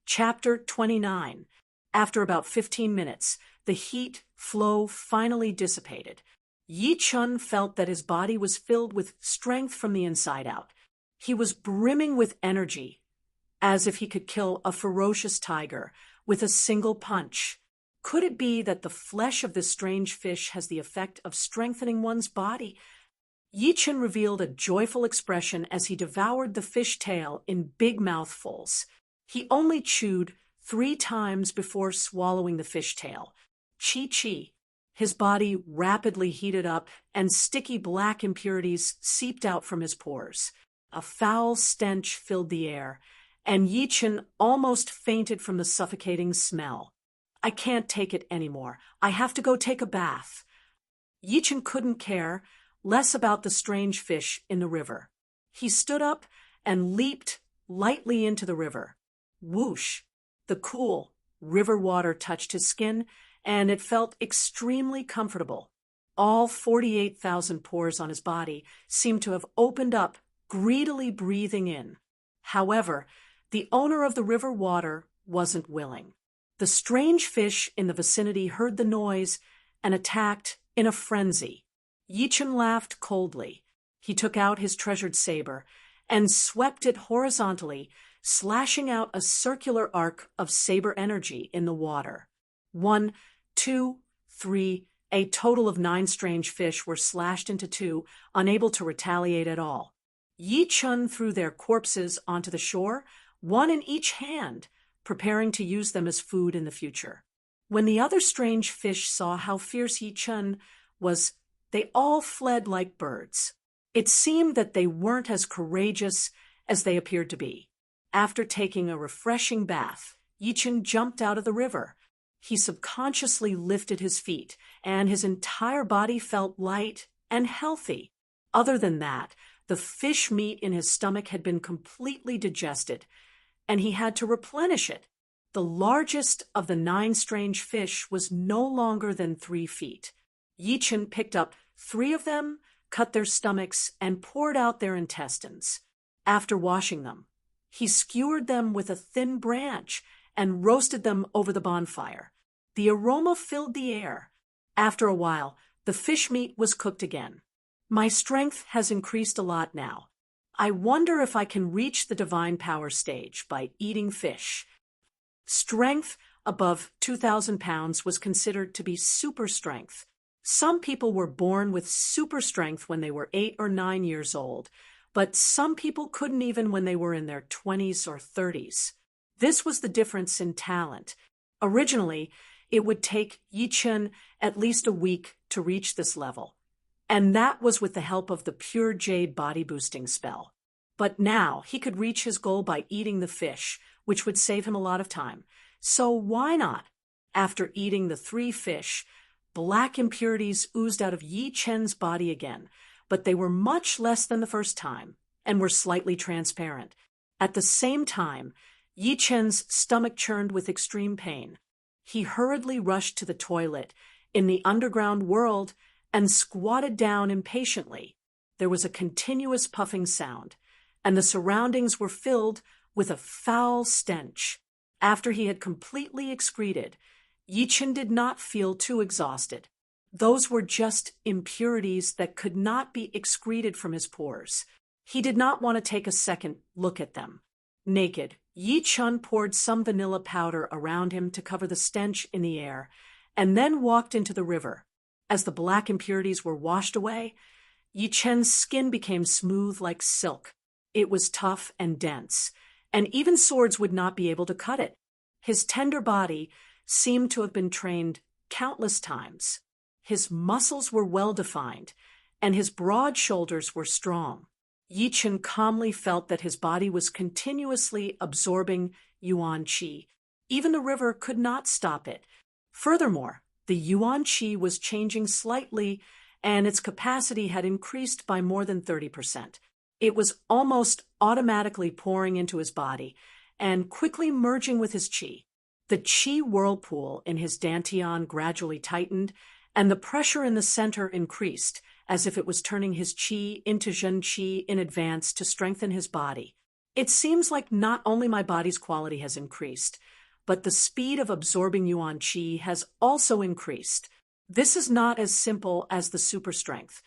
Chapter 29. After about 15 minutes, the heat flow finally dissipated. Yi Chun felt that his body was filled with strength from the inside out. He was brimming with energy, as if he could kill a ferocious tiger with a single punch. Could it be that the flesh of this strange fish has the effect of strengthening one's body? Yi Chun revealed a joyful expression as he devoured the fish tail in big mouthfuls. He only chewed 3 times before swallowing the fish tail. Chi. His body rapidly heated up, and sticky black impurities seeped out from his pores. A foul stench filled the air, and Yi Chun almost fainted from the suffocating smell. "I can't take it anymore. I have to go take a bath." Yi Chun couldn't care less about the strange fish in the river. He stood up and leaped lightly into the river. Whoosh! The cool river water touched his skin, and it felt extremely comfortable. All 48,000 pores on his body seemed to have opened up, greedily breathing in. However, the owner of the river water wasn't willing. The strange fish in the vicinity heard the noise and attacked in a frenzy. Yi Chun laughed coldly. He took out his treasured saber and swept it horizontally, slashing out a circular arc of saber energy in the water. 1, 2, 3, a total of 9 strange fish were slashed into 2, unable to retaliate at all. Yi Chun threw their corpses onto the shore, 1 in each hand, preparing to use them as food in the future. When the other strange fish saw how fierce Yi Chun was, they all fled like birds. It seemed that they weren't as courageous as they appeared to be. After taking a refreshing bath, Yi Chun jumped out of the river. He subconsciously lifted his feet, and his entire body felt light and healthy. Other than that, the fish meat in his stomach had been completely digested, and he had to replenish it. The largest of the 9 strange fish was no longer than 3 feet. Yi Chun picked up 3 of them, cut their stomachs, and poured out their intestines. After washing them, he skewered them with a thin branch and roasted them over the bonfire. The aroma filled the air. After a while, the fish meat was cooked again. "My strength has increased a lot now. I wonder if I can reach the divine power stage by eating fish." Strength above 2,000 pounds was considered to be super strength. Some people were born with super strength when they were 8 or 9 years old, but some people couldn't even when they were in their 20s or 30s. This was the difference in talent. Originally, it would take Yi Chun at least a week to reach this level, and that was with the help of the Pure Jade body boosting spell. But now he could reach his goal by eating the fish, which would save him a lot of time. So why not? After eating the 3 fish, black impurities oozed out of Yi Chun's body again, but they were much less than the first time and were slightly transparent. At the same time, Yi Chun's stomach churned with extreme pain. He hurriedly rushed to the toilet in the underground world and squatted down impatiently. There was a continuous puffing sound, and the surroundings were filled with a foul stench. After he had completely excreted, Yi Chun did not feel too exhausted. Those were just impurities that could not be excreted from his pores. He did not want to take a second look at them. Naked, Yi Chun poured some vanilla powder around him to cover the stench in the air, and then walked into the river. As the black impurities were washed away, Yi Chun's skin became smooth like silk. It was tough and dense, and even swords would not be able to cut it. His tender body seemed to have been trained countless times. His muscles were well-defined, and his broad shoulders were strong. Yi Chun calmly felt that his body was continuously absorbing Yuan Qi. Even the river could not stop it. Furthermore, the Yuan Qi was changing slightly, and its capacity had increased by more than 30%. It was almost automatically pouring into his body and quickly merging with his qi. The qi whirlpool in his dantian gradually tightened, and the pressure in the center increased, as if it was turning his qi into Zhen qi in advance to strengthen his body. It seems like not only my body's quality has increased, but the speed of absorbing yuan qi has also increased. This is not as simple as the super strength.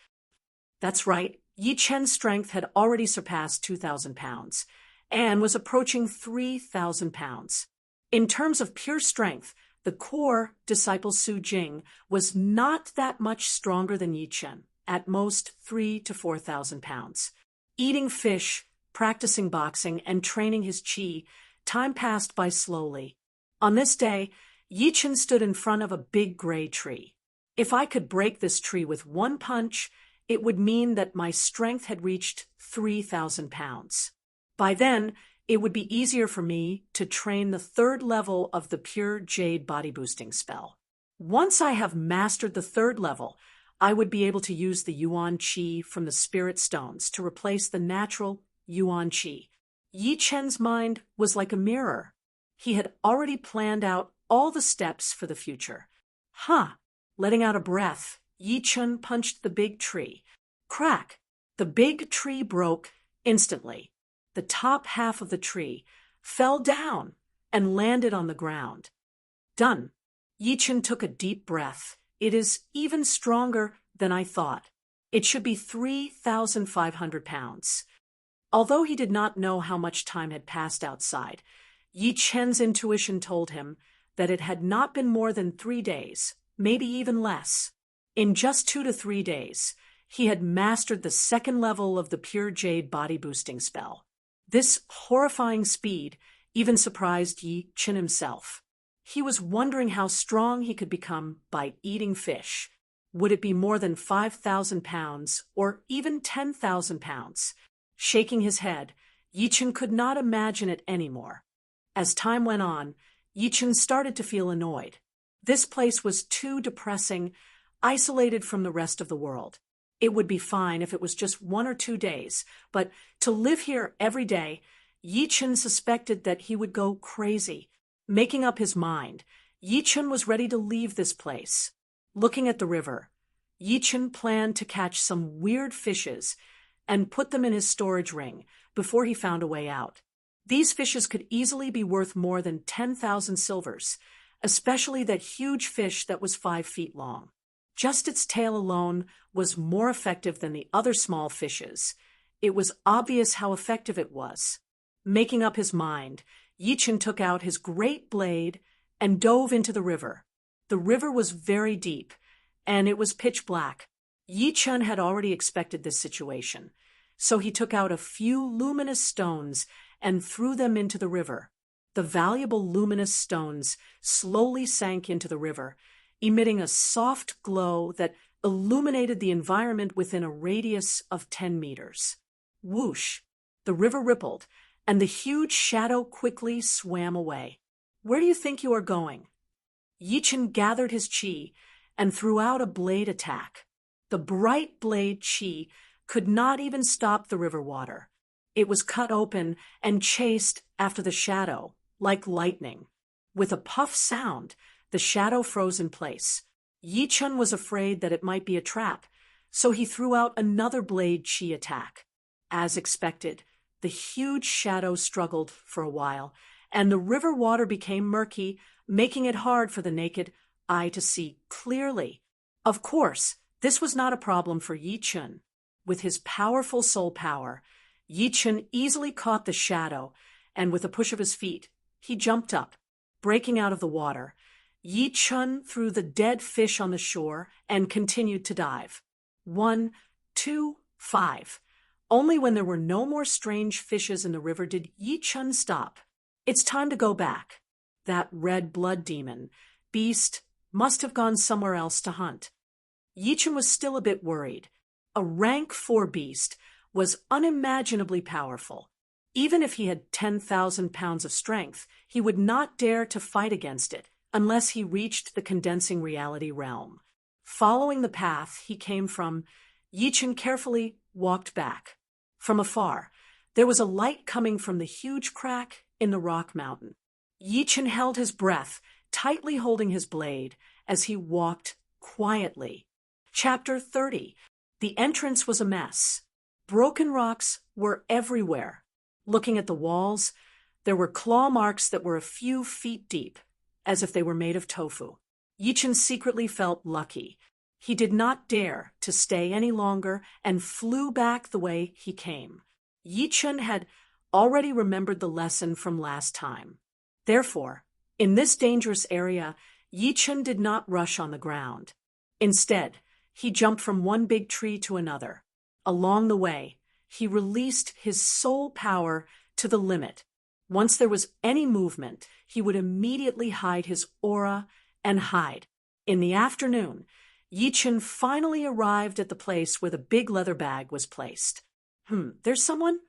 That's right, Yi Chen's strength had already surpassed 2,000 pounds and was approaching 3,000 pounds. In terms of pure strength, the core disciple Su Jing was not that much stronger than Yi Chen, at most 3,000 to 4,000 pounds. Eating fish, practicing boxing, and training his qi, time passed by slowly. On this day, Yi Chen stood in front of a big gray tree. If I could break this tree with one punch, it would mean that my strength had reached 3,000 pounds. By then, it would be easier for me to train the third level of the pure jade body boosting spell. Once I have mastered the third level, I would be able to use the yuan qi from the spirit stones to replace the natural yuan qi. Yi Chen's mind was like a mirror. He had already planned out all the steps for the future. Letting out a breath, Yi Chen punched the big tree. Crack! The big tree broke instantly. The top half of the tree fell down and landed on the ground. Done. Yi Chen took a deep breath. It is even stronger than I thought. It should be 3,500 pounds. Although he did not know how much time had passed outside, Yi Chen's intuition told him that it had not been more than 3 days, maybe even less. In just 2 to 3 days, he had mastered the second level of the pure jade body boosting spell. This horrifying speed even surprised Yi Chen himself. He was wondering how strong he could become by eating fish. Would it be more than 5,000 pounds or even 10,000 pounds? Shaking his head, Yi Chen could not imagine it anymore. As time went on, Yi Chen started to feel annoyed. This place was too depressing, isolated from the rest of the world. It would be fine if it was just 1 or 2 days, but to live here every day, Yi Chen suspected that he would go crazy. Making up his mind, Yi Chen was ready to leave this place. Looking at the river, Yi Chen planned to catch some weird fishes and put them in his storage ring before he found a way out. These fishes could easily be worth more than 10,000 silvers, especially that huge fish that was 5 feet long. Just its tail alone was more effective than the other small fishes. It was obvious how effective it was. Making up his mind, Yi Chen took out his great blade and dove into the river. The river was very deep, and it was pitch black. Yi Chen had already expected this situation, so he took out a few luminous stones and threw them into the river. The valuable luminous stones slowly sank into the river, emitting a soft glow that illuminated the environment within a radius of 10 meters. Whoosh! The river rippled, and the huge shadow quickly swam away. Where do you think you are going? Yi Chen gathered his qi and threw out a blade attack. The bright blade qi could not even stop the river water. It was cut open and chased after the shadow, like lightning. With a puff sound, the shadow froze in place. Yi Chen was afraid that it might be a trap, so he threw out another blade qi attack. As expected, the huge shadow struggled for a while, and the river water became murky, making it hard for the naked eye to see clearly. Of course, this was not a problem for Yi Chen. With his powerful soul power, Yi Chen easily caught the shadow, and with a push of his feet, he jumped up. Breaking out of the water, Yi Chen threw the dead fish on the shore and continued to dive. 1, 2, 5. Only when there were no more strange fishes in the river did Yi Chen stop. It's time to go back. That red blood demon, beast, must have gone somewhere else to hunt. Yi Chen was still a bit worried. A rank 4 beast was unimaginably powerful. Even if he had 10,000 pounds of strength, he would not dare to fight against it unless he reached the condensing reality realm. Following the path he came from, Yi Chen carefully walked back. From afar, there was a light coming from the huge crack in the rock mountain. Yi Chen held his breath, tightly holding his blade, as he walked quietly. Chapter 30. The entrance was a mess. Broken rocks were everywhere. Looking at the walls, there were claw marks that were a few feet deep, as if they were made of tofu. Yichen secretly felt lucky. He did not dare to stay any longer and flew back the way he came. Yichen had already remembered the lesson from last time. Therefore, in this dangerous area, Yichen did not rush on the ground. Instead, he jumped from one big tree to another. Along the way, he released his soul power to the limit. Once there was any movement, he would immediately hide his aura and hide. In the afternoon, Yichen finally arrived at the place where the big leather bag was placed. There's someone?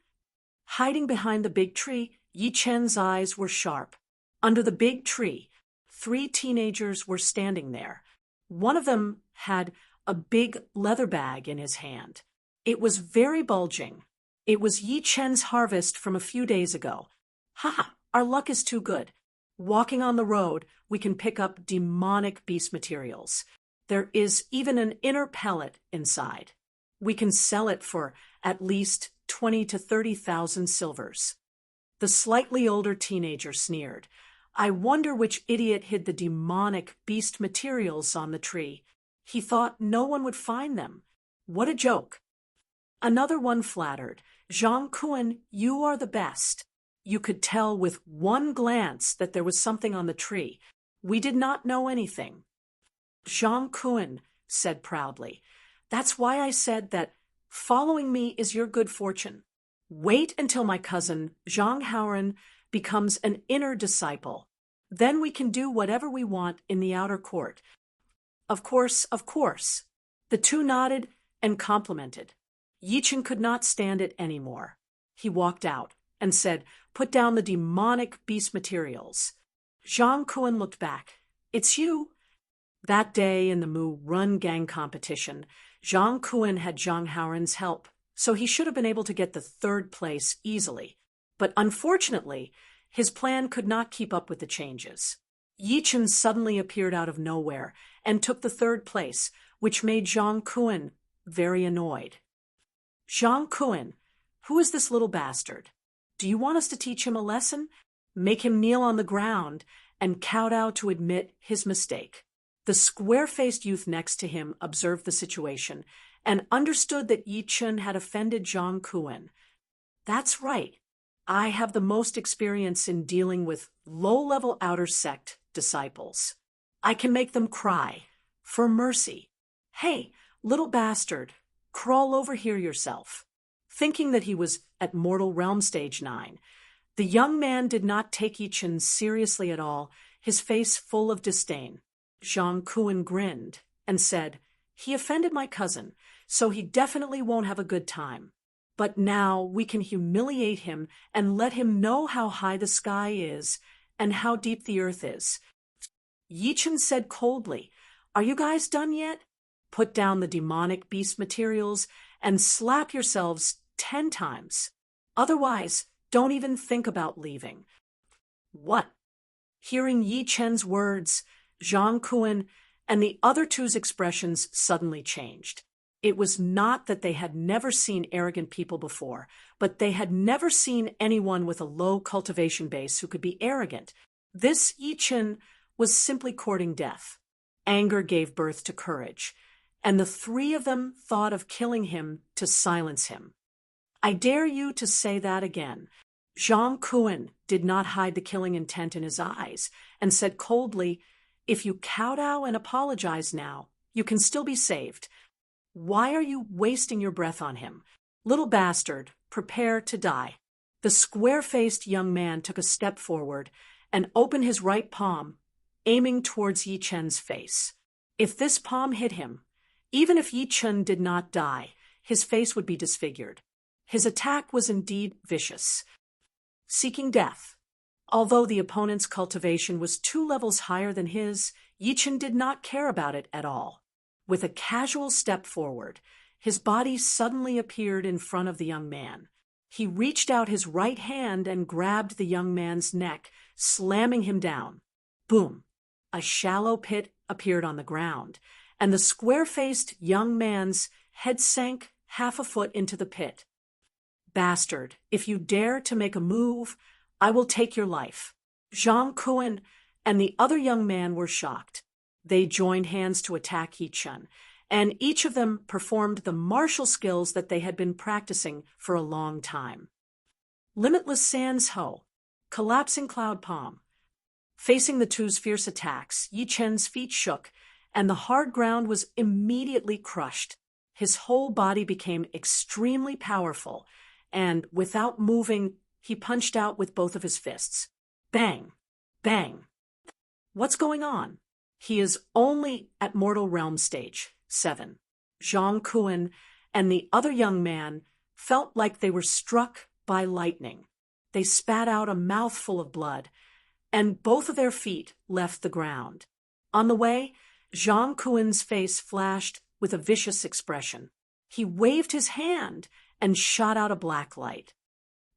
Hiding behind the big tree, Yichen's eyes were sharp. Under the big tree, 3 teenagers were standing there. One of them had a big leather bag in his hand. It was very bulging. It was Yichen's harvest from a few days ago. Ha! Our luck is too good. Walking on the road, we can pick up demonic beast materials. There is even an inner pellet inside. We can sell it for at least 20 to 30,000 silvers. The slightly older teenager sneered. I wonder which idiot hid the demonic beast materials on the tree. He thought no one would find them. What a joke. Another one flattered. Zhang Kun, you are the best. You could tell with one glance that there was something on the tree. We did not know anything. Zhang Kun said proudly, that's why I said that following me is your good fortune. Wait until my cousin Zhang Haoren becomes an inner disciple. Then we can do whatever we want in the outer court. Of course, of course. The two nodded and complimented. Yichen could not stand it anymore. He walked out and said, put down the demonic beast materials. Zhang Kun looked back. It's you. That day in the Mu Run Gang competition, Zhang Kun had Zhang Haoren's help, so he should have been able to get the 3rd place easily. But unfortunately, his plan could not keep up with the changes. Yichen suddenly appeared out of nowhere and took the 3rd place, which made Zhang Kun very annoyed. Zhang Kun, who is this little bastard? Do you want us to teach him a lesson? Make him kneel on the ground and kowtow to admit his mistake. The square-faced youth next to him observed the situation and understood that Yichen had offended Zhang Kun. That's right. I have the most experience in dealing with low-level outer sect disciples. I can make them cry for mercy. Hey, little bastard, crawl over here yourself. Thinking that he was at Mortal Realm Stage 9, the young man did not take Yichen seriously at all, his face full of disdain. Zhang Kun grinned and said, he offended my cousin, so he definitely won't have a good time. But now we can humiliate him and let him know how high the sky is and how deep the earth is. Yichen said coldly, are you guys done yet? Put down the demonic beast materials and slap yourselves 10 times. Otherwise, don't even think about leaving. What? Hearing Yichen's words, Zhang Kun and the other two's expressions suddenly changed. It was not that they had never seen arrogant people before, but they had never seen anyone with a low cultivation base who could be arrogant. This Yichen was simply courting death. Anger gave birth to courage, and the 3 of them thought of killing him to silence him. I dare you to say that again. Zhang Kun did not hide the killing intent in his eyes and said coldly, if you kowtow and apologize now, you can still be saved. Why are you wasting your breath on him? Little bastard, prepare to die. The square-faced young man took a step forward and opened his right palm, aiming towards Yichen's face. If this palm hit him, even if Yichen did not die, his face would be disfigured. His attack was indeed vicious, seeking death. Although the opponent's cultivation was 2 levels higher than his, Yichen did not care about it at all. With a casual step forward, his body suddenly appeared in front of the young man. He reached out his right hand and grabbed the young man's neck, slamming him down. Boom! A shallow pit appeared on the ground, and the square-faced young man's head sank half a foot into the pit. Bastard, if you dare to make a move, I will take your life. Zhang Kuan and the other young man were shocked. They joined hands to attack Yichun, and each of them performed the martial skills that they had been practicing for a long time. Limitless Sands Ho, Collapsing Cloud Palm. Facing the two's fierce attacks, Yi Chen's feet shook, and the hard ground was immediately crushed. His whole body became extremely powerful, and without moving, he punched out with both of his fists. Bang! Bang! What's going on? He is only at Mortal Realm Stage 7. Zhang Kuan and the other young man felt like they were struck by lightning. They spat out a mouthful of blood, and both of their feet left the ground. On the way, Zhang Kuan's face flashed with a vicious expression. He waved his hand and shot out a black light.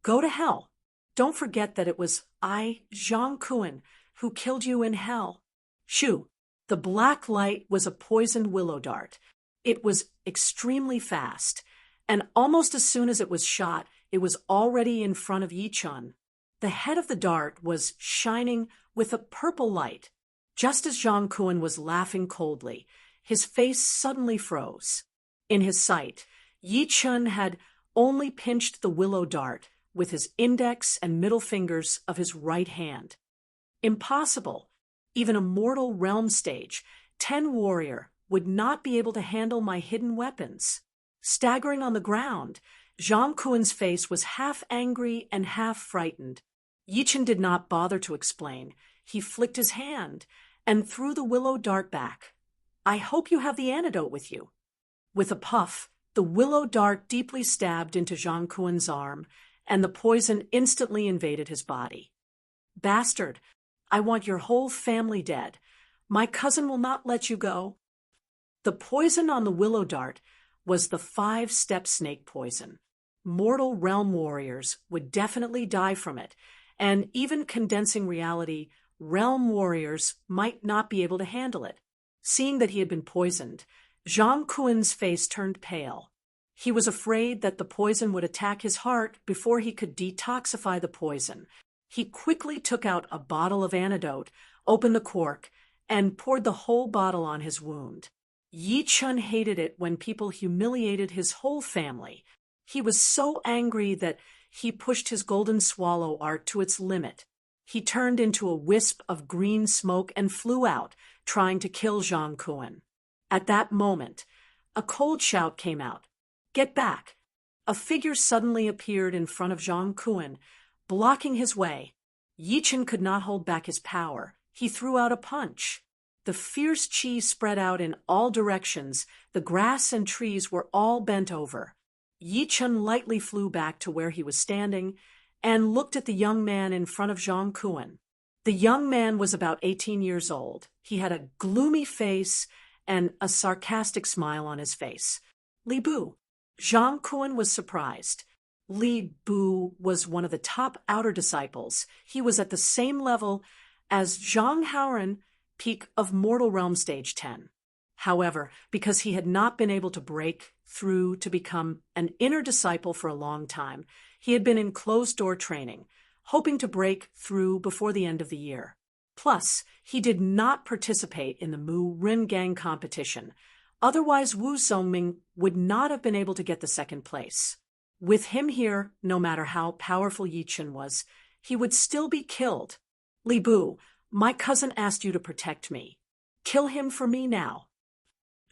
Go to hell. Don't forget that it was I, Zhang Kuan, who killed you in hell. Shoo! The black light was a poisoned willow dart. It was extremely fast, and almost as soon as it was shot, it was already in front of Yichun. The head of the dart was shining with a purple light. Just as Zhang Kuan was laughing coldly, his face suddenly froze. In his sight, Yichun had only pinched the willow dart with his index and middle fingers of his right hand. Impossible! Even a Mortal Realm Stage 10 warrior would not be able to handle my hidden weapons. Staggering on the ground, Zhang Kuan's face was half angry and half frightened. Yichun did not bother to explain. He flicked his hand and threw the willow dart back. I hope you have the antidote with you. With a puff, the willow dart deeply stabbed into Zhang Kuan's arm, and the poison instantly invaded his body. Bastard! I want your whole family dead. My cousin will not let you go. The poison on the willow dart was the 5-step snake poison. Mortal realm warriors would definitely die from it, and even condensing reality, realm warriors might not be able to handle it. Seeing that he had been poisoned, Zhang Kuan's face turned pale. He was afraid that the poison would attack his heart before he could detoxify the poison. He quickly took out a bottle of antidote, opened the cork, and poured the whole bottle on his wound. Yichun hated it when people humiliated his whole family. He was so angry that he pushed his golden swallow art to its limit. He turned into a wisp of green smoke and flew out, trying to kill Zhang Kuan. At that moment, a cold shout came out. Get back! A figure suddenly appeared in front of Zhang Kuan, blocking his way. Yichun could not hold back his power. He threw out a punch. The fierce chi spread out in all directions. The grass and trees were all bent over. Yichun lightly flew back to where he was standing and looked at the young man in front of Zhang Kuan. The young man was about 18 years old. He had a gloomy face and a sarcastic smile on his face. Li Bu. Zhang Kuan was surprised. Li Bu was one of the top outer disciples. He was at the same level as Zhang Haoran, peak of Mortal Realm Stage 10. However, because he had not been able to break through to become an inner disciple for a long time, he had been in closed-door training, hoping to break through before the end of the year. Plus, he did not participate in the Mu Rin Gang competition. Otherwise, Wu Zongming would not have been able to get the second place. With him here, no matter how powerful Yichun was, he would still be killed. Li Bu, my cousin asked you to protect me. Kill him for me now.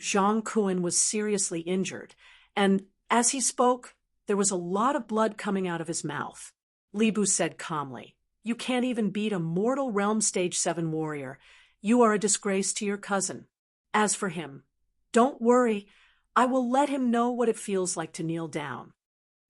Zhang Kuan was seriously injured, and as he spoke, there was a lot of blood coming out of his mouth. Li Bu said calmly, You can't even beat a Mortal Realm Stage 7 warrior. You are a disgrace to your cousin. As for him, don't worry, I will let him know what it feels like to kneel down.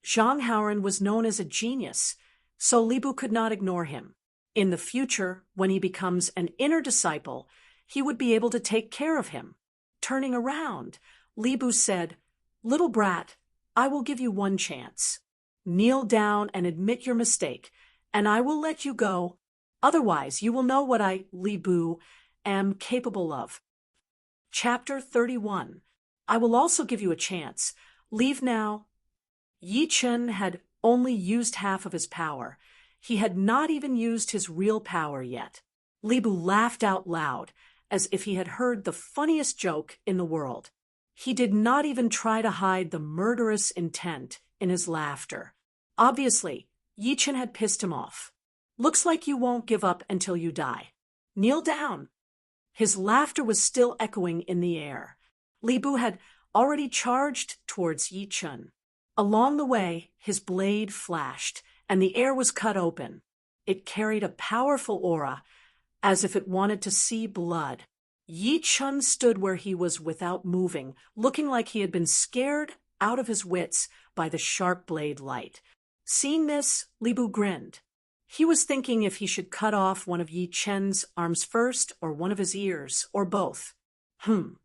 Zhang Haoran was known as a genius, so Li Bu could not ignore him. In the future, when he becomes an inner disciple, he would be able to take care of him. Turning around, Li Bu said, Little brat, I will give you one chance. Kneel down and admit your mistake, and I will let you go. Otherwise, you will know what I, Li Bu, am capable of. Chapter 31. I will also give you a chance. Leave now. Yichun had only used half of his power. He had not even used his real power yet. Li Bu laughed out loud, as if he had heard the funniest joke in the world. He did not even try to hide the murderous intent in his laughter. Obviously, Yi Chen had pissed him off. "Looks like you won't give up until you die. Kneel down." His laughter was still echoing in the air. Li Bu had already charged towards Yi Chen. Along the way, his blade flashed, and the air was cut open. It carried a powerful aura, as if it wanted to see blood. Yi Chen stood where he was without moving, looking like he had been scared out of his wits by the sharp blade light. Seeing this, Li Bu grinned. He was thinking if he should cut off one of Yi Chen's arms first, or one of his ears, or both.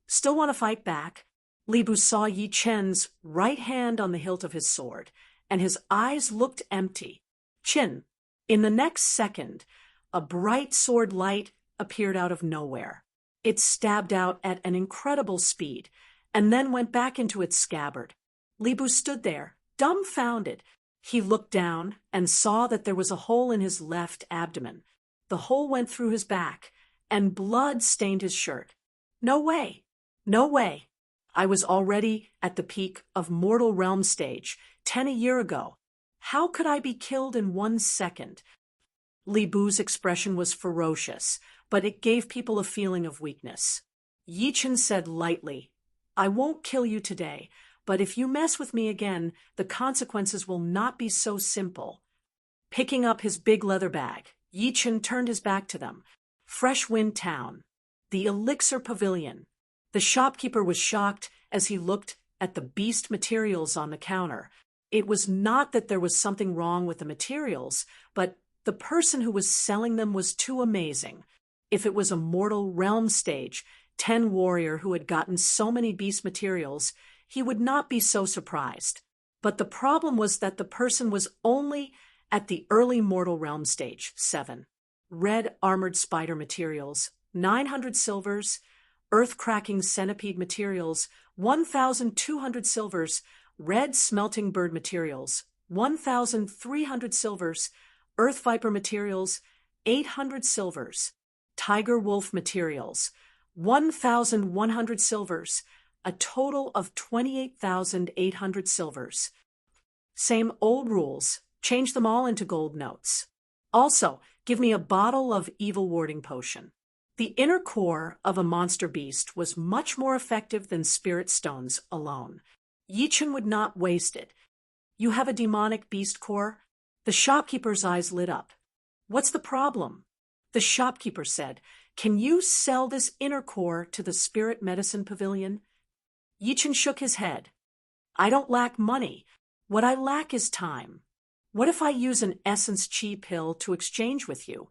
Still want to fight back? Li Bu saw Yi Chen's right hand on the hilt of his sword, and his eyes looked empty. Chin. In the next second, a bright sword light appeared out of nowhere. It stabbed out at an incredible speed, and then went back into its scabbard. Li Bu stood there, dumbfounded. He looked down and saw that there was a hole in his left abdomen. The hole went through his back, and blood stained his shirt. No way. No way. I was already at the peak of mortal realm stage, 10 a year ago. How could I be killed in 1 second? Li Bu's expression was ferocious, but it gave people a feeling of weakness. Yi Chen said lightly, "I won't kill you today, but if you mess with me again, the consequences will not be so simple." Picking up his big leather bag, Yi Chen turned his back to them. Fresh Wind Town. The Elixir Pavilion. The shopkeeper was shocked as he looked at the beast materials on the counter. It was not that there was something wrong with the materials, but the person who was selling them was too amazing. If it was a mortal realm stage, 10 warrior who had gotten so many beast materials, he would not be so surprised. But the problem was that the person was only at the early mortal realm stage, 7. Red armored spider materials, 900 silvers. Earth-cracking centipede materials, 1,200 silvers. Red smelting bird materials, 1,300 silvers. Earth viper materials, 800 silvers. Tiger wolf materials, 1,100 silvers. A total of 28,800 silvers. Same old rules, change them all into gold notes. Also, give me a bottle of evil warding potion. The inner core of a monster beast was much more effective than spirit stones alone. Yi Chen would not waste it. "You have a demonic beast core?" The shopkeeper's eyes lit up. "What's the problem?" The shopkeeper said, "Can you sell this inner core to the Spirit Medicine Pavilion?" Yi Chen shook his head. "I don't lack money. What I lack is time. What if I use an essence chi pill to exchange with you?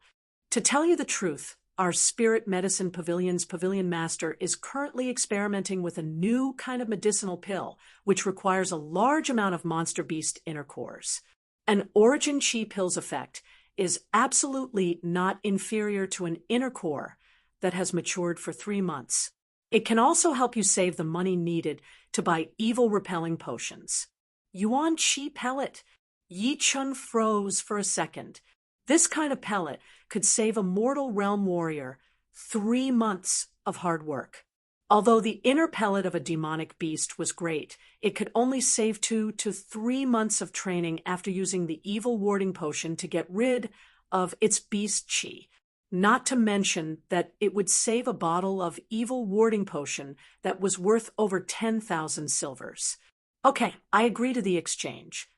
To tell you the truth, our Spirit Medicine Pavilion's pavilion master is currently experimenting with a new kind of medicinal pill, which requires a large amount of monster beast inner cores. An origin chi pill's effect is absolutely not inferior to an inner core that has matured for 3 months. It can also help you save the money needed to buy evil-repelling potions." Yuan Chi pellet. Yi Chen froze for a second. This kind of pellet could save a mortal realm warrior 3 months of hard work. Although the inner pellet of a demonic beast was great, it could only save 2 to 3 months of training after using the evil warding potion to get rid of its beast chi. Not to mention that it would save a bottle of evil warding potion that was worth over 10,000 silvers. "Okay, I agree to the exchange."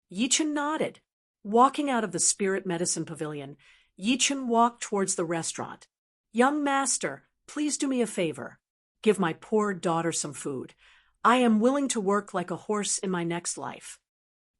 Yi Chen nodded. Walking out of the Spirit Medicine Pavilion, Yi Chen walked towards the restaurant. "Young master, please do me a favor. Give my poor daughter some food. I am willing to work like a horse in my next life."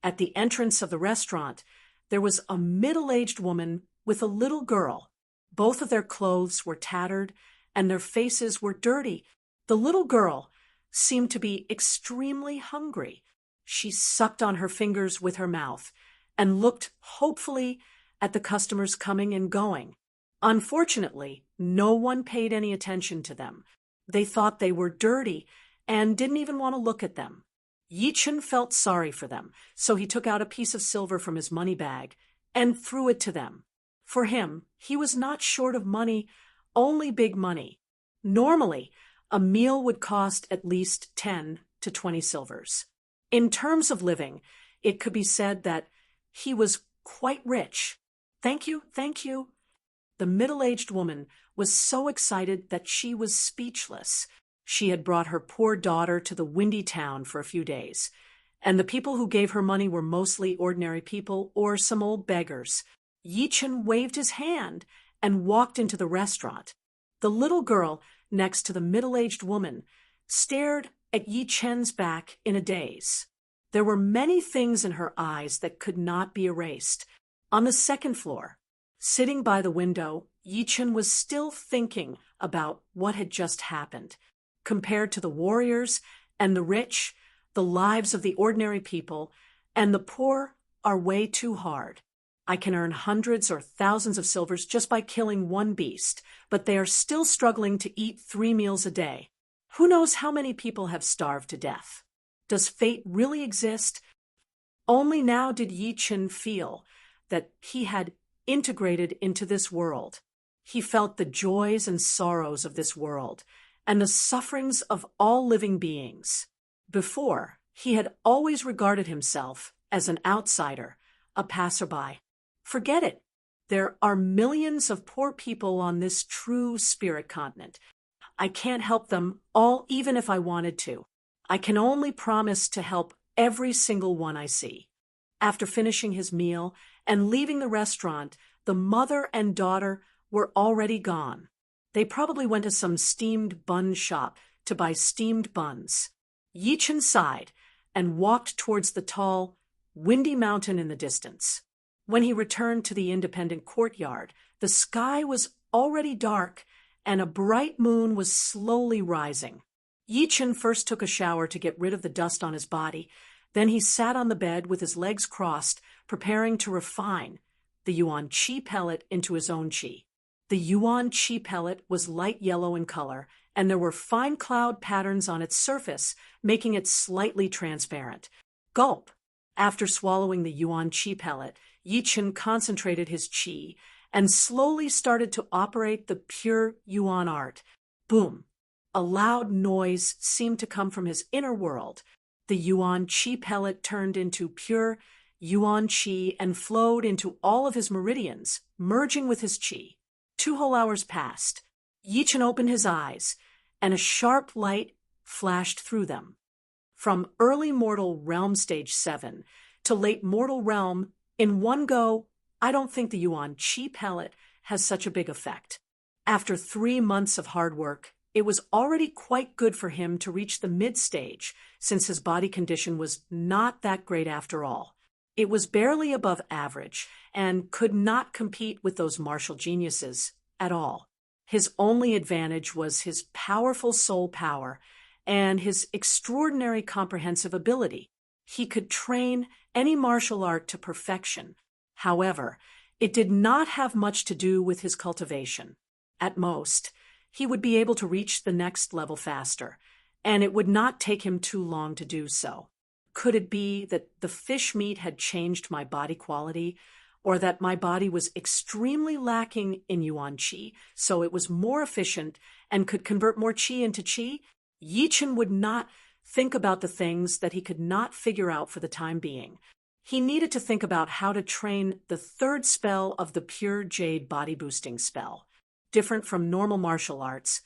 At the entrance of the restaurant, there was a middle-aged woman with a little girl. Both of their clothes were tattered, and their faces were dirty. The little girl seemed to be extremely hungry. She sucked on her fingers with her mouth and looked hopefully at the customers coming and going. Unfortunately, no one paid any attention to them. They thought they were dirty and didn't even want to look at them. Yi Chen felt sorry for them, so he took out a piece of silver from his money bag and threw it to them. For him, he was not short of money, only big money. Normally, a meal would cost at least 10 to 20 silvers. In terms of living, it could be said that he was quite rich. Thank you, thank you. The middle-aged woman was so excited that she was speechless. She had brought her poor daughter to the windy town for a few days, and the people who gave her money were mostly ordinary people or some old beggars. Yi Chen waved his hand and walked into the restaurant. The little girl next to the middle-aged woman stared at Yi Chen's back in a daze. There were many things in her eyes that could not be erased. On the second floor, sitting by the window, Yi Chen was still thinking about what had just happened. Compared to the warriors and the rich, the lives of the ordinary people and the poor are way too hard. I can earn hundreds or thousands of silvers just by killing one beast, but they are still struggling to eat 3 meals a day. Who knows how many people have starved to death? Does fate really exist? Only now did Yi Chen feel that he had integrated into this world. He felt the joys and sorrows of this world and the sufferings of all living beings. Before, he had always regarded himself as an outsider, a passerby. Forget it. There are millions of poor people on this true spirit continent. I can't help them all even if I wanted to. I can only promise to help every single one I see. After finishing his meal and leaving the restaurant, the mother and daughter were already gone. They probably went to some steamed bun shop to buy steamed buns. Yi Chen sighed and walked towards the tall, windy mountain in the distance. When he returned to the independent courtyard, the sky was already dark and a bright moon was slowly rising. Yi Chen first took a shower to get rid of the dust on his body. Then he sat on the bed with his legs crossed, preparing to refine the Yuan Qi pellet into his own Qi. The Yuan Qi pellet was light yellow in color, and there were fine cloud patterns on its surface, making it slightly transparent. Gulp! After swallowing the Yuan Qi pellet, Yi Chen concentrated his Qi and slowly started to operate the pure Yuan art. Boom! A loud noise seemed to come from his inner world. The Yuan Qi pellet turned into pure Yuan Qi and flowed into all of his meridians, merging with his Qi. 2 whole hours passed. Yi Chen opened his eyes, and a sharp light flashed through them. From early mortal realm stage 7 to late mortal realm, in one go, I don't think the Yuan Qi pellet has such a big effect. After 3 months of hard work, it was already quite good for him to reach the mid-stage, since his body condition was not that great after all. It was barely above average, and could not compete with those martial geniuses at all. His only advantage was his powerful soul power and his extraordinary comprehensive ability. He could train any martial art to perfection. However, it did not have much to do with his cultivation. At most, he would be able to reach the next level faster, and it would not take him too long to do so. Could it be that the fish meat had changed my body quality, or that my body was extremely lacking in Yuan Qi, so it was more efficient and could convert more Qi into Qi? Yi Chen would not think about the things that he could not figure out for the time being. He needed to think about how to train the third spell of the pure jade body-boosting spell. Different from normal martial arts,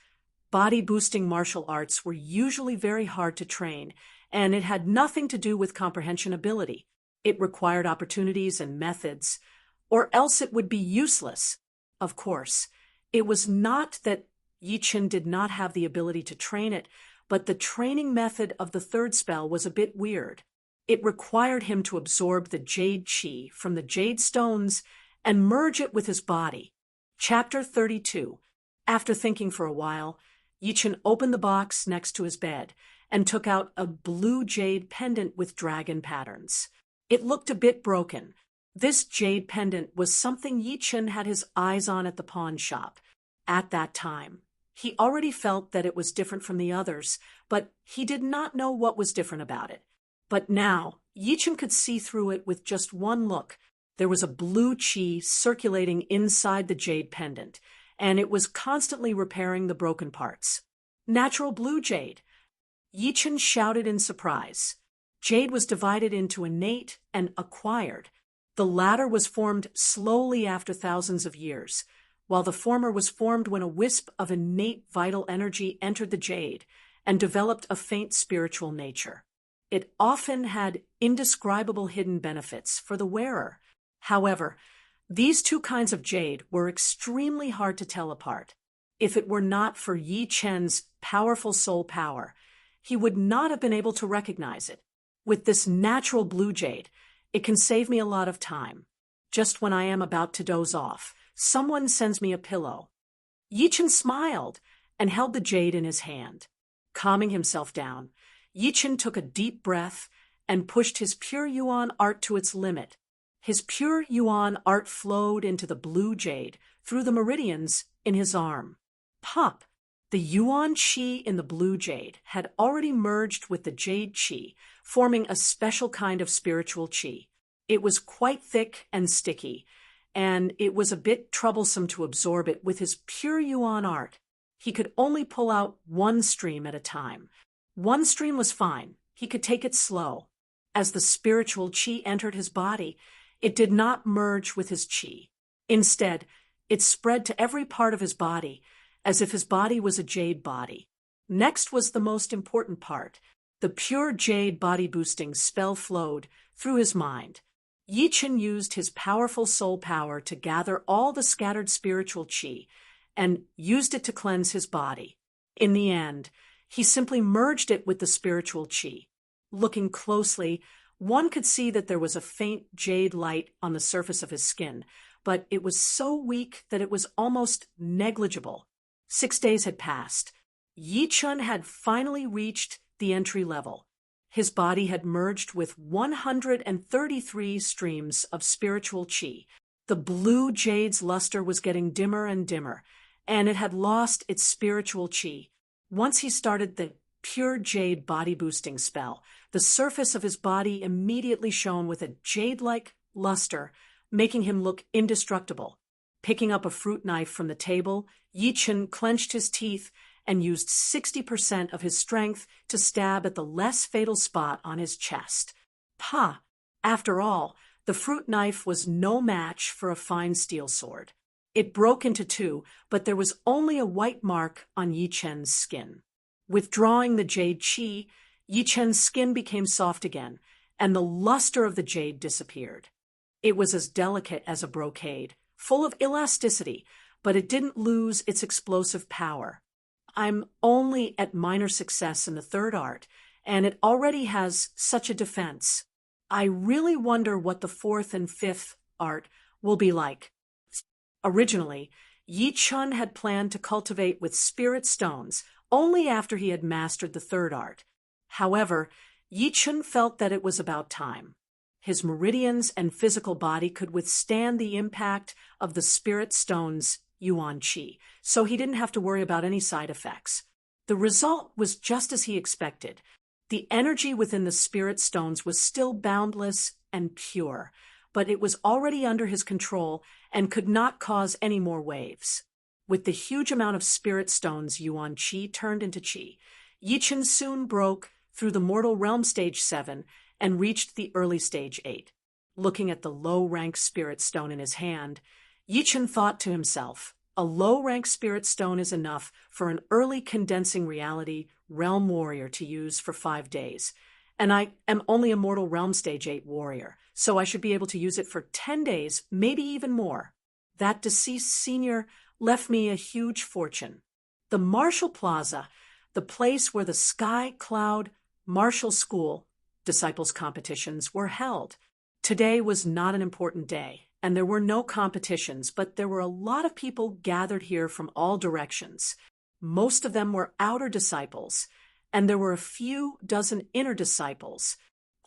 body-boosting martial arts were usually very hard to train, and it had nothing to do with comprehension ability. It required opportunities and methods, or else it would be useless. Of course, it was not that Yi Chen did not have the ability to train it, but the training method of the third spell was a bit weird. It required him to absorb the jade qi from the jade stones and merge it with his body. Chapter 32. After thinking for a while, Yi Chen opened the box next to his bed and took out a blue jade pendant with dragon patterns. It looked a bit broken. This jade pendant was something Yi Chen had his eyes on at the pawn shop. At that time, he already felt that it was different from the others, but he did not know what was different about it. But now, Yichen could see through it with just one look. There was a blue chi circulating inside the jade pendant, and it was constantly repairing the broken parts. Natural blue jade. Yichen shouted in surprise. Jade was divided into innate and acquired. The latter was formed slowly after thousands of years, while the former was formed when a wisp of innate vital energy entered the jade and developed a faint spiritual nature. It often had indescribable hidden benefits for the wearer. However, these two kinds of jade were extremely hard to tell apart. If it were not for Yi Chen's powerful soul power, he would not have been able to recognize it. With this natural blue jade, it can save me a lot of time. Just when I am about to doze off, someone sends me a pillow. Yi Chen smiled and held the jade in his hand. Calming himself down, Yi Chen took a deep breath and pushed his pure yuan art to its limit. His pure yuan art flowed into the blue jade through the meridians in his arm. Pop! The yuan qi in the blue jade had already merged with the jade qi, forming a special kind of spiritual qi. It was quite thick and sticky, and it was a bit troublesome to absorb it with his pure yuan art. He could only pull out one stream at a time. One stream was fine. He could take it slow. As the spiritual qi entered his body, it did not merge with his qi. Instead, it spread to every part of his body, as if his body was a jade body. Next was the most important part. The pure jade body-boosting spell flowed through his mind. Yi Chen used his powerful soul power to gather all the scattered spiritual qi and used it to cleanse his body. In the end, he simply merged it with the spiritual qi. Looking closely, one could see that there was a faint jade light on the surface of his skin, but it was so weak that it was almost negligible. 6 days had passed. Yi Chen had finally reached the entry level. His body had merged with 133 streams of spiritual qi. The blue jade's luster was getting dimmer and dimmer, and it had lost its spiritual qi. Once he started the pure jade body-boosting spell, the surface of his body immediately shone with a jade-like luster, making him look indestructible. Picking up a fruit knife from the table, Yi Chen clenched his teeth and used 60% of his strength to stab at the less fatal spot on his chest. Pah! After all, the fruit knife was no match for a fine steel sword. It broke into two, but there was only a white mark on Yi Chen's skin. Withdrawing the jade qi, Yi Chen's skin became soft again, and the luster of the jade disappeared. It was as delicate as a brocade, full of elasticity, but it didn't lose its explosive power. I'm only at minor success in the third art, and it already has such a defense. I really wonder what the fourth and fifth art will be like. Originally, Yi Chen had planned to cultivate with spirit stones only after he had mastered the third art. However, Yi Chen felt that it was about time. His meridians and physical body could withstand the impact of the spirit stone's yuan qi, so he didn't have to worry about any side effects. The result was just as he expected. The energy within the spirit stones was still boundless and pure, but it was already under his control and could not cause any more waves. With the huge amount of spirit stones yuan qi turned into qi, Yi Chen soon broke through the mortal realm stage 7 and reached the early stage 8. Looking at the low-rank spirit stone in his hand, Yi Chen thought to himself, a low-rank spirit stone is enough for an early condensing reality realm warrior to use for 5 days, and I am only a mortal realm stage 8 warrior, so I should be able to use it for 10 days, maybe even more. That deceased senior left me a huge fortune. The Martial Plaza, the place where the Sky Cloud Martial School disciples competitions were held. Today was not an important day, and there were no competitions, but there were a lot of people gathered here from all directions. Most of them were outer disciples, and there were a few dozen inner disciples.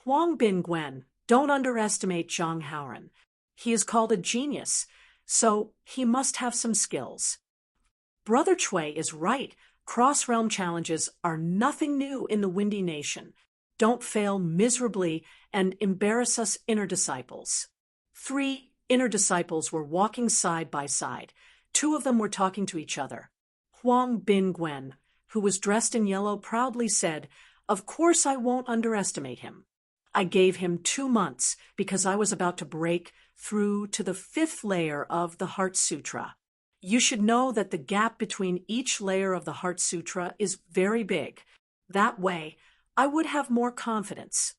Huang Bin Gwen, don't underestimate Zhang Haoren. He is called a genius, so he must have some skills. Brother Chui is right. Cross-realm challenges are nothing new in the Windy Nation. don't fail miserably and embarrass us inner disciples. 3 inner disciples were walking side by side. 2 of them were talking to each other. Huang Bingwen, who was dressed in yellow, proudly said, "Of course I won't underestimate him. I gave him 2 months because I was about to break through to the 5th layer of the Heart Sutra. You should know that the gap between each layer of the Heart Sutra is very big. That way, I would have more confidence."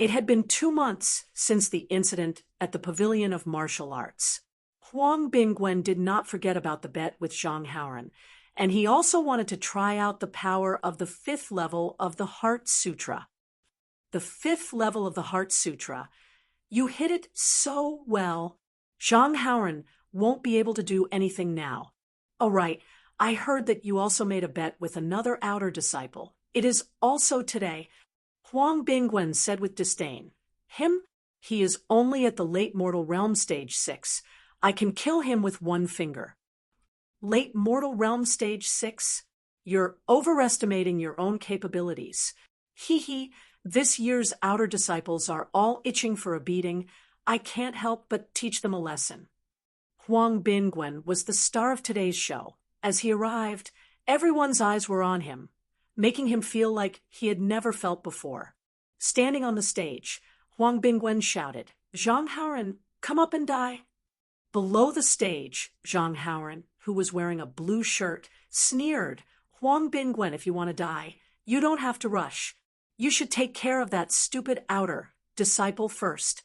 It had been 2 months since the incident at the Pavilion of Martial Arts. Huang Bingwen did not forget about the bet with Zhang Haoran, and he also wanted to try out the power of the 5th level of the Heart Sutra. The 5th level of the Heart Sutra. You hit it so well. Zhang Haoran won't be able to do anything now. Oh, right. I heard that you also made a bet with another outer disciple. It is also today. Huang Bingwen said with disdain. Him? He is only at the late mortal realm stage 6. I can kill him with 1 finger. Late mortal realm stage 6? You're overestimating your own capabilities. Hee, this year's outer disciples are all itching for a beating. I can't help but teach them a lesson. Huang Bingwen was the star of today's show. As he arrived, everyone's eyes were on him, making him feel like he had never felt before. Standing on the stage, Huang Bingwen shouted, "Zhang Haoran, come up and die." Below the stage, Zhang Haoran, who was wearing a blue shirt, sneered, "Huang Bingwen, if you want to die, you don't have to rush. You should take care of that stupid outer disciple first."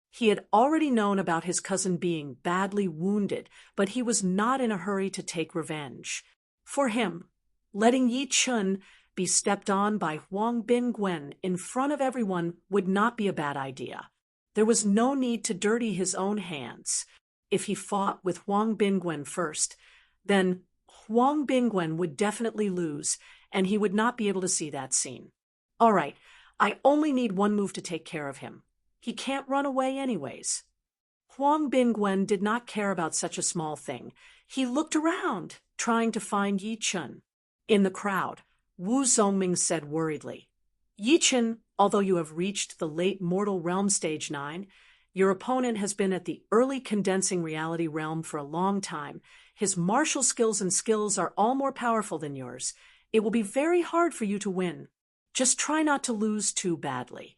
He had already known about his cousin being badly wounded, but he was not in a hurry to take revenge. For him, letting Yi Chun be stepped on by Huang Bingwen in front of everyone would not be a bad idea. There was no need to dirty his own hands. If he fought with Huang Bingwen first, then Huang Bingwen would definitely lose, and he would not be able to see that scene. All right, I only need 1 move to take care of him. He can't run away anyways. Huang Bingwen did not care about such a small thing. He looked around, trying to find Yi Chun. In the crowd, Wu Zongming said worriedly, "Yi Chun, although you have reached the late mortal realm stage 9, your opponent has been at the early condensing reality realm for a long time. His martial skills and skills are all more powerful than yours. It will be very hard for you to win. Just try not to lose too badly."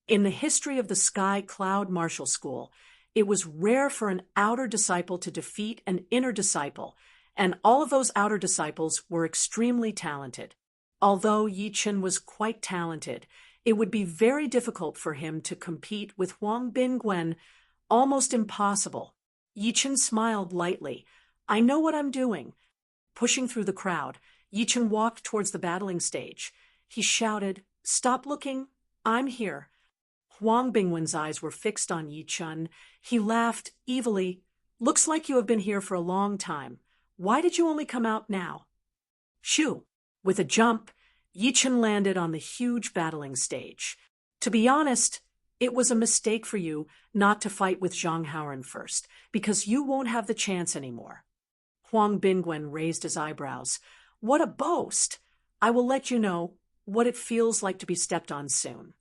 In the history of the Sky Cloud Martial School, it was rare for an outer disciple to defeat an inner disciple, and all of those outer disciples were extremely talented. Although Yi Chun was quite talented, it would be very difficult for him to compete with Huang Bingwen, almost impossible. Yi Chun smiled lightly. "I know what I'm doing." Pushing through the crowd, Yi Chun walked towards the battling stage. He shouted, "Stop looking, I'm here." Huang Bingwen's eyes were fixed on Yi Chun. He laughed evilly. "Looks like you have been here for a long time. Why did you only come out now?" Shoo! With a jump, Yi Chun landed on the huge battling stage. To be honest, it was a mistake for you not to fight with Zhang Haoran first, because you won't have the chance anymore. Huang Bingwen raised his eyebrows. "What a boast! I will let you know what it feels like to be stepped on soon."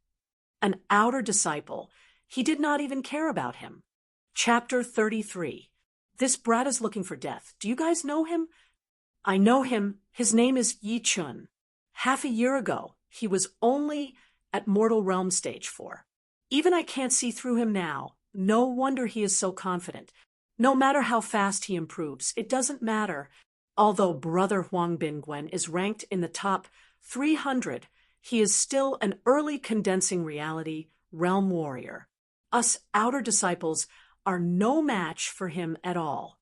An outer disciple. He did not even care about him. Chapter 33. This brat is looking for death. Do you guys know him? I know him. His name is Yi Chun. Half a year ago, he was only at Mortal Realm Stage 4. Even I can't see through him now. No wonder he is so confident. No matter how fast he improves, it doesn't matter. Although Brother Huang Bingwen is ranked in the top 300, he is still an early condensing reality realm warrior. Us outer disciples are no match for him at all.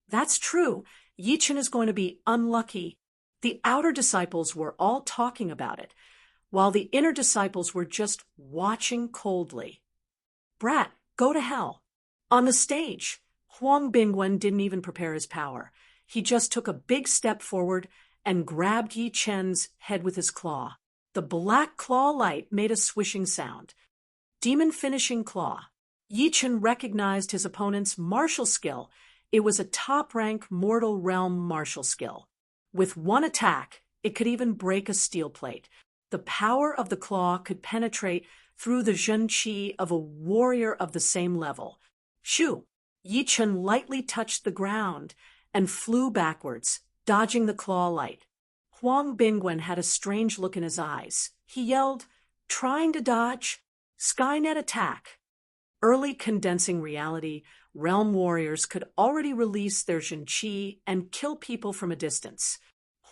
That's true. Yi Chun is going to be unlucky. The outer disciples were all talking about it, while the inner disciples were just watching coldly. Brat, go to hell. On the stage, Huang Bingwen didn't even prepare his power. He just took a big step forward and grabbed Yi Chun's head with his claw. The black claw light made a swishing sound. Demon finishing claw. Yi Chun recognized his opponent's martial skill. It was a top-rank mortal realm martial skill. With one attack, it could even break a steel plate. The power of the claw could penetrate through the Zhen Qi of a warrior of the same level. Shoo! Yi Chun lightly touched the ground and flew backwards, dodging the claw light. Huang Bingwen had a strange look in his eyes. He yelled, "Trying to dodge? Skynet attack!" Early condensing reality, realm warriors could already release their Zhen Qi and kill people from a distance.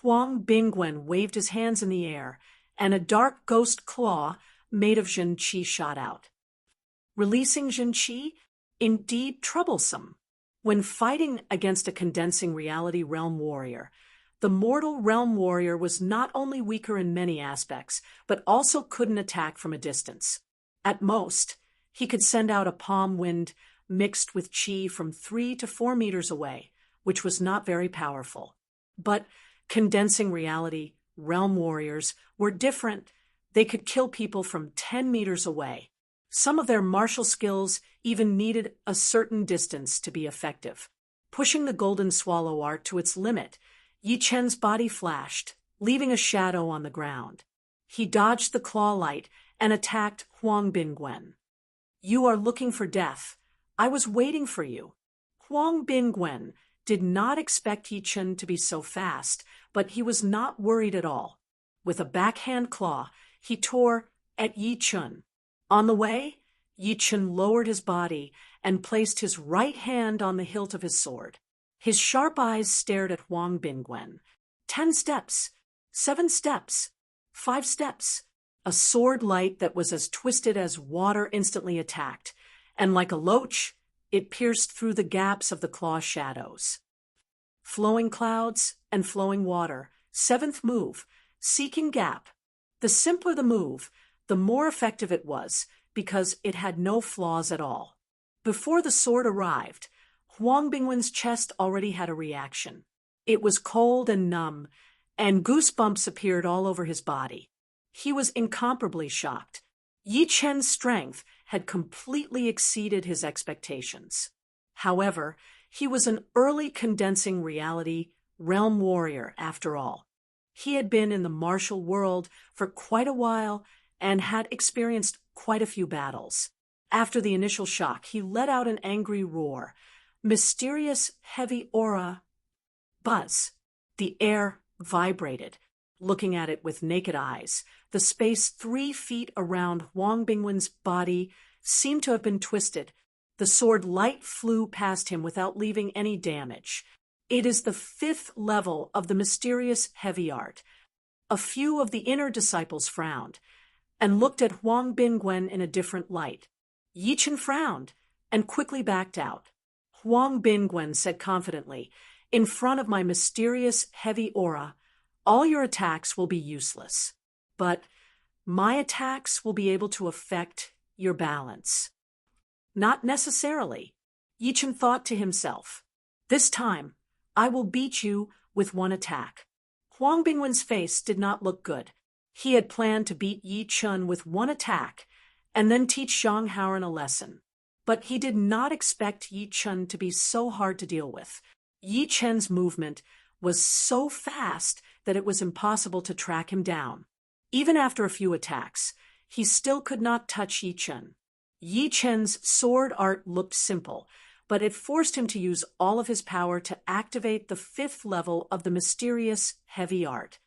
Huang Bingwen waved his hands in the air, and a dark ghost claw made of Zhen Qi shot out. Releasing Zhen Qi? Indeed troublesome. When fighting against a condensing reality realm warrior, the mortal realm warrior was not only weaker in many aspects, but also couldn't attack from a distance. At most, he could send out a palm wind mixed with qi from 3 to 4 meters away, which was not very powerful. But condensing reality realm warriors were different. They could kill people from 10 meters away. Some of their martial skills even needed a certain distance to be effective. Pushing the golden swallow art to its limit, Yi Chen's body flashed, leaving a shadow on the ground. He dodged the claw light and attacked Huang Bingwen. "You are looking for death. I was waiting for you." Huang Bingwen did not expect Yi Chen to be so fast, but he was not worried at all. With a backhand claw, he tore at Yi Chen. On the way, Yi Chen lowered his body and placed his right hand on the hilt of his sword. His sharp eyes stared at Huang Bingwen. 10 steps, 7 steps, 5 steps. A sword light that was as twisted as water instantly attacked, and like a loach, it pierced through the gaps of the claw shadows. Flowing clouds and flowing water. 7th move, seeking gap. The simpler the move, the more effective it was, because it had no flaws at all. Before the sword arrived, Huang Bingwen's chest already had a reaction. It was cold and numb, and goosebumps appeared all over his body. He was incomparably shocked. Yi Chen's strength had completely exceeded his expectations. However, he was an early condensing reality realm warrior after all. He had been in the martial world for quite a while and had experienced quite a few battles. After the initial shock, he let out an angry roar. Mysterious, heavy aura. Buzz. The air vibrated. Looking at it with naked eyes, the space 3 feet around Huang Bingwen's body seemed to have been twisted. The sword light flew past him without leaving any damage. It is the 5th level of the mysterious heavy art. A few of the inner disciples frowned and looked at Huang Bingwen in a different light. Yi Chen frowned and quickly backed out. Huang Bingwen said confidently, "In front of my mysterious heavy aura, all your attacks will be useless. But my attacks will be able to affect your balance." "Not necessarily," Yi Chen thought to himself. "This time, I will beat you with one attack." Huang Bingwen's face did not look good. He had planned to beat Yi Chen with one attack and then teach Zhang Haoren a lesson. But he did not expect Yi Chen to be so hard to deal with. Yi Chen's movement was so fast that it was impossible to track him down. Even after a few attacks, he still could not touch Yi Chen. Yi Chen's sword art looked simple, but it forced him to use all of his power to activate the 5th level of the mysterious heavy art.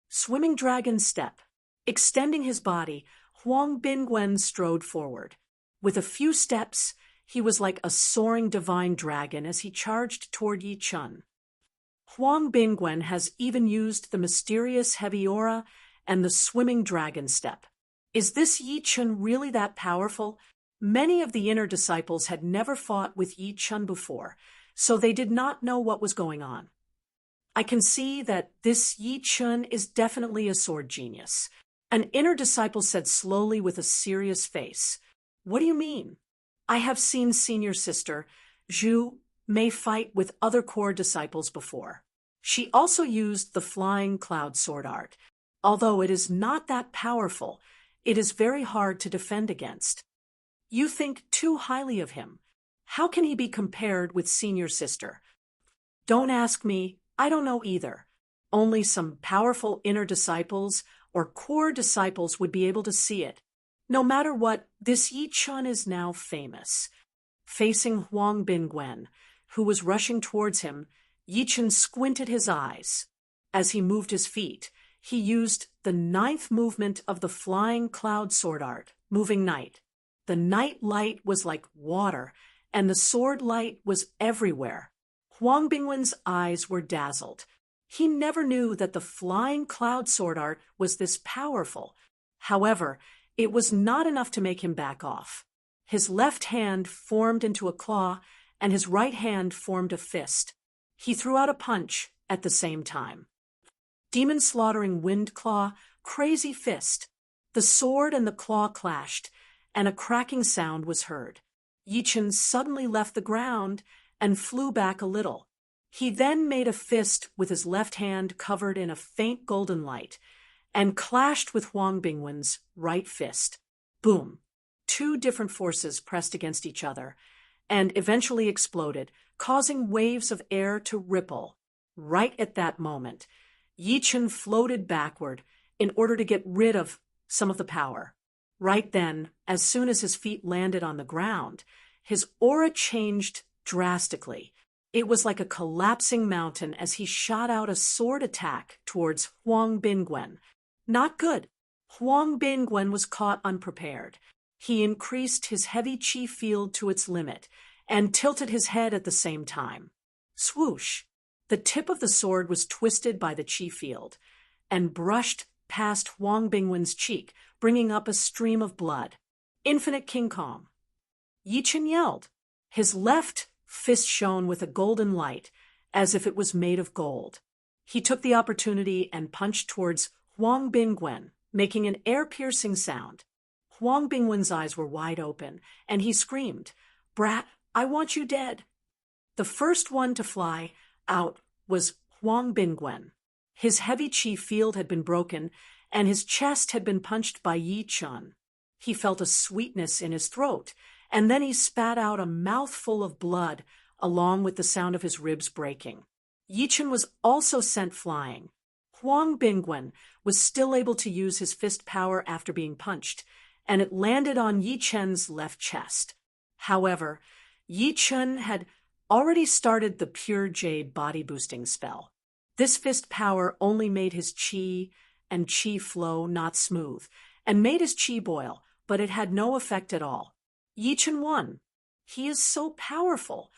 Swimming dragon step. Extending his body, Huang Bingwen strode forward. With a few steps, he was like a soaring divine dragon as he charged toward Yi Chen. Huang Bingwen has even used the mysterious heavy aura and the swimming dragon step. Is this Yi Chen really that powerful? Many of the inner disciples had never fought with Yi Chen before, so they did not know what was going on. "I can see that this Yi Chen is definitely a sword genius," an inner disciple said slowly with a serious face. "What do you mean?" "I have seen senior sister, Zhu Mei, fight with other core disciples before. She also used the flying cloud sword art. Although it is not that powerful, it is very hard to defend against." "You think too highly of him. How can he be compared with senior sister?" "Don't ask me. I don't know either. Only some powerful inner disciples or core disciples would be able to see it. No matter what, this Yi Chun is now famous. Facing Huang Bingwen, who was rushing towards him, Yi Chun squinted his eyes. As he moved his feet, he used the 9th movement of the flying cloud sword art, moving night. The night light was like water, and the sword light was everywhere. Huang Bingwen's eyes were dazzled. He never knew that the flying cloud sword art was this powerful. However, it was not enough to make him back off. His left hand formed into a claw, and his right hand formed a fist. He threw out a punch at the same time. Demon-slaughtering wind claw, crazy fist. The sword and the claw clashed, and a cracking sound was heard. Yi Chun suddenly left the ground and flew back a little. He then made a fist with his left hand covered in a faint golden light, and clashed with Huang Bingwen's right fist. Boom! 2 different forces pressed against each other, and eventually exploded, causing waves of air to ripple. Right at that moment, Yi Chun floated backward in order to get rid of some of the power. Right then, as soon as his feet landed on the ground, his aura changed drastically. It was like a collapsing mountain as he shot out a sword attack towards Huang Bingwen. Not good. Huang Bingwen was caught unprepared. He increased his heavy chi field to its limit and tilted his head at the same time. Swoosh! The tip of the sword was twisted by the chi field and brushed past Huang Bingwen's cheek, bringing up a stream of blood. Infinite King Kong. Yi Chun yelled. His left fist shone with a golden light, as if it was made of gold. He took the opportunity and punched towards Huang Bingwen, making an ear-piercing sound. Huang Bingwen's eyes were wide open, and he screamed, "Brat, I want you dead." The first one to fly out was Huang Bingwen. His heavy chi field had been broken, and his chest had been punched by Yi Chun. He felt a sweetness in his throat, and then he spat out a mouthful of blood, along with the sound of his ribs breaking. Yi Chun was also sent flying. Huang Bingwen was still able to use his fist power after being punched, and it landed on Yi Chun's left chest. However, Yi Chun had already started the Pure Jade body-boosting spell. This fist power only made his chi and chi flow not smooth, and made his chi boil, but it had no effect at all. Yi Chun won. He is so powerful.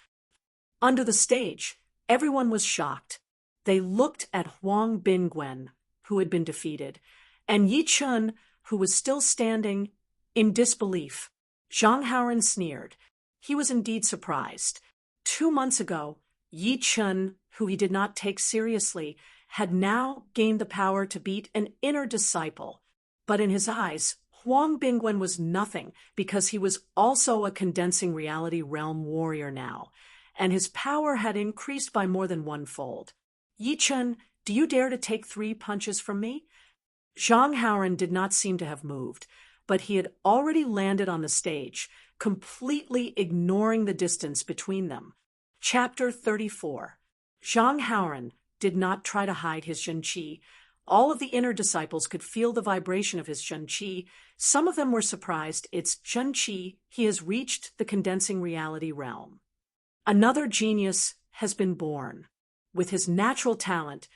Under the stage, everyone was shocked. They looked at Huang Bingwen, who had been defeated, and Yi Chun, who was still standing, in disbelief. Zhang Haoren sneered. He was indeed surprised. 2 months ago, Yi Chun, who he did not take seriously, had now gained the power to beat an inner disciple. But in his eyes, Huang Bingwen was nothing, because he was also a condensing reality realm warrior now, and his power had increased by more than 1-fold. Yi Chun, do you dare to take 3 punches from me? Zhang Haoren did not seem to have moved, but he had already landed on the stage, completely ignoring the distance between them. Chapter 34. Zhang Haoren did not try to hide his Zhenqi. All of the inner disciples could feel the vibration of his Zhenqi. Some of them were surprised. It's Zhenqi. He has reached the condensing reality realm. Another genius has been born. With his natural talent,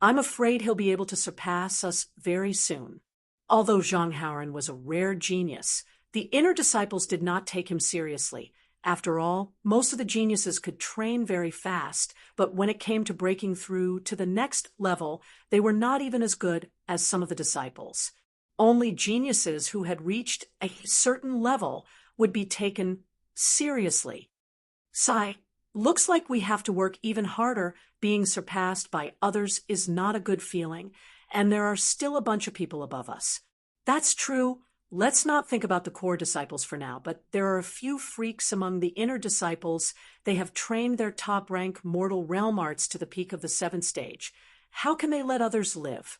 I'm afraid he'll be able to surpass us very soon. Although Zhang Haoren was a rare genius, the inner disciples did not take him seriously. After all, most of the geniuses could train very fast, but when it came to breaking through to the next level, they were not even as good as some of the disciples. Only geniuses who had reached a certain level would be taken seriously. Sigh, looks like we have to work even harder. Being surpassed by others is not a good feeling, and there are still a bunch of people above us. That's true. Let's not think about the core disciples for now, but there are a few freaks among the inner disciples. They have trained their top-rank mortal realm arts to the peak of the 7th stage. How can they let others live?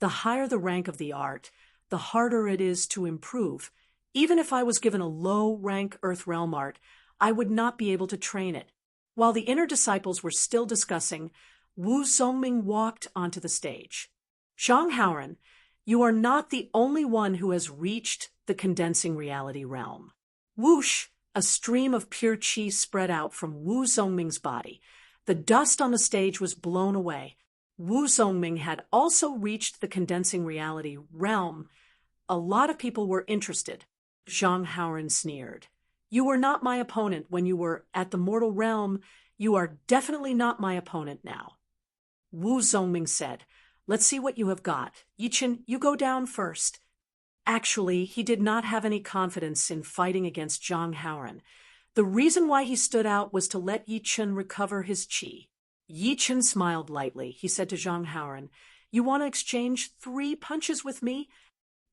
The higher the rank of the art, the harder it is to improve. Even if I was given a low-rank Earth realm art, I would not be able to train it. While the inner disciples were still discussing, Wu Zongming walked onto the stage. Zhang Haoren, You are not the only one who has reached the condensing reality realm. Whoosh! A stream of pure qi spread out from Wu Zongming's body. The dust on the stage was blown away. Wu Zongming had also reached the condensing reality realm. A lot of people were interested. Zhang Haoren sneered. You were not my opponent when you were at the mortal realm. You are definitely not my opponent now. Wu Zongming said, Let's see what you have got. Yichen, you go down first. Actually, he did not have any confidence in fighting against Zhang Haoren. The reason why he stood out was to let Yichen recover his qi. Yichen smiled lightly. He said to Zhang Haoren, You want to exchange 3 punches with me?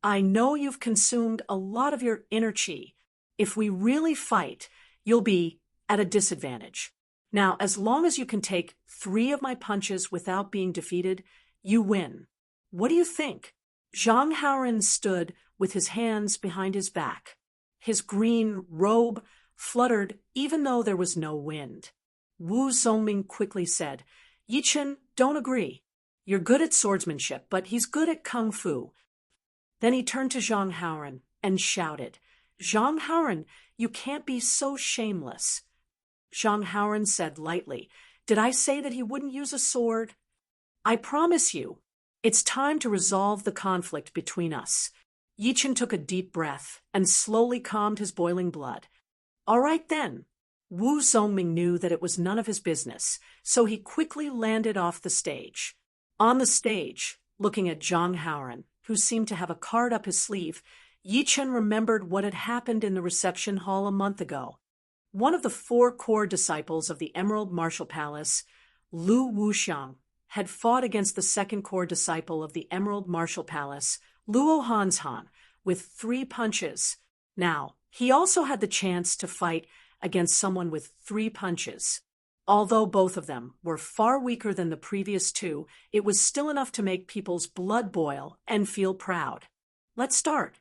I know you've consumed a lot of your inner qi. If we really fight, you'll be at a disadvantage. Now, as long as you can take 3 of my punches without being defeated, you win. What do you think? Zhang Haoren stood with his hands behind his back. His green robe fluttered even though there was no wind. Wu Zongming quickly said, Yichen, don't agree. You're good at swordsmanship, but he's good at kung fu. Then he turned to Zhang Haoren and shouted, Zhang Haoren, you can't be so shameless. Zhang Haoren said lightly, Did I say that he wouldn't use a sword? I promise you, it's time to resolve the conflict between us. Yichen took a deep breath and slowly calmed his boiling blood. All right then. Wu Zongming knew that it was none of his business, so he quickly landed off the stage. On the stage, looking at Zhang Haoren, who seemed to have a card up his sleeve, Yichen remembered what had happened in the reception hall a month ago. One of the 4 core disciples of the Emerald Martial Palace, Lu Wuxiang, had fought against the 2nd core disciple of the Emerald Martial Palace, Luo Hanshan, with 3 punches. Now, he also had the chance to fight against someone with 3 punches. Although both of them were far weaker than the previous 2, it was still enough to make people's blood boil and feel proud. Let's start.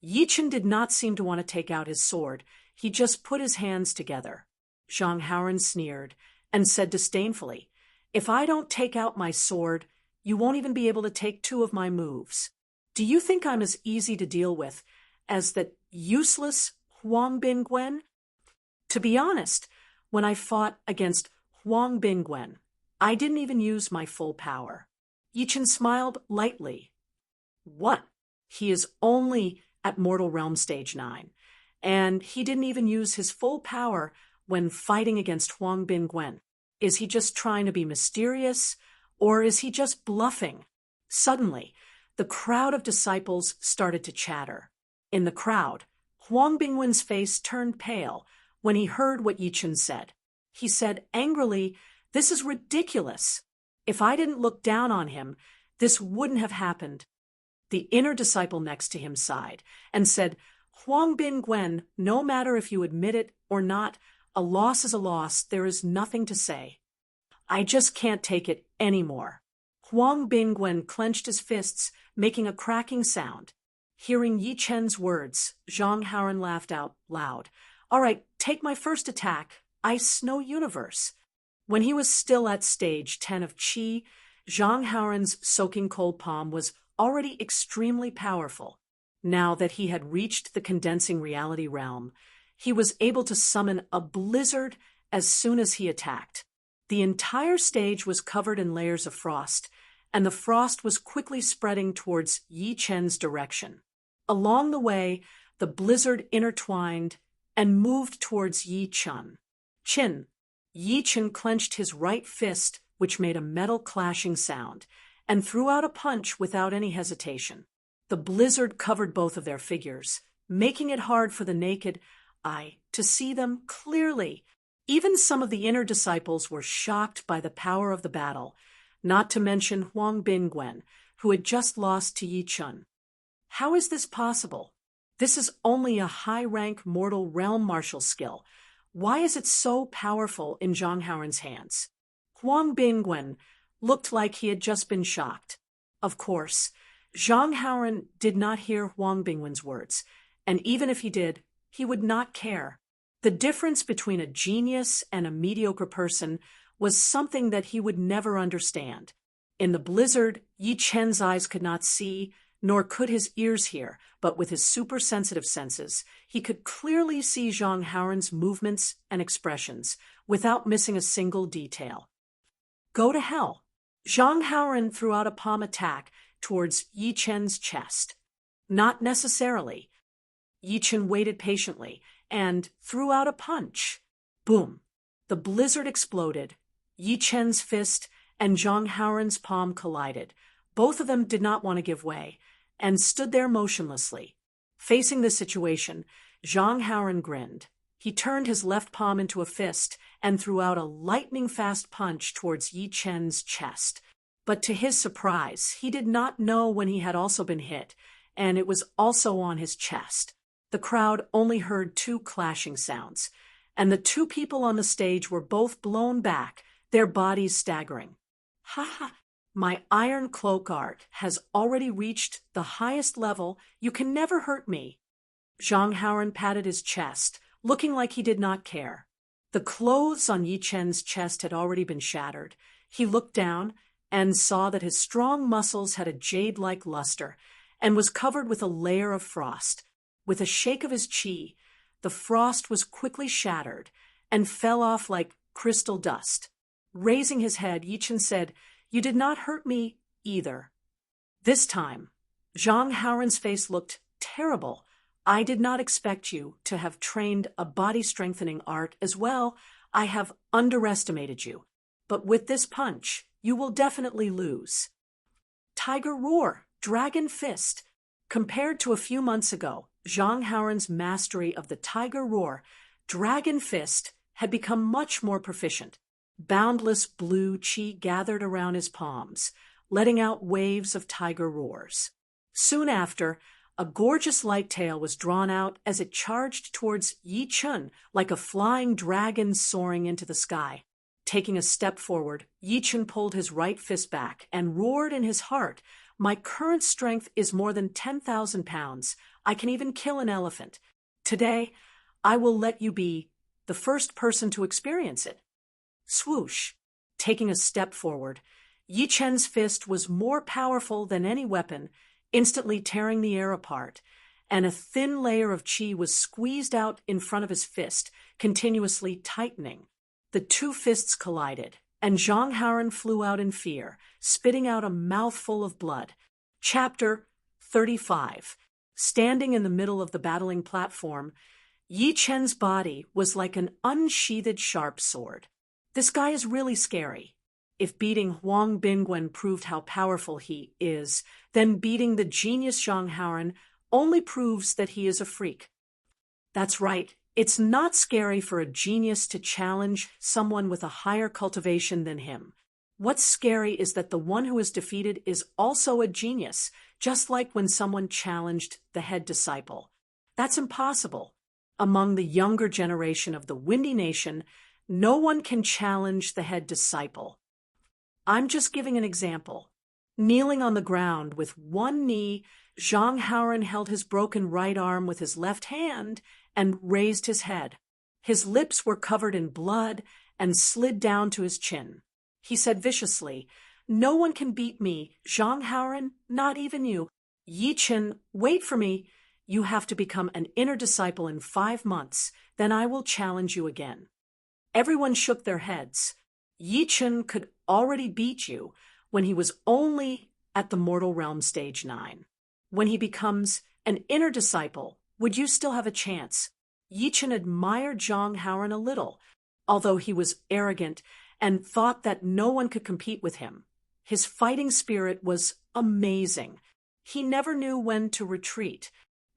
Yichen did not seem to want to take out his sword. He just put his hands together. Zhang Haoren sneered and said disdainfully, If I don't take out my sword, you won't even be able to take 2 of my moves. Do you think I'm as easy to deal with as that useless Huang Bingwen? To be honest, when I fought against Huang Bingwen, I didn't even use my full power. Yichen smiled lightly. What? He is only at Mortal Realm Stage 9, and he didn't even use his full power when fighting against Huang Bingwen. Is he just trying to be mysterious, or is he just bluffing? Suddenly, the crowd of disciples started to chatter. In the crowd, Huang Bingwen's face turned pale when he heard what Yichen said. He said angrily, This is ridiculous. If I didn't look down on him, this wouldn't have happened. The inner disciple next to him sighed and said, Huang Bingwen, no matter if you admit it or not, a loss is a loss. There is nothing to say. I just can't take it anymore. Huang Bingwen clenched his fists, making a cracking sound. Hearing Yichen's words, Zhang Haoren laughed out loud. All right, take my first attack, Ice Snow Universe. When he was still at stage 10 of Qi, Zhang Haoren's soaking cold palm was already extremely powerful. Now that he had reached the condensing reality realm, he was able to summon a blizzard as soon as he attacked. The entire stage was covered in layers of frost, and the frost was quickly spreading towards Yi Chen's direction. Along the way, the blizzard intertwined and moved towards Yi Chen. Yi Chen clenched his right fist, which made a metal clashing sound, and threw out a punch without any hesitation. The blizzard covered both of their figures, making it hard for the naked eye to see them clearly. Even some of the inner disciples were shocked by the power of the battle, not to mention Huang Bingwen, who had just lost to Yi Chen. How is this possible? This is only a high-rank mortal realm martial skill. Why is it so powerful in Zhang Haoren's hands? Huang Bingwen looked like he had just been shocked. Of course, Zhang Haoren did not hear Huang Bingwen's words, and even if he did, he would not care. The difference between a genius and a mediocre person was something that he would never understand. In the blizzard, Yi Chen's eyes could not see, nor could his ears hear, but with his super-sensitive senses, he could clearly see Zhang Haoren's movements and expressions, without missing a single detail. Go to hell. Zhang Haoren threw out a palm attack towards Yi Chen's chest. Not necessarily. Yi Chen waited patiently and threw out a punch. Boom! The blizzard exploded. Yi Chen's fist and Zhang Haoren's palm collided. Both of them did not want to give way, and stood there motionlessly. Facing the situation, Zhang Haoren grinned. He turned his left palm into a fist and threw out a lightning-fast punch towards Yi Chen's chest. But to his surprise, he did not know when he had also been hit, and it was also on his chest. The crowd only heard two clashing sounds, and the two people on the stage were both blown back, their bodies staggering. Ha ha! My iron cloak art has already reached the highest level. You can never hurt me. Zhang Haoren patted his chest, looking like he did not care. The clothes on Yi Chen's chest had already been shattered. He looked down and saw that his strong muscles had a jade-like luster and was covered with a layer of frost. With a shake of his chi, the frost was quickly shattered and fell off like crystal dust. Raising his head, Yi Chen said, "You did not hurt me either." This time, Zhang Haoren's face looked terrible. "I did not expect you to have trained a body-strengthening art as well. I have underestimated you. But with this punch, you will definitely lose." Tiger Roar, Dragon Fist. Compared to a few months ago, Zhang Haoren's mastery of the Tiger Roar, Dragon Fist, had become much more proficient. Boundless blue chi gathered around his palms, letting out waves of tiger roars. Soon after, a gorgeous light tail was drawn out as it charged towards Yi Chen like a flying dragon soaring into the sky. Taking a step forward, Yi Chen pulled his right fist back and roared in his heart, "My current strength is more than 10,000 pounds. I can even kill an elephant. Today, I will let you be the first person to experience it." Swoosh! Taking a step forward, Yi Chen's fist was more powerful than any weapon, instantly tearing the air apart, and a thin layer of chi was squeezed out in front of his fist, continuously tightening. The two fists collided, and Zhang Haoren flew out in fear, spitting out a mouthful of blood. Chapter 35. Standing in the middle of the battling platform, Yi Chen's body was like an unsheathed sharp sword. This guy is really scary. If beating Huang Bingwen proved how powerful he is, then beating the genius Zhang Haoren only proves that he is a freak. That's right, it's not scary for a genius to challenge someone with a higher cultivation than him. What's scary is that the one who is defeated is also a genius, just like when someone challenged the head disciple. That's impossible. Among the younger generation of the Windy Nation, no one can challenge the head disciple. I'm just giving an example. Kneeling on the ground with one knee, Zhang Haoren held his broken right arm with his left hand and raised his head. His lips were covered in blood and slid down to his chin. He said viciously, "No one can beat me, Zhang Haoren, not even you. Yi Chen, wait for me. You have to become an inner disciple in 5 months, then I will challenge you again." Everyone shook their heads. Yi Chen could already beat you when he was only at the mortal realm stage 9. When he becomes an inner disciple, would you still have a chance? Yi Chen admired Zhang Haoren a little, although he was arrogant and thought that no one could compete with him. His fighting spirit was amazing. He never knew when to retreat.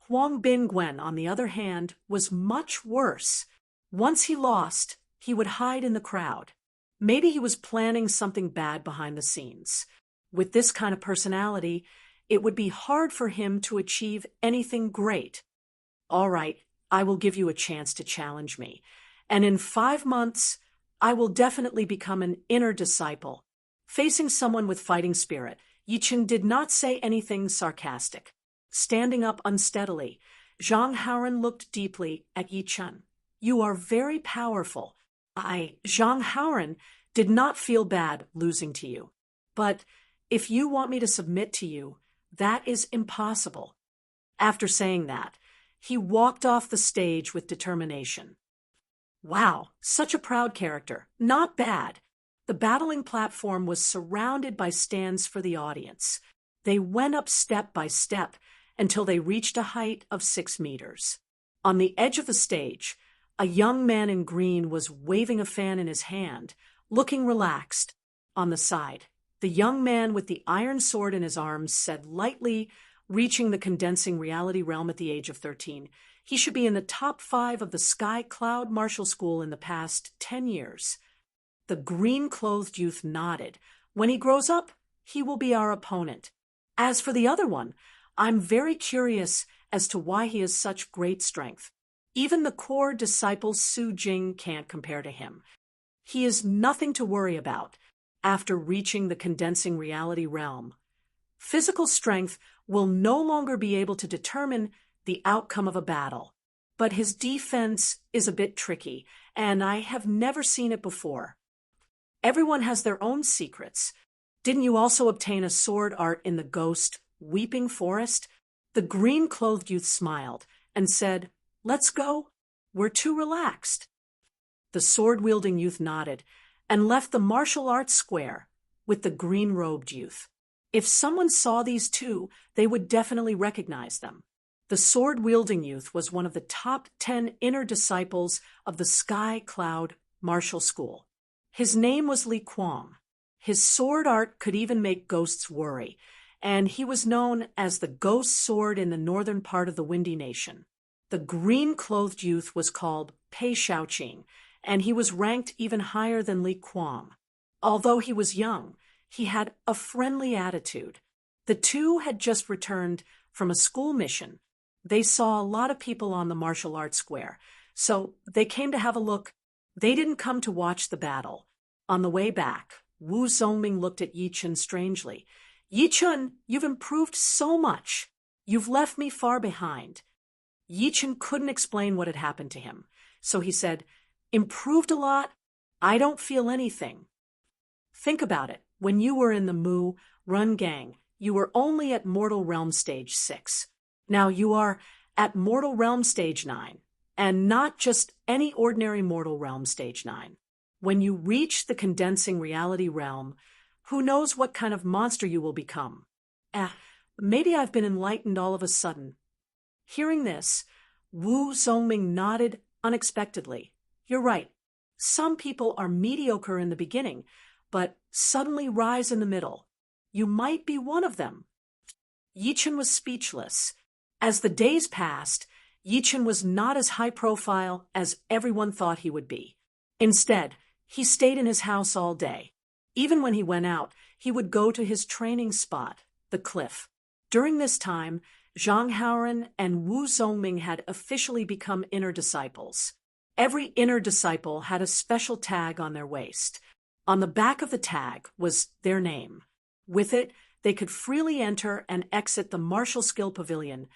Huang Bingwen, on the other hand, was much worse. Once he lost, he would hide in the crowd. Maybe he was planning something bad behind the scenes. With this kind of personality, it would be hard for him to achieve anything great. All right, I will give you a chance to challenge me. And in 5 months, I will definitely become an inner disciple. Facing someone with fighting spirit, Yi Chen did not say anything sarcastic. Standing up unsteadily, Zhang Haoren looked deeply at Yi Chen. "You are very powerful. Zhang Haoren, did not feel bad losing to you. But if you want me to submit to you, That is impossible. After saying that, he walked off the stage with determination. Wow, such a proud character. Not bad. The battling platform was surrounded by stands for the audience. They went up step by step until they reached a height of 6 meters. On the edge of the stage, a young man in green was waving a fan in his hand, looking relaxed. On the side, the young man with the iron sword in his arms said lightly, reaching the condensing reality realm at the age of 13, he should be in the top 5 of the Sky Cloud Martial School in the past 10 years. The green-clothed youth nodded. When he grows up, he will be our opponent. As for the other one, I'm very curious as to why he has such great strength. Even the core disciple Su Jing can't compare to him. He is nothing to worry about after reaching the condensing reality realm. Physical strength will no longer be able to determine the outcome of a battle, but his defense is a bit tricky, and I have never seen it before. Everyone has their own secrets. Didn't you also obtain a sword art in the ghost, Weeping Forest? The green-clothed youth smiled and said, "Let's go. We're too relaxed." The sword-wielding youth nodded and left the martial arts square with the green-robed youth. If someone saw these two, they would definitely recognize them. The sword-wielding youth was one of the top 10 inner disciples of the Sky Cloud Martial School. His name was Li Kuang. His sword art could even make ghosts worry, and he was known as the Ghost Sword in the northern part of the Windy Nation. The green-clothed youth was called Pei Shaoqing, and he was ranked even higher than Li Kuang. Although he was young, he had a friendly attitude. The two had just returned from a school mission. They saw a lot of people on the martial arts square, so they came to have a look. They didn't come to watch the battle. On the way back, Wu Zongming looked at Yi Chun strangely. "Yi Chun, you've improved so much. You've left me far behind." Yi Chun couldn't explain what had happened to him, so he said, "Improved a lot? I don't feel anything." Think about it. When you were in the Mu Run Gang, you were only at Mortal Realm Stage 6. Now you are at Mortal Realm Stage 9, and not just any ordinary Mortal Realm Stage 9. When you reach the condensing reality realm, who knows what kind of monster you will become? Maybe I've been enlightened all of a sudden. Hearing this, Wu Zongming nodded unexpectedly. You're right. Some people are mediocre in the beginning, but suddenly rise in the middle. You might be one of them. Yi Chun was speechless. As the days passed, Yi Chun was not as high profile as everyone thought he would be. Instead, he stayed in his house all day. Even when he went out, he would go to his training spot, the cliff. During this time, Zhang Haoren and Wu Zongming had officially become inner disciples. Every inner disciple had a special tag on their waist. On the back of the tag was their name. With it, they could freely enter and exit the Martial Skill Pavilion,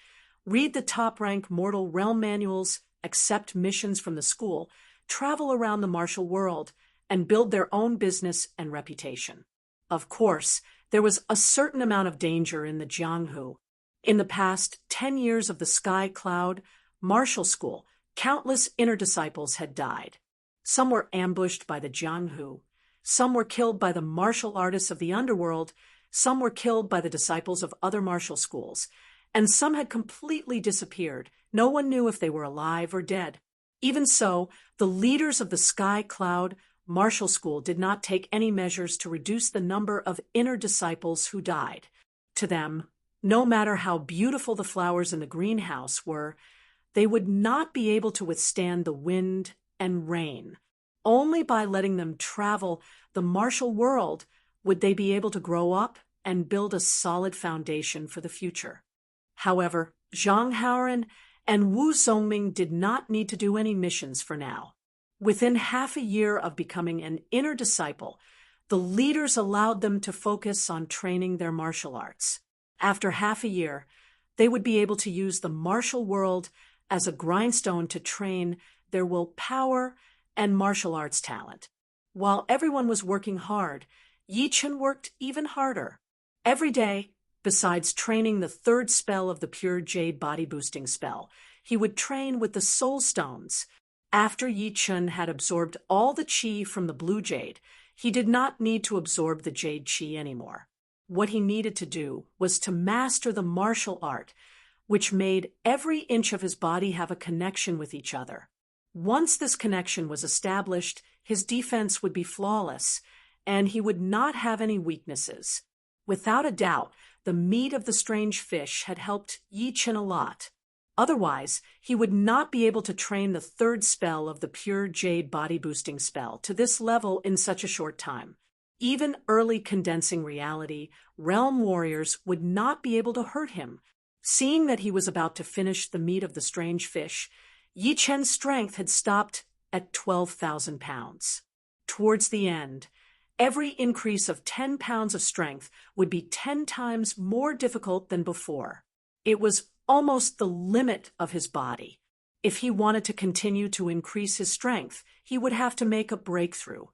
read the top-rank Mortal Realm manuals, accept missions from the school, travel around the martial world, and build their own business and reputation. Of course, there was a certain amount of danger in the Jianghu. In the past 10 years of the Sky Cloud Martial School, countless inner disciples had died. Some were ambushed by the Jianghu. Some were killed by the martial artists of the underworld. Some were killed by the disciples of other martial schools. And some had completely disappeared. No one knew if they were alive or dead. Even so, the leaders of the Sky Cloud Martial School did not take any measures to reduce the number of inner disciples who died. To them, no matter how beautiful the flowers in the greenhouse were, they would not be able to withstand the wind and rain. Only by letting them travel the martial world would they be able to grow up and build a solid foundation for the future. However, Zhang Haoren and Wu Zongming did not need to do any missions for now. Within half a year of becoming an inner disciple, the leaders allowed them to focus on training their martial arts. After half a year, they would be able to use the martial world as a grindstone to train their willpower and martial arts talent. While everyone was working hard, Yi Chun worked even harder. Every day, Besides training the third spell of the pure jade body boosting spell, he would train with the soul stones. After Yi Chun had absorbed all the qi from the blue jade, he did not need to absorb the jade qi anymore. What he needed to do was to master the martial art, which made every inch of his body have a connection with each other. Once this connection was established, his defense would be flawless, and he would not have any weaknesses. Without a doubt, the meat of the strange fish had helped Yi Chun a lot. Otherwise, he would not be able to train the third spell of the pure jade body boosting spell to this level in such a short time. Even early condensing reality, realm warriors would not be able to hurt him. Seeing that he was about to finish the meat of the strange fish, Yi Chun's strength had stopped at 12,000 pounds. Towards the end, every increase of 10 pounds of strength would be 10 times more difficult than before. It was almost the limit of his body. If he wanted to continue to increase his strength, he would have to make a breakthrough.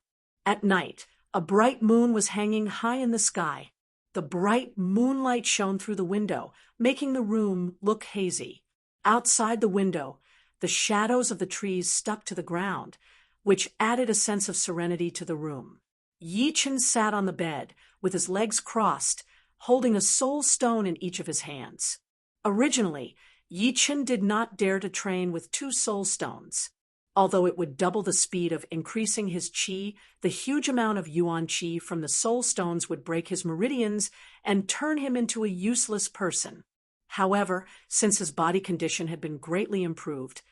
At night, a bright moon was hanging high in the sky. The bright moonlight shone through the window, making the room look hazy. Outside the window, the shadows of the trees stuck to the ground, which added a sense of serenity to the room. Yi Chun sat on the bed, with his legs crossed, holding a soul stone in each of his hands. Originally, Yi Chun did not dare to train with 2 soul stones. Although it would double the speed of increasing his qi, the huge amount of yuan qi from the soul stones would break his meridians and turn him into a useless person. However, since his body condition had been greatly improved,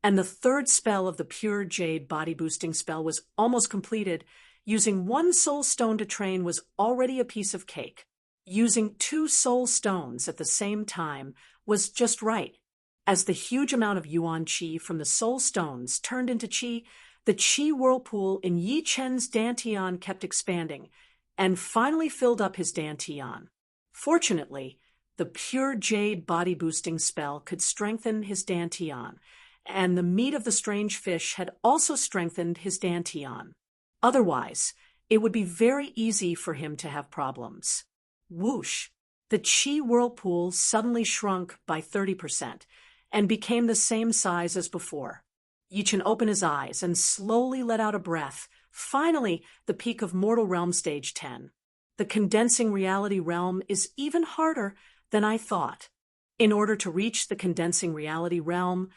and the third spell of the pure jade body boosting spell was almost completed, using 1 soul stone to train was already a piece of cake. Using 2 soul stones at the same time was just right. As the huge amount of yuan qi from the soul stones turned into qi, the qi whirlpool in Yi Chun's dantian kept expanding and finally filled up his dantian. Fortunately, the pure jade body boosting spell could strengthen his dantian, and the meat of the strange fish had also strengthened his dantian. Otherwise, it would be very easy for him to have problems. Whoosh! The qi whirlpool suddenly shrunk by 30% and became the same size as before. Yi Chun opened his eyes and slowly let out a breath. Finally, the peak of Mortal Realm Stage 10. The condensing reality realm is even harder than I thought. In order to reach the condensing reality realm,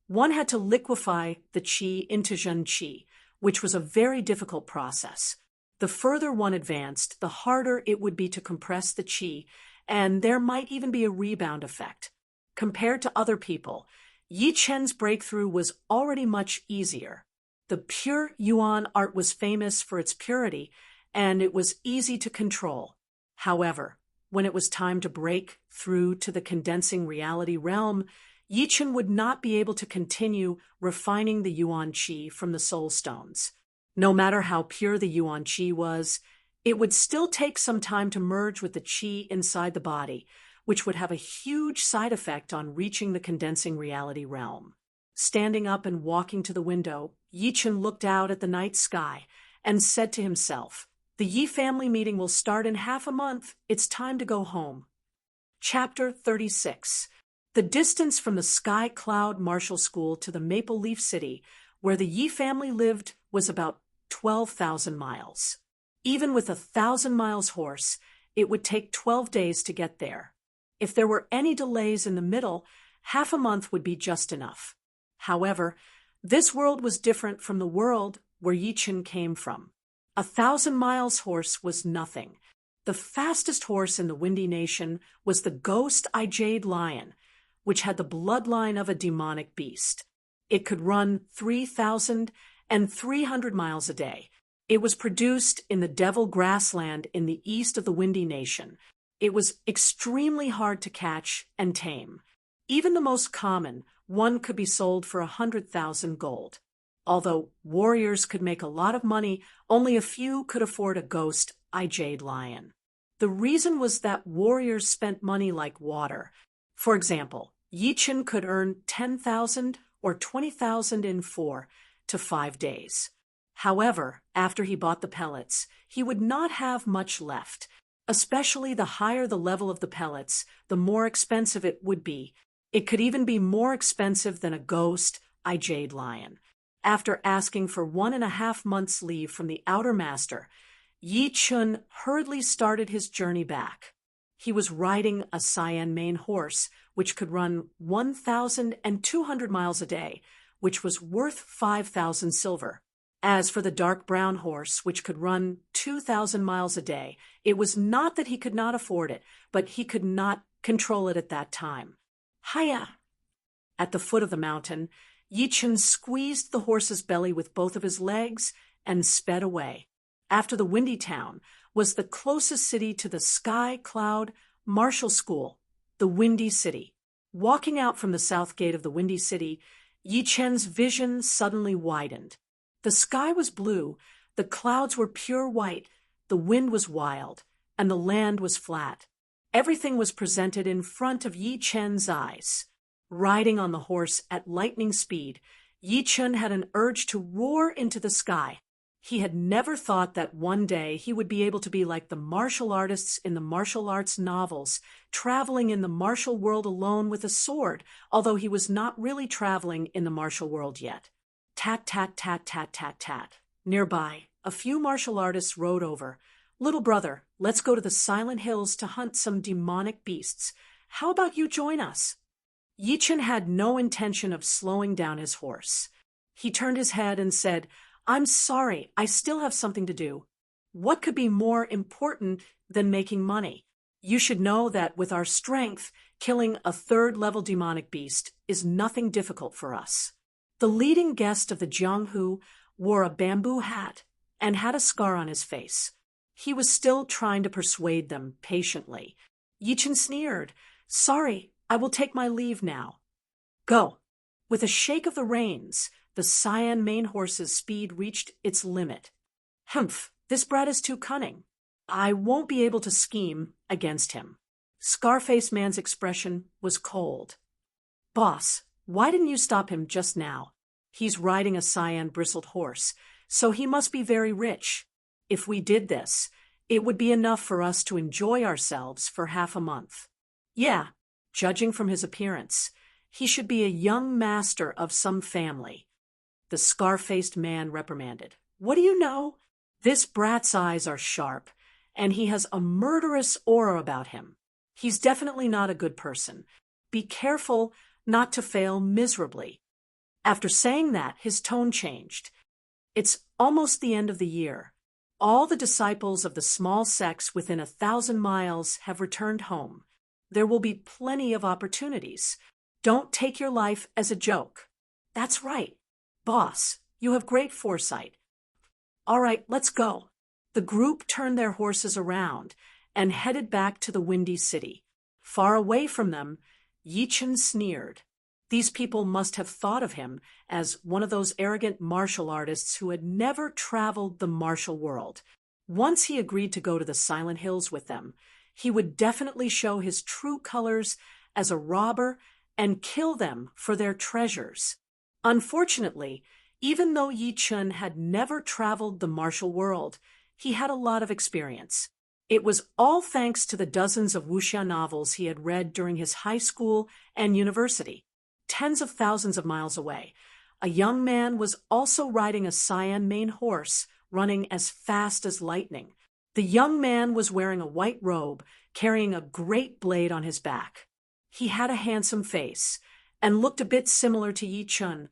one had to liquefy the qi into Zhen qi, which was a very difficult process. The further one advanced, the harder it would be to compress the qi, and there might even be a rebound effect. Compared to other people, Yi Chun's breakthrough was already much easier. The pure yuan art was famous for its purity, and it was easy to control. However, when it was time to break through to the condensing reality realm, Yi Chun would not be able to continue refining the yuan qi from the soul stones. No matter how pure the yuan qi was, it would still take some time to merge with the qi inside the body, which would have a huge side effect on reaching the condensing reality realm. Standing up and walking to the window, Yi Chun looked out at the night sky and said to himself, "The Yi family meeting will start in half a month. It's time to go home." Chapter 36. The distance from the Sky Cloud Martial School to the Maple Leaf City, where the Yi family lived, was about 12,000 miles. Even with 1,000 miles horse, it would take 12 days to get there. If there were any delays in the middle, half a month would be just enough. However, this world was different from the world where Yi Chun came from. 1,000 miles horse was nothing. The fastest horse in the Windy Nation was the Ghost Jade Lion, which had the bloodline of a demonic beast. It could run 3,300 miles a day. It was produced in the Devil Grassland in the east of the Windy Nation. It was extremely hard to catch and tame. Even the most common, one could be sold for 100,000 gold. Although warriors could make a lot of money, only a few could afford a Ghost Jade Lion. The reason was that warriors spent money like water. For example, Yi Chun could earn 10,000 or 20,000 in 4 to 5 days. However, after he bought the pellets, he would not have much left. Especially the higher the level of the pellets, the more expensive it would be. It could even be more expensive than a ghost, I jade lion. After asking for 1.5 months' leave from the outer master, Yi Chun hurriedly started his journey back. He was riding a cyan mane horse, which could run 1,200 miles a day, which was worth 5,000 silver. As for the dark brown horse, which could run 2,000 miles a day, it was not that he could not afford it, but he could not control it at that time. Hiya! At the foot of the mountain, Yi Chun squeezed the horse's belly with both of his legs and sped away. After the windy town was the closest city to the Sky Cloud Martial School, the Windy City. Walking out from the south gate of the Windy City, Yi Chen's vision suddenly widened. The sky was blue, the clouds were pure white, the wind was wild, and the land was flat. Everything was presented in front of Yi Chen's eyes. Riding on the horse at lightning speed, Yi Chen had an urge to roar into the sky. He had never thought that one day he would be able to be like the martial artists in the martial arts novels, traveling in the martial world alone with a sword, although he was not really traveling in the martial world yet. Tat, tat, tat, tat, tat, tat. Nearby, a few martial artists rode over. Little brother, let's go to the Silent Hills to hunt some demonic beasts. How about you join us? Yi Chen had no intention of slowing down his horse. He turned his head and said, I'm sorry, I still have something to do. What could be more important than making money? You should know that with our strength, killing a third-level demonic beast is nothing difficult for us. The leading guest of the Jianghu wore a bamboo hat and had a scar on his face. He was still trying to persuade them patiently. Yi Chen sneered. Sorry, I will take my leave now. Go. With a shake of the reins, the cyan mane horse's speed reached its limit. Humph, this brat is too cunning. I won't be able to scheme against him. Scarface Man's expression was cold. Boss, why didn't you stop him just now? He's riding a cyan bristled horse, so he must be very rich. If we did this, it would be enough for us to enjoy ourselves for half a month. Yeah, judging from his appearance, he should be a young master of some family. The scar-faced man reprimanded. What do you know? This brat's eyes are sharp, and he has a murderous aura about him. He's definitely not a good person. Be careful not to fail miserably. After saying that, his tone changed. It's almost the end of the year. All the disciples of the small sects within 1,000 miles have returned home. There will be plenty of opportunities. Don't take your life as a joke. That's right. Boss, you have great foresight. All right, let's go. The group turned their horses around and headed back to the Windy City. Far away from them, Yi Chen sneered. These people must have thought of him as one of those arrogant martial artists who had never traveled the martial world. Once he agreed to go to the Silent Hills with them, he would definitely show his true colors as a robber and kill them for their treasures. Unfortunately, even though Yi Chen had never traveled the martial world, he had a lot of experience. It was all thanks to the dozens of wuxia novels he had read during his high school and university. Tens of thousands of miles away, a young man was also riding a cyan mane horse, running as fast as lightning. The young man was wearing a white robe, carrying a great blade on his back. He had a handsome face, and looked a bit similar to Yi Chen.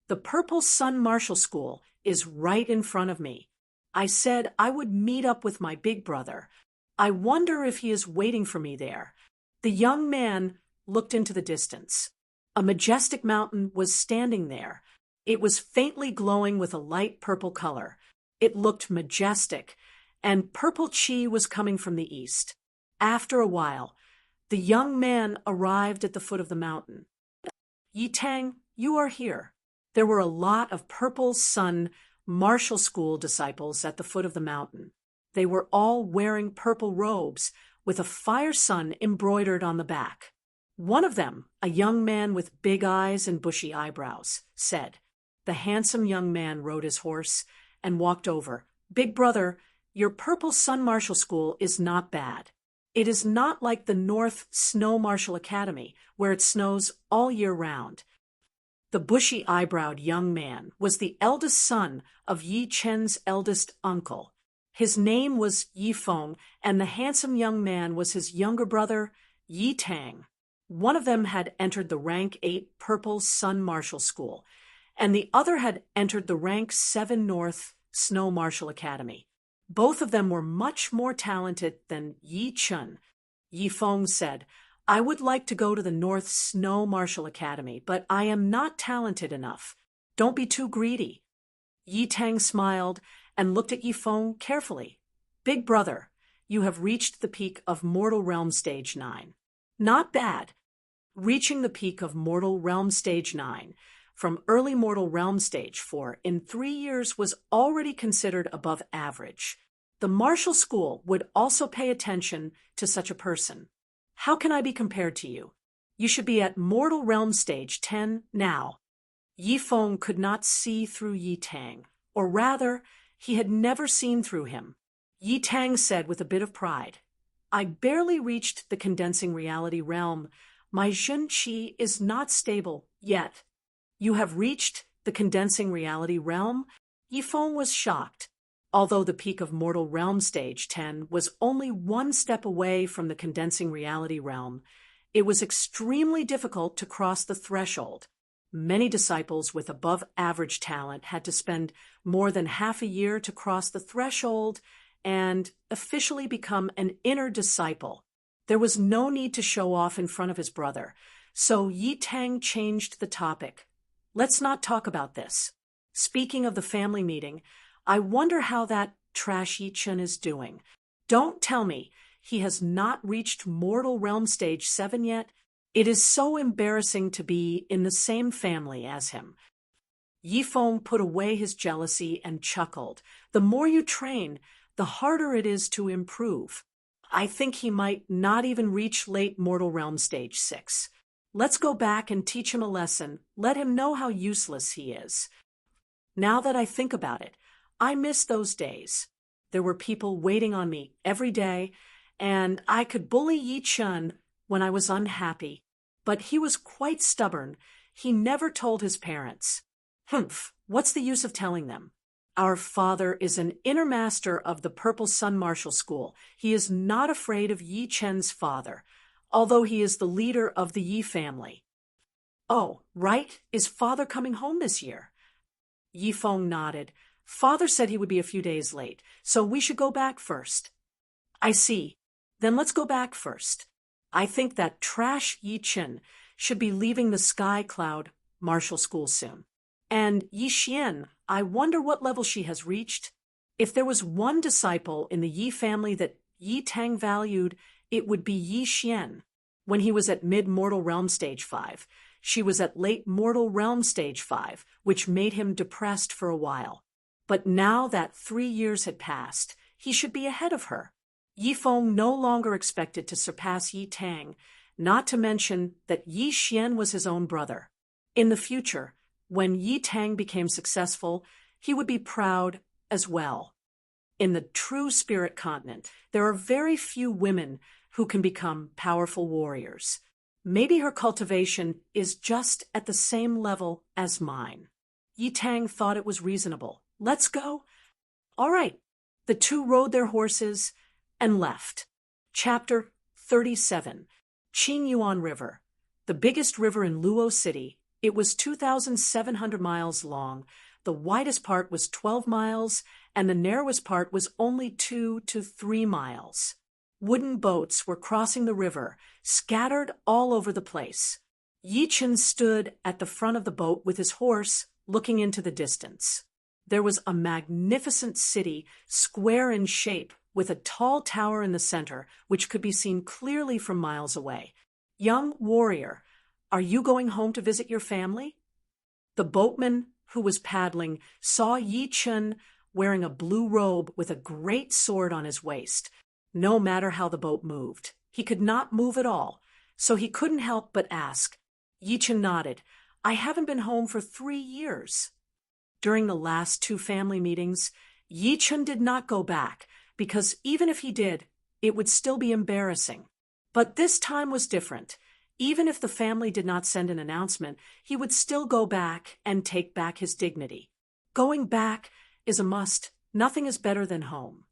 The Purple Sun Martial School is right in front of me. I said I would meet up with my big brother. I wonder if he is waiting for me there. The young man looked into the distance. A majestic mountain was standing there. It was faintly glowing with a light purple color. It looked majestic, and purple chi was coming from the east. After a while, the young man arrived at the foot of the mountain. Yi Tang, you are here. There were a lot of Purple Sun Martial School disciples at the foot of the mountain. They were all wearing purple robes with a fire sun embroidered on the back. One of them, a young man with big eyes and bushy eyebrows, said. The handsome young man rode his horse and walked over. Big brother, Your Purple Sun Martial School is not bad. It is not like the North Snow Martial Academy, where it snows all year round. The bushy-eyebrowed young man was the eldest son of Yi Chen's eldest uncle. His name was Yi Feng, and the handsome young man was his younger brother, Yi Tang. One of them had entered the Rank 8 Purple Sun Martial School, and the other had entered the Rank 7 North Snow Martial Academy. Both of them were much more talented than Yi Chun. Yi Feng said, "I would like to go to the North Snow Martial Academy, but I am not talented enough. Don't be too greedy." Yi Tang smiled and looked at Yi Feng carefully. "Big brother, you have reached the peak of Mortal Realm Stage 9. Not bad." Reaching the peak of Mortal Realm Stage 9 from early Mortal Realm Stage 4 in 3 years was already considered above average. The martial school would also pay attention to such a person. "How can I be compared to you? You should be at Mortal Realm Stage 10 now." Yi Feng could not see through Yi Tang, or rather, he had never seen through him. Yi Tang said with a bit of pride, "I barely reached the condensing reality realm. My Jun Qi is not stable yet." "You have reached the condensing reality realm?" Yi Feng was shocked. Although the peak of Mortal Realm Stage 10 was only one step away from the condensing reality realm, it was extremely difficult to cross the threshold. Many disciples with above-average talent had to spend more than half a year to cross the threshold and officially become an inner disciple. There was no need to show off in front of his brother, so Yi Tang changed the topic. "Let's not talk about this. Speaking of the family meeting, I wonder how that trash Yi Chun is doing. Don't tell me he has not reached Mortal Realm Stage 7 yet. It is so embarrassing to be in the same family as him." Yi Feng put away his jealousy and chuckled. "The more you train, the harder it is to improve. I think he might not even reach late Mortal Realm Stage 6. Let's go back and teach him a lesson. Let him know how useless he is." Now that I think about it, I miss those days. There were people waiting on me every day, and I could bully Yi Chun when I was unhappy. But he was quite stubborn. He never told his parents. "Humph, what's the use of telling them? Our father is an inner master of the Purple Sun Martial School. He is not afraid of Yi Chen's father, although he is the leader of the Yi family." "Oh, right. Is father coming home this year?" Yi Feng nodded. "Father said he would be a few days late, so we should go back first." "I see. Then let's go back first. I think that trash Yi Chen should be leaving the Sky Cloud Martial School soon. And Yi Xian, I wonder what level she has reached. If there was one disciple in the Yi family that Yi Tang valued, it would be Yi Xian. When he was at Mid-Mortal Realm Stage 5, she was at Late Mortal Realm Stage 5, which made him depressed for a while. But now that 3 years had passed, he should be ahead of her. Yi Feng no longer expected to surpass Yi Tang, not to mention that Yi Xian was his own brother. In the future, when Yi Tang became successful, he would be proud as well. In the true spirit continent, there are very few women who can become powerful warriors. Maybe her cultivation is just at the same level as mine. Yi Tang thought it was reasonable. "Let's go?" "All right." The two rode their horses and left. Chapter 37. Qingyuan River. The biggest river in Luo City. It was 2,700 miles long. The widest part was 12 miles, and the narrowest part was only 2 to 3 miles. Wooden boats were crossing the river, scattered all over the place. Yi Chen stood at the front of the boat with his horse, looking into the distance. There was a magnificent city, square in shape, with a tall tower in the center, which could be seen clearly from miles away. "Young warrior, are you going home to visit your family?" The boatman who was paddling saw Yi Chen wearing a blue robe with a great sword on his waist. No matter how the boat moved, he could not move at all, so he couldn't help but ask. Yi Chen nodded. "I haven't been home for 3 years. During the last 2 family meetings, Yi Chen did not go back, because even if he did, it would still be embarrassing. But this time was different. Even if the family did not send an announcement, he would still go back and take back his dignity. Going back is a must. Nothing is better than home.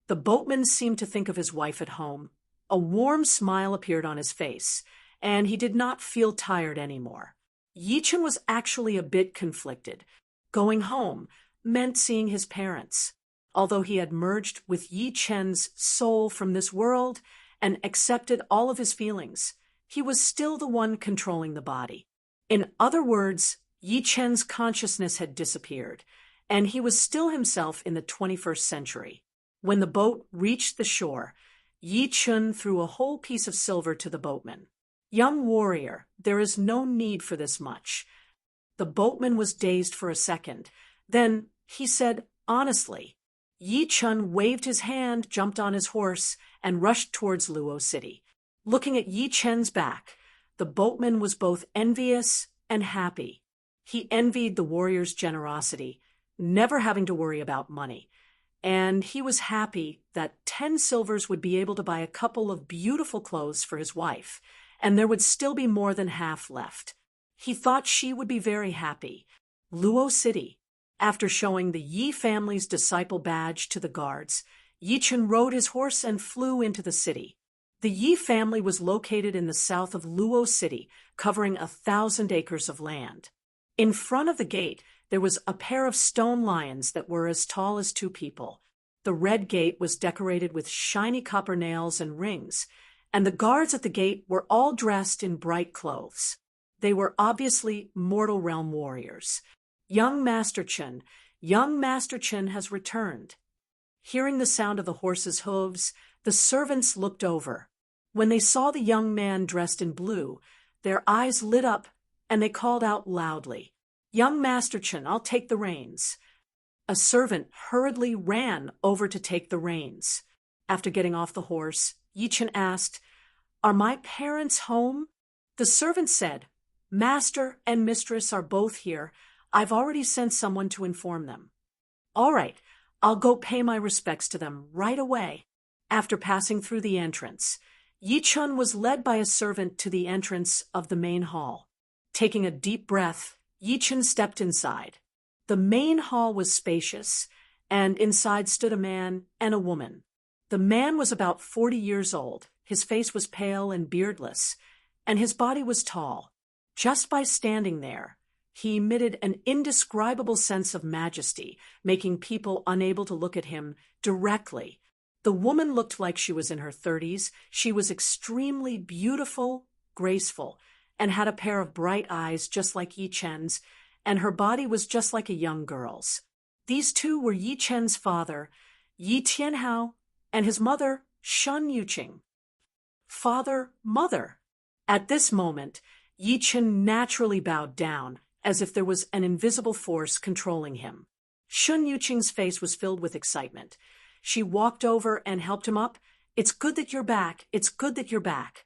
The boatman seemed to think of his wife at home. A warm smile appeared on his face, and he did not feel tired anymore. Yichun was actually a bit conflicted. Going home meant seeing his parents. Although he had merged with Yi Chen's soul from this world and accepted all of his feelings, he was still the one controlling the body. In other words, Yi Chen's consciousness had disappeared, and he was still himself in the 21st century. When the boat reached the shore, Yi Chun threw a whole piece of silver to the boatman. "Young warrior, there is no need for this much." The boatman was dazed for a second. Then he said, honestly. Yi Chun waved his hand, jumped on his horse, and rushed towards Luo City. Looking at Yi Chen's back, the boatman was both envious and happy. He envied the warrior's generosity, never having to worry about money. And he was happy that 10 silvers would be able to buy a couple of beautiful clothes for his wife, and there would still be more than half left. He thought she would be very happy. Luo City. After showing the Yi family's disciple badge to the guards, Yi Chun rode his horse and flew into the city. The Yi family was located in the south of Luo City, covering 1,000 acres of land. In front of the gate, there was a pair of stone lions that were as tall as 2 people. The red gate was decorated with shiny copper nails and rings, and the guards at the gate were all dressed in bright clothes. They were obviously mortal realm warriors. Young Master Chen has returned. Hearing the sound of the horse's hooves, the servants looked over. When they saw the young man dressed in blue, their eyes lit up and they called out loudly, "Young Master Chen, I'll take the reins." A servant hurriedly ran over to take the reins. After getting off the horse, Yi Chen asked, "Are my parents home?" The servant said, "Master and mistress are both here. I've already sent someone to inform them." "All right, I'll go pay my respects to them right away." After passing through the entrance, Yi Chun was led by a servant to the entrance of the main hall. Taking a deep breath, Yi Chun stepped inside. The main hall was spacious, and inside stood a man and a woman. The man was about 40 years old. His face was pale and beardless, and his body was tall. Just by standing there, he emitted an indescribable sense of majesty, making people unable to look at him directly. The woman looked like she was in her 30s. She was extremely beautiful, graceful, and had a pair of bright eyes just like Yi Chen's, and her body was just like a young girl's. These two were Yi Chen's father, Yi Tianhao, and his mother, Shun Yuqing. Father, mother. At this moment, Yi Chen naturally bowed down, as if there was an invisible force controlling him. Shun Yuqing's face was filled with excitement. She walked over and helped him up. "It's good that you're back. It's good that you're back."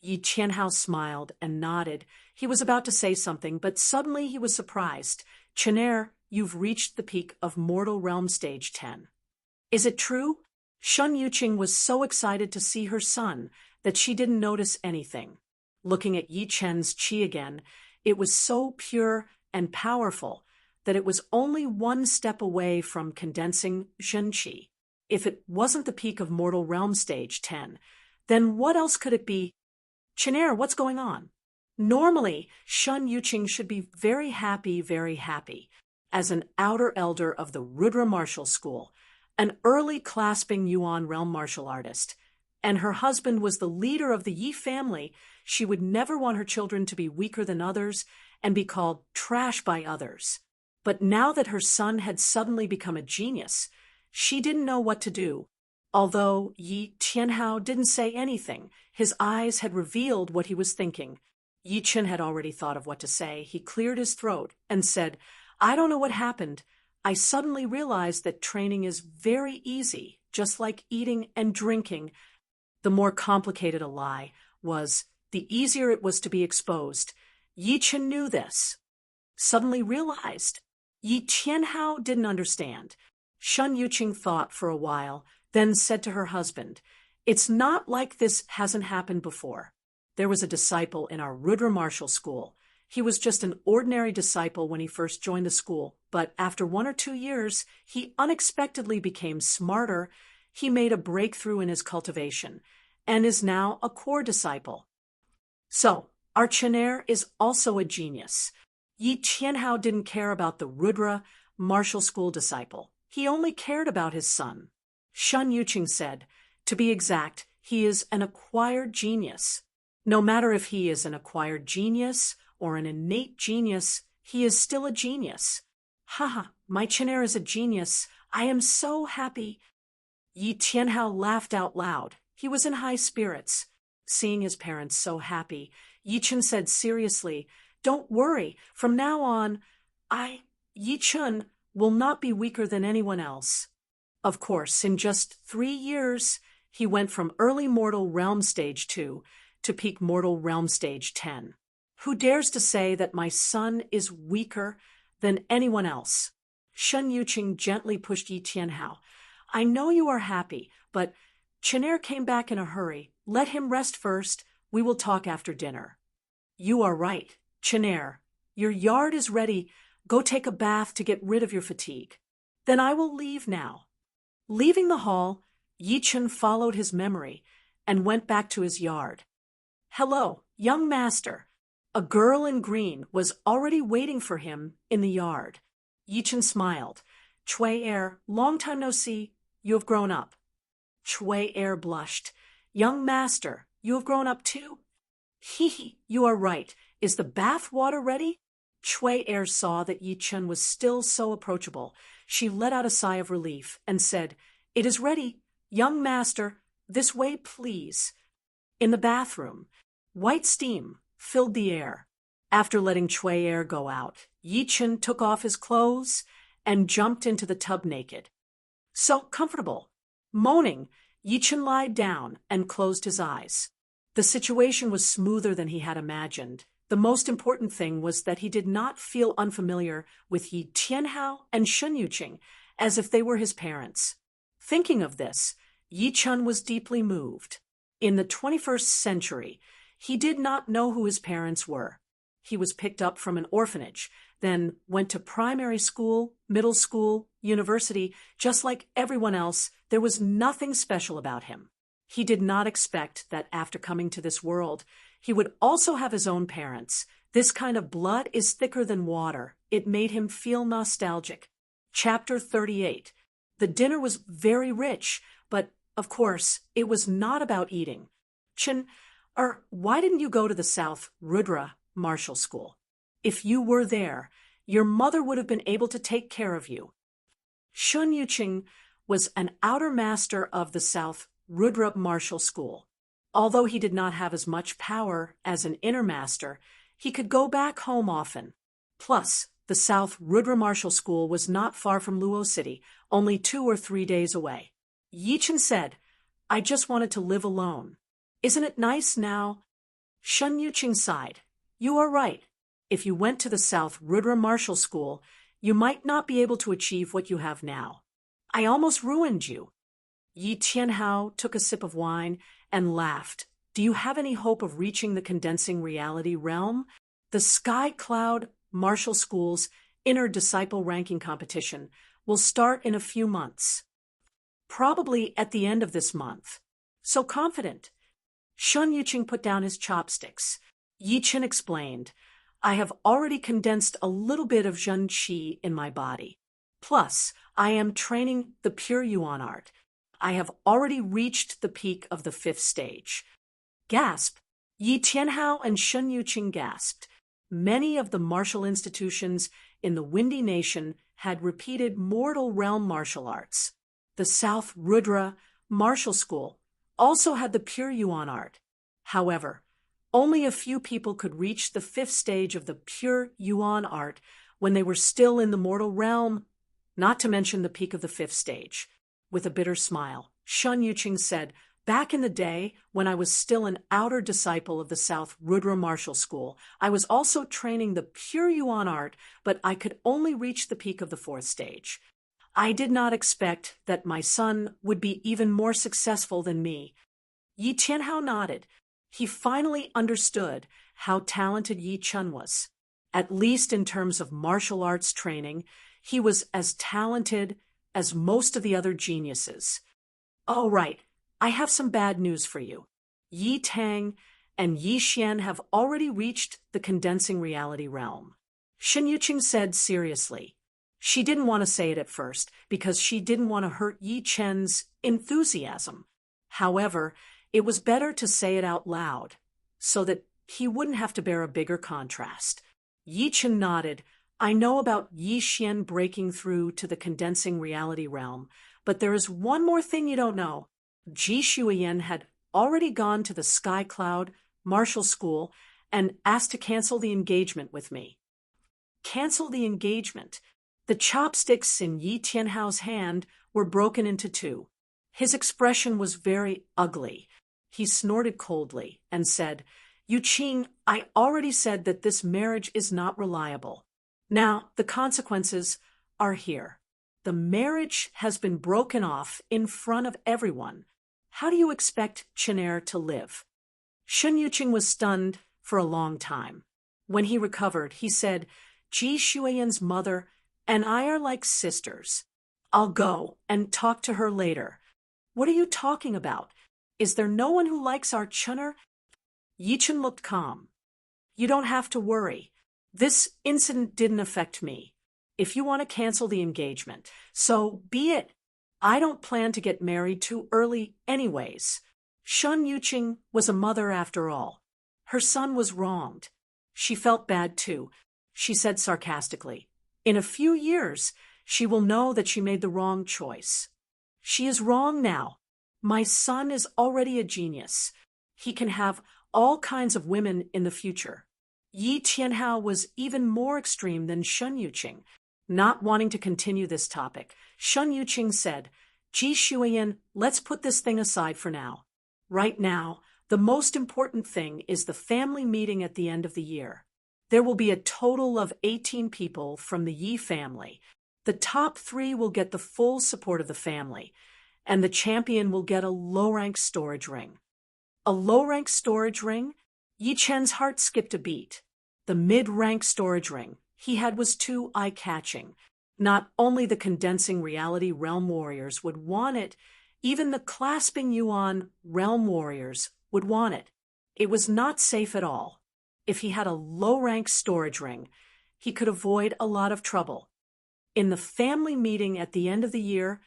Yi Tianhao smiled and nodded. He was about to say something, but suddenly he was surprised. "Chenair, you've reached the peak of Mortal Realm Stage 10. Is it true?" Shun Yuqing was so excited to see her son that she didn't notice anything. Looking at Yi Chen's qi again, it was so pure and powerful that it was only one step away from condensing Zhen Qi. If it wasn't the peak of Mortal Realm Stage 10, then what else could it be? "Chenair, what's going on?" Normally, Shun Yuqing should be very happy, as an outer elder of the Rudra Martial School, an early clasping Yuan realm martial artist, and her husband was the leader of the Yi family. She would never want her children to be weaker than others and be called trash by others. But now that her son had suddenly become a genius, she didn't know what to do. Although Yi Tianhao didn't say anything, his eyes had revealed what he was thinking. Yi Chen had already thought of what to say. He cleared his throat and said, "I don't know what happened. I suddenly realized that training is very easy, just like eating and drinking." The more complicated a lie was, the easier it was to be exposed. Yi Chen knew this. Suddenly realized. Yi Tianhao didn't understand. Shun Yuqing thought for a while, then said to her husband, "It's not like this hasn't happened before. There was a disciple in our Rudra martial school. He was just an ordinary disciple when he first joined the school, but after 1 or 2 years, he unexpectedly became smarter. He made a breakthrough in his cultivation and is now a core disciple. So, our Chenair is also a genius. Yi Qianhao didn't care about the Rudra martial school disciple. He only cared about his son." Shen Yuqing said, "To be exact, he is an acquired genius. No matter if he is an acquired genius or an innate genius, he is still a genius. Haha, my Chenair is a genius. I am so happy." Yi Tianhao laughed out loud. He was in high spirits. Seeing his parents so happy, Yi Chen said seriously, "Don't worry. From now on, Yi Chen, will not be weaker than anyone else." Of course, in just 3 years, he went from early mortal realm stage 2 to peak mortal realm stage 10. Who dares to say that my son is weaker than anyone else? Shen Yuqing gently pushed Yi Tianhao. "I know you are happy, but Chenair came back in a hurry. Let him rest first. We will talk after dinner." "You are right, Chenair. Your yard is ready. Go take a bath to get rid of your fatigue. Then I will leave now." Leaving the hall, Yi Chen followed his memory and went back to his yard. "Hello, young master." A girl in green was already waiting for him in the yard. Yi Chen smiled. "Chui Er, long time no see. You have grown up." Chui Er blushed. "Young master, you have grown up too?" "Hee, you are right. Is the bath water ready?" Chui Er saw that Yi Chen was still so approachable. She let out a sigh of relief and said, "It is ready. Young master, this way, please." In the bathroom, white steam filled the air. After letting Chui Er go out, Yi Chen took off his clothes and jumped into the tub naked. So comfortable. Moaning, Yi Chen lied down and closed his eyes. The situation was smoother than he had imagined. The most important thing was that he did not feel unfamiliar with Yi Tianhao and Shen Yuqing, as if they were his parents. Thinking of this, Yi Chen was deeply moved. In the 21st century, he did not know who his parents were. He was picked up from an orphanage, then went to primary school, middle school, university. Just like everyone else, there was nothing special about him. He did not expect that after coming to this world, he would also have his own parents. This kind of blood is thicker than water. It made him feel nostalgic. Chapter 38. The dinner was very rich, but, of course, it was not about eating. Why didn't you go to the South Rudra Martial School? If you were there, your mother would have been able to take care of you. Shen Yuqing was an outer master of the South Rudra Martial School. Although he did not have as much power as an inner master, he could go back home often. Plus, the South Rudra Martial School was not far from Luo City, only 2 or 3 days away. Yi Chen said, "I just wanted to live alone. Isn't it nice now?" Shen Yuqing sighed. "You are right. If you went to the South Rudra Martial School, you might not be able to achieve what you have now. I almost ruined you." Yi Tianhao took a sip of wine and laughed. "Do you have any hope of reaching the condensing reality realm? The Sky Cloud Martial School's inner disciple ranking competition will start in a few months. Probably at the end of this month. So confident." Shen Yuqing put down his chopsticks. Yi Chen explained, "I have already condensed a little bit of Zhen Qi in my body. Plus, I am training the pure Yuan art. I have already reached the peak of the 5th stage." Gasp! Yi Tianhao and Shen Yuqing gasped. Many of the martial institutions in the Windy Nation had repeated mortal realm martial arts. The South Rudra Martial School also had the pure Yuan art. However, only a few people could reach the 5th stage of the pure Yuan art when they were still in the mortal realm, not to mention the peak of the 5th stage. With a bitter smile, Shen Yuqing said, "Back in the day, when I was still an outer disciple of the South Rudra Martial School, I was also training the pure Yuan art, but I could only reach the peak of the 4th stage. I did not expect that my son would be even more successful than me. Yi Tianhao nodded. He finally understood how talented Yi Chun was. At least in terms of martial arts training, he was as talented as most of the other geniuses. All right, I have some bad news for you. Yi Tang and Yi Xian have already reached the condensing reality realm. Shen Yuqing said seriously. She didn't want to say it at first because she didn't want to hurt Yi Chen's enthusiasm. However, it was better to say it out loud so that he wouldn't have to bear a bigger contrast. Yi Chen nodded. I know about Yi Xian breaking through to the condensing reality realm, but there is one more thing you don't know. Ji Shuiyan had already gone to the Sky Cloud Martial School and asked to cancel the engagement with me. Cancel the engagement? The chopsticks in Yi Tianhao's hand were broken into two. His expression was very ugly. He snorted coldly and said, Yu Qing, I already said that this marriage is not reliable. Now, the consequences are here. The marriage has been broken off in front of everyone. How do you expect Chenair to live? Shen Yuqing was stunned for a long time. When he recovered, he said, Ji Shuiyan's mother and I are like sisters. I'll go and talk to her later. What are you talking about? Is there no one who likes our Chun'er? Yi Chen looked calm. You don't have to worry. This incident didn't affect me. If you want to cancel the engagement, so be it. I don't plan to get married too early anyways. Shen Yuqing was a mother after all. Her son was wronged. She felt bad too. She said sarcastically, in a few years, she will know that she made the wrong choice. She is wrong now. My son is already a genius. He can have all kinds of women in the future. Yi Tianhao was even more extreme than Shen Yuqing. Not wanting to continue this topic, Shen Yuqing said, Ji Shuiyan, let's put this thing aside for now. Right now, the most important thing is the family meeting at the end of the year. There will be a total of 18 people from the Yi family. The top 3 will get the full support of the family, and the champion will get a low-rank storage ring. A low-rank storage ring? Yi Chen's heart skipped a beat. The mid-rank storage ring he had was too eye-catching. Not only the condensing reality realm warriors would want it, even the clasping yuan realm warriors would want it. It was not safe at all. If he had a low-rank storage ring, he could avoid a lot of trouble. In the family meeting at the end of the year,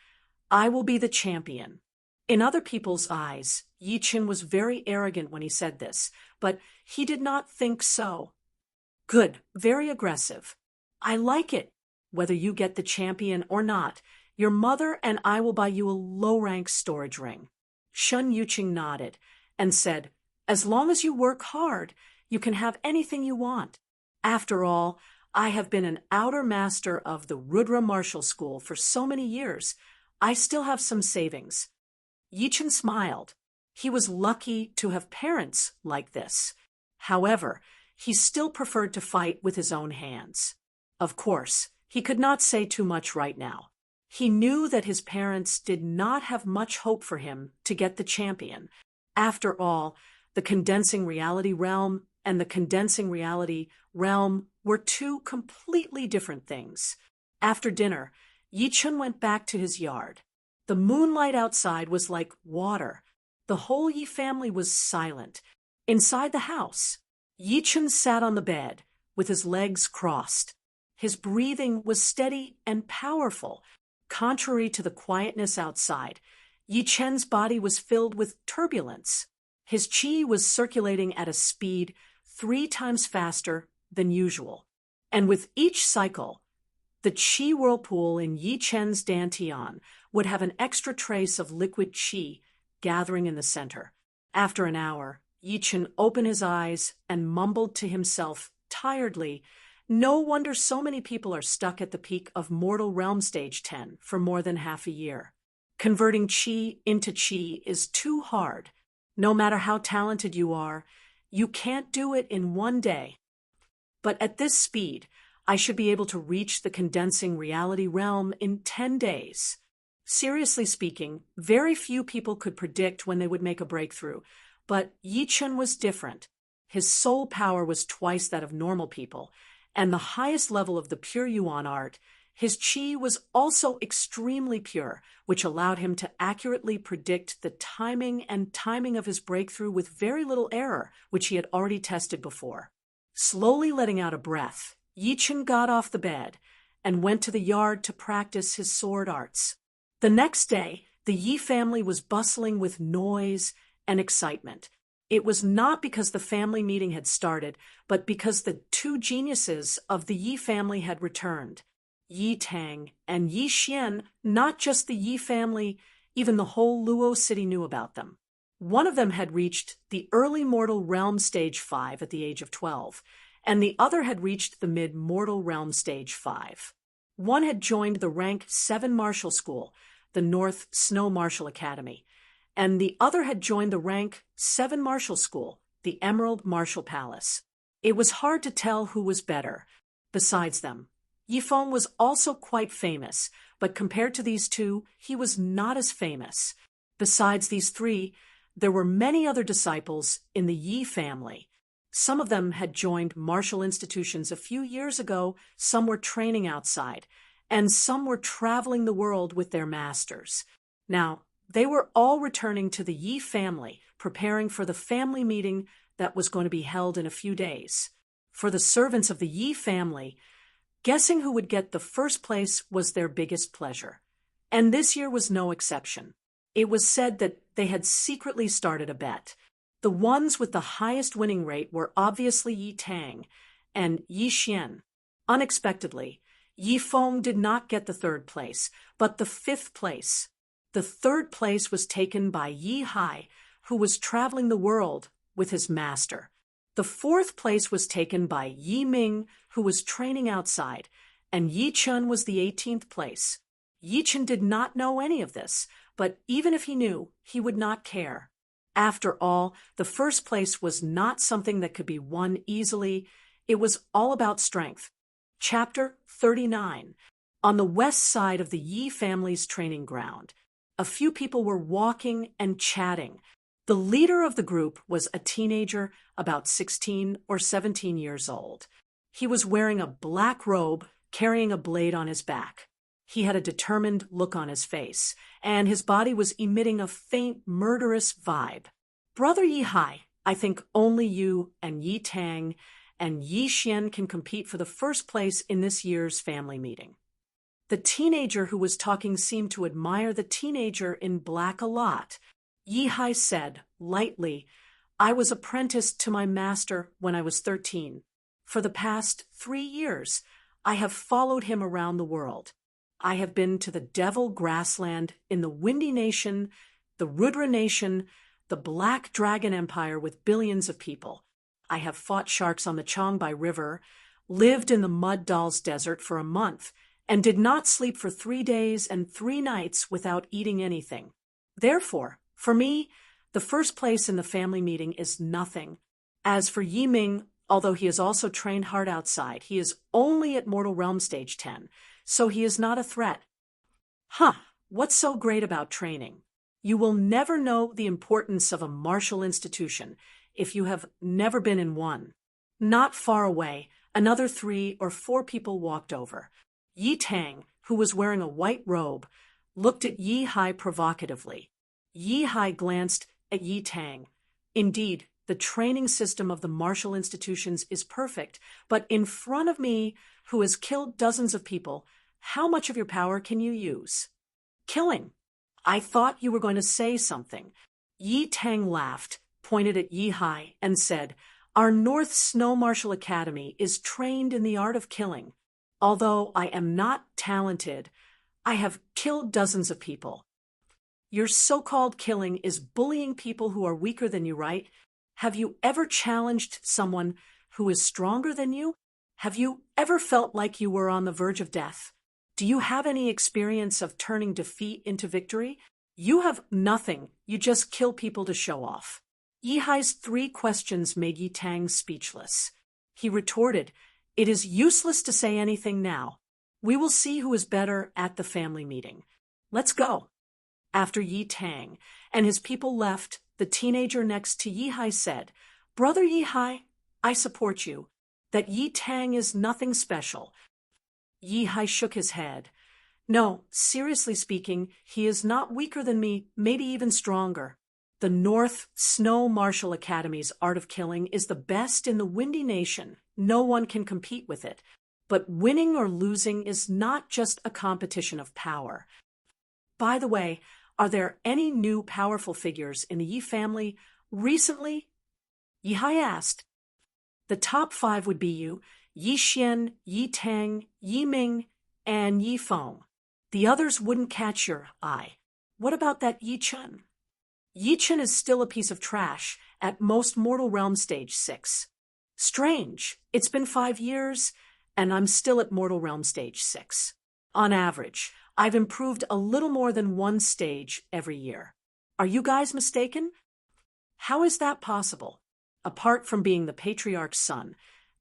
I will be the champion. In other people's eyes, Yi Chen was very arrogant when he said this, but he did not think so. Good, very aggressive. I like it. Whether you get the champion or not, your mother and I will buy you a low-rank storage ring. Shen Yuqing nodded and said, as long as you work hard, you can have anything you want. After all, I have been an outer master of the Rudra Martial School for so many years. I still have some savings. Yi Chen smiled. He was lucky to have parents like this. However, he still preferred to fight with his own hands. Of course, he could not say too much right now. He knew that his parents did not have much hope for him to get the champion. After all, the condensing reality realm and the condensing reality realm were two completely different things. After dinner, Yi Chen went back to his yard. The moonlight outside was like water. The whole Yi family was silent. Inside the house, Yi Chen sat on the bed with his legs crossed. His breathing was steady and powerful. Contrary to the quietness outside, Yi Chen's body was filled with turbulence. His qi was circulating at a speed 3 times faster than usual. And with each cycle, the qi whirlpool in Yi Chen's dantian would have an extra trace of liquid qi gathering in the center. After an hour, Yi Chen opened his eyes and mumbled to himself tiredly, no wonder so many people are stuck at the peak of Mortal Realm Stage 10 for more than half a year. Converting qi into qi is too hard. No matter how talented you are, you can't do it in one day. But at this speed, I should be able to reach the condensing reality realm in 10 days. Seriously speaking, very few people could predict when they would make a breakthrough, but Yichun was different. His soul power was twice that of normal people, and the highest level of the pure yuan art, his qi was also extremely pure, which allowed him to accurately predict the timing of his breakthrough with very little error, which he had already tested before. Slowly letting out a breath, Yichun got off the bed and went to the yard to practice his sword arts. The next day, the Yi family was bustling with noise and excitement. It was not because the family meeting had started, but because the two geniuses of the Yi family had returned. Yi Tang and Yi Xian, not just the Yi family, even the whole Luo city knew about them. One of them had reached the early mortal realm stage 5 at the age of 12, and the other had reached the mid-mortal realm stage 5. One had joined the rank 7 martial school, the North Snow Martial Academy, and the other had joined the rank 7 martial school, the Emerald Martial Palace. It was hard to tell who was better. Besides them, Yifeng was also quite famous, but compared to these two, he was not as famous. Besides these three, there were many other disciples in the Yi family. Some of them had joined martial institutions a few years ago, some were training outside, and some were traveling the world with their masters. Now, they were all returning to the Yi family, preparing for the family meeting that was going to be held in a few days. For the servants of the Yi family, guessing who would get the first place was their biggest pleasure. And this year was no exception. It was said that they had secretly started a bet. The ones with the highest winning rate were obviously Yi Tang and Yi Xian. Unexpectedly, Yi Feng did not get the third place, but the 5th place. The 3rd place was taken by Yi Hai, who was traveling the world with his master. The 4th place was taken by Yi Ming, who was training outside, and Yi Chun was the 18th place. Yi Chun did not know any of this, but even if he knew, he would not care. After all, the first place was not something that could be won easily. It was all about strength. Chapter 39. On the west side of the Yi family's training ground, a few people were walking and chatting. The leader of the group was a teenager about 16 or 17 years old. He was wearing a black robe, carrying a blade on his back. He had a determined look on his face, and his body was emitting a faint, murderous vibe. Brother Yi Hai, I think only you and Yi Tang and Yi Xian can compete for the first place in this year's family meeting. The teenager who was talking seemed to admire the teenager in black a lot. Yi Hai said, lightly, I was apprenticed to my master when I was 13. For the past 3 years, I have followed him around the world. I have been to the Devil Grassland in the Windy Nation, the Rudra Nation, the Black Dragon Empire with billions of people. I have fought sharks on the Changbai River, lived in the Mud Dolls Desert for a month, and did not sleep for 3 days and 3 nights without eating anything. Therefore, for me, the first place in the family meeting is nothing. As for Yi Ming, although he has also trained hard outside, he is only at Mortal Realm Stage 10, so he is not a threat. What's so great about training? You will never know the importance of a martial institution if you have never been in one. Not far away, another 3 or 4 people walked over. Yi Tang, who was wearing a white robe, looked at Yi Hai provocatively. Yi Hai glanced at Yi Tang. Indeed, the training system of the martial institutions is perfect, but in front of me, who has killed dozens of people, how much of your power can you use? Killing. I thought you were going to say something. Yi Tang laughed, pointed at Yi Hai, and said, Our North Snow Martial Academy is trained in the art of killing. Although I am not talented, I have killed dozens of people. Your so-called killing is bullying people who are weaker than you, right? Have you ever challenged someone who is stronger than you? Have you ever felt like you were on the verge of death? Do you have any experience of turning defeat into victory? You have nothing. You just kill people to show off. Yi Hai's 3 questions made Yi Tang speechless. He retorted, It is useless to say anything now. We will see who is better at the family meeting. Let's go. After Yi Tang and his people left, the teenager next to Yi Hai said, Brother Yi Hai, I support you. That Yi Tang is nothing special. Yi Hai shook his head. No, seriously speaking, he is not weaker than me, maybe even stronger. The North Snow Martial Academy's art of killing is the best in the Windy Nation. No one can compete with it. But winning or losing is not just a competition of power. By the way, are there any new powerful figures in the Yi family recently? Yi Hai asked. The top 5 would be you, Yi Xian, Yi Tang, Yi Ming, and Yi Feng. The others wouldn't catch your eye. What about that Yi Chun? Yi Chun is still a piece of trash, at most Mortal Realm Stage 6. Strange, it's been 5 years, and I'm still at Mortal Realm Stage 6. On average, I've improved a little more than 1 stage every year. Are you guys mistaken? How is that possible? Apart from being the patriarch's son,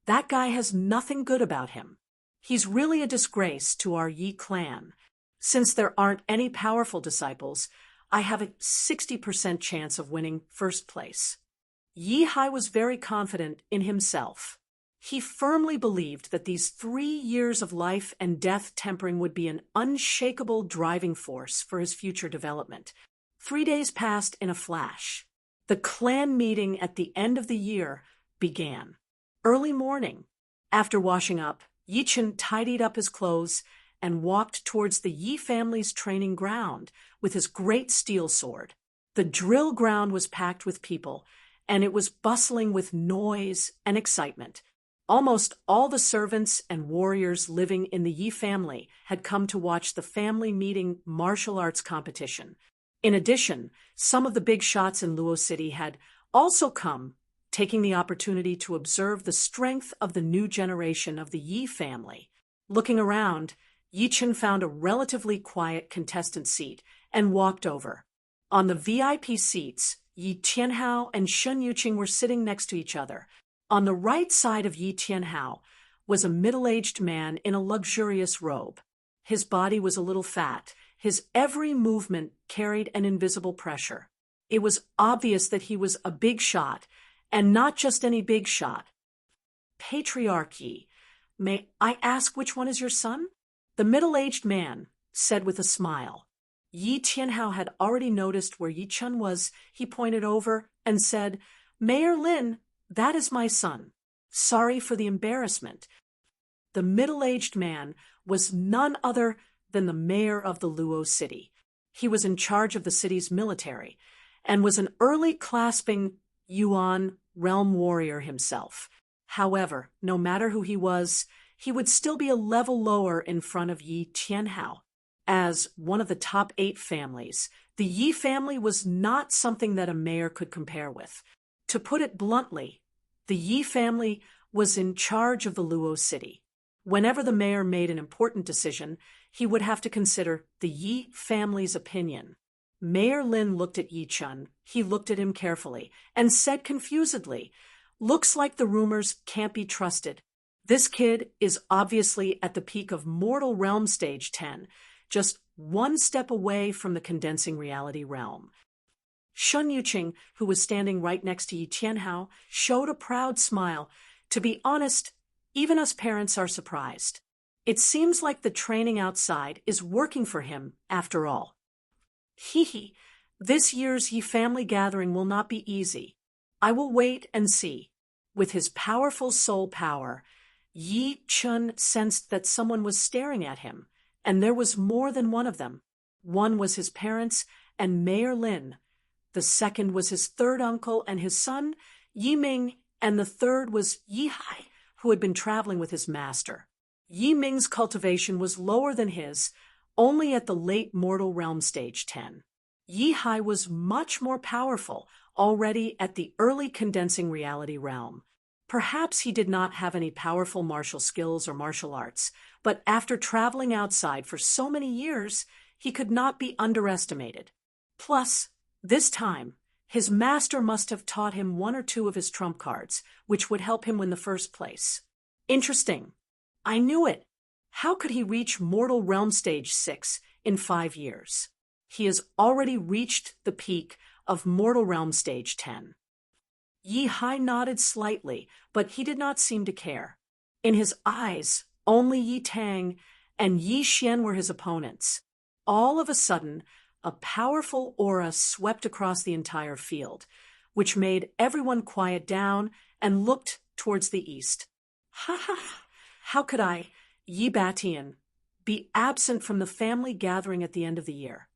that guy has nothing good about him. He's really a disgrace to our Yi clan. Since there aren't any powerful disciples, I have a 60% chance of winning first place. Yi Hai was very confident in himself. He firmly believed that these 3 years of life and death tempering would be an unshakable driving force for his future development. 3 days passed in a flash. The clan meeting at the end of the year began. Early morning. After washing up, Yi Chun tidied up his clothes and walked towards the Yi family's training ground with his great steel sword. The drill ground was packed with people, and it was bustling with noise and excitement. Almost all the servants and warriors living in the Yi family had come to watch the family meeting martial arts competition. In addition, some of the big shots in Luo City had also come, taking the opportunity to observe the strength of the new generation of the Yi family. Looking around, Yi Chun found a relatively quiet contestant seat and walked over. On the VIP seats, Yi Tianhao and Shun Yuqing were sitting next to each other. On the right side of Yi Tianhao was a middle-aged man in a luxurious robe. His body was a little fat. His every movement carried an invisible pressure. It was obvious that he was a big shot, and not just any big shot. Patriarch Yi, may I ask which one is your son? The middle-aged man said with a smile. Yi Tianhao had already noticed where Yi Chun was. He pointed over and said, Mayor Lin, that is my son. Sorry for the embarrassment. The middle-aged man was none other than the mayor of the Luo City. He was in charge of the city's military and was an early clasping Yuan realm warrior himself. However, no matter who he was, he would still be a level lower in front of Yi Tianhao. As one of the top 8 families, the Yi family was not something that a mayor could compare with. To put it bluntly, the Yi family was in charge of the Luo City. Whenever the mayor made an important decision, he would have to consider the Yi family's opinion. Mayor Lin looked at Yi Chun. He looked at him carefully and said confusedly, Looks like the rumors can't be trusted. This kid is obviously at the peak of Mortal Realm Stage 10, just 1 step away from the condensing reality realm. Shun Yuqing, who was standing right next to Yi Tianhao, showed a proud smile. To be honest, even us parents are surprised. It seems like the training outside is working for him after all. Hee, this year's Yi family gathering will not be easy. I will wait and see. With his powerful soul power, Yi Chun sensed that someone was staring at him, and there was more than one of them. One was his parents and Mayor Lin. The second was his third uncle and his son, Yi Ming, and the third was Yi Hai, who had been traveling with his master. Yi Ming's cultivation was lower than his, only at the late Mortal Realm Stage 10. Yi Hai was much more powerful, already at the early condensing reality realm. Perhaps he did not have any powerful martial skills or martial arts, but after traveling outside for so many years, he could not be underestimated. Plus, this time, his master must have taught him 1 or 2 of his trump cards, which would help him win the first place. Interesting. I knew it. How could he reach Mortal Realm Stage 6 in 5 years? He has already reached the peak of Mortal Realm Stage 10. Yi Hai nodded slightly, but he did not seem to care. In his eyes, only Yi Tang and Yi Xian were his opponents. All of a sudden, a powerful aura swept across the entire field, which made everyone quiet down and looked towards the east. Ha ha! How could I, Yi Batian, be absent from the family gathering at the end of the year?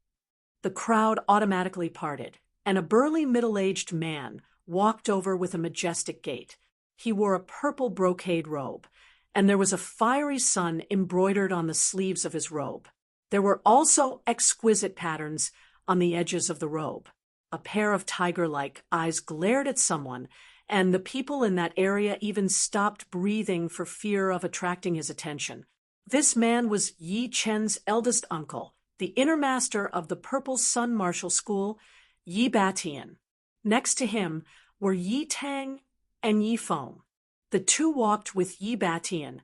The crowd automatically parted, and a burly middle-aged man walked over with a majestic gait. He wore a purple brocade robe, and there was a fiery sun embroidered on the sleeves of his robe. There were also exquisite patterns on the edges of the robe. A pair of tiger-like eyes glared at someone, and the people in that area even stopped breathing for fear of attracting his attention. This man was Yi Chen's eldest uncle, the inner master of the Purple Sun Martial School, Yi Batian. Next to him were Yi Tang and Yi Feng. The two walked with Yi Batian,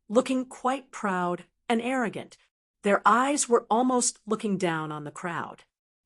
looking quite proud and arrogant. Their eyes were almost looking down on the crowd.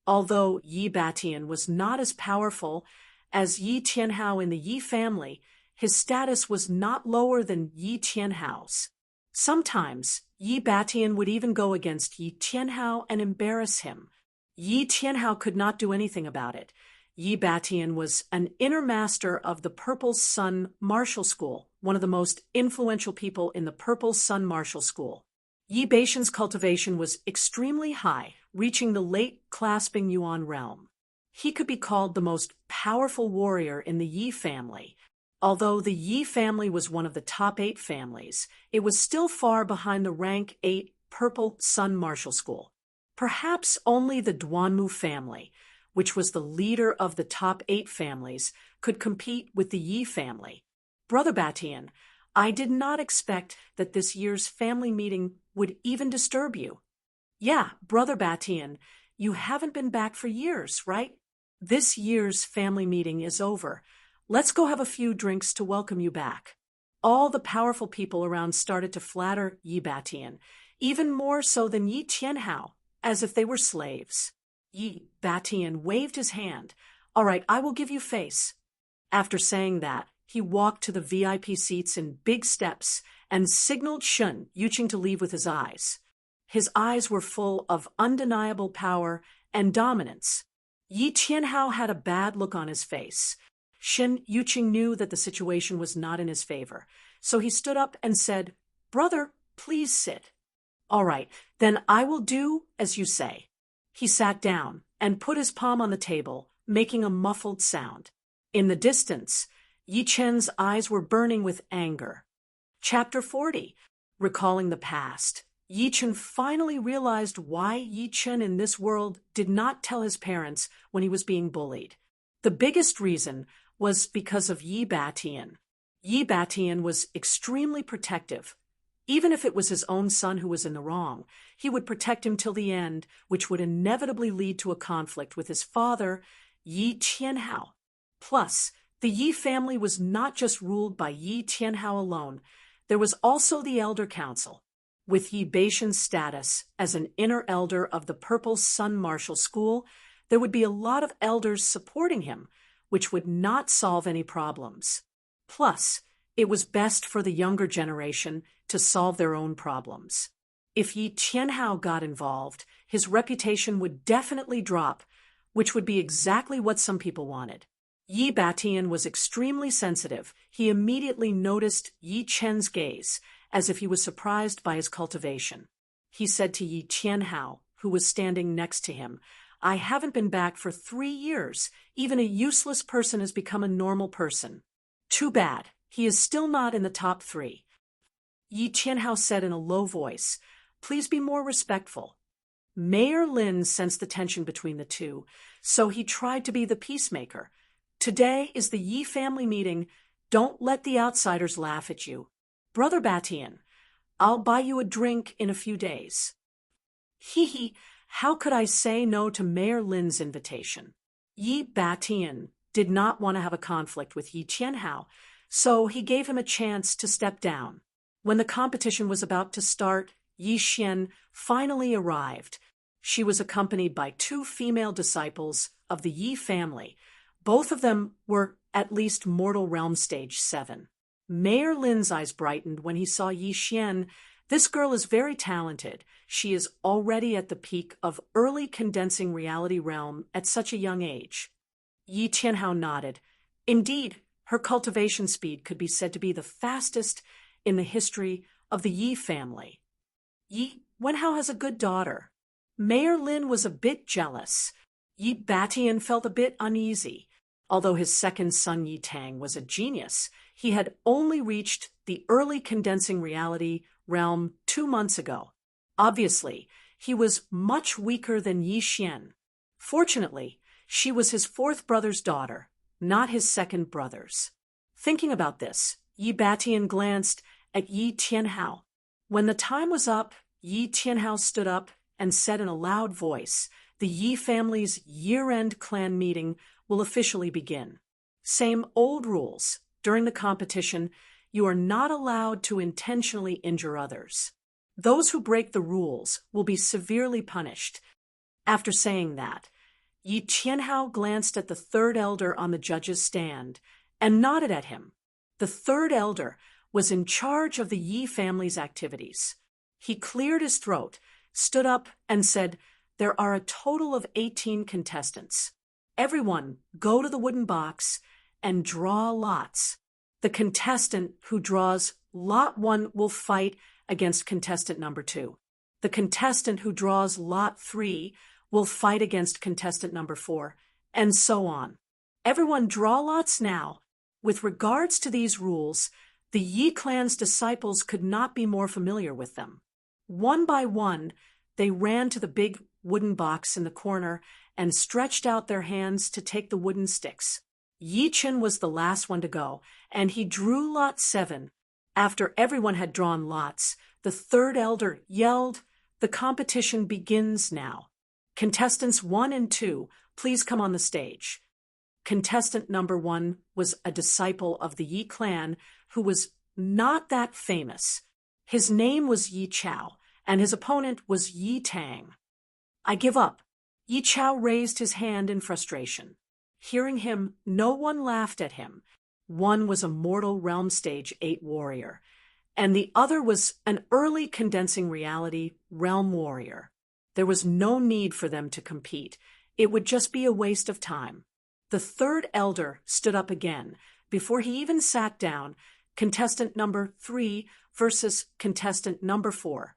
Although Yi Batian was not as powerful as Yi Tianhao in the Yi family, his status was not lower than Yi Tianhao's. Sometimes, Yi Batian would even go against Yi Tianhao and embarrass him. Yi Tianhao could not do anything about it. Yi Batian was an inner master of the Purple Sun Martial School, one of the most influential people in the Purple Sun Martial School. Yi Batian's cultivation was extremely high, reaching the late clasping Yuan realm. He could be called the most powerful warrior in the Yi family. Although the Yi family was one of the top 8 families, it was still far behind the rank 8 Purple Sun Martial School. Perhaps only the Duanmu family, which was the leader of the top 8 families, could compete with the Yi family. Brother Batian, I did not expect that this year's family meeting would even disturb you. Yeah, Brother Batian, you haven't been back for years, right? This year's family meeting is over. Let's go have a few drinks to welcome you back. All the powerful people around started to flatter Yi Batian, even more so than Yi Tianhao, as if they were slaves. Yi Batian waved his hand. All right, I will give you face. After saying that, he walked to the VIP seats in big steps and signaled Shun Yuqing to leave with his eyes. His eyes were full of undeniable power and dominance. Yi Tianhao had a bad look on his face. Shen Yuqing knew that the situation was not in his favor, so he stood up and said, "Brother, please sit." "All right, then I will do as you say." He sat down and put his palm on the table, making a muffled sound. In the distance, Yi Chen's eyes were burning with anger. Chapter 40. Recalling the past. Yi Chen finally realized why Yi Chen in this world did not tell his parents when he was being bullied. The biggest reason was because of Yi Batian. Yi Batian was extremely protective. Even if it was his own son who was in the wrong, he would protect him till the end, which would inevitably lead to a conflict with his father, Yi Tianhao. Plus, the Yi family was not just ruled by Yi Tianhao alone. There was also the Elder Council. With Yi Batian's status as an inner elder of the Purple Sun Martial School, there would be a lot of elders supporting him, which would not solve any problems. Plus, it was best for the younger generation to solve their own problems. If Yi Tianhao got involved, his reputation would definitely drop, which would be exactly what some people wanted. Yi Batian was extremely sensitive. He immediately noticed Yi Chen's gaze, as if he was surprised by his cultivation. He said to Yi Tianhao, who was standing next to him, "I haven't been back for 3 years. Even a useless person has become a normal person. Too bad. He is still not in the top 3. Yi Tianhao said in a low voice, "Please be more respectful." Mayor Lin sensed the tension between the two, so he tried to be the peacemaker. "Today is the Yi family meeting. Don't let the outsiders laugh at you. Brother Batian, I'll buy you a drink in a few days." Hee, how could I say no to Mayor Lin's invitation? Yi Batian did not want to have a conflict with Yi Tianhao, so he gave him a chance to step down. When the competition was about to start, Yi Xian finally arrived. She was accompanied by 2 female disciples of the Yi family. Both of them were at least mortal realm stage 7. Mayor Lin's eyes brightened when he saw Yi Xian. This girl is very talented. She is already at the peak of early condensing reality realm at such a young age. Yi Tianhao nodded. Indeed, her cultivation speed could be said to be the fastest in the history of the Yi family. Yi Wenhao has a good daughter. Mayor Lin was a bit jealous. Yi Batian felt a bit uneasy. Although his second son Yi Tang was a genius, he had only reached the early condensing reality realm 2 months ago. Obviously, he was much weaker than Yi Xian. Fortunately, she was his 4th brother's daughter, not his 2nd brother's. Thinking about this, Yi Batian glanced at Yi Tianhao. When the time was up, Yi Tianhao stood up and said in a loud voice, "The Yi family's year-end clan meeting will officially begin. Same old rules. During the competition, you are not allowed to intentionally injure others. Those who break the rules will be severely punished." After saying that, Yi Tianhao glanced at the 3rd elder on the judge's stand and nodded at him. The 3rd elder was in charge of the Yi family's activities. He cleared his throat, stood up, and said, "There are a total of 18 contestants. Everyone go to the wooden box and draw lots. The contestant who draws lot 1 will fight against contestant number 2. The contestant who draws lot 3 will fight against contestant number 4, and so on. Everyone draw lots now." With regards to these rules, the Yi clan's disciples could not be more familiar with them. One by one, they ran to the big wooden box in the corner and stretched out their hands to take the wooden sticks. Yi Chen was the last one to go, and he drew lot 7. After everyone had drawn lots, the 3rd elder yelled, "The competition begins now. Contestants 1 and 2, please come on the stage." Contestant number 1 was a disciple of the Yi clan who was not that famous. His name was Yi Chao, and his opponent was Yi Tang. "I give up." Yi Chao raised his hand in frustration. Hearing him, no one laughed at him. One was a mortal realm stage 8 warrior, and the other was an early condensing reality realm warrior. There was no need for them to compete. It would just be a waste of time. The 3rd elder stood up again. Before he even sat down, contestant number 3 versus contestant number 4.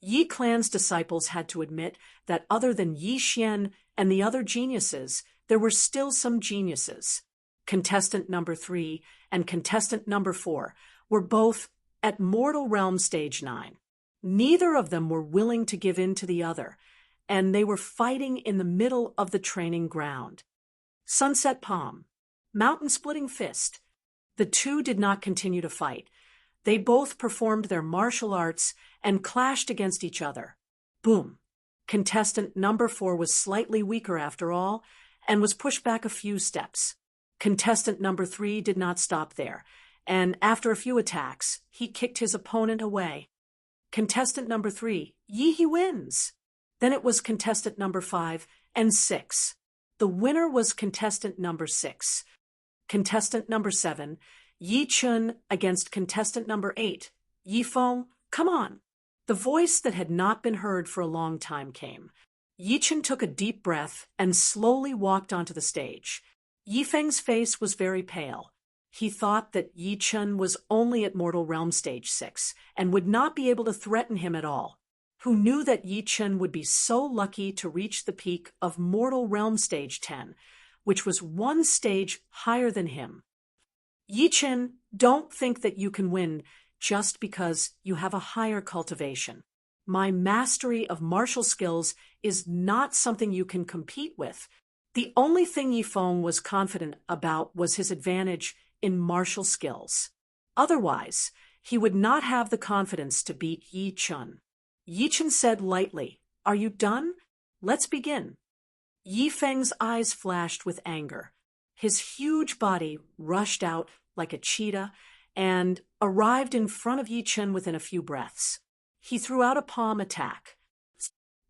Yi clan's disciples had to admit that other than Yi Xian and the other geniuses, there were still some geniuses. Contestant number 3 and contestant number 4 were both at mortal realm stage 9. Neither of them were willing to give in to the other, and they were fighting in the middle of the training ground. Sunset Palm, Mountain Splitting Fist. The 2 did not continue to fight. They both performed their martial arts and clashed against each other. Boom. Contestant number 4 was slightly weaker after all, and was pushed back a few steps. Contestant number 3 did not stop there, and after a few attacks, he kicked his opponent away. Contestant number 3, he wins. Then it was contestant number 5 and 6. The winner was contestant number 6. Contestant number 7, Yi Chun against contestant number 8, Yi Feng, come on. The voice that had not been heard for a long time came. Yi Chun took a deep breath and slowly walked onto the stage. Yi Feng's face was very pale. He thought that Yi Chun was only at Mortal Realm Stage 6 and would not be able to threaten him at all. Who knew that Yi Chun would be so lucky to reach the peak of Mortal Realm Stage 10, which was 1 stage higher than him. Yi Chun, don't think that you can win just because you have a higher cultivation. My mastery of martial skills is not something you can compete with. The only thing Yi Feng was confident about was his advantage in martial skills. Otherwise, he would not have the confidence to beat Yi Chun. Yi Chun said lightly, "Are you done? Let's begin." Yi Feng's eyes flashed with anger. His huge body rushed out like a cheetah, and arrived in front of Yi Chen within a few breaths. He threw out a palm attack.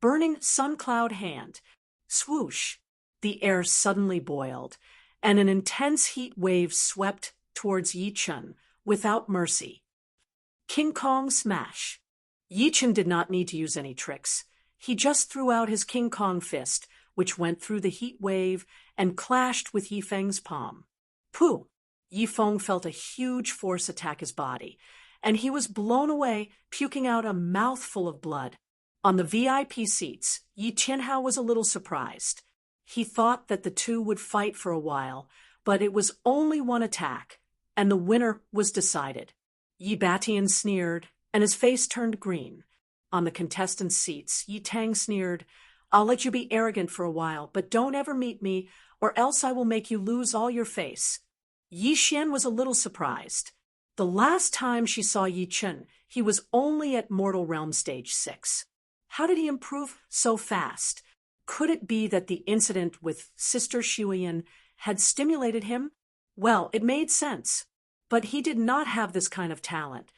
Burning sun cloud hand. Swoosh! The air suddenly boiled, and an intense heat wave swept towards Yi Chen without mercy. King Kong smash. Yi Chen did not need to use any tricks. He just threw out his King Kong fist, which went through the heat wave and clashed with Yi Feng's palm. Pooh! Yi Feng felt a huge force attack his body, and he was blown away, puking out a mouthful of blood. On the VIP seats, Yi Qianhao was a little surprised. He thought that the two would fight for a while, but it was only one attack, and the winner was decided. Yi Batian sneered, and his face turned green. On the contestants' seats, Yi Tang sneered, "I'll let you be arrogant for a while, but don't ever meet me, or else I will make you lose all your face." Yi Xian was a little surprised. The last time she saw Yi Chen, he was only at Mortal Realm Stage 6. How did he improve so fast? Could it be that the incident with Sister Shuiyan had stimulated him? Well, it made sense. But he did not have this kind of talent.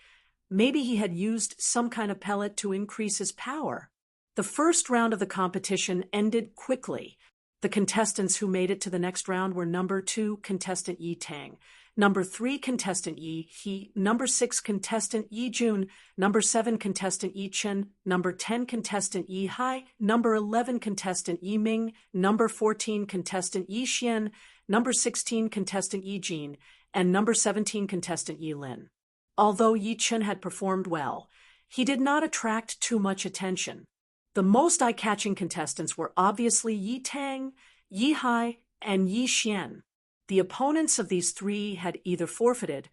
Maybe he had used some kind of pellet to increase his power. The first round of the competition ended quickly. The contestants who made it to the next round were number 2 contestant Yi Tang, number 3 contestant Yi He, number 6 contestant Yi Jun, number 7 contestant Yi Chen, number 10 contestant Yi Hai, number 11 contestant Yi Ming, number 14 contestant Yi Xian, number 16 contestant Yi Jin, and number 17 contestant Yi Lin. Although Yi Chen had performed well, he did not attract too much attention. The most eye-catching contestants were obviously Yi Tang, Yi Hai, and Yi Xian. The opponents of these three had either forfeited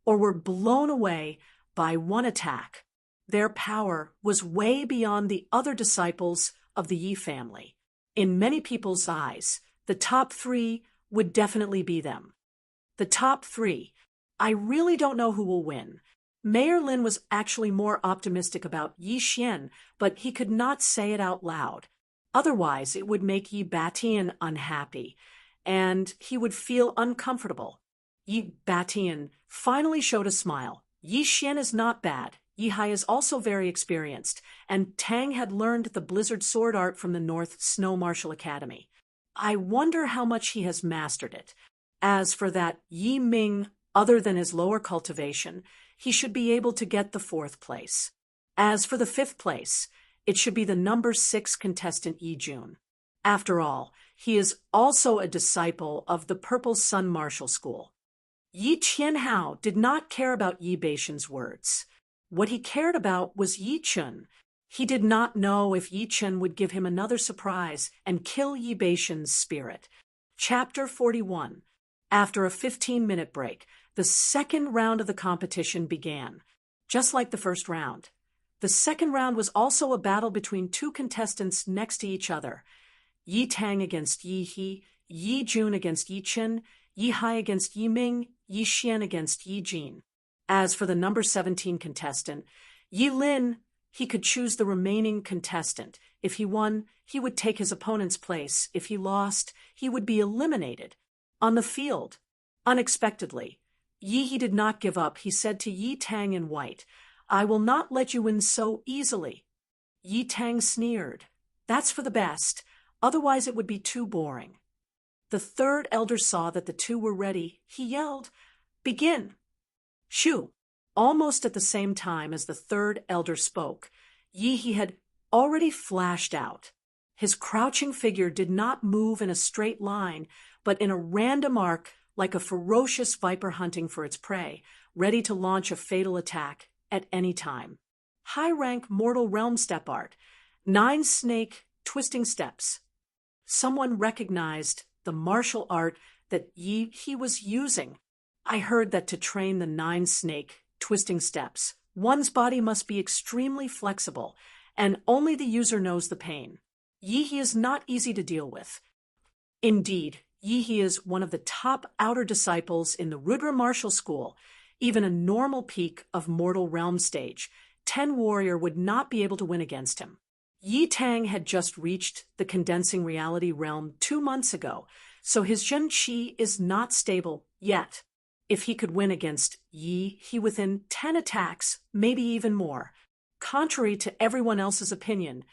or were blown away by one attack. Their power was way beyond the other disciples of the Yi family. In many people's eyes, the top 3 would definitely be them. The top 3. I really don't know who will win. Mayor Lin was actually more optimistic about Yi Xian, but he could not say it out loud. Otherwise, it would make Yi Batian unhappy, and he would feel uncomfortable. Yi Batian finally showed a smile. Yi Xian is not bad. Yi Hai is also very experienced, and Tang had learned the blizzard sword art from the North Snow Martial Academy. I wonder how much he has mastered it. As for that Yi Ming, other than his lower cultivation, he should be able to get the 4th place. As for the 5th place, it should be the number 6 contestant Yi Jun. After all, he is also a disciple of the Purple Sun Martial School. Yi Qianhao did not care about Yi Beixian's words. What he cared about was Yi Chen. He did not know if Yi Chen would give him another surprise and kill Yi Beixian's spirit. Chapter 41. After a 15-minute break, the second round of the competition began, just like the first round. The second round was also a battle between 2 contestants next to each other. Yi Tang against Yi He, Yi Jun against Yi Chen, Yi Hai against Yi Ming, Yi Xian against Yi Jin. As for the number 17 contestant, Yi Lin, he could choose the remaining contestant. If he won, he would take his opponent's place. If he lost, he would be eliminated. On the field, unexpectedly, Yi He did not give up. He said to Yi Tang in white, "I will not let you win so easily." Yi Tang sneered. "That's for the best. Otherwise it would be too boring." The third elder saw that the two were ready. He yelled, "Begin!" Shoo! Almost at the same time as the third elder spoke, Yi He had already flashed out. His crouching figure did not move in a straight line, but in a random arc, like a ferocious viper hunting for its prey, ready to launch a fatal attack at any time. High-rank Mortal Realm Step Art. 9 snake twisting steps. Someone recognized the martial art that Yi He was using. I heard that to train the 9 snake twisting steps, one's body must be extremely flexible, and only the user knows the pain. Yi He is not easy to deal with. Indeed, Yi He is one of the top outer disciples in the Rudra Martial School. Even a normal peak of Mortal Realm stage, 10 warrior would not be able to win against him. Yi Tang had just reached the condensing reality realm 2 months ago, so his Zhen Qi is not stable yet. If he could win against Yi, he within 10 attacks, maybe even more. Contrary to everyone else's opinion,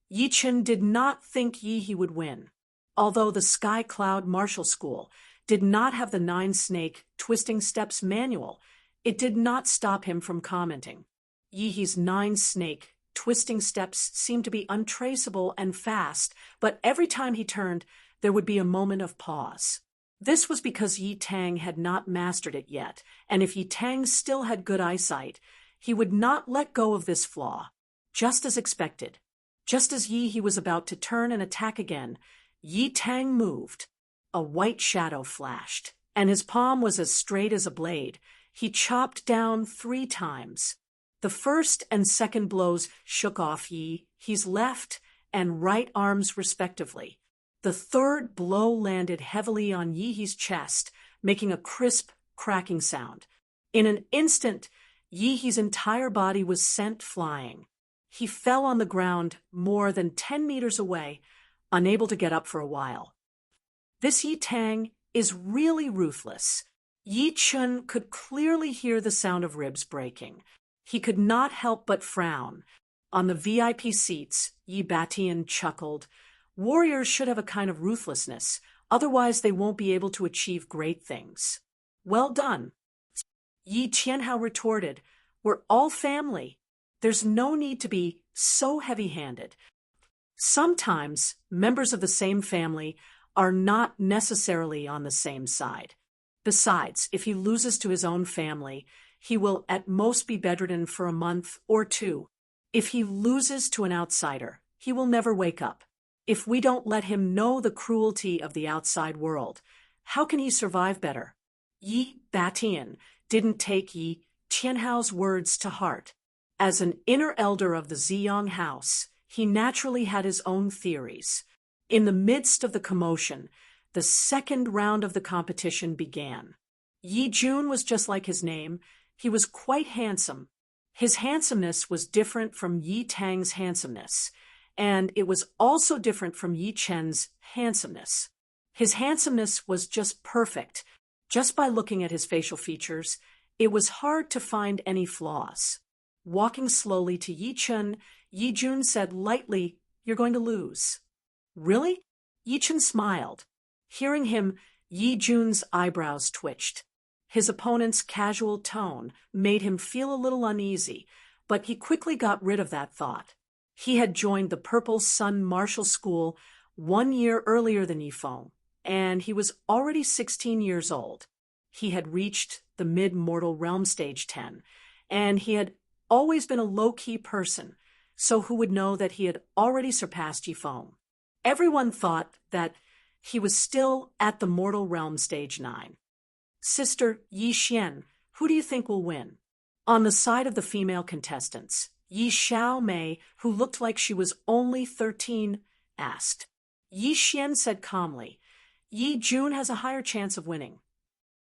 Yi Chen did not think Yi would win. Although the Sky Cloud Martial School did not have the 9-snake twisting steps manual, it did not stop him from commenting. Yi's 9-snake twisting steps seemed to be untraceable and fast, but every time he turned, there would be a moment of pause. This was because Yi Tang had not mastered it yet, and if Yi Tang still had good eyesight, he would not let go of this flaw. Just as expected. Just as Yi was about to turn and attack again, Yi Tang moved. A white shadow flashed, and his palm was as straight as a blade. He chopped down 3 times. The first and second blows shook off Yi's left and right arms respectively. The third blow landed heavily on Yi's chest, making a crisp, cracking sound. In an instant, Yi's entire body was sent flying. He fell on the ground more than 10 meters away, unable to get up for a while. This Yi Tang is really ruthless. Yi Chen could clearly hear the sound of ribs breaking. He could not help but frown. On the VIP seats, Yi Batian chuckled. Warriors should have a kind of ruthlessness, otherwise they won't be able to achieve great things. Well done. Yi Qianhao retorted, we're all family. There's no need to be so heavy-handed. Sometimes members of the same family are not necessarily on the same side. Besides, if he loses to his own family, he will at most be bedridden for a month or 2. If he loses to an outsider, he will never wake up. If we don't let him know the cruelty of the outside world, how can he survive better? Yi Batian didn't take Yi Qianhao's words to heart. As an inner elder of the Ziyang house, he naturally had his own theories. In the midst of the commotion, the second round of the competition began. Yi Jun was just like his name. He was quite handsome. His handsomeness was different from Yi Tang's handsomeness, and it was also different from Yi Chen's handsomeness. His handsomeness was just perfect. Just by looking at his facial features, it was hard to find any flaws. Walking slowly to Yi Chen, Yi Jun said lightly, "You're going to lose." "Really?" Yi Chen smiled. Hearing him, Yi Jun's eyebrows twitched. His opponent's casual tone made him feel a little uneasy, but he quickly got rid of that thought. He had joined the Purple Sun Martial School 1 year earlier than Yifeng, and he was already 16 years old. He had reached the mid-mortal realm stage 10, and he had always been a low-key person, so who would know that he had already surpassed Yifeng? Everyone thought that he was still at the mortal realm stage 9. Sister Yi Xian, who do you think will win? On the side of the female contestants, Yi Xiao Mei, who looked like she was only 13, asked. Yi Xian said calmly, Yi Jun has a higher chance of winning.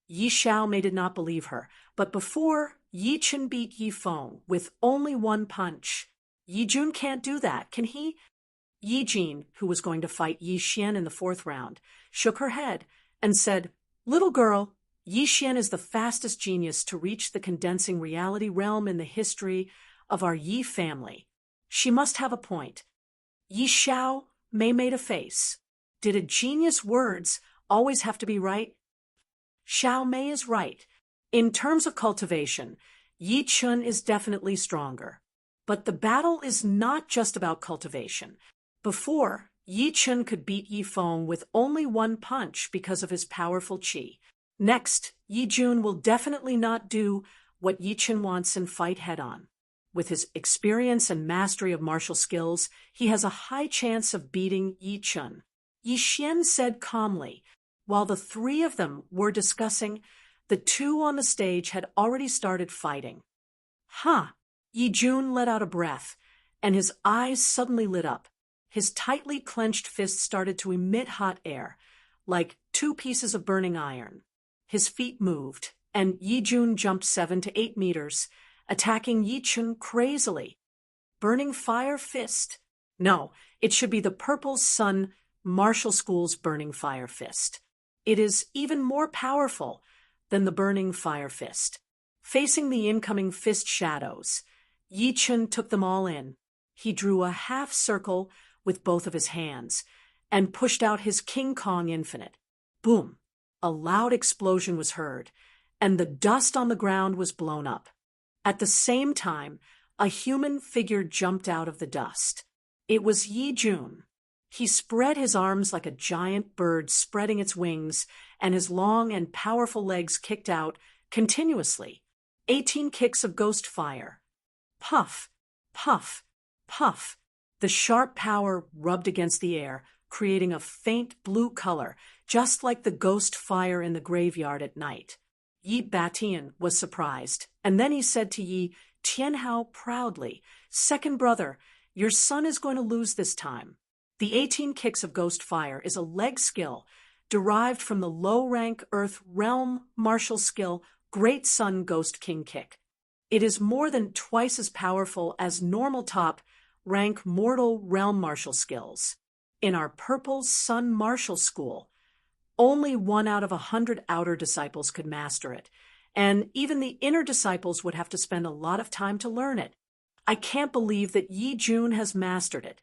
Yi Xiao Mei did not believe her, but before Yi Chen beat Yi Feng with only 1 punch, Yi Jun can't do that, can he? Yi Jin, who was going to fight Yi Xian in the 4th round, shook her head and said, Little girl, Yi Xian is the fastest genius to reach the condensing reality realm in the history of our Yi family. She must have a point. Yi Xiao Mei made a face. Did a genius' words always have to be right? Xiao Mei is right. In terms of cultivation, Yi Chen is definitely stronger. But the battle is not just about cultivation. Before, Yi Chen could beat Yi Feng with only 1 punch because of his powerful qi. Next, Yi Jun will definitely not do what Yi Chen wants and fight head-on. With his experience and mastery of martial skills, he has a high chance of beating Yi Chen. Yi Xian said calmly. While the 3 of them were discussing, the 2 on the stage had already started fighting. Huh! Yi Jun let out a breath, and his eyes suddenly lit up. His tightly clenched fists started to emit hot air, like 2 pieces of burning iron. His feet moved, and Yi Jun jumped 7 to 8 meters, attacking Yi Chen crazily. Burning Fire Fist. No, it should be the Purple Sun Martial School's Burning Fire Fist. It is even more powerful, then the burning fire fist. Facing the incoming fist shadows, Yi Chun took them all in. He drew a half circle with both of his hands and pushed out his King Kong Infinite. Boom! A loud explosion was heard, and the dust on the ground was blown up. At the same time, a human figure jumped out of the dust. It was Yi Jun. He spread his arms like a giant bird spreading its wings, and his long and powerful legs kicked out continuously. 18 kicks of ghost fire. Puff, puff, puff. The sharp power rubbed against the air, creating a faint blue color, just like the ghost fire in the graveyard at night. Yi Batian was surprised, and then he said to Yi Tianhao proudly, "Second brother, your son is going to lose this time." The 18 kicks of ghost fire is a leg skill derived from the low-rank Earth Realm martial skill Great Sun Ghost King Kick. It is more than twice as powerful as normal top-rank Mortal Realm martial skills. In our Purple Sun Martial School, only 1 out of 100 outer disciples could master it, and even the inner disciples would have to spend a lot of time to learn it. I can't believe that Yi Jun has mastered it.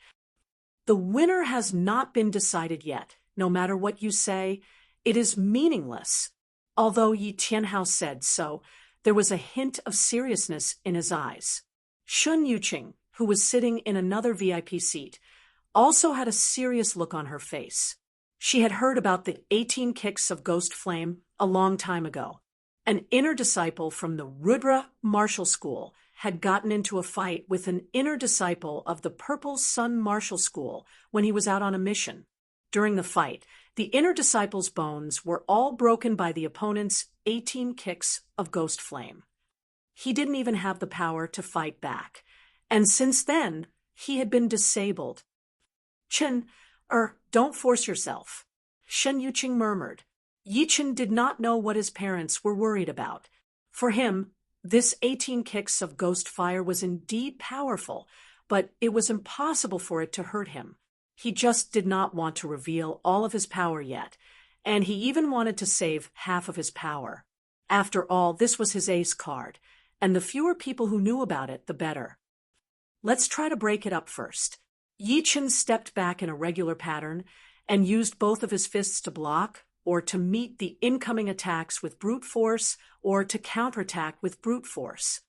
The winner has not been decided yet. No matter what you say, it is meaningless. Although Yi Tianhao said so, there was a hint of seriousness in his eyes. Shun Yuqing, who was sitting in another VIP seat, also had a serious look on her face. She had heard about the 18 kicks of ghost flame a long time ago. An inner disciple from the Rudra Martial School had gotten into a fight with an inner disciple of the Purple Sun Martial School when he was out on a mission. During the fight, the inner disciple's bones were all broken by the opponent's 18 kicks of ghost flame. He didn't even have the power to fight back, and since then, he had been disabled. Don't force yourself," Shen Yuqing murmured. Yi Chun did not know what his parents were worried about. For him, this 18 kicks of ghost fire was indeed powerful, but it was impossible for it to hurt him. He just did not want to reveal all of his power yet, and he even wanted to save half of his power. After all, this was his ace card, and the fewer people who knew about it, the better. Let's try to break it up first. Yi Chun stepped back in a regular pattern and used both of his fists to block or to meet the incoming attacks with brute force or to counterattack with brute force.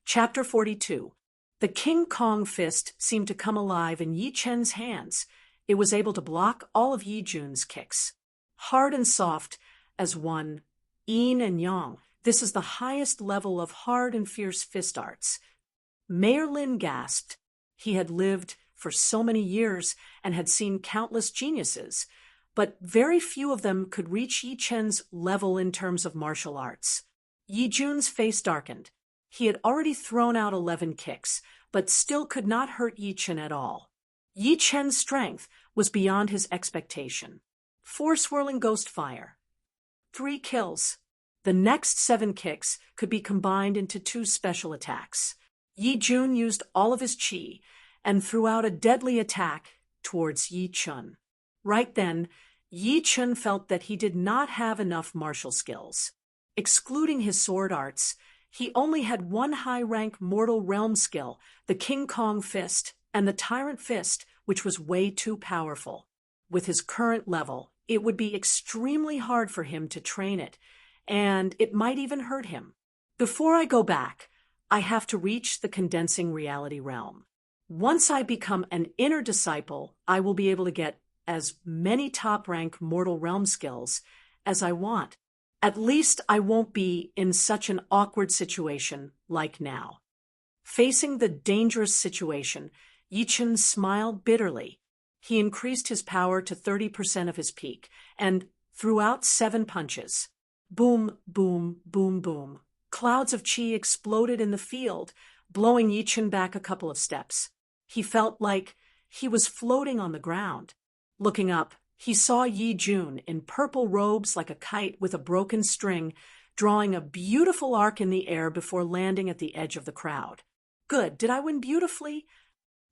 Chapter 42. The King Kong fist seemed to come alive in Yi Chen's hands. It was able to block all of Yi Jun's kicks. Hard and soft as one, yin and yang. This is the highest level of hard and fierce fist arts. Mayor Lin gasped. He had lived for so many years and had seen countless geniuses, but very few of them could reach Yi Chen's level in terms of martial arts. Yi Jun's face darkened. He had already thrown out 11 kicks, but still could not hurt Yi Chen at all. Yi Chen's strength was beyond his expectation. 4 swirling ghost fire. 3 kills. The next 7 kicks could be combined into 2 special attacks. Yi Jun used all of his chi and threw out a deadly attack towards Yi Chun. Right then, Yi Chun felt that he did not have enough martial skills. Excluding his sword arts, he only had 1 high-rank mortal realm skill, the King Kong fist and the Tyrant fist, which was way too powerful. With his current level, it would be extremely hard for him to train it, and it might even hurt him. Before I go back, I have to reach the condensing reality realm. Once I become an inner disciple, I will be able to get as many top-rank mortal realm skills as I want. At least I won't be in such an awkward situation like now. Facing the dangerous situation, Yi Chun smiled bitterly. He increased his power to 30% of his peak and threw out 7 punches. Boom, boom, boom, boom. Clouds of chi exploded in the field, blowing Yi Chun back a couple of steps. He felt like he was floating on the ground. Looking up, he saw Yi Jun in purple robes like a kite with a broken string, drawing a beautiful arc in the air before landing at the edge of the crowd. Good, did I win beautifully?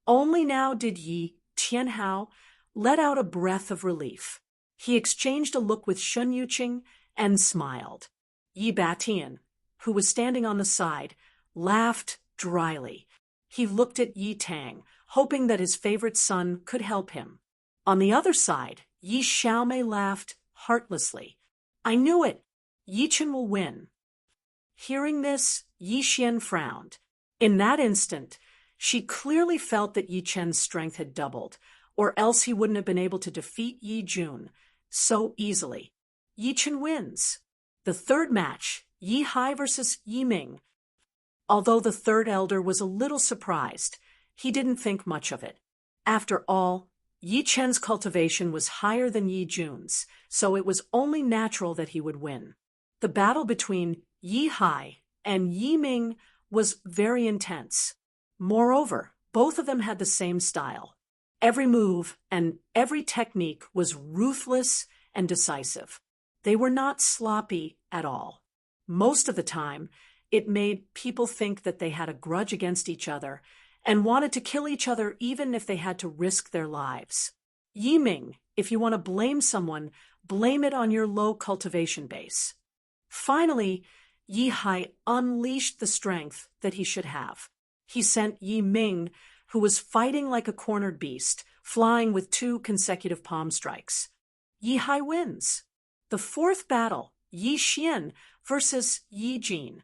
Only now did Yi Tianhao let out a breath of relief. He exchanged a look with Shun Yuqing and smiled. Yi Batian, who was standing on the side, laughed dryly. He looked at Yi Tang, hoping that his favorite son could help him. On the other side, Yi Xiaomei laughed heartlessly. I knew it! Yi Chen will win. Hearing this, Yi Xian frowned. In that instant, she clearly felt that Yi Chen's strength had doubled, or else he wouldn't have been able to defeat Yi Jun so easily. Yi Chen wins. The third match, Yi Hai versus Yi Ming. Although the third elder was a little surprised, he didn't think much of it. After all, Yi Chen's cultivation was higher than Yi Jun's, so it was only natural that he would win. The battle between Yi Hai and Yi Ming was very intense. Moreover, both of them had the same style. Every move and every technique was ruthless and decisive. They were not sloppy at all. Most of the time, it made people think that they had a grudge against each other and wanted to kill each other even if they had to risk their lives. Yi Ming, if you want to blame someone, blame it on your low cultivation base. Finally, Yi Hai unleashed the strength that he should have. He sent Yi Ming, who was fighting like a cornered beast, flying with 2 consecutive palm strikes. Yi Hai wins. The fourth battle, Yi Xian versus Yi Jin.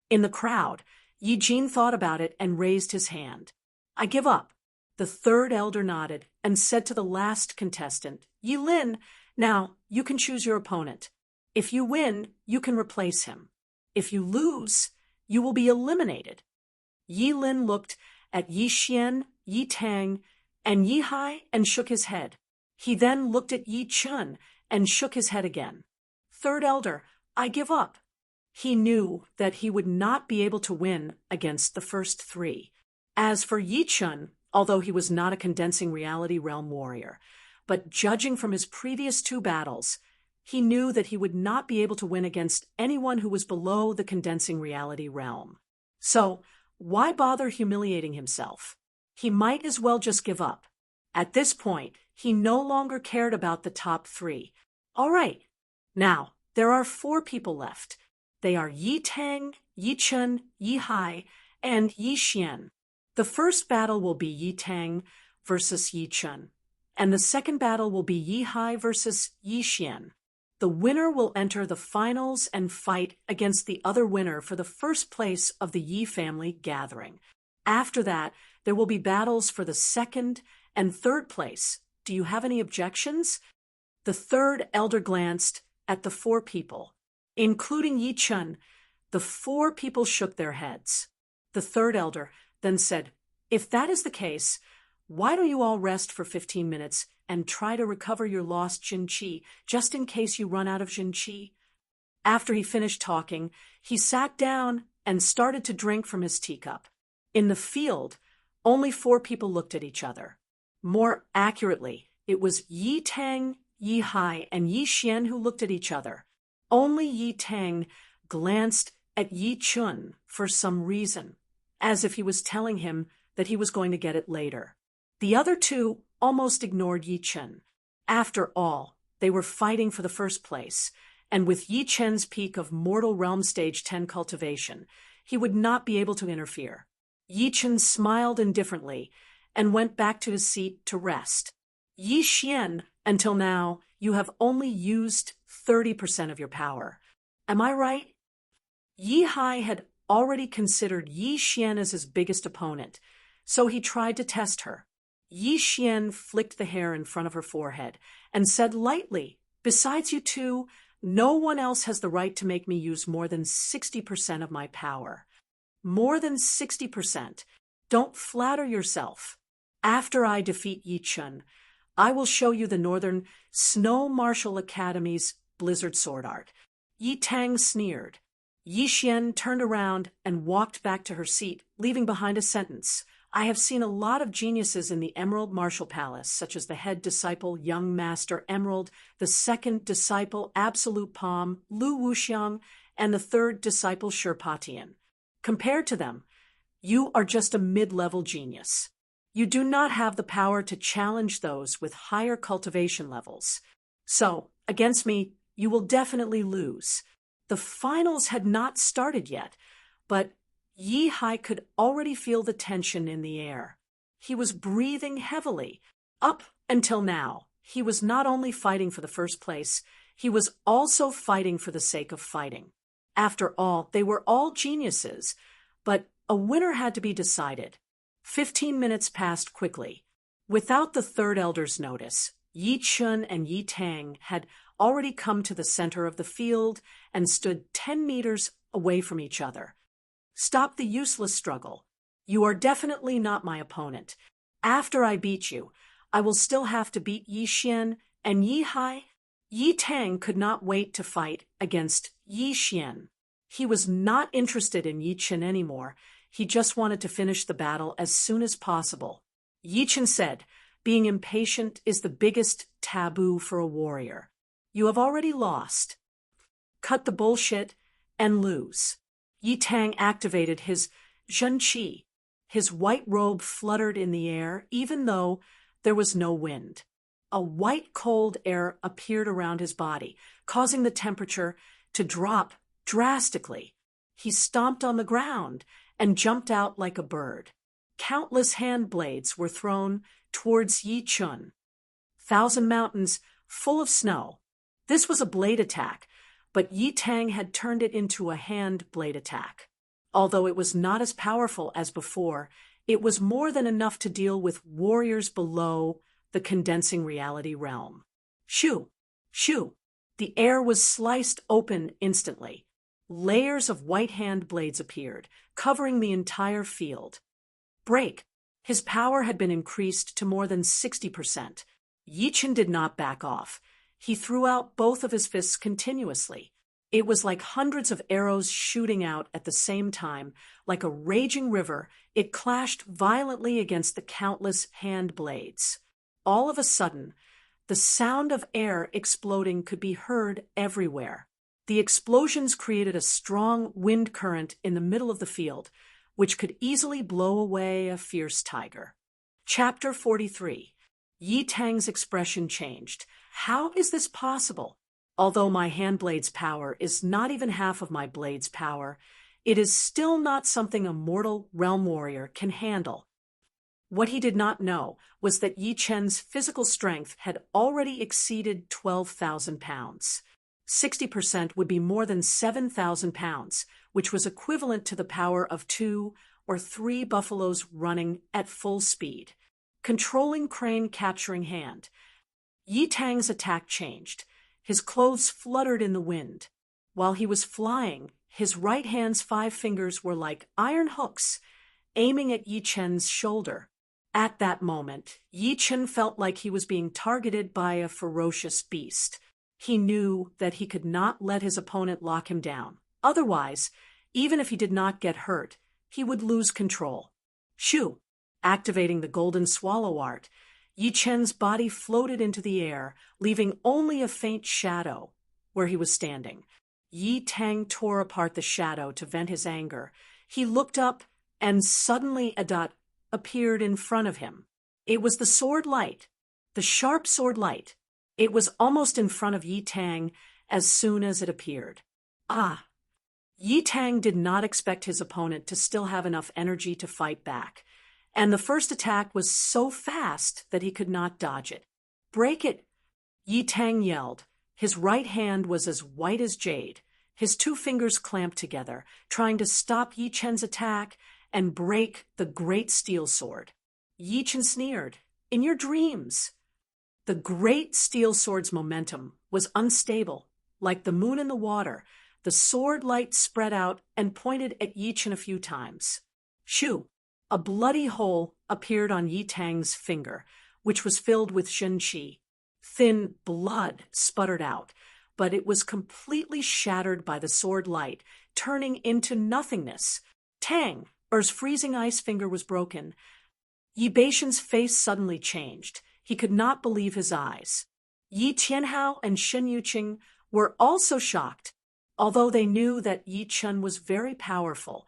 In the crowd, Yi Jin thought about it and raised his hand. I give up. The third elder nodded and said to the last contestant, Yi Lin, now you can choose your opponent. If you win, you can replace him. If you lose, you will be eliminated. Yi Lin looked at Yi Xian, Yi Tang, and Yi Hai and shook his head. He then looked at Yi Chun and shook his head again. Third elder, I give up. He knew that he would not be able to win against the first 3. As for Yi Chun, although he was not a condensing reality realm warrior, but judging from his previous 2 battles, he knew that he would not be able to win against anyone who was below the condensing reality realm. So, why bother humiliating himself? He might as well just give up. At this point, he no longer cared about the top 3. All right. Now, there are 4 people left. They are Yi Tang, Yi Chun, Yi Hai, and Yi Xian. The first battle will be Yi Tang versus Yi Chun, and the second battle will be Yi Hai versus Yi Xian. The winner will enter the finals and fight against the other winner for the first place of the Yi family gathering. After that, there will be battles for the second and third place. Do you have any objections? The third elder glanced at the 4 people. Including Yi Chun, the 4 people shook their heads. The third elder then said, if that is the case, why don't you all rest for 15 minutes and try to recover your lost Jin Qi, just in case you run out of Jin Qi? After he finished talking, he sat down and started to drink from his teacup. In the field, only 4 people looked at each other. More accurately, it was Yi Tang, Yi Hai, and Yi Xian who looked at each other. Only Yi Tang glanced at Yi Chun for some reason, as if he was telling him that he was going to get it later. The other 2 almost ignored Yi Chen. After all, they were fighting for the first place, and with Yi Chen's peak of Mortal Realm Stage 10 cultivation, he would not be able to interfere. Yi Chen smiled indifferently and went back to his seat to rest. Yi Xian, until now, you have only used 30% of your power. Am I right? Yi Hai had already considered Yi Xian as his biggest opponent, so he tried to test her. Yi Xian flicked the hair in front of her forehead and said lightly, besides you 2, no one else has the right to make me use more than 60% of my power. More than 60%. Don't flatter yourself. After I defeat Yi Chun, I will show you the Northern Snow Martial Academy's Blizzard Sword Art. Yi Tang sneered. Yi Xian turned around and walked back to her seat, leaving behind a sentence. I have seen a lot of geniuses in the Emerald Martial Palace, such as the head disciple Young Master Emerald, the second disciple Absolute Palm, Lu Wuxiang, and the third disciple Sherpatian. Compared to them, you are just a mid-level genius. You do not have the power to challenge those with higher cultivation levels. So, against me, you will definitely lose. The finals had not started yet, but Yi Hai could already feel the tension in the air. He was breathing heavily. Up until now, he was not only fighting for the first place, he was also fighting for the sake of fighting. After all, they were all geniuses, but a winner had to be decided. 15 minutes passed quickly. Without the third elder's notice, Yi Chun and Yi Tang had already come to the center of the field and stood 10 meters away from each other. Stop the useless struggle. You are definitely not my opponent. After I beat you, I will still have to beat Yi Xian and Yi Hai. Yi Tang could not wait to fight against Yi Xian. He was not interested in Yi Chen anymore. He just wanted to finish the battle as soon as possible. Yi Chen said, "Being impatient is the biggest taboo for a warrior. You have already lost. Cut the bullshit and lose." Yi Tang activated his Zhen Qi. His white robe fluttered in the air, even though there was no wind. A white cold air appeared around his body, causing the temperature to drop drastically. He stomped on the ground and jumped out like a bird. Countless hand blades were thrown towards Yi Chun. 1,000 mountains full of snow. This was a blade attack, but Yi Tang had turned it into a hand blade attack. Although it was not as powerful as before, it was more than enough to deal with warriors below the condensing reality realm. Shoo! Shoo! The air was sliced open instantly. Layers of white hand blades appeared, covering the entire field. Break! His power had been increased to more than 60%. Yi Chen did not back off. He threw out both of his fists continuously. It was like hundreds of arrows shooting out at the same time. Like a raging river, it clashed violently against the countless hand blades. All of a sudden, the sound of air exploding could be heard everywhere. The explosions created a strong wind current in the middle of the field, which could easily blow away a fierce tiger. Chapter 43. Yi Tang's expression changed. How is this possible? Although my hand blade's power is not even half of my blade's power, it is still not something a mortal realm warrior can handle. What he did not know was that Yi Chen's physical strength had already exceeded 12,000 pounds. 60% would be more than 7,000 pounds, which was equivalent to the power of 2 or 3 buffaloes running at full speed. Controlling crane capturing hand. Yi Tang's attack changed. His clothes fluttered in the wind. While he was flying, his right hand's 5 fingers were like iron hooks, aiming at Yi Chen's shoulder. At that moment, Yi Chen felt like he was being targeted by a ferocious beast. He knew that he could not let his opponent lock him down. Otherwise, even if he did not get hurt, he would lose control. Shoo! Activating the golden swallow art, Yi Chen's body floated into the air, leaving only a faint shadow where he was standing. Yi Tang tore apart the shadow to vent his anger. He looked up, and suddenly a dot appeared in front of him. It was the sword light, the sharp sword light. It was almost in front of Yi Tang as soon as it appeared. Ah! Yi Tang did not expect his opponent to still have enough energy to fight back, and the first attack was so fast that he could not dodge it. "Break it!" Yi Tang yelled. His right hand was as white as jade. His 2 fingers clamped together, trying to stop Yi Chen's attack and break the great steel sword. Yi Chen sneered. "In your dreams." The great steel sword's momentum was unstable. Like the moon in the water, the sword light spread out and pointed at Yi Chen a few times. Shoo! A bloody hole appeared on Yi Tang's finger, which was filled with Zhen Qi. Thin blood sputtered out, but it was completely shattered by the sword light, turning into nothingness. Tang, Er's freezing ice finger was broken. Yi Beishan's face suddenly changed. He could not believe his eyes. Yi Tianhao and Shen Yuqing were also shocked, although they knew that Yi Chen was very powerful.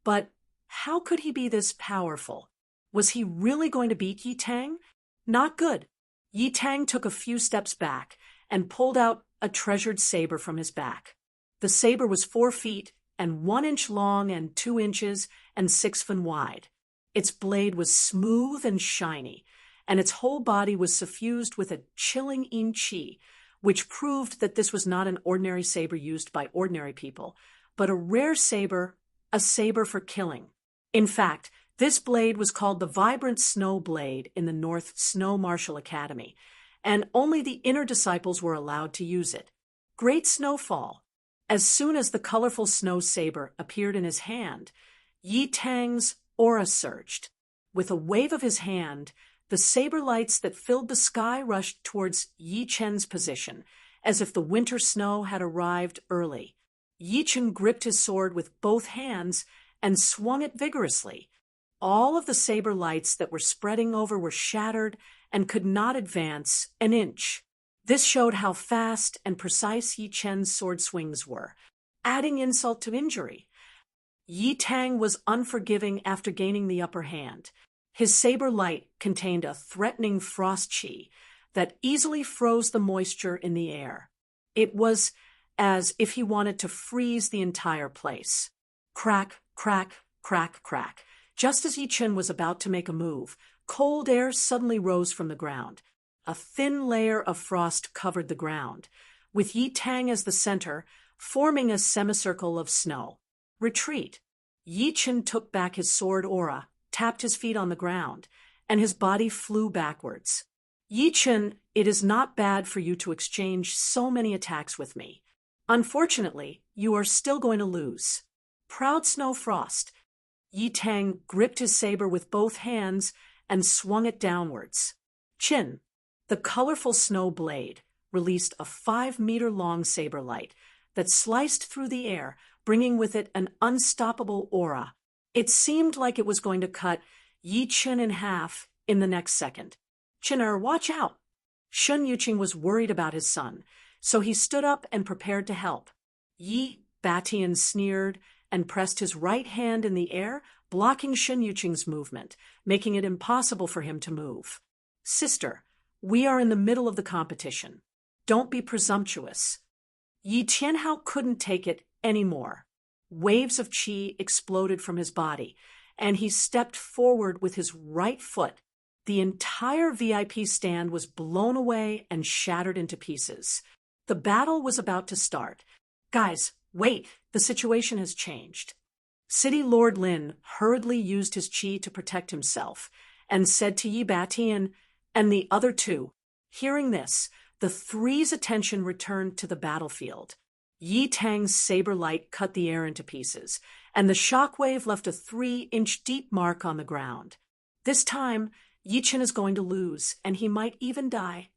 But how could he be this powerful? Was he really going to beat Yi Tang? Not good. Yi Tang took a few steps back and pulled out a treasured saber from his back. The The saber was 4 feet and 1 inch long and 2 inches and 6 feet wide. Its blade was smooth and shiny, and its whole body was suffused with a chilling yin qi, which proved that this was not an ordinary saber used by ordinary people, but a rare saber, a saber for killing. In fact, this blade was called the Vibrant Snow Blade in the North Snow Martial Academy, and only the inner disciples were allowed to use it. Great snowfall. As soon as the colorful snow saber appeared in his hand, Yi Tang's aura surged. With a wave of his hand, the saber lights that filled the sky rushed towards Yi Chen's position, as if the winter snow had arrived early. Yi Chen gripped his sword with both hands and swung it vigorously. All of the saber lights that were spreading over were shattered and could not advance an inch. This showed how fast and precise Yi Chen's sword swings were, adding insult to injury. Yi Tang was unforgiving after gaining the upper hand. His saber light contained a threatening frost chi that easily froze the moisture in the air. It was as if he wanted to freeze the entire place. Crack, crack, crack, crack. Just as Yi Chen was about to make a move, cold air suddenly rose from the ground. A thin layer of frost covered the ground, with Yi Tang as the center, forming a semicircle of snow. Retreat. Yi Chen took back his sword aura, tapped his feet on the ground, and his body flew backwards. Yi Chen, it is not bad for you to exchange so many attacks with me. Unfortunately, you are still going to lose. Proud Snow Frost. Yi Tang gripped his saber with both hands and swung it downwards. Chin. The colorful snow blade released a 5-meter-long saber light that sliced through the air, bringing with it an unstoppable aura. It seemed like it was going to cut Yi Chen in half in the next second. Chin'er, watch out! Shun Yuqing was worried about his son, so he stood up and prepared to help. Yi Batian sneered and pressed his right hand in the air, blocking Shun Yuqing's movement, making it impossible for him to move. Sister, we are in the middle of the competition. Don't be presumptuous. Yi Tianhao couldn't take it anymore. Waves of qi exploded from his body, and he stepped forward with his right foot. The entire VIP stand was blown away and shattered into pieces. The battle was about to start. Guys, wait, the situation has changed. City Lord Lin hurriedly used his qi to protect himself and said to Yi Batian and the other two. Hearing this, the three's attention returned to the battlefield. Yi Tang's saber light cut the air into pieces, and the shockwave left a 3-inch deep mark on the ground. This time, Yi Chen is going to lose, and he might even die.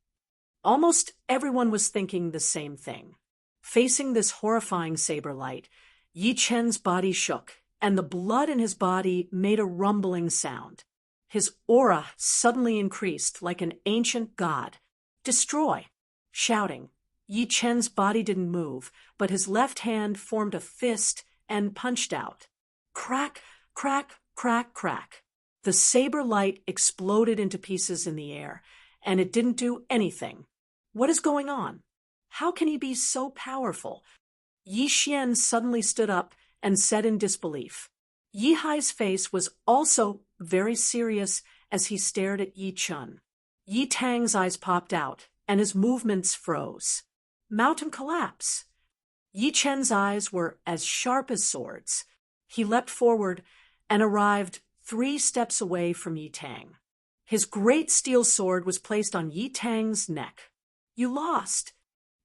Almost everyone was thinking the same thing. Facing this horrifying saber light, Yi Chen's body shook, and the blood in his body made a rumbling sound. His aura suddenly increased like an ancient god. Destroy! Shouting, Yi Chen's body didn't move, but his left hand formed a fist and punched out. Crack, crack, crack, crack. The saber light exploded into pieces in the air, and it didn't do anything. What is going on? How can he be so powerful? Yi Xian suddenly stood up and said in disbelief. Yi Hai's face was also very serious as he stared at Yi Chen. Yi Tang's eyes popped out, and his movements froze. Mountain collapse. Yi Chen's eyes were as sharp as swords. He leapt forward and arrived 3 steps away from Yi Tang. His great steel sword was placed on Yi Tang's neck. You lost,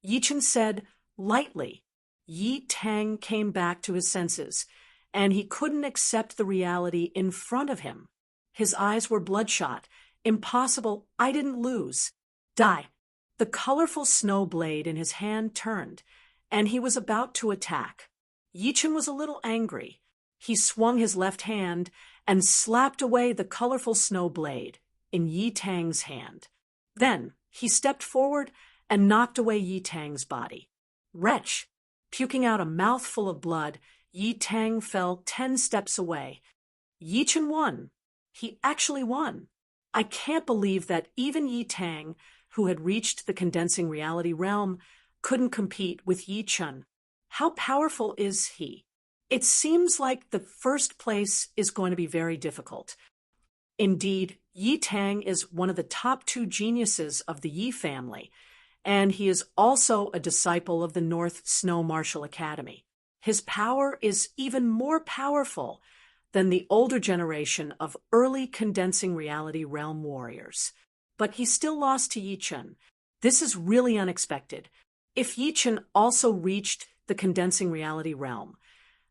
Yi Chen said lightly. Yi Tang came back to his senses, and he couldn't accept the reality in front of him. His eyes were bloodshot. Impossible, I didn't lose. Die. The colorful snow blade in his hand turned, and he was about to attack. Yi Chen was a little angry. He swung his left hand and slapped away the colorful snow blade in Yi Tang's hand. Then he stepped forward and knocked away Yi Tang's body. Wretch! Puking out a mouthful of blood, Yi Tang fell 10 steps away. Yi Chen won. He actually won. I can't believe that even Yi Tang, who had reached the condensing reality realm, couldn't compete with Yi Chen. How powerful is he? It seems like the first place is going to be very difficult. Indeed, Yi Tang is one of the top two geniuses of the Yi family, and he is also a disciple of the North Snow Martial Academy. His power is even more powerful than the older generation of early condensing reality realm warriors. But he still lost to Yi Chun. This is really unexpected. If Yi Chun also reached the condensing reality realm,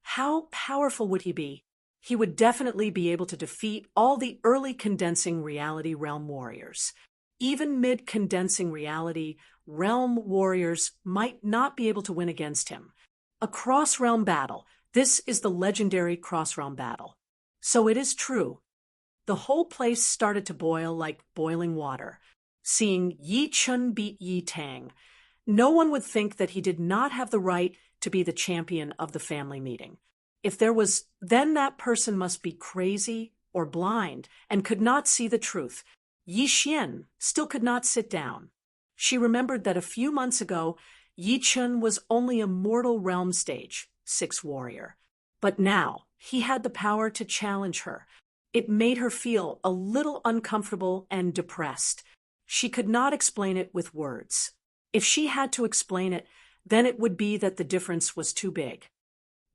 how powerful would he be? He would definitely be able to defeat all the early condensing reality realm warriors. Even mid-condensing reality realm warriors might not be able to win against him. A cross-realm battle. This is the legendary cross-realm battle. So it is true. The whole place started to boil like boiling water. Seeing Yi Chun beat Yi Tang, no one would think that he did not have the right to be the champion of the family meeting. If there was, then that person must be crazy or blind and could not see the truth. Yi Xian still could not sit down. She remembered that a few months ago, Yi Chun was only a mortal realm stage 6 warrior. But now, he had the power to challenge her. It made her feel a little uncomfortable and depressed. She could not explain it with words. If she had to explain it, then it would be that the difference was too big.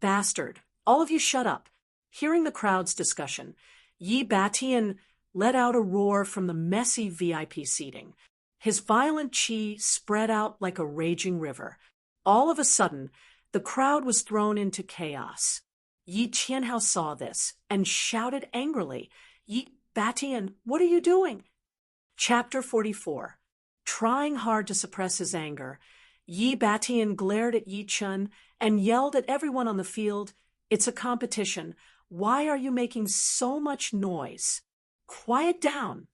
Bastard, all of you shut up. Hearing the crowd's discussion, Yi Batian let out a roar from the messy VIP seating. His violent qi spread out like a raging river. All of a sudden, the crowd was thrown into chaos. Yi Qianhao saw this and shouted angrily, "Yi Batian, what are you doing?" Chapter 44. Trying hard to suppress his anger, Yi Batian glared at Yi Chun and yelled at everyone on the field, "It's a competition. Why are you making so much noise? Quiet down."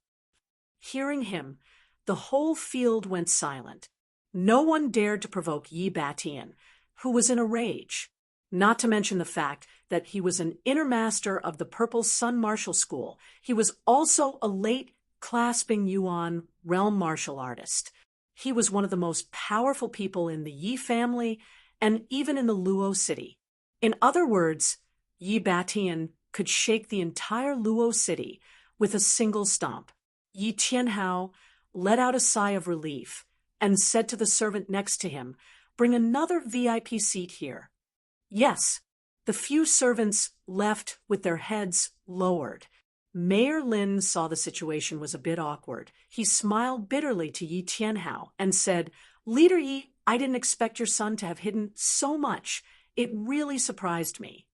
Hearing him, the whole field went silent. No one dared to provoke Yi Batian, who was in a rage. Not to mention the fact that he was an inner master of the Purple Sun Martial School. He was also a late clasping Yuan realm martial artist. He was one of the most powerful people in the Yi family and even in the Luo city. In other words, Yi Batian could shake the entire Luo city with a single stomp. Yi Qianhao let out a sigh of relief and said to the servant next to him, "Bring another VIP seat here." Yes, the few servants left with their heads lowered. Mayor Lin saw the situation was a bit awkward. He smiled bitterly to Yi Tianhao and said, "Leader Yi, I didn't expect your son to have hidden so much. It really surprised me.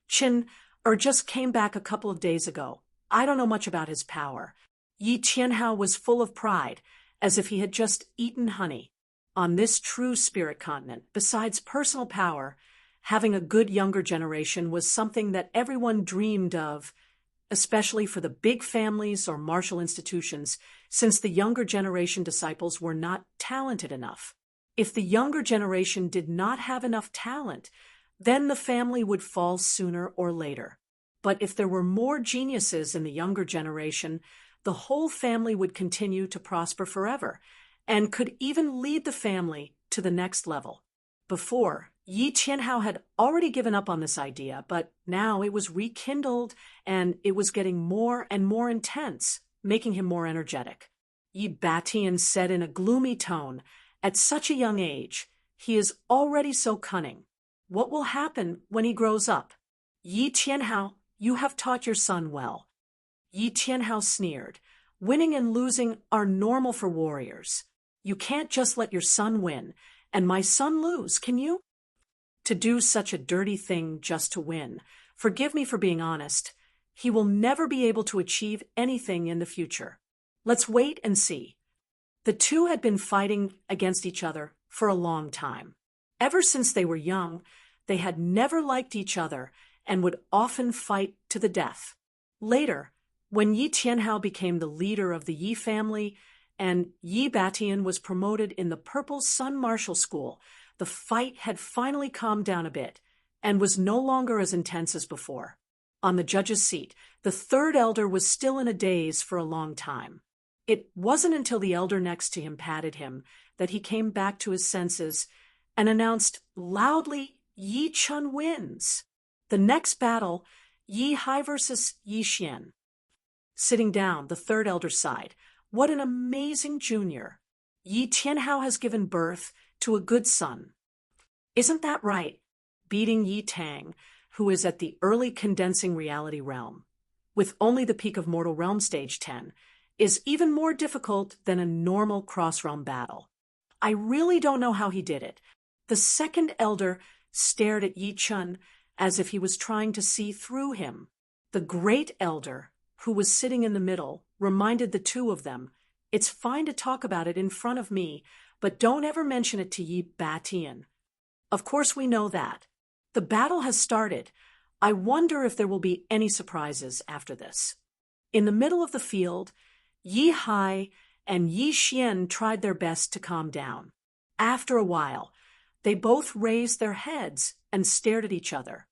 Just came back a couple of days ago. I don't know much about his power." Yi Tianhao was full of pride, as if he had just eaten honey. On this true spirit continent, besides personal power, having a good younger generation was something that everyone dreamed of, especially for the big families or martial institutions, since the younger generation disciples were not talented enough. If the younger generation did not have enough talent, then the family would fall sooner or later. But if there were more geniuses in the younger generation, the whole family would continue to prosper forever, and could even lead the family to the next level. Before, Yi Qianhao had already given up on this idea, but now it was rekindled and it was getting more and more intense, making him more energetic. Yi Batian said in a gloomy tone, "At such a young age, he is already so cunning. What will happen when he grows up?" "Yi Qianhao, you have taught your son well." Yi Qianhao sneered. "Winning and losing are normal for warriors. You can't just let your son win, and my son lose, can you? To do such a dirty thing just to win. Forgive me for being honest. He will never be able to achieve anything in the future. Let's wait and see." The two had been fighting against each other for a long time. Ever since they were young, they had never liked each other and would often fight to the death. Later, when Yi Tianhao became the leader of the Yi family and Yi Batian was promoted in the Purple Sun Martial School, the fight had finally calmed down a bit and was no longer as intense as before. On the judge's seat, the third elder was still in a daze for a long time. It wasn't until the elder next to him patted him that he came back to his senses and announced loudly, Yi Chun wins. The next battle, Yi Hai versus Yi Xian. Sitting down, the third elder sighed. What an amazing junior. Yi Tianhao has given birth to a good son. Isn't that right? Beating Yi Tang, who is at the early condensing reality realm, with only the peak of mortal realm stage 10, is even more difficult than a normal cross-realm battle. I really don't know how he did it. The second elder stared at Yi Chun as if he was trying to see through him. The great elder, who was sitting in the middle, reminded the two of them, "It's fine to talk about it in front of me, but don't ever mention it to Yi Batian." Of course we know that. The battle has started. I wonder if there will be any surprises after this. In the middle of the field, Yi Hai and Yi Xian tried their best to calm down. After a while, they both raised their heads and stared at each other.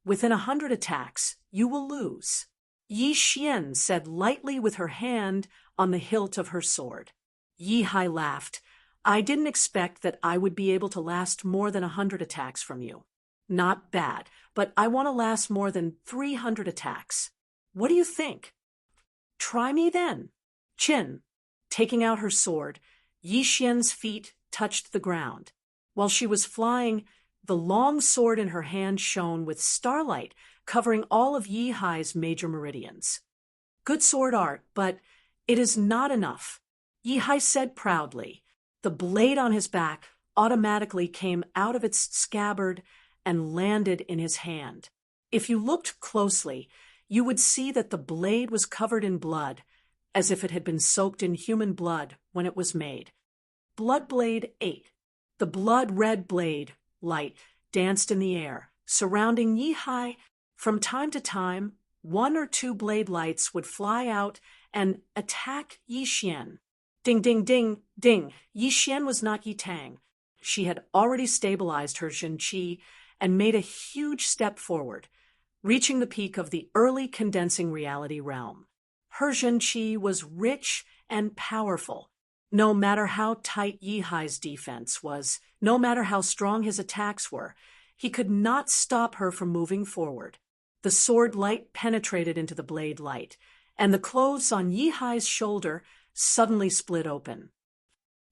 Within 100 attacks, you will lose. Yi Xian said lightly with her hand on the hilt of her sword. Yi Hai laughed. I didn't expect that I would be able to last more than 100 attacks from you. Not bad, but I want to last more than 300 attacks. What do you think? Try me then. Qin. Taking out her sword, Yi Xian's feet touched the ground. While she was flying, the long sword in her hand shone with starlight, covering all of Yi Hai's major meridians. Good sword art, but it is not enough, Yi Hai said proudly. The blade on his back automatically came out of its scabbard and landed in his hand. If you looked closely, you would see that the blade was covered in blood, as if it had been soaked in human blood when it was made. Blood Blade 8. The blood-red blade, light, danced in the air, surrounding Yi Hai. From time to time, 1 or 2 blade lights would fly out and attack Yi Xian. Ding, ding, ding, ding. Yi Xian was not Yi Tang. She had already stabilized her Zhen Qi and made a huge step forward, reaching the peak of the early condensing reality realm. Her Zhen Qi was rich and powerful. No matter how tight Yi Hai's defense was, no matter how strong his attacks were, he could not stop her from moving forward. The sword light penetrated into the blade light, and the clothes on Yi Hai's shoulder suddenly split open.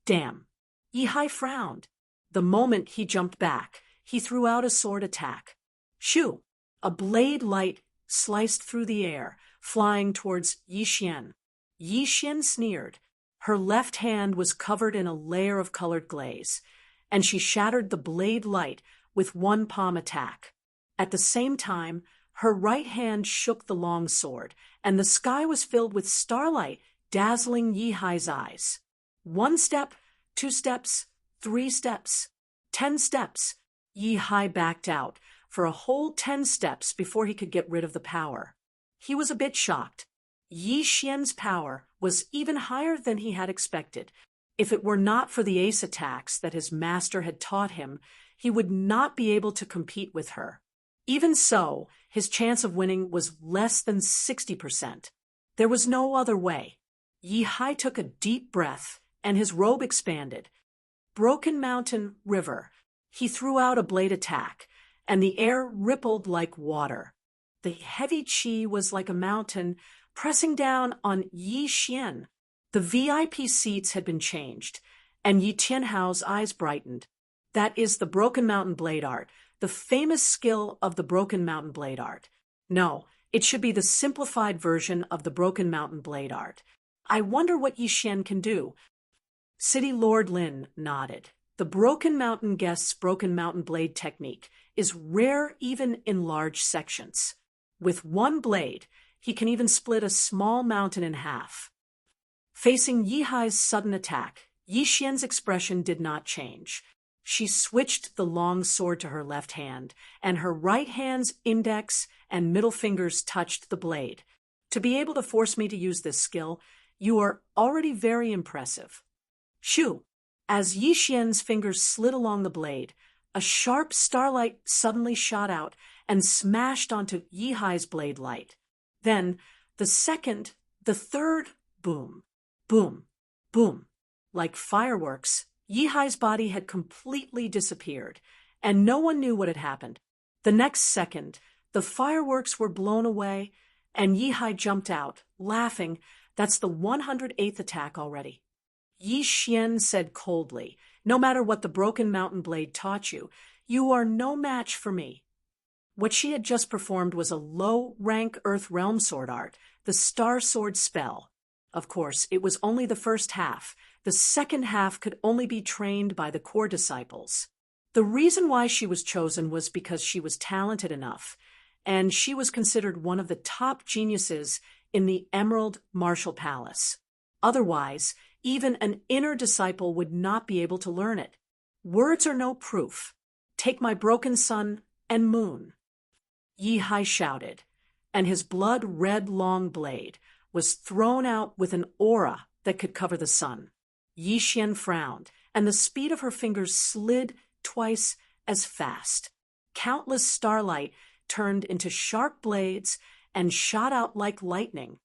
Damn! Yi Hai frowned. The moment he jumped back, he threw out a sword attack. Shoo! A blade light sliced through the air, flying towards Yi Xian. Yi Xian sneered. Her left hand was covered in a layer of colored glaze, and she shattered the blade light with one palm attack. At the same time, her right hand shook the long sword, and the sky was filled with starlight, dazzling Yi Hai's eyes. 1 step, 2 steps, 3 steps, 10 steps. Yi Hai backed out for a whole 10 steps before he could get rid of the power. He was a bit shocked. Yi Xian's power was even higher than he had expected. If it were not for the ace attacks that his master had taught him, he would not be able to compete with her. Even so, his chance of winning was less than 60%. There was no other way. Yi Hai took a deep breath, and his robe expanded. Broken Mountain River. He threw out a blade attack, and the air rippled like water. The heavy qi was like a mountain, pressing down on Yi Xian. The VIP seats had been changed, and Yi Tianhao's eyes brightened. That is the Broken Mountain Blade Art, the famous skill of the Broken Mountain Blade Art. No, it should be the simplified version of the Broken Mountain Blade Art. I wonder what Yi Xian can do. City Lord Lin nodded. The Broken Mountain Guest's Broken Mountain Blade technique is rare even in large sections. With one blade, he can even split a small mountain in half. Facing Yi Hai's sudden attack, Yi Xian's expression did not change. She switched the long sword to her left hand, and her right hand's index and middle fingers touched the blade. To be able to force me to use this skill, you are already very impressive. Shoo! As Yi Xian's fingers slid along the blade, a sharp starlight suddenly shot out and smashed onto Yi Hai's blade light. Then, the second, the third, boom, boom, boom. Like fireworks, Yi Hai's body had completely disappeared, and no one knew what had happened. The next second, the fireworks were blown away, and Yihai jumped out, laughing. That's the 108th attack already. Yi Xian said coldly, no matter what the broken mountain blade taught you, you are no match for me. What she had just performed was a low-rank Earth Realm sword art, the Star Sword spell. Of course, it was only the first half. The second half could only be trained by the core disciples. The reason why she was chosen was because she was talented enough, and she was considered one of the top geniuses in the Emerald Martial Palace. Otherwise, even an inner disciple would not be able to learn it. Words are no proof. Take my broken sun and moon. Yihai shouted, and his blood-red long blade was thrown out with an aura that could cover the sun. Yi Xian frowned, and the speed of her fingers slid twice as fast. Countless starlight turned into sharp blades and shot out like lightning.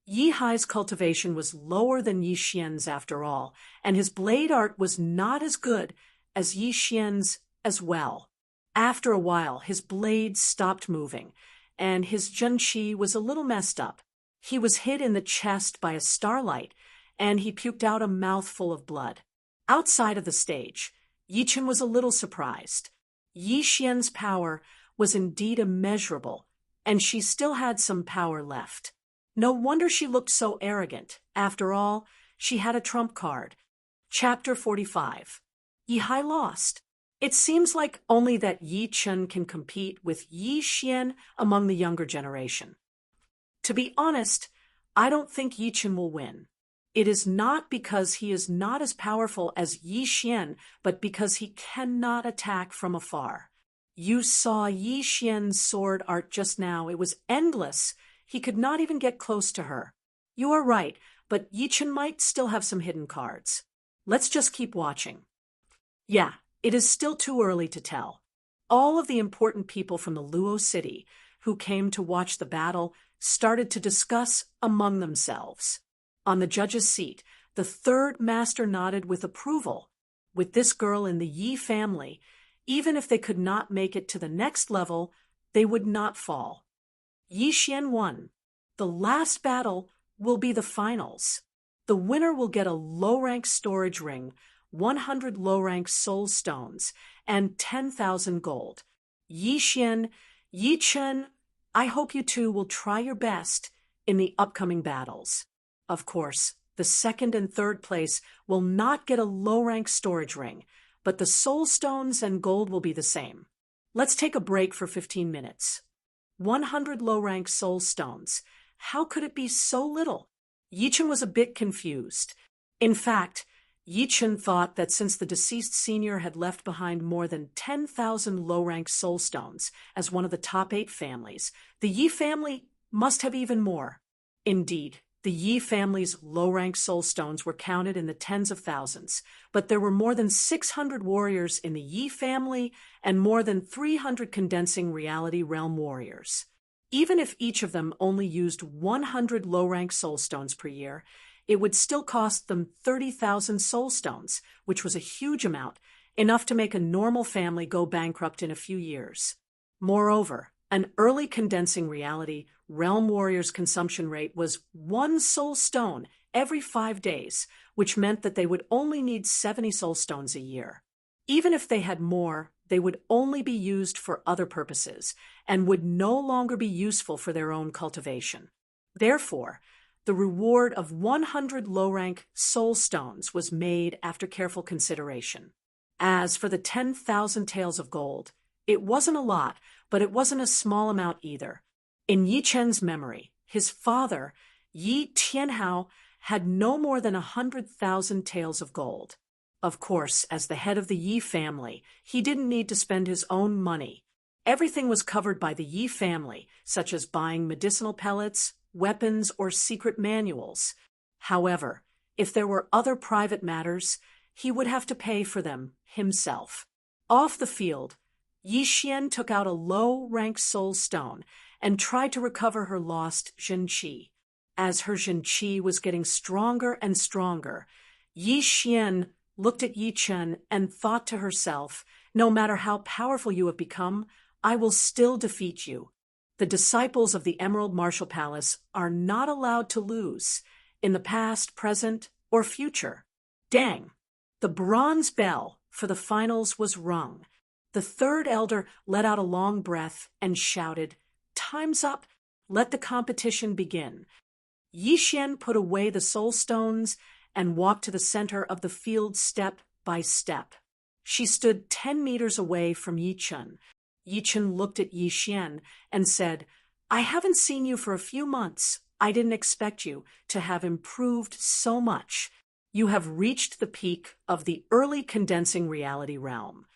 Yihai's cultivation was lower than Yi Xian's after all, and his blade art was not as good as Yi Xian's as well. After a while, his blade stopped moving, and his Zhenqi was a little messed up. He was hit in the chest by a starlight, and he puked out a mouthful of blood. Outside of the stage, Yichen was a little surprised. Yi Xian's power was indeed immeasurable, and she still had some power left. No wonder she looked so arrogant. After all, she had a trump card. Chapter 45. Yihai lost. It seems like only that Yi Chen can compete with Yi Xian among the younger generation. To be honest, I don't think Yi Chen will win. It is not because he is not as powerful as Yi Xian, but because he cannot attack from afar. You saw Yi Xian's sword art just now. It was endless. He could not even get close to her. You are right, but Yi Chen might still have some hidden cards. Let's just keep watching. Yeah, it is still too early to tell. All of the important people from the Luo city who came to watch the battle started to discuss among themselves. On the judge's seat, the third master nodded with approval. With this girl in the Yi family, even if they could not make it to the next level, they would not fall. Yi Xian won. The last battle will be the finals. The winner will get a low-rank storage ring, 100 low-rank soul stones, and 10,000 gold. Yi Xian, Yi Chen, I hope you two will try your best in the upcoming battles. Of course, the second and third place will not get a low-rank storage ring, but the soul stones and gold will be the same. Let's take a break for 15 minutes. 100 low-rank soul stones. How could it be so little? Yi Chen was a bit confused. In fact, Yi Chen thought that since the deceased senior had left behind more than 10,000 low-rank soul stones as one of the top 8 families, the Yi family must have even more. Indeed, the Yi family's low-rank soul stones were counted in the tens of thousands, but there were more than 600 warriors in the Yi family and more than 300 condensing reality realm warriors. Even if each of them only used 100 low-rank soul stones per year, it would still cost them 30,000 soul stones, which was a huge amount, enough to make a normal family go bankrupt in a few years. Moreover, an early condensing reality realm warrior's consumption rate was 1 soul stone every 5 days, which meant that they would only need 70 soul stones a year. Even if they had more, they would only be used for other purposes and would no longer be useful for their own cultivation. Therefore, the reward of 100 low-rank soul stones was made after careful consideration. As for the 10,000 taels of gold, it wasn't a lot, but it wasn't a small amount either. In Yi Chen's memory, his father, Yi Tianhao, had no more than 100,000 taels of gold. Of course, as the head of the Yi family, he didn't need to spend his own money. Everything was covered by the Yi family, such as buying medicinal pellets, weapons, or secret manuals. However, if there were other private matters, he would have to pay for them himself. Off the field, Yi Xian took out a low-rank soul stone and tried to recover her lost Zhenqi. As her Zhenqi was getting stronger and stronger, Yi Xian looked at Yi Chen and thought to herself, No matter how powerful you have become, I will still defeat you. The disciples of the Emerald Martial Palace are not allowed to lose, in the past, present, or future. Dang! The bronze bell for the finals was rung. The third elder let out a long breath and shouted, "Time's up! Let the competition begin." Yi Xian put away the soul stones and walked to the center of the field step by step. She stood 10 meters away from Yi Chun. Yi Chun looked at Yi Xian and said, "I haven't seen you for a few months. I didn't expect you to have improved so much. You have reached the peak of the early condensing reality realm."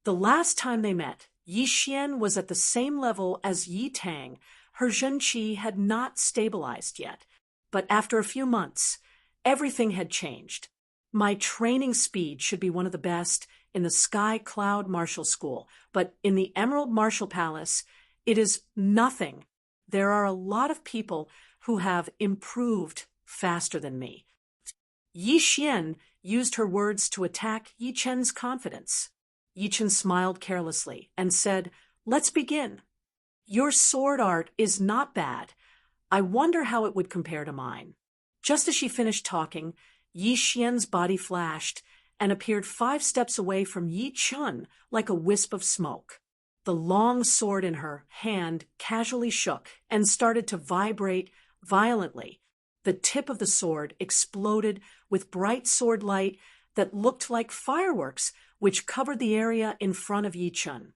The last time they met, Yi Xian was at the same level as Yi Tang. Her Zhen Qi had not stabilized yet. But after a few months, everything had changed. My training speed should be one of the best in the Sky Cloud Martial School, but in the Emerald Martial Palace, it is nothing. There are a lot of people who have improved faster than me. Yi Xian used her words to attack Yi Chen's confidence. Yi Chen smiled carelessly and said, "Let's begin. Your sword art is not bad. I wonder how it would compare to mine." Just as she finished talking, Yi Xian's body flashed and appeared 5 steps away from Yi Chun like a wisp of smoke. The long sword in her hand casually shook and started to vibrate violently. The tip of the sword exploded with bright sword light that looked like fireworks, which covered the area in front of Yi Chun.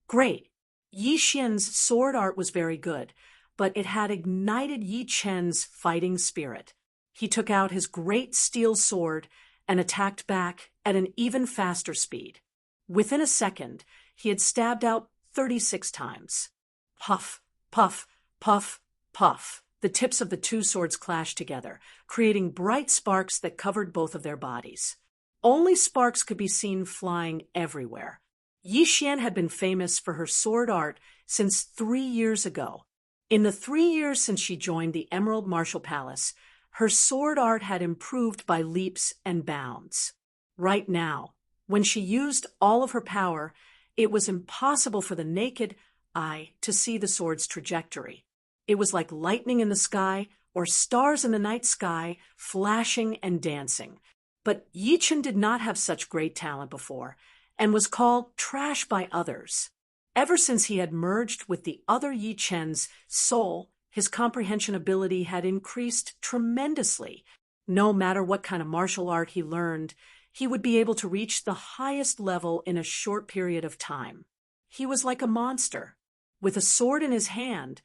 Great! Yi Xian's sword art was very good, but it had ignited Yi Chen's fighting spirit. He took out his great steel sword and attacked back at an even faster speed. Within a second, he had stabbed out 36 times. Puff, puff, puff, puff. The tips of the two swords clashed together, creating bright sparks that covered both of their bodies. Only sparks could be seen flying everywhere. Yi Xian had been famous for her sword art since 3 years ago. In the 3 years since she joined the Emerald Martial Palace, her sword art had improved by leaps and bounds. Right now, when she used all of her power, it was impossible for the naked eye to see the sword's trajectory. It was like lightning in the sky or stars in the night sky, flashing and dancing. But Yi Chen did not have such great talent before, and was called trash by others. Ever since he had merged with the other Yi Chen's soul, his comprehension ability had increased tremendously. No matter what kind of martial art he learned, he would be able to reach the highest level in a short period of time. He was like a monster. With a sword in his hand,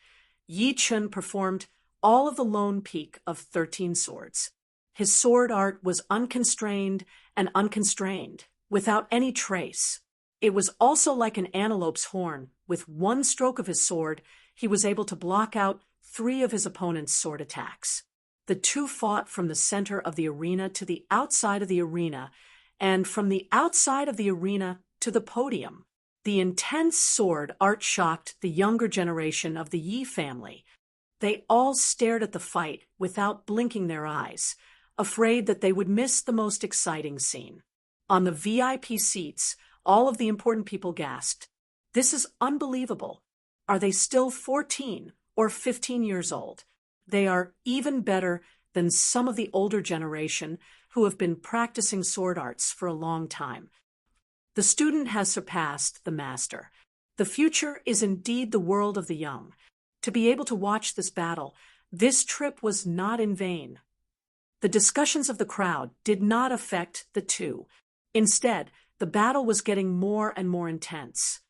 Yi Chen performed all of the lone peak of 13 swords. His sword art was unconstrained and unconstrained, without any trace. It was also like an antelope's horn. With one stroke of his sword, he was able to block out 3 of his opponent's sword attacks. The two fought from the center of the arena to the outside of the arena, and from the outside of the arena to the podium. The intense sword art shocked the younger generation of the Yi family. They all stared at the fight without blinking their eyes, afraid that they would miss the most exciting scene. On the VIP seats, all of the important people gasped, "This is unbelievable. Are they still 14 or 15 years old? They are even better than some of the older generation who have been practicing sword arts for a long time. The student has surpassed the master. The future is indeed the world of the young. To be able to watch this battle, this trip was not in vain." The discussions of the crowd did not affect the two. Instead, the battle was getting more and more intense.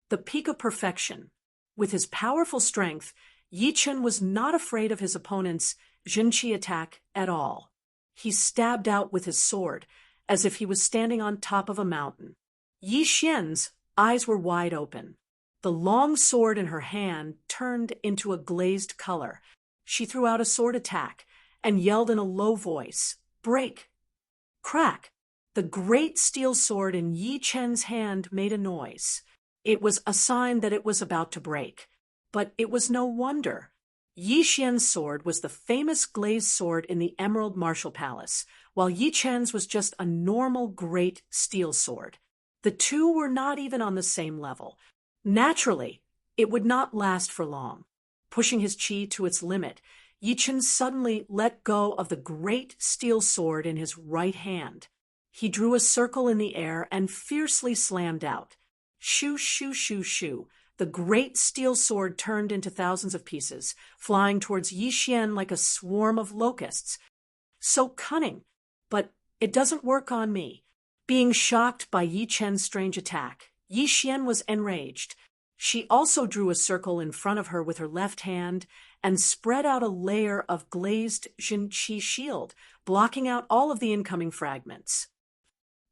The peak of perfection. With his powerful strength, Yi Chen was not afraid of his opponent's Jinqi attack at all. He stabbed out with his sword, as if he was standing on top of a mountain. Yi Xian's eyes were wide open. The long sword in her hand turned into a glazed color. She threw out a sword attack and yelled in a low voice, "Break!" Crack! The great steel sword in Yi Chen's hand made a noise. It was a sign that it was about to break. But it was no wonder. Yi Xian's sword was the famous glazed sword in the Emerald Martial Palace, while Yi Chen's was just a normal great steel sword. The two were not even on the same level. Naturally, it would not last for long. Pushing his chi to its limit, Yi Chen suddenly let go of the great steel sword in his right hand. He drew a circle in the air and fiercely slammed out. Shoo, shoo, shoo, shoo. The great steel sword turned into thousands of pieces, flying towards Yi Xian like a swarm of locusts. So cunning, but it doesn't work on me. Being shocked by Yi Chen's strange attack, Yi Xian was enraged. She also drew a circle in front of her with her left hand and spread out a layer of glazed Zhenqi shield, blocking out all of the incoming fragments.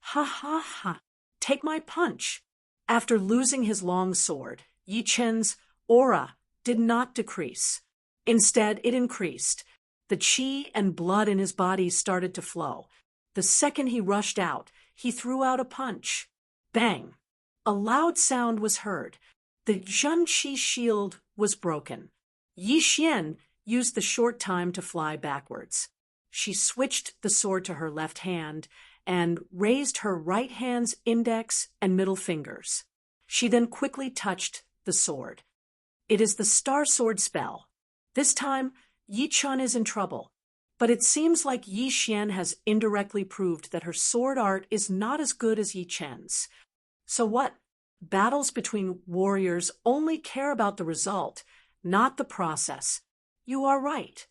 Ha ha ha! Take my punch! After losing his long sword, Yi Chen's aura did not decrease. Instead, it increased. The qi and blood in his body started to flow. The second he rushed out, he threw out a punch. Bang! A loud sound was heard. The Zhenqi shield was broken. Yi Xian used the short time to fly backwards. She switched the sword to her left hand and raised her right hand's index and middle fingers. She then quickly touched the sword. It is the Star Sword spell. This time, Yi Chen is in trouble. But it seems like Yi Xian has indirectly proved that her sword art is not as good as Yi Chen's. So what? Battles between warriors only care about the result, not the process. You are right.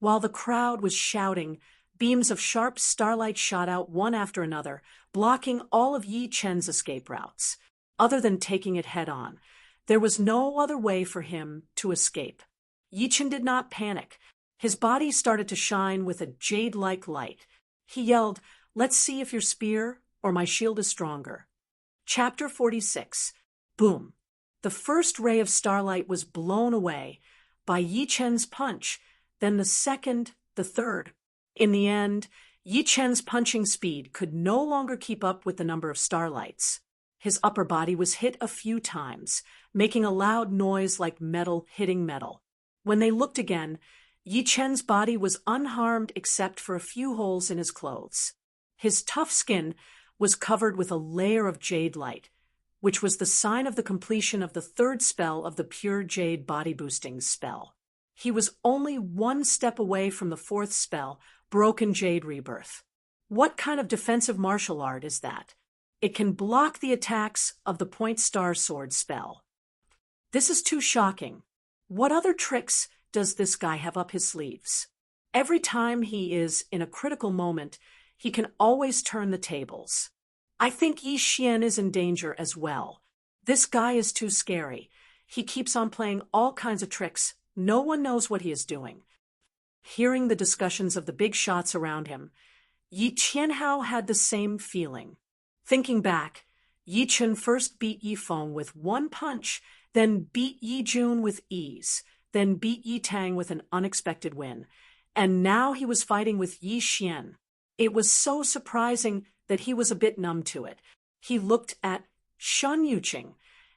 While the crowd was shouting, beams of sharp starlight shot out one after another, blocking all of Yi Chen's escape routes. Other than taking it head-on, there was no other way for him to escape. Yi Chen did not panic. His body started to shine with a jade-like light. He yelled, "Let's see if your spear or my shield is stronger." Chapter 46. Boom. The first ray of starlight was blown away by Yi Chen's punch, then the second, the third. In the end, Yi Chen's punching speed could no longer keep up with the number of starlights. His upper body was hit a few times, making a loud noise like metal hitting metal. When they looked again, Yi Chen's body was unharmed except for a few holes in his clothes. His tough skin was covered with a layer of jade light, which was the sign of the completion of the third spell of the pure jade body-boosting spell. He was only one step away from the fourth spell, Broken Jade Rebirth. What kind of defensive martial art is that? It can block the attacks of the Point Star Sword spell. This is too shocking. What other tricks does this guy have up his sleeves? Every time he is in a critical moment, he can always turn the tables. I think Yi Xian is in danger as well. This guy is too scary. He keeps on playing all kinds of tricks. No one knows what he is doing. Hearing the discussions of the big shots around him, Yi Qianhao had the same feeling. Thinking back, Yi Chen first beat Yi Feng with one punch, then beat Yi Jun with ease, then beat Yi Tang with an unexpected win, and now he was fighting with Yi Xian. It was so surprising that he was a bit numb to it. He looked at Shen Yuqing,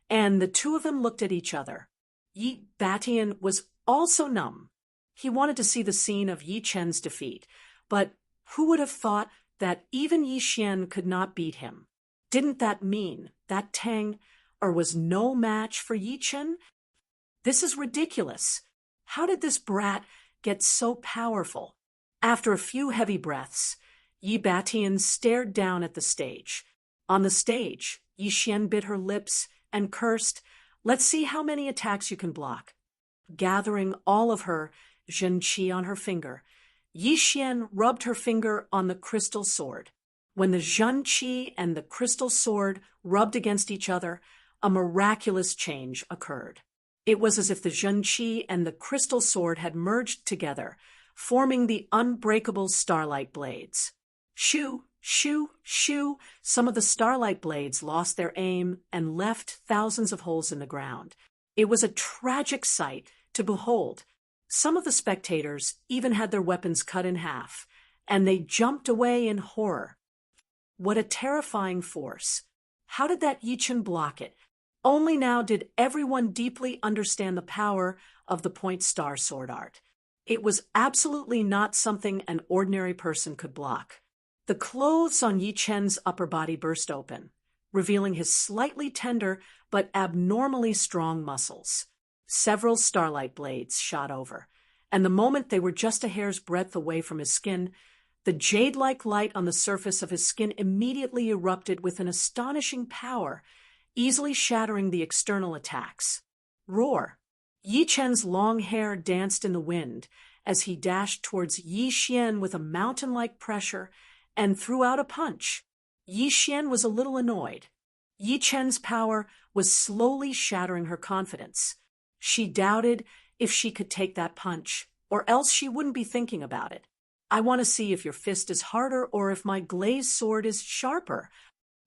and the two of them looked at each other. Yi Batian was also numb. He wanted to see the scene of Yi Chen's defeat, but who would have thought that even Yi Xian could not beat him? Didn't that mean that Tang was no match for Yi Chen? This is ridiculous. How did this brat get so powerful? After a few heavy breaths, Yi Batian stared down at the stage. On the stage, Yi Xian bit her lips and cursed, "Let's see how many attacks you can block." Gathering all of her Zhenqi on her finger, Yi Xian rubbed her finger on the crystal sword. When the Zhenqi and the crystal sword rubbed against each other, a miraculous change occurred. It was as if the Zhenqi and the crystal sword had merged together, forming the unbreakable starlight blades. Shoo, shoo, shoo, some of the starlight blades lost their aim and left thousands of holes in the ground. It was a tragic sight to behold. Some of the spectators even had their weapons cut in half, and they jumped away in horror. What a terrifying force. How did that Yi Chen block it? Only now did everyone deeply understand the power of the Point Star Sword art. It was absolutely not something an ordinary person could block. The clothes on Yi Chen's upper body burst open. revealing his slightly tender but abnormally strong muscles. Several starlight blades shot over, and the moment they were just a hair's breadth away from his skin, the jade-like light on the surface of his skin immediately erupted with an astonishing power, easily shattering the external attacks. Roar! Yi Chen's long hair danced in the wind as he dashed towards Yi Xian with a mountain-like pressure and threw out a punch. Yi Xian was a little annoyed. Yi Chen's power was slowly shattering her confidence. She doubted if she could take that punch, or else she wouldn't be thinking about it. I want to see if your fist is harder or if my glazed sword is sharper.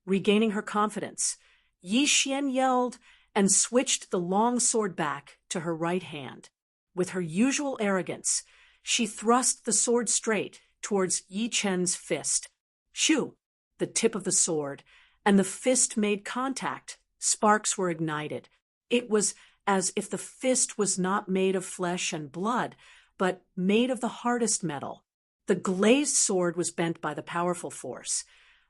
Regaining her confidence, Yi Xian yelled and switched the long sword back to her right hand. With her usual arrogance, she thrust the sword straight towards Yi Chen's fist. Shoo! The tip of the sword, and the fist made contact. Sparks were ignited. It was as if the fist was not made of flesh and blood, but made of the hardest metal. The glazed sword was bent by the powerful force,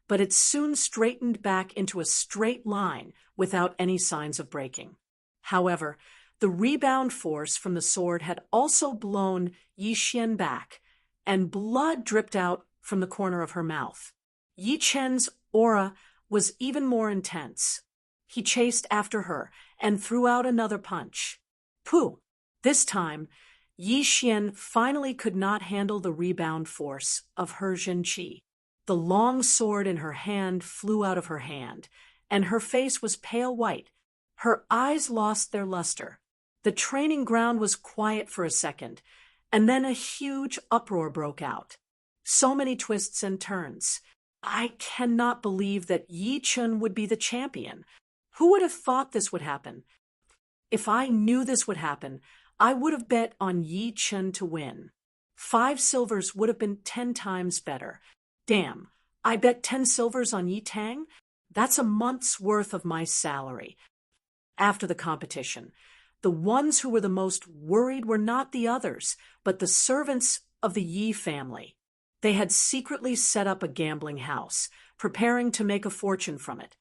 but it soon straightened back into a straight line without any signs of breaking. However, the rebound force from the sword had also blown Yi Xian back, and blood dripped out from the corner of her mouth. Yi Chen's aura was even more intense. He chased after her and threw out another punch. Pooh! This time, Yi Xian finally could not handle the rebound force of her Zhenqi. The long sword in her hand flew out of her hand, and her face was pale white. Her eyes lost their luster. The training ground was quiet for a second, and then a huge uproar broke out. So many twists and turns. I cannot believe that Yi Chun would be the champion. Who would have thought this would happen? If I knew this would happen, I would have bet on Yi Chun to win. 5 silvers would have been 10 times better. Damn, I bet 10 silvers on Yi Tang? That's a month's worth of my salary. After the competition, the ones who were the most worried were not the others, but the servants of the Yi family. They had secretly set up a gambling house, preparing to make a fortune from it.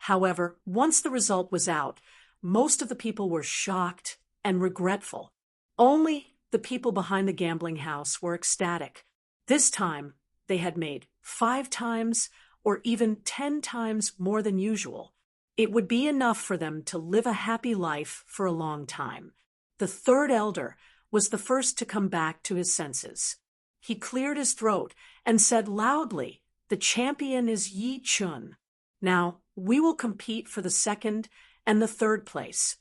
However, once the result was out, most of the people were shocked and regretful. Only the people behind the gambling house were ecstatic. This time, they had made 5 times or even 10 times more than usual. It would be enough for them to live a happy life for a long time. The third elder was the first to come back to his senses. He cleared his throat and said loudly, "The champion is Yi Chun. Now, we will compete for the second and the third place."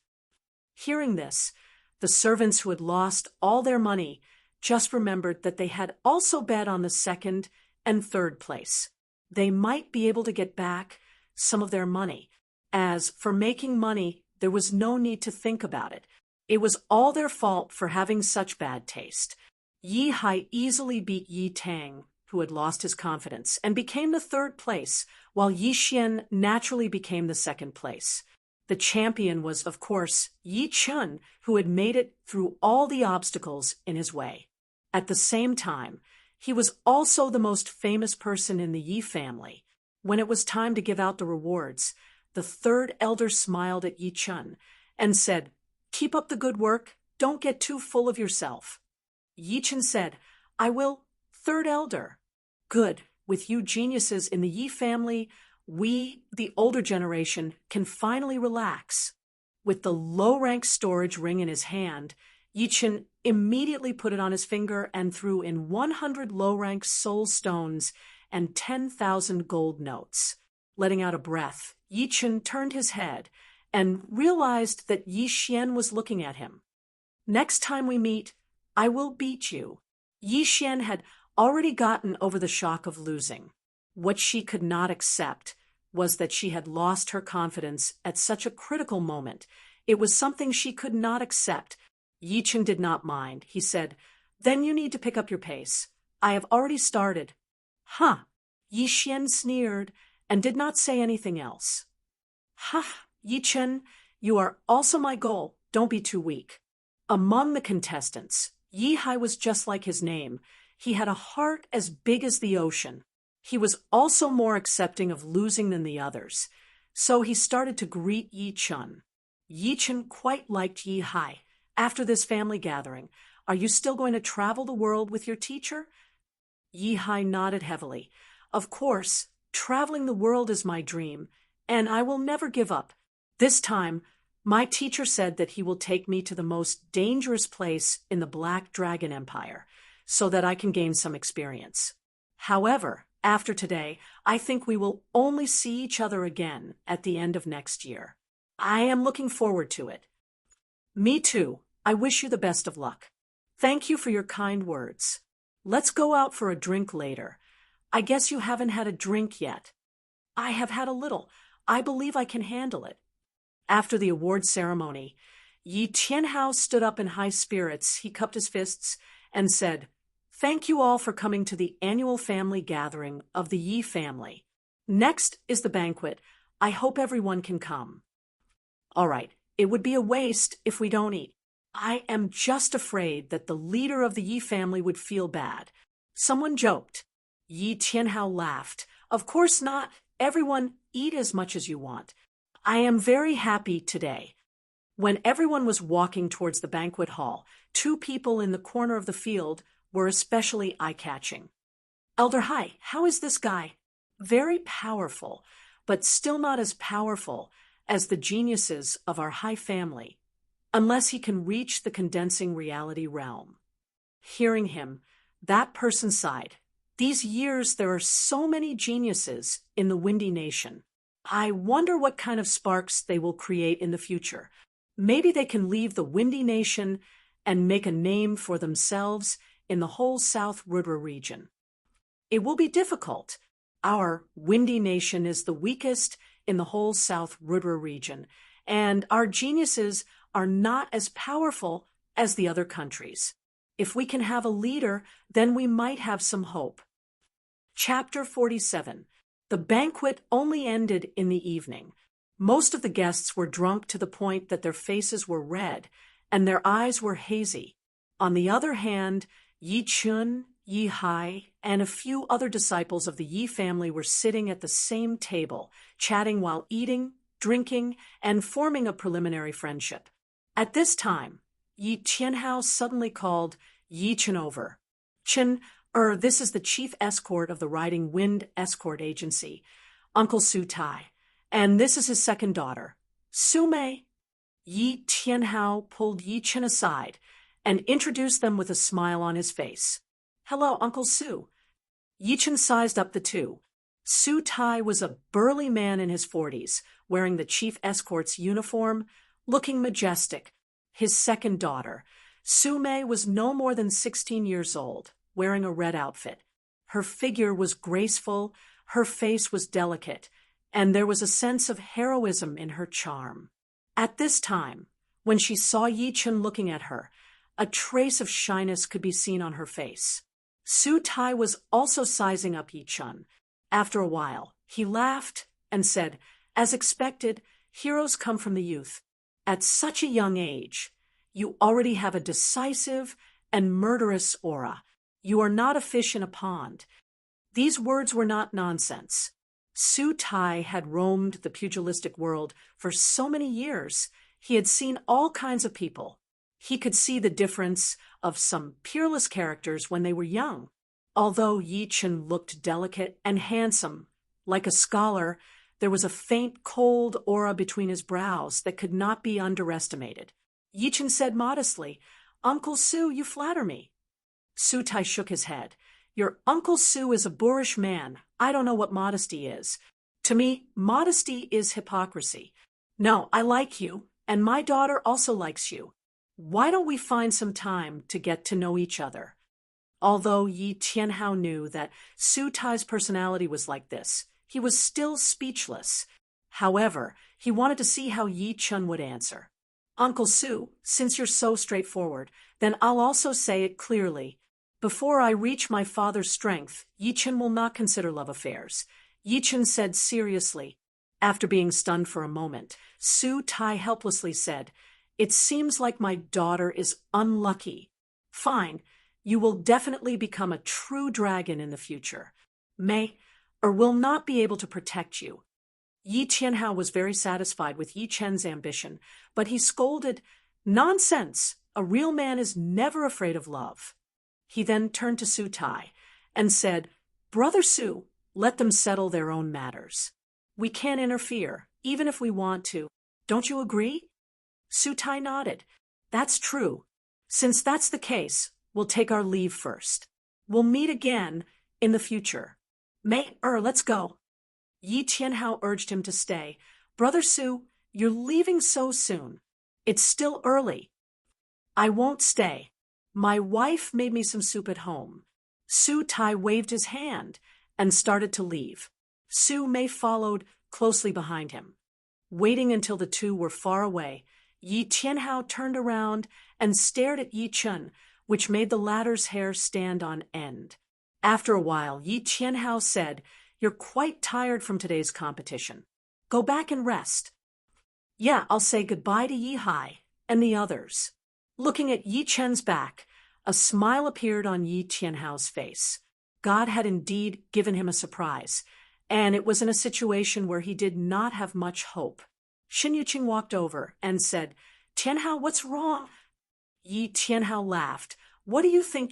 Hearing this, the servants who had lost all their money just remembered that they had also bet on the second and third place. They might be able to get back some of their money. As for making money, there was no need to think about it. It was all their fault for having such bad taste. Yi Hai easily beat Yi Tang, who had lost his confidence, and became the third place, while Yi Xian naturally became the second place. The champion was, of course, Yi Chun, who had made it through all the obstacles in his way. At the same time, he was also the most famous person in the Yi family. When it was time to give out the rewards, the third elder smiled at Yi Chun and said, "Keep up the good work. Don't get too full of yourself." Yi Chun said, "I will, third elder." "Good. With you geniuses in the Yi family, we, the older generation, can finally relax." With the low-rank storage ring in his hand, Yi Chun immediately put it on his finger and threw in 100 low-rank soul stones and 10,000 gold notes. Letting out a breath, Yi Chun turned his head and realized that Yi Xian was looking at him. "Next time we meet, I will beat you." Yi Xian had already gotten over the shock of losing. What she could not accept was that she had lost her confidence at such a critical moment. It was something she could not accept. Yi Chun did not mind. He said, "Then you need to pick up your pace. I have already started." "Huh." Yi Xian sneered and did not say anything else. "Ha, Yi Chun, you are also my goal. Don't be too weak." Among the contestants, Yi Hai was just like his name. He had a heart as big as the ocean. He was also more accepting of losing than the others. So he started to greet Yi Chun. Yi Chun quite liked Yi Hai. After this family gathering, are you still going to travel the world with your teacher? Yi Hai nodded heavily. Of course, traveling the world is my dream, and I will never give up. This time, my teacher said that he will take me to the most dangerous place in the Black Dragon Empire, so that I can gain some experience. However, after today, I think we will only see each other again at the end of next year. I am looking forward to it. Me too. I wish you the best of luck. Thank you for your kind words. Let's go out for a drink later. I guess you haven't had a drink yet. I have had a little. I believe I can handle it. After the award ceremony, Yi Tianhao stood up in high spirits. He cupped his fists and said, "Thank you all for coming to the annual family gathering of the Yi family. Next is the banquet. I hope everyone can come." All right, it would be a waste if we don't eat. I am just afraid that the leader of the Yi family would feel bad. Someone joked. Yi Tianhao laughed. Of course not. Everyone eat as much as you want. I am very happy today. When everyone was walking towards the banquet hall, two people in the corner of the field were especially eye-catching. Elder Hai, how is this guy? Very powerful, but still not as powerful as the geniuses of our Hai family, unless he can reach the condensing reality realm. Hearing him, that person sighed. These years there are so many geniuses in the Windy Nation. I wonder what kind of sparks they will create in the future. Maybe they can leave the Windy Nation and make a name for themselves in the whole South Rudra region. It will be difficult. Our Windy Nation is the weakest in the whole South Rudra region, and our geniuses are not as powerful as the other countries. If we can have a leader, then we might have some hope. Chapter 47. The banquet only ended in the evening. Most of the guests were drunk to the point that their faces were red and their eyes were hazy. On the other hand, Yi Chun, Yi Hai, and a few other disciples of the Yi family were sitting at the same table, chatting while eating, drinking, and forming a preliminary friendship. At this time, Yi Tianhao suddenly called Yi Chun over. "Chun, this is the chief escort of the Riding Wind Escort Agency, Uncle Su Tai, and this is his second daughter, Su Mei." Yi Tianhao pulled Yi Chun aside and introduced them with a smile on his face. "Hello, Uncle Su." Yi Chun sized up the two. Su Tai was a burly man in his 40s, wearing the chief escort's uniform, looking majestic. His second daughter, Su Mei, was no more than 16 years old, wearing a red outfit. Her figure was graceful, her face was delicate, and there was a sense of heroism in her charm. At this time, when she saw Yi Chun looking at her, a trace of shyness could be seen on her face. Su Tai was also sizing up Yi Chun. After a while, he laughed and said, "As expected, heroes come from the youth. At such a young age, you already have a decisive and murderous aura. You are not a fish in a pond." These words were not nonsense. Su Tai had roamed the pugilistic world for so many years. He had seen all kinds of people. He could see the difference of some peerless characters when they were young. Although Yi Chun looked delicate and handsome, like a scholar, there was a faint, cold aura between his brows that could not be underestimated. Yi Chun said modestly, "Uncle Su, you flatter me." Su Tai shook his head. "Your Uncle Su is a boorish man. I don't know what modesty is. To me, modesty is hypocrisy. No, I like you, and my daughter also likes you. Why don't we find some time to get to know each other?" Although Yi Tianhao knew that Su Tai's personality was like this, he was still speechless. However, he wanted to see how Yi Chun would answer. "Uncle Su, since you're so straightforward, then I'll also say it clearly. Before I reach my father's strength, Yi Chun will not consider love affairs." Yi Chun said seriously. After being stunned for a moment, Su Tai helplessly said, "It seems like my daughter is unlucky. Fine, you will definitely become a true dragon in the future. Will not be able to protect you." Yi Qianhao was very satisfied with Yi Chen's ambition, but he scolded, "Nonsense! A real man is never afraid of love." He then turned to Su Tai and said, "Brother Su, let them settle their own matters. We can't interfere, even if we want to. Don't you agree?" Su Tai nodded. "That's true. Since that's the case, we'll take our leave first. We'll meet again in the future. Let's go." Yi Qianhao urged him to stay. "Brother Su, you're leaving so soon. It's still early." "I won't stay. My wife made me some soup at home." Su Tai waved his hand and started to leave. Su Mei followed closely behind him. Waiting until the two were far away, Yi Qianhao turned around and stared at Yi Chun, which made the latter's hair stand on end. After a while, Yi Qianhao said, "You're quite tired from today's competition. Go back and rest." "Yeah, I'll say goodbye to Yi Hai and the others." Looking at Yi Chen's back, a smile appeared on Yi Qianhao's face. God had indeed given him a surprise, and it was in a situation where he did not have much hope. Xin Yuqing walked over and said, "Qianhao, what's wrong?" Yi Qianhao laughed. "What do you think,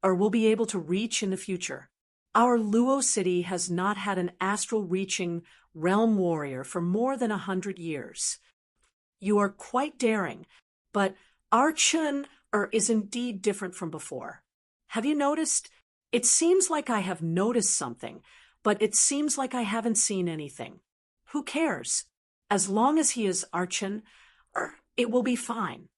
we'll be able to reach in the future? Our Luo city has not had an astral-reaching realm warrior for more than 100 years. You are quite daring, but our is indeed different from before. Have you noticed? It seems like I have noticed something, but it seems like I haven't seen anything. Who cares? As long as he is Archon, it will be fine."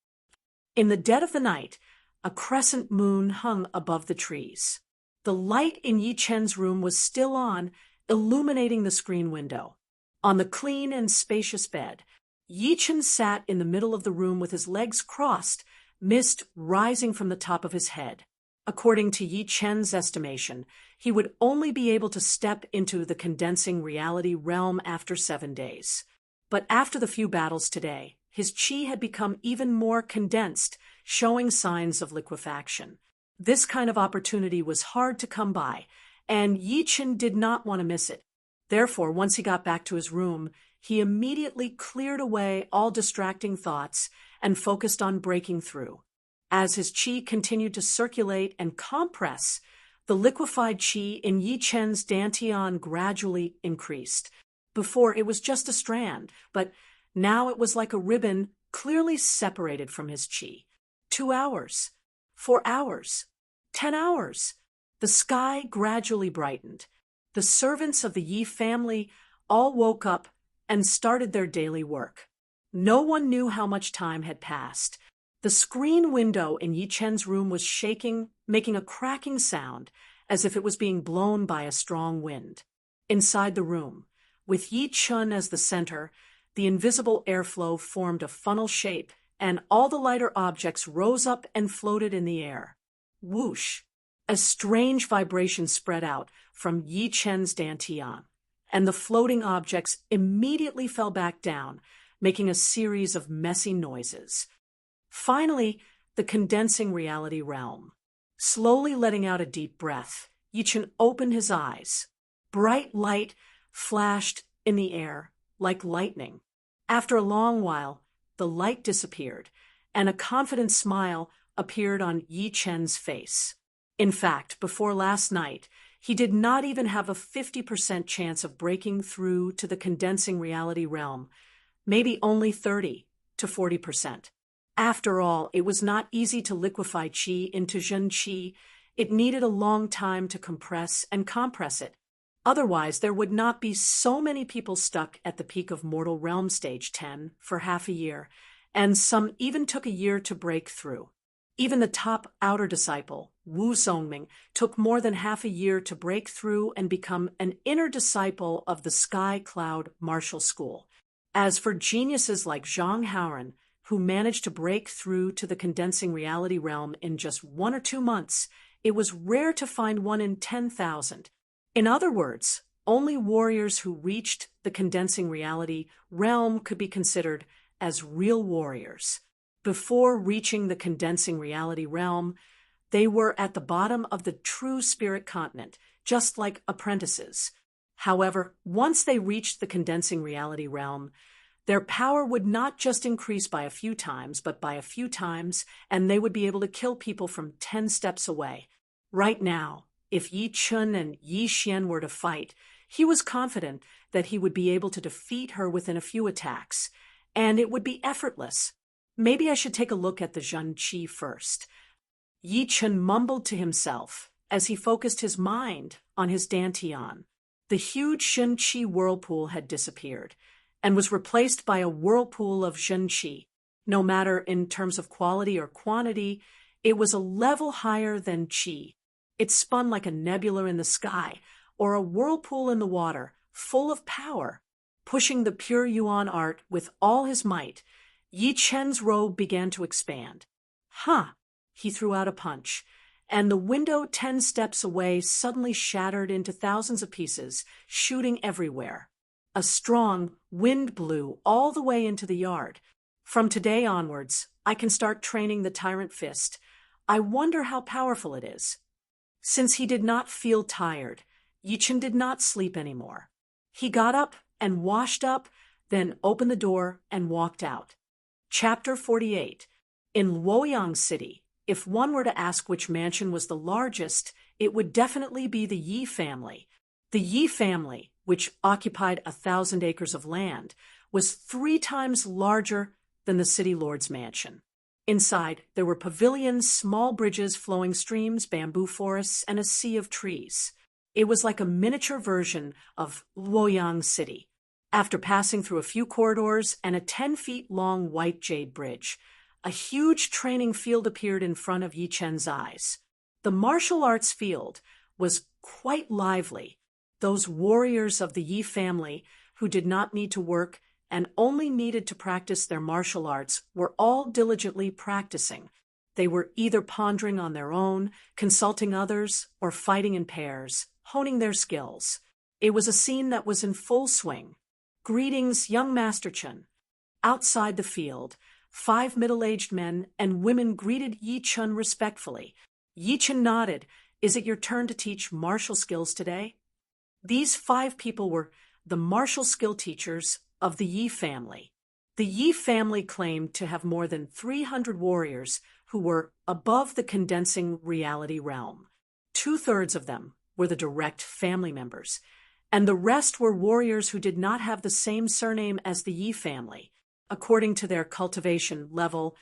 In the dead of the night, a crescent moon hung above the trees. The light in Yi Chen's room was still on, illuminating the screen window. On the clean and spacious bed, Yi Chen sat in the middle of the room with his legs crossed, mist rising from the top of his head. According to Yi Chen's estimation, he would only be able to step into the condensing reality realm after 7 days. But after the few battles today, his qi had become even more condensed, showing signs of liquefaction. This kind of opportunity was hard to come by, and Yi Chen did not want to miss it. Therefore, once he got back to his room, he immediately cleared away all distracting thoughts and focused on breaking through. As his qi continued to circulate and compress, the liquefied qi in Yi Chen's dantian gradually increased. Before, it was just a strand, but now it was like a ribbon clearly separated from his qi. 2 hours, 4 hours, 10 hours. The sky gradually brightened. The servants of the Yi family all woke up and started their daily work. No one knew how much time had passed. The screen window in Yi Chen's room was shaking, making a cracking sound, as if it was being blown by a strong wind. Inside the room, with Yi Chen as the center, the invisible airflow formed a funnel shape, and all the lighter objects rose up and floated in the air. Whoosh! A strange vibration spread out from Yi Chen's dantian, and the floating objects immediately fell back down, making a series of messy noises. Finally, the condensing reality realm. Slowly letting out a deep breath, Yi Chen opened his eyes. Bright light flashed in the air like lightning. After a long while, the light disappeared, and a confident smile appeared on Yi Chen's face. In fact, before last night, he did not even have a 50% chance of breaking through to the condensing reality realm, maybe only 30 to 40%. After all, it was not easy to liquefy qi into Zhen qi. It needed a long time to compress and compress it. Otherwise, there would not be so many people stuck at the peak of Mortal Realm Stage 10 for half a year, and some even took a year to break through. Even the top outer disciple, Wu Zongming, took more than half a year to break through and become an inner disciple of the Sky Cloud Martial School. As for geniuses like Zhang Haoren, who managed to break through to the condensing reality realm in just 1 or 2 months, it was rare to find one in 10,000. In other words, only warriors who reached the condensing reality realm could be considered as real warriors. Before reaching the condensing reality realm, they were at the bottom of the true spirit continent, just like apprentices. However, once they reached the condensing reality realm, their power would not just increase by a few times, but by a few times, and they would be able to kill people from 10 steps away. Right now, if Yi Chun and Yi Xian were to fight, he was confident that he would be able to defeat her within a few attacks, and it would be effortless. Maybe I should take a look at the Zhen Qi first. Yi Chun mumbled to himself as he focused his mind on his dantian. The huge Zhen Qi whirlpool had disappeared and was replaced by a whirlpool of Zhen Qi. No matter in terms of quality or quantity, it was a level higher than Qi. It spun like a nebula in the sky or a whirlpool in the water, full of power. Pushing the pure Yuan art with all his might, Yi Chen's robe began to expand. Huh! He threw out a punch, and the window 10 steps away suddenly shattered into thousands of pieces, shooting everywhere. A strong wind blew all the way into the yard. From today onwards, I can start training the Tyrant fist. I wonder how powerful it is. Since he did not feel tired, Yi Chen did not sleep anymore. He got up and washed up, then opened the door and walked out. Chapter 48. In Luoyang City, if one were to ask which mansion was the largest, it would definitely be the Yi family. The Yi family, which occupied 1,000 acres of land, was 3 times larger than the city lord's mansion. Inside, there were pavilions, small bridges, flowing streams, bamboo forests, and a sea of trees. It was like a miniature version of Luoyang City. After passing through a few corridors and a 10-feet-long white jade bridge, a huge training field appeared in front of Yi Chen's eyes. The martial arts field was quite lively. Those warriors of the Yi family who did not need to work and only needed to practice their martial arts were all diligently practicing. They were either pondering on their own, consulting others, or fighting in pairs, honing their skills. It was a scene that was in full swing. Greetings, young Master Chen. Outside the field, 5 middle-aged men and women greeted Yi Chun respectfully. Yi Chun nodded. Is it your turn to teach martial skills today? These 5 people were the martial skill teachers of the Yi family. The Yi family claimed to have more than 300 warriors who were above the condensing reality realm. 2/3 of them were the direct family members, and the rest were warriors who did not have the same surname as the Yi family. According to their cultivation level,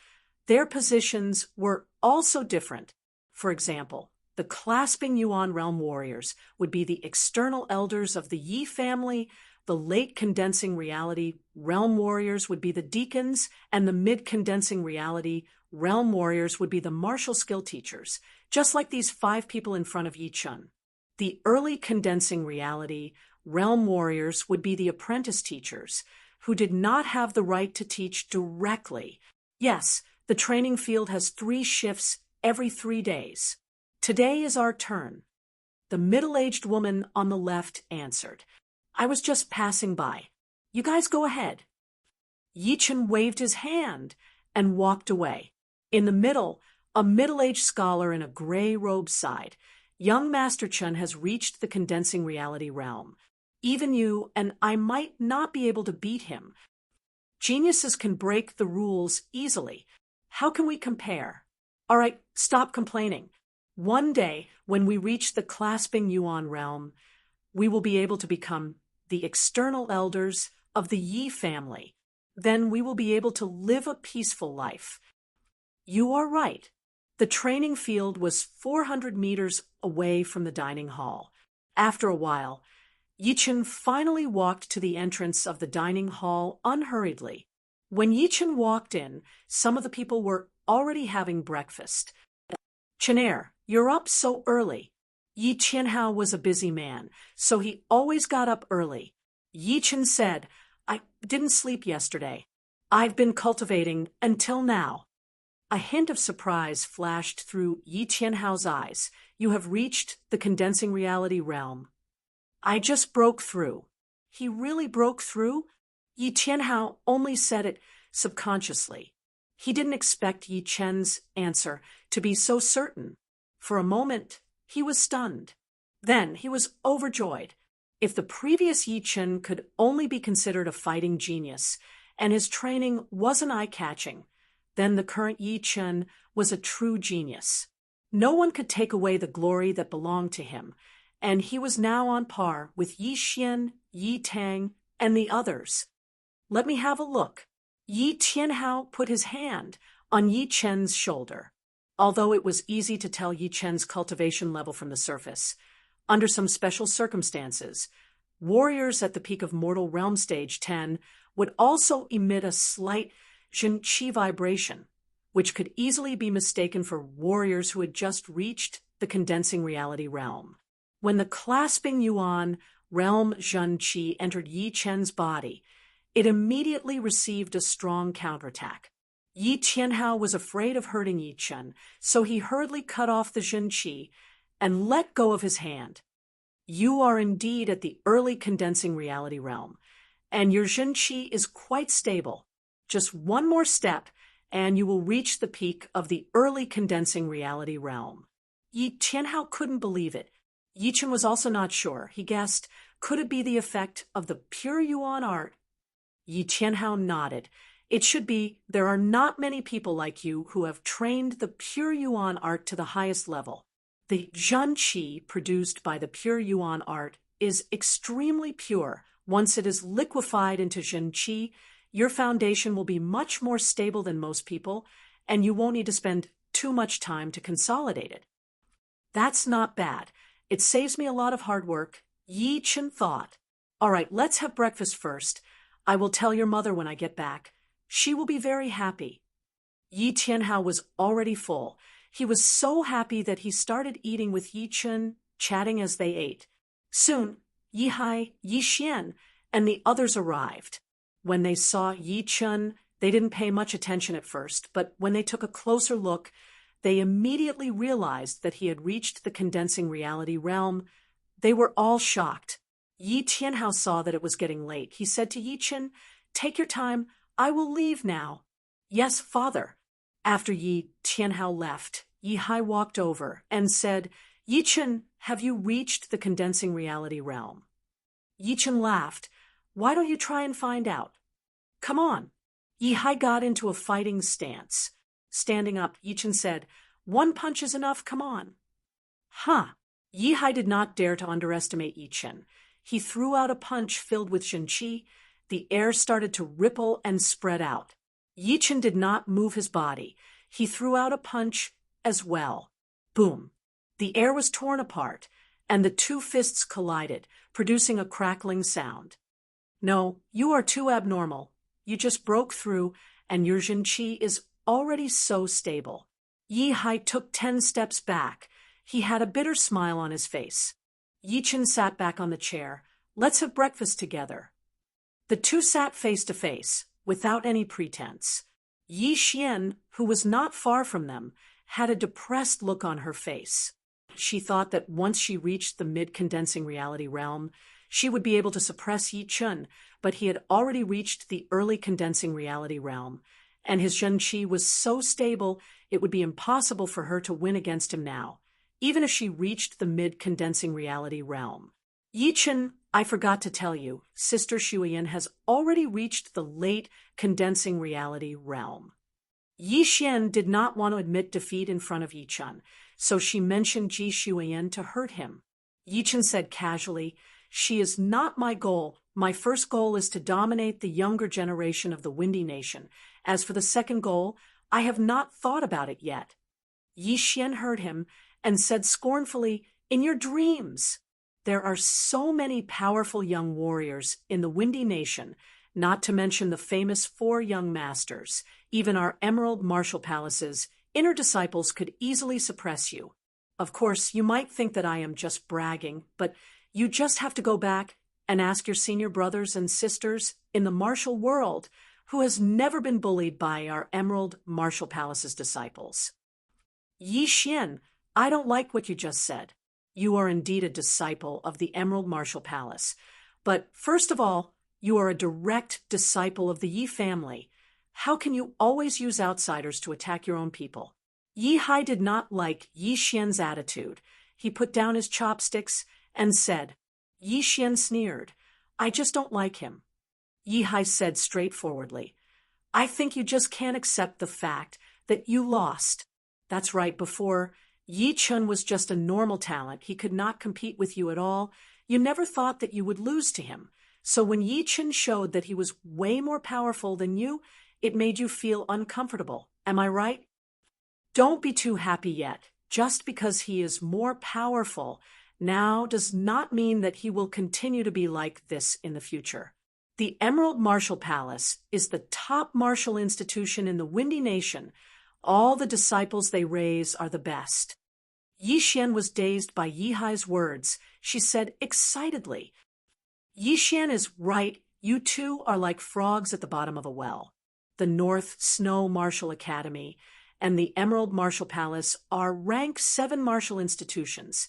their positions were also different. For example, the clasping Yuan realm warriors would be the external elders of the Yi family, the late condensing reality realm warriors would be the deacons, and the mid-condensing reality realm warriors would be the martial skill teachers, just like these 5 people in front of Yi Chun. The early condensing reality realm warriors would be the apprentice teachers, who did not have the right to teach directly. Yes, the training field has 3 shifts every 3 days. Today is our turn. The middle-aged woman on the left answered. I was just passing by. You guys go ahead. Yi Chun waved his hand and walked away. In the middle, a middle-aged scholar in a gray robe sighed. Young Master Chen has reached the condensing reality realm. Even you and I might not be able to beat him. Geniuses can break the rules easily. How can we compare? All right, stop complaining. One day, when we reach the clasping Yuan realm, we will be able to become the external elders of the Yi family. Then we will be able to live a peaceful life. You are right. The training field was 400 meters away from the dining hall. After a while, Yi Chun finally walked to the entrance of the dining hall unhurriedly. When Yi Chun walked in, some of the people were already having breakfast. Chenair, you're up so early. Yi Qianhao was a busy man, so he always got up early. Yi Chun said, I didn't sleep yesterday. I've been cultivating until now. A hint of surprise flashed through Yi Qianhao's eyes. You have reached the condensing reality realm. I just broke through. He really broke through? Yi Qianhao only said it subconsciously. He didn't expect Yi Chen's answer to be so certain. For a moment, he was stunned. Then he was overjoyed. If the previous Yi Chen could only be considered a fighting genius, and his training wasn't eye-catching, then the current Yi Chen was a true genius. No one could take away the glory that belonged to him, and he was now on par with Yi Xian, Yi Tang, and the others. Let me have a look. Yi Tianhao put his hand on Yi Chen's shoulder. Although it was easy to tell Yi Chen's cultivation level from the surface, under some special circumstances, warriors at the peak of Mortal Realm Stage 10 would also emit a slight Zhenqi vibration, which could easily be mistaken for warriors who had just reached the condensing reality realm. When the clasping Yuan realm Zhenqi entered Yi Chen's body, it immediately received a strong counterattack. Yi Tianhao was afraid of hurting Yi Chen, so he hurriedly cut off the Zhenqi and let go of his hand. You are indeed at the early condensing reality realm, and your Zhenqi is quite stable. Just one more step, and you will reach the peak of the early condensing reality realm. Yi Tianhao couldn't believe it. Yi Chen was also not sure. He guessed, could it be the effect of the pure Yuan art? Yi Tianhao nodded. It should be. There are not many people like you who have trained the pure Yuan art to the highest level. The Zhenqi produced by the pure Yuan art is extremely pure. Once it is liquefied into Zhenqi, your foundation will be much more stable than most people, and you won't need to spend too much time to consolidate it. That's not bad. It saves me a lot of hard work, Yi Chen thought. All right, let's have breakfast first. I will tell your mother when I get back. She will be very happy. Yi Tianhao was already full. He was so happy that he started eating with Yi Chen, chatting as they ate. Soon, Yi Hai, Yi Xian, and the others arrived. When they saw Yi Chen, they didn't pay much attention at first, but when they took a closer look, they immediately realized that he had reached the condensing reality realm. They were all shocked. Yi Tianhao saw that it was getting late. He said to Yi Chen, "Take your time. I will leave now." "Yes, father." After Yi Tianhao left, Yi Hai walked over and said, "Yi Chen, have you reached the condensing reality realm?" Yi Chen laughed. "Why don't you try and find out?" "Come on." Yi Hai got into a fighting stance. Standing up, Yi Chen said, "One punch is enough, come on." Huh. Yi Hai did not dare to underestimate Yi Chen. He threw out a punch filled with Zhenqi. The air started to ripple and spread out. Yi Chen did not move his body. He threw out a punch as well. Boom. The air was torn apart, and the two fists collided, producing a crackling sound. "No, you are too abnormal. You just broke through, and your Zhenqi is already so stable." Yi Hai took 10 steps back. He had a bitter smile on his face. Yi Chen sat back on the chair. "Let's have breakfast together." The two sat face to face, without any pretense. Yi Xian, who was not far from them, had a depressed look on her face. She thought that once she reached the mid-condensing reality realm, she would be able to suppress Yi Chen, but he had already reached the early condensing reality realm, and his Zhenqi was so stable it would be impossible for her to win against him now, even if she reached the mid-condensing reality realm. "Yi Chen, I forgot to tell you, Sister Shuiyan has already reached the late condensing reality realm." Yi Xian did not want to admit defeat in front of Yi Chen, so she mentioned Ji Shuiyan to hurt him. Yi Chen said casually, "She is not my goal. My first goal is to dominate the younger generation of the Windy Nation. As for the second goal, I have not thought about it yet." Yi Xian heard him and said scornfully, "In your dreams. There are so many powerful young warriors in the Windy Nation, not to mention the famous 4 young masters. Even our Emerald Martial Palace's inner disciples could easily suppress you. Of course, you might think that I am just bragging, but you just have to go back and ask your senior brothers and sisters in the martial world who has never been bullied by our Emerald Martial Palace's disciples." "Yi Xian, I don't like what you just said. You are indeed a disciple of the Emerald Martial Palace. But first of all, you are a direct disciple of the Yi family. How can you always use outsiders to attack your own people?" Yi Hai did not like Yi Xian's attitude. He put down his chopsticks and said, Yi Xian sneered. I just don't like him. Yi Hai said straightforwardly. I think you just can't accept the fact that you lost. That's right, before, Yi Chun was just a normal talent. He could not compete with you at all. You never thought that you would lose to him. So when Yi Chun showed that he was way more powerful than you, it made you feel uncomfortable. Am I right? Don't be too happy yet. Just because he is more powerful now does not mean that he will continue to be like this in the future. The Emerald Martial Palace is the top martial institution in the Windy Nation. All the disciples they raise are the best. Yi Xian was dazed by Yi Hai's words. She said excitedly, Yi Xian is right. You two are like frogs at the bottom of a well. The North Snow Martial Academy and the Emerald Martial Palace are rank 7 martial institutions.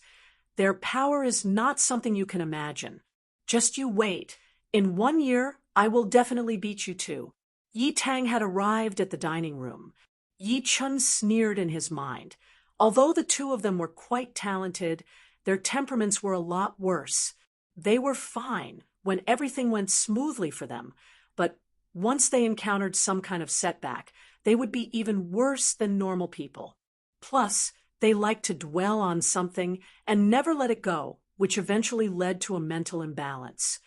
Their power is not something you can imagine. Just you wait. In 1 year, I will definitely beat you too. Yi Tang had arrived at the dining room. Yi Chun sneered in his mind. Although the two of them were quite talented, their temperaments were a lot worse. They were fine when everything went smoothly for them, but once they encountered some kind of setback, they would be even worse than normal people. Plus, they liked to dwell on something and never let it go, which eventually led to a mental imbalance.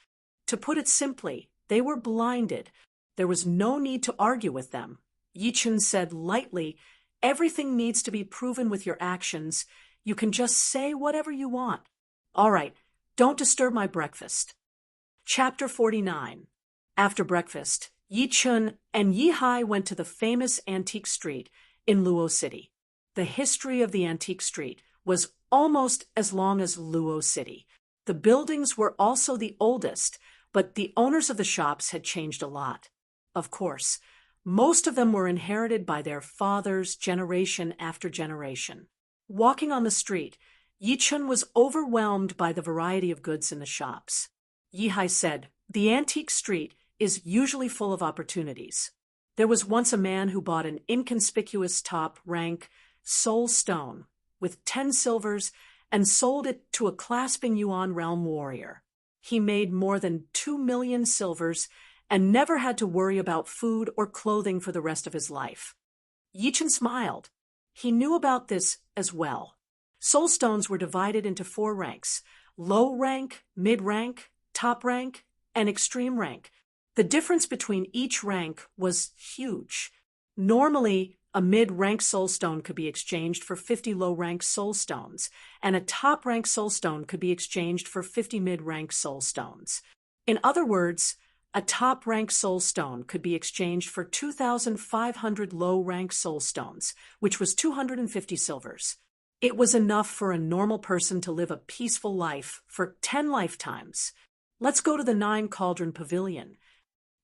To put it simply, they were blinded. There was no need to argue with them. Yi Chun said lightly, everything needs to be proven with your actions. You can just say whatever you want. All right, don't disturb my breakfast. Chapter 49. After breakfast, Yi Chun and Yi Hai went to the famous antique street in Luo City. The history of the antique street was almost as long as Luo City. The buildings were also the oldest, but the owners of the shops had changed a lot. Of course, most of them were inherited by their fathers generation after generation. Walking on the street, Yi Chun was overwhelmed by the variety of goods in the shops. Yi Hai said, the antique street is usually full of opportunities. There was once a man who bought an inconspicuous top-rank soul stone with 10 silvers and sold it to a clasping yuan realm warrior. He made more than 2 million silvers and never had to worry about food or clothing for the rest of his life. Yi Chun smiled. He knew about this as well. Soul stones were divided into 4 ranks: low rank, mid rank, top rank, and extreme rank. The difference between each rank was huge. Normally, a mid-rank soul stone could be exchanged for 50 low-rank soul stones, and a top-rank soul stone could be exchanged for 50 mid-rank soul stones. In other words, a top-rank soul stone could be exchanged for 2,500 low-rank soul stones, which was 250 silvers. It was enough for a normal person to live a peaceful life for 10 lifetimes. Let's go to the 9 Cauldron Pavilion.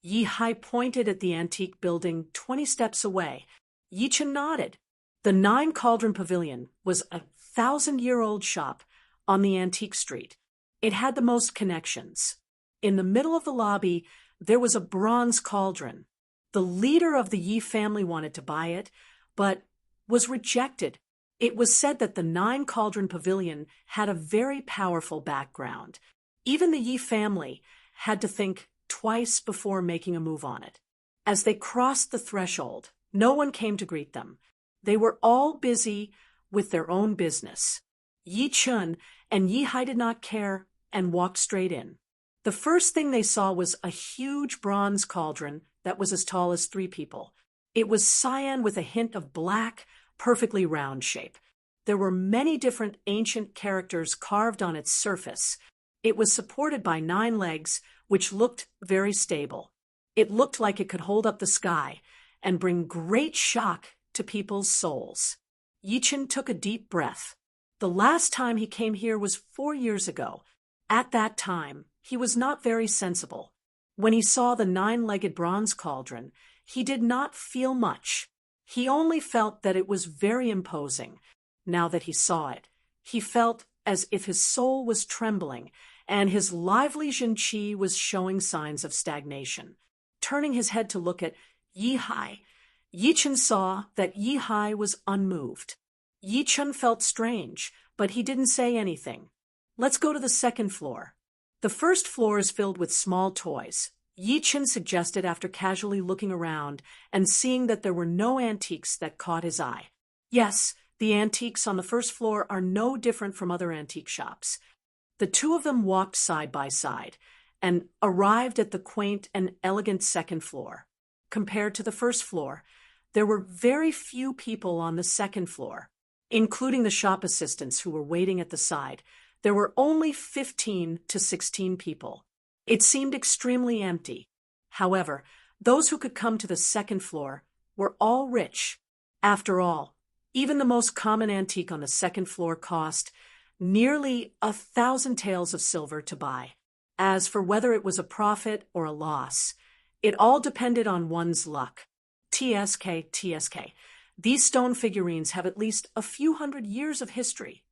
Yi Hai pointed at the antique building 20 steps away. Yi Chun nodded. The 9 Cauldron Pavilion was a 1,000-year-old shop on the antique street. It had the most connections. In the middle of the lobby, there was a bronze cauldron. The leader of the Yi family wanted to buy it, but was rejected. It was said that the 9 Cauldron Pavilion had a very powerful background. Even the Yi family had to think twice before making a move on it. As they crossed the threshold, no one came to greet them. They were all busy with their own business. Yi Chun and Yi Hai did not care and walked straight in. The first thing they saw was a huge bronze cauldron that was as tall as 3 people. It was cyan with a hint of black, perfectly round shape. There were many different ancient characters carved on its surface. It was supported by 9 legs, which looked very stable. It looked like it could hold up the sky and bring great shock to people's souls. Yi Chun took a deep breath. The last time he came here was 4 years ago. At that time, he was not very sensible. When he saw the 9-legged bronze cauldron, he did not feel much. He only felt that it was very imposing. Now that he saw it, he felt as if his soul was trembling and his lively Jinqi was showing signs of stagnation. Turning his head to look at Yi Hai, Yi Chun saw that Yi Hai was unmoved. Yi Chun felt strange, but he didn't say anything. Let's go to the 2nd floor. The first floor is filled with small toys, Yi Chen suggested after casually looking around and seeing that there were no antiques that caught his eye. Yes, the antiques on the first floor are no different from other antique shops. The two of them walked side by side and arrived at the quaint and elegant second floor. Compared to the first floor, there were very few people on the second floor, including the shop assistants who were waiting at the side. There were only 15 to 16 people. It seemed extremely empty. However, those who could come to the second floor were all rich. After all, even the most common antique on the second floor cost nearly 1,000 taels of silver to buy. As for whether it was a profit or a loss, it all depended on one's luck. TSK. These stone figurines have at least a few hundred years of history.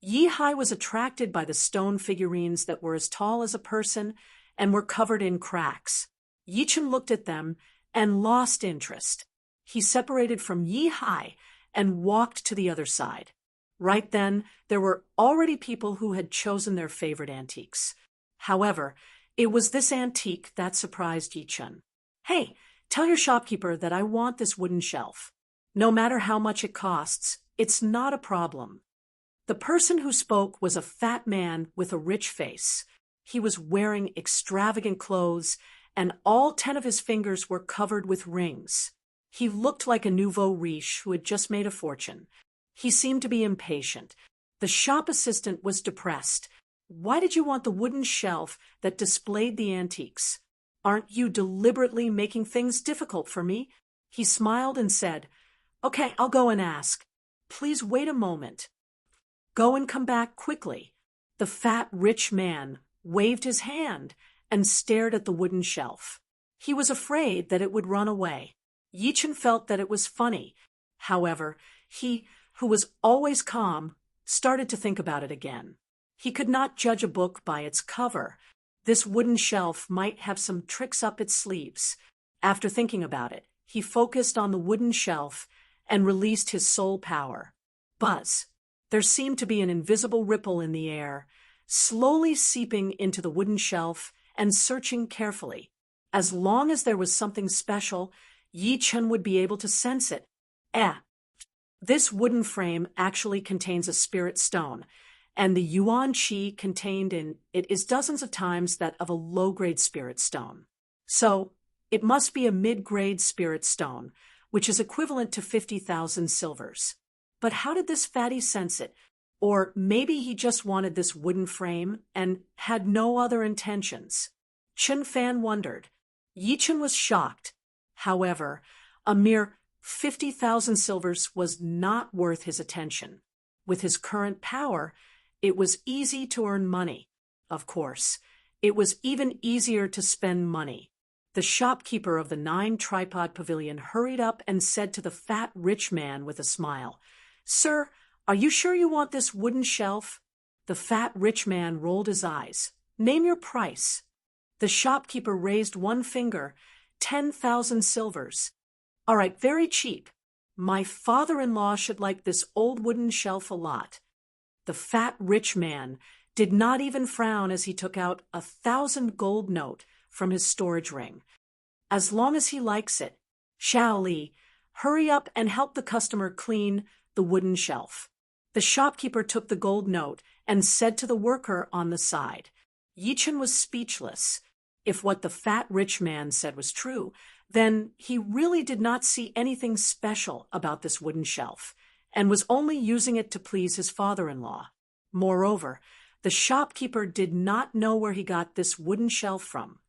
Yi Hai was attracted by the stone figurines that were as tall as a person and were covered in cracks. Yi Chen looked at them and lost interest. He separated from Yi Hai and walked to the other side. Right then, there were already people who had chosen their favorite antiques. However, it was this antique that surprised Yi Chen. "Hey, tell your shopkeeper that I want this wooden shelf. No matter how much it costs, it's not a problem." The person who spoke was a fat man with a rich face. He was wearing extravagant clothes, and all 10 of his fingers were covered with rings. He looked like a nouveau riche who had just made a fortune. He seemed to be impatient. The shop assistant was depressed. "Why did you want the wooden shelf that displayed the antiques? Aren't you deliberately making things difficult for me?" He smiled and said, "Okay, I'll go and ask. Please wait a moment. Go and come back quickly." The fat, rich man waved his hand and stared at the wooden shelf. He was afraid that it would run away. Yi Chen felt that it was funny. However, he, who was always calm, started to think about it again. He could not judge a book by its cover. This wooden shelf might have some tricks up its sleeves. After thinking about it, he focused on the wooden shelf and released his soul power. Buzz! There seemed to be an invisible ripple in the air, slowly seeping into the wooden shelf and searching carefully. As long as there was something special, Yi Chen would be able to sense it. This wooden frame actually contains a spirit stone, and the yuan qi contained in it is dozens of times that of a low-grade spirit stone. So, it must be a mid-grade spirit stone, which is equivalent to 50,000 silvers. But how did this fatty sense it? Or maybe he just wanted this wooden frame and had no other intentions. Chen Fan wondered. Yi Chen was shocked. However, a mere 50,000 silvers was not worth his attention. With his current power, it was easy to earn money. Of course, it was even easier to spend money. The shopkeeper of the 9-tripod pavilion hurried up and said to the fat rich man with a smile, "Sir, are you sure you want this wooden shelf?" The fat rich man rolled his eyes. "Name your price." The shopkeeper raised one finger. 10,000 silvers. "All right, very cheap. My father-in-law should like this old wooden shelf a lot." The fat rich man did not even frown as he took out 1,000 gold note from his storage ring. "As long as he likes it. Xiao Li, hurry up and help the customer clean the wooden shelf." The shopkeeper took the gold note and said to the worker on the side. Yi Chen was speechless. If what the fat rich man said was true, then he really did not see anything special about this wooden shelf, and was only using it to please his father-in-law. Moreover, the shopkeeper did not know where he got this wooden shelf from,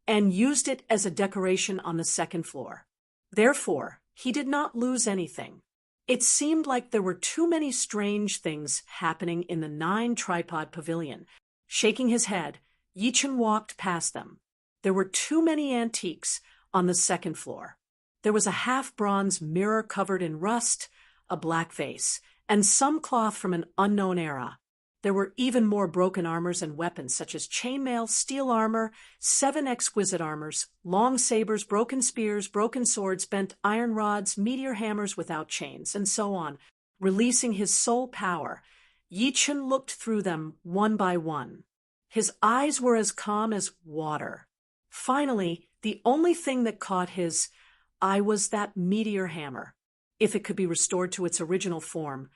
and used it as a decoration on the second floor. Therefore, he did not lose anything. It seemed like there were too many strange things happening in the 9-tripod pavilion. Shaking his head, Yi Chen walked past them. There were too many antiques on the second floor. There was a half-bronze mirror covered in rust, a black vase, and some cloth from an unknown era. There were even more broken armors and weapons such as chainmail, steel armor, 7 exquisite armors, long sabers, broken spears, broken swords, bent iron rods, meteor hammers without chains, and so on. Releasing his soul power, Yi Chen looked through them one by one. His eyes were as calm as water. Finally, the only thing that caught his eye was that meteor hammer. If it could be restored to its original form,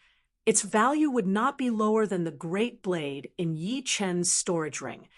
its value would not be lower than the great blade in Yi Chen's storage ring,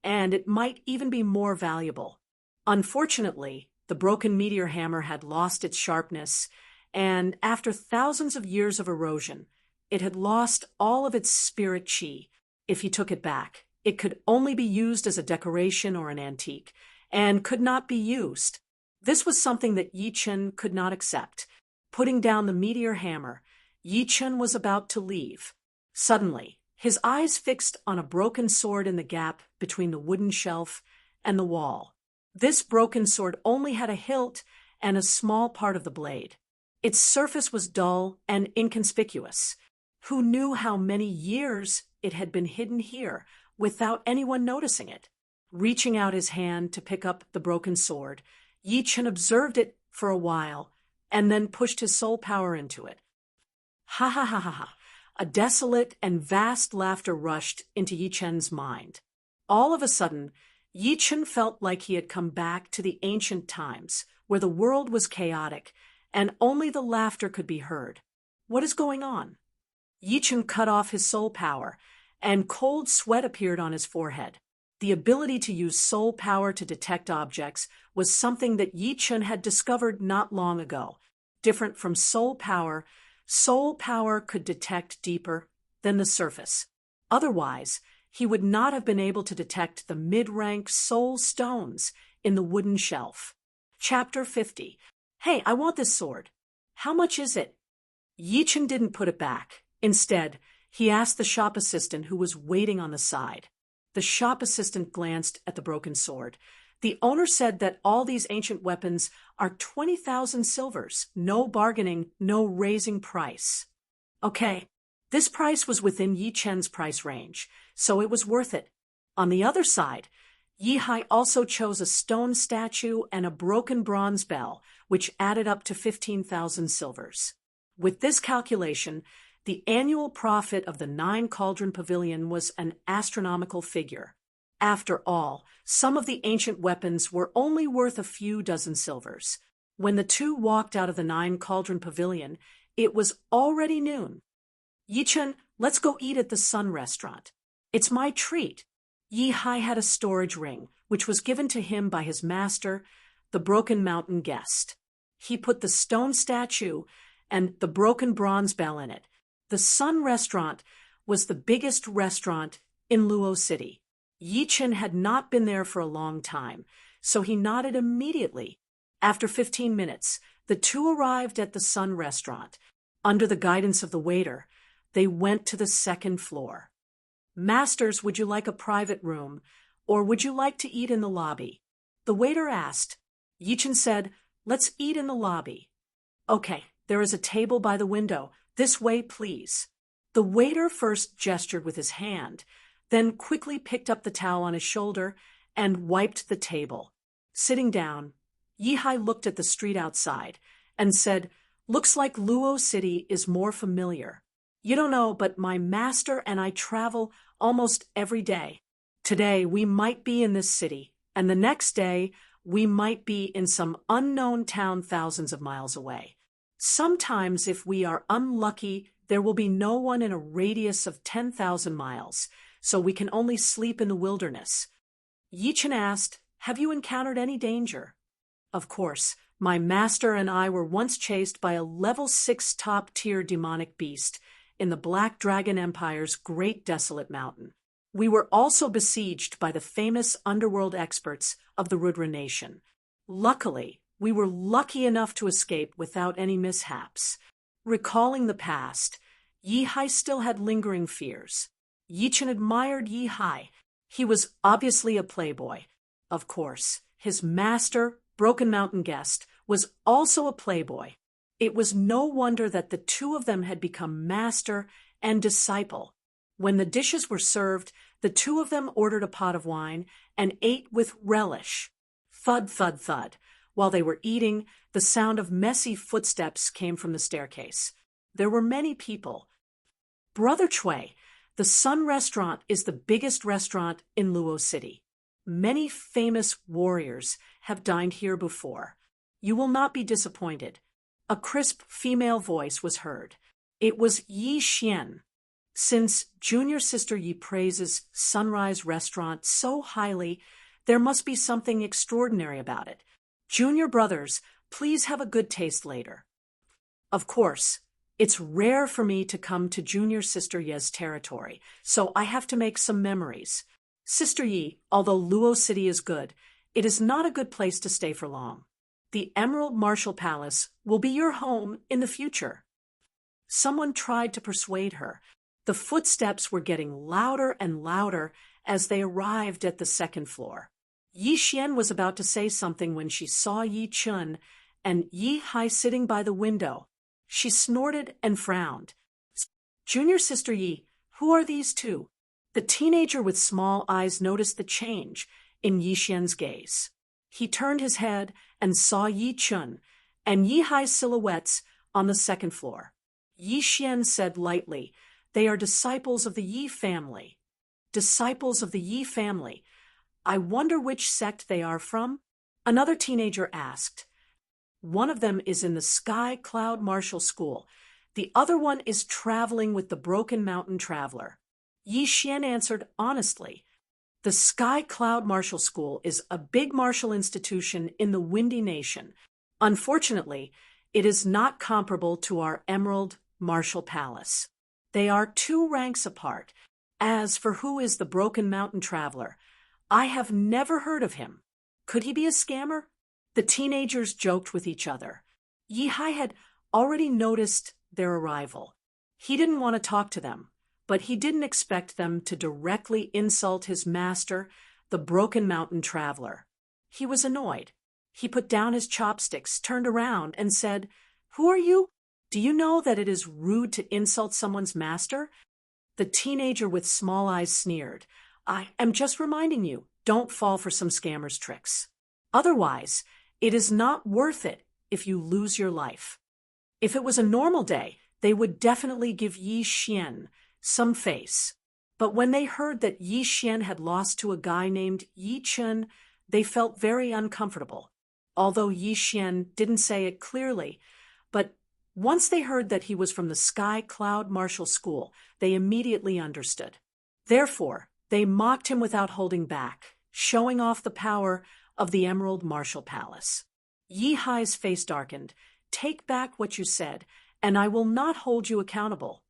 and it might even be more valuable. Unfortunately, the broken meteor hammer had lost its sharpness, and after thousands of years of erosion, it had lost all of its spirit chi. If he took it back, it could only be used as a decoration or an antique, and could not be used. This was something that Yi Chen could not accept. Putting down the meteor hammer, Yi Chen was about to leave. Suddenly, his eyes fixed on a broken sword in the gap between the wooden shelf and the wall. This broken sword only had a hilt and a small part of the blade. Its surface was dull and inconspicuous. Who knew how many years it had been hidden here without anyone noticing it? Reaching out his hand to pick up the broken sword, Yi Chen observed it for a while and then pushed his soul power into it. Ha ha ha ha ha. A desolate and vast laughter rushed into Yi Chen's mind. All of a sudden, Yi Chen felt like he had come back to the ancient times, where the world was chaotic, and only the laughter could be heard. What is going on? Yi Chen cut off his soul power, and cold sweat appeared on his forehead. The ability to use soul power to detect objects was something that Yi Chen had discovered not long ago. Different from soul power could detect deeper than the surface. Otherwise, he would not have been able to detect the mid-rank soul stones in the wooden shelf. Chapter 50. Hey, I want this sword. How much is it? Yi Chen didn't put it back. Instead, he asked the shop assistant who was waiting on the side. The shop assistant glanced at the broken sword. The owner said that all these ancient weapons are 20,000 silvers. No bargaining, no raising price. Okay, this price was within Yi Chen's price range, so it was worth it. On the other side, Yi Hai also chose a stone statue and a broken bronze bell, which added up to 15,000 silvers. With this calculation, the annual profit of the 9 Cauldron Pavilion was an astronomical figure. After all, some of the ancient weapons were only worth a few dozen silvers. When the two walked out of the 9 Cauldron Pavilion, it was already noon. Yi Chen, let's go eat at the Sun Restaurant. It's my treat. Yi Hai had a storage ring, which was given to him by his master, the Broken Mountain Guest. He put the stone statue and the broken bronze bell in it. The Sun Restaurant was the biggest restaurant in Luo City. Yi Chen had not been there for a long time, so he nodded immediately. After 15 minutes, the two arrived at the Sun Restaurant. Under the guidance of the waiter, they went to the second floor. Masters, would you like a private room, or would you like to eat in the lobby? The waiter asked. Yi Chen said, let's eat in the lobby. Okay, there is a table by the window. This way, please. The waiter first gestured with his hand, then quickly picked up the towel on his shoulder and wiped the table. Sitting down, Yi Hai looked at the street outside and said, looks like Luo City is more familiar. You don't know, but my master and I travel almost every day. Today we might be in this city, and the next day we might be in some unknown town thousands of miles away. Sometimes, if we are unlucky, there will be no one in a radius of 10,000 miles, so we can only sleep in the wilderness. Yi Chen asked, have you encountered any danger? Of course, my master and I were once chased by a level 6 top-tier demonic beast in the Black Dragon Empire's Great Desolate Mountain. We were also besieged by the famous underworld experts of the Rudra Nation. Luckily, we were lucky enough to escape without any mishaps. Recalling the past, Yi Hai still had lingering fears. Yi Chen admired Yi Hai. He was obviously a playboy. Of course, his master, Broken Mountain Guest, was also a playboy. It was no wonder that the two of them had become master and disciple. When the dishes were served, the two of them ordered a pot of wine and ate with relish. Thud, thud, thud. While they were eating, the sound of messy footsteps came from the staircase. There were many people. Brother Chui, The Sun Restaurant is the biggest restaurant in Luo City. Many famous warriors have dined here before. You will not be disappointed. A crisp female voice was heard. It was Yi Xian. Since junior sister Yi praises Sunrise Restaurant so highly, there must be something extraordinary about it. Junior brothers, please have a good taste later. Of course, it's rare for me to come to junior sister Ye's territory, so I have to make some memories. Sister Yi, although Luo City is good, it is not a good place to stay for long. The Emerald Martial Palace will be your home in the future. Someone tried to persuade her. The footsteps were getting louder and louder as they arrived at the second floor. Yi Xian was about to say something when she saw Yi Chun and Yi Hai sitting by the window. She snorted and frowned. Junior sister Yi, who are these two? The teenager with small eyes noticed the change in Yi Xian's gaze. He turned his head and saw Yi Chun and Yi Hai's silhouettes on the second floor. Yi Xian said lightly, "They are disciples of the Yi family." Disciples of the Yi family. I wonder which sect they are from? Another teenager asked. One of them is in the Sky Cloud Martial School. The other one is traveling with the Broken Mountain Traveler. Yi Xian answered honestly. The Sky Cloud Martial School is a big martial institution in the Windy Nation. Unfortunately, it is not comparable to our Emerald Martial Palace. They are 2 ranks apart. As for who is the Broken Mountain Traveler, I have never heard of him. Could he be a scammer? The teenagers joked with each other. Yi Hai had already noticed their arrival. He didn't want to talk to them, but he didn't expect them to directly insult his master, the Broken Mountain Traveler. He was annoyed. He put down his chopsticks, turned around, and said, "Who are you? Do you know that it is rude to insult someone's master?" The teenager with small eyes sneered. "I am just reminding you, don't fall for some scammer's tricks. Otherwise, it is not worth it if you lose your life." If it was a normal day, they would definitely give Yi Xian some face. But when they heard that Yi Xian had lost to a guy named Yi Chun, they felt very uncomfortable. Although Yi Xian didn't say it clearly, but once they heard that he was from the Sky Cloud Martial School, they immediately understood. Therefore, they mocked him without holding back, showing off the power of the Emerald Martial Palace. Yi Hai's face darkened. "Take back what you said, and I will not hold you accountable."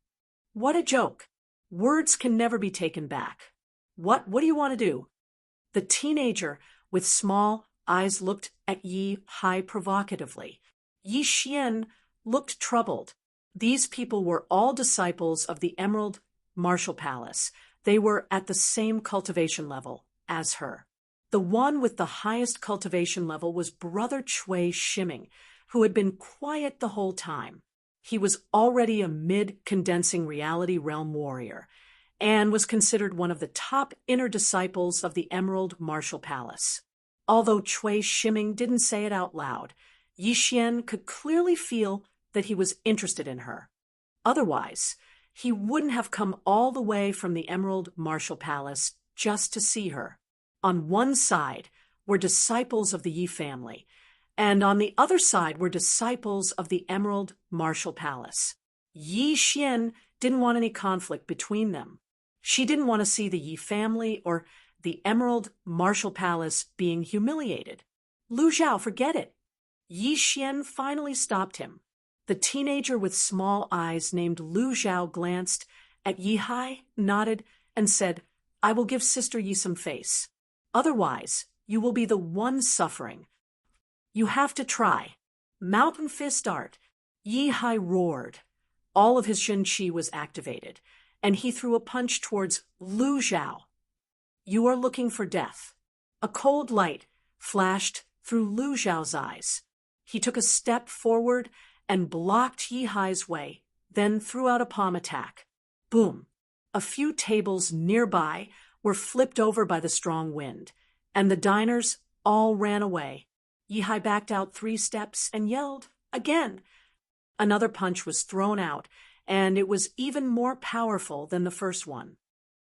What a joke. Words can never be taken back. What do you want to do? The teenager with small eyes looked at Yi Hai provocatively. Yi Xian looked troubled. These people were all disciples of the Emerald Martial Palace. They were at the same cultivation level as her. The one with the highest cultivation level was Brother Chui Shiming, who had been quiet the whole time. He was already a mid-condensing reality realm warrior, and was considered one of the top inner disciples of the Emerald Martial Palace. Although Chui Shiming didn't say it out loud, Yi Xian could clearly feel that he was interested in her. Otherwise, he wouldn't have come all the way from the Emerald Martial Palace just to see her. On one side were disciples of the Yi family, and on the other side were disciples of the Emerald Martial Palace. Yi Xian didn't want any conflict between them. She didn't want to see the Yi family or the Emerald Martial Palace being humiliated. "Lu Zhao, forget it." Yi Xian finally stopped him. The teenager with small eyes named Lu Zhao glanced at Yi Hai, nodded, and said, "I will give Sister Yi some face. Otherwise, you will be the one suffering. You have to try." Mountain Fist Art. Yi Hai roared. All of his Shen Qi was activated, and he threw a punch towards Lu Zhao. "You are looking for death." A cold light flashed through Lu Zhao's eyes. He took a step forward and blocked Yi Hai's way, then threw out a palm attack. Boom! A few tables nearby were flipped over by the strong wind, and the diners all ran away. Yi Hai backed out 3 steps and yelled again. Another punch was thrown out, and it was even more powerful than the first one.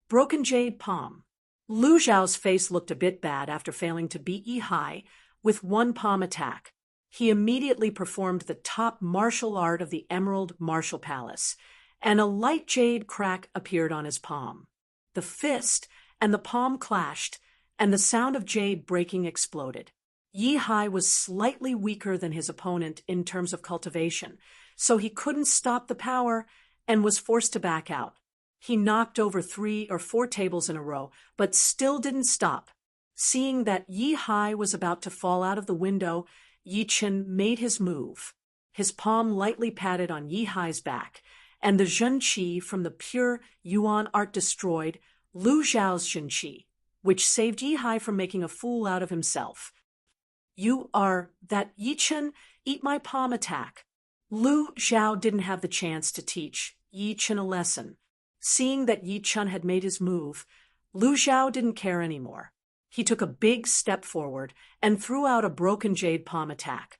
Broken Jade Palm. Lu Zhao's face looked a bit bad after failing to beat Yi Hai with one palm attack. He immediately performed the top martial art of the Emerald Martial Palace, and a light jade crack appeared on his palm. The fist and the palm clashed, and the sound of jade breaking exploded. Yi Hai was slightly weaker than his opponent in terms of cultivation, so he couldn't stop the power and was forced to back out. He knocked over 3 or 4 tables in a row, but still didn't stop. Seeing that Yi Hai was about to fall out of the window, Yi Chen made his move. His palm lightly patted on Yi Hai's back, and the Zhenqi from the pure Yuan art destroyed Lu Zhao's Zhenqi, which saved Yi Hai from making a fool out of himself. "You are that Yi Chen, eat my palm attack." Lu Zhao didn't have the chance to teach Yi Chen a lesson. Seeing that Yi Chen had made his move, Lu Zhao didn't care anymore. He took a big step forward and threw out a broken jade palm attack.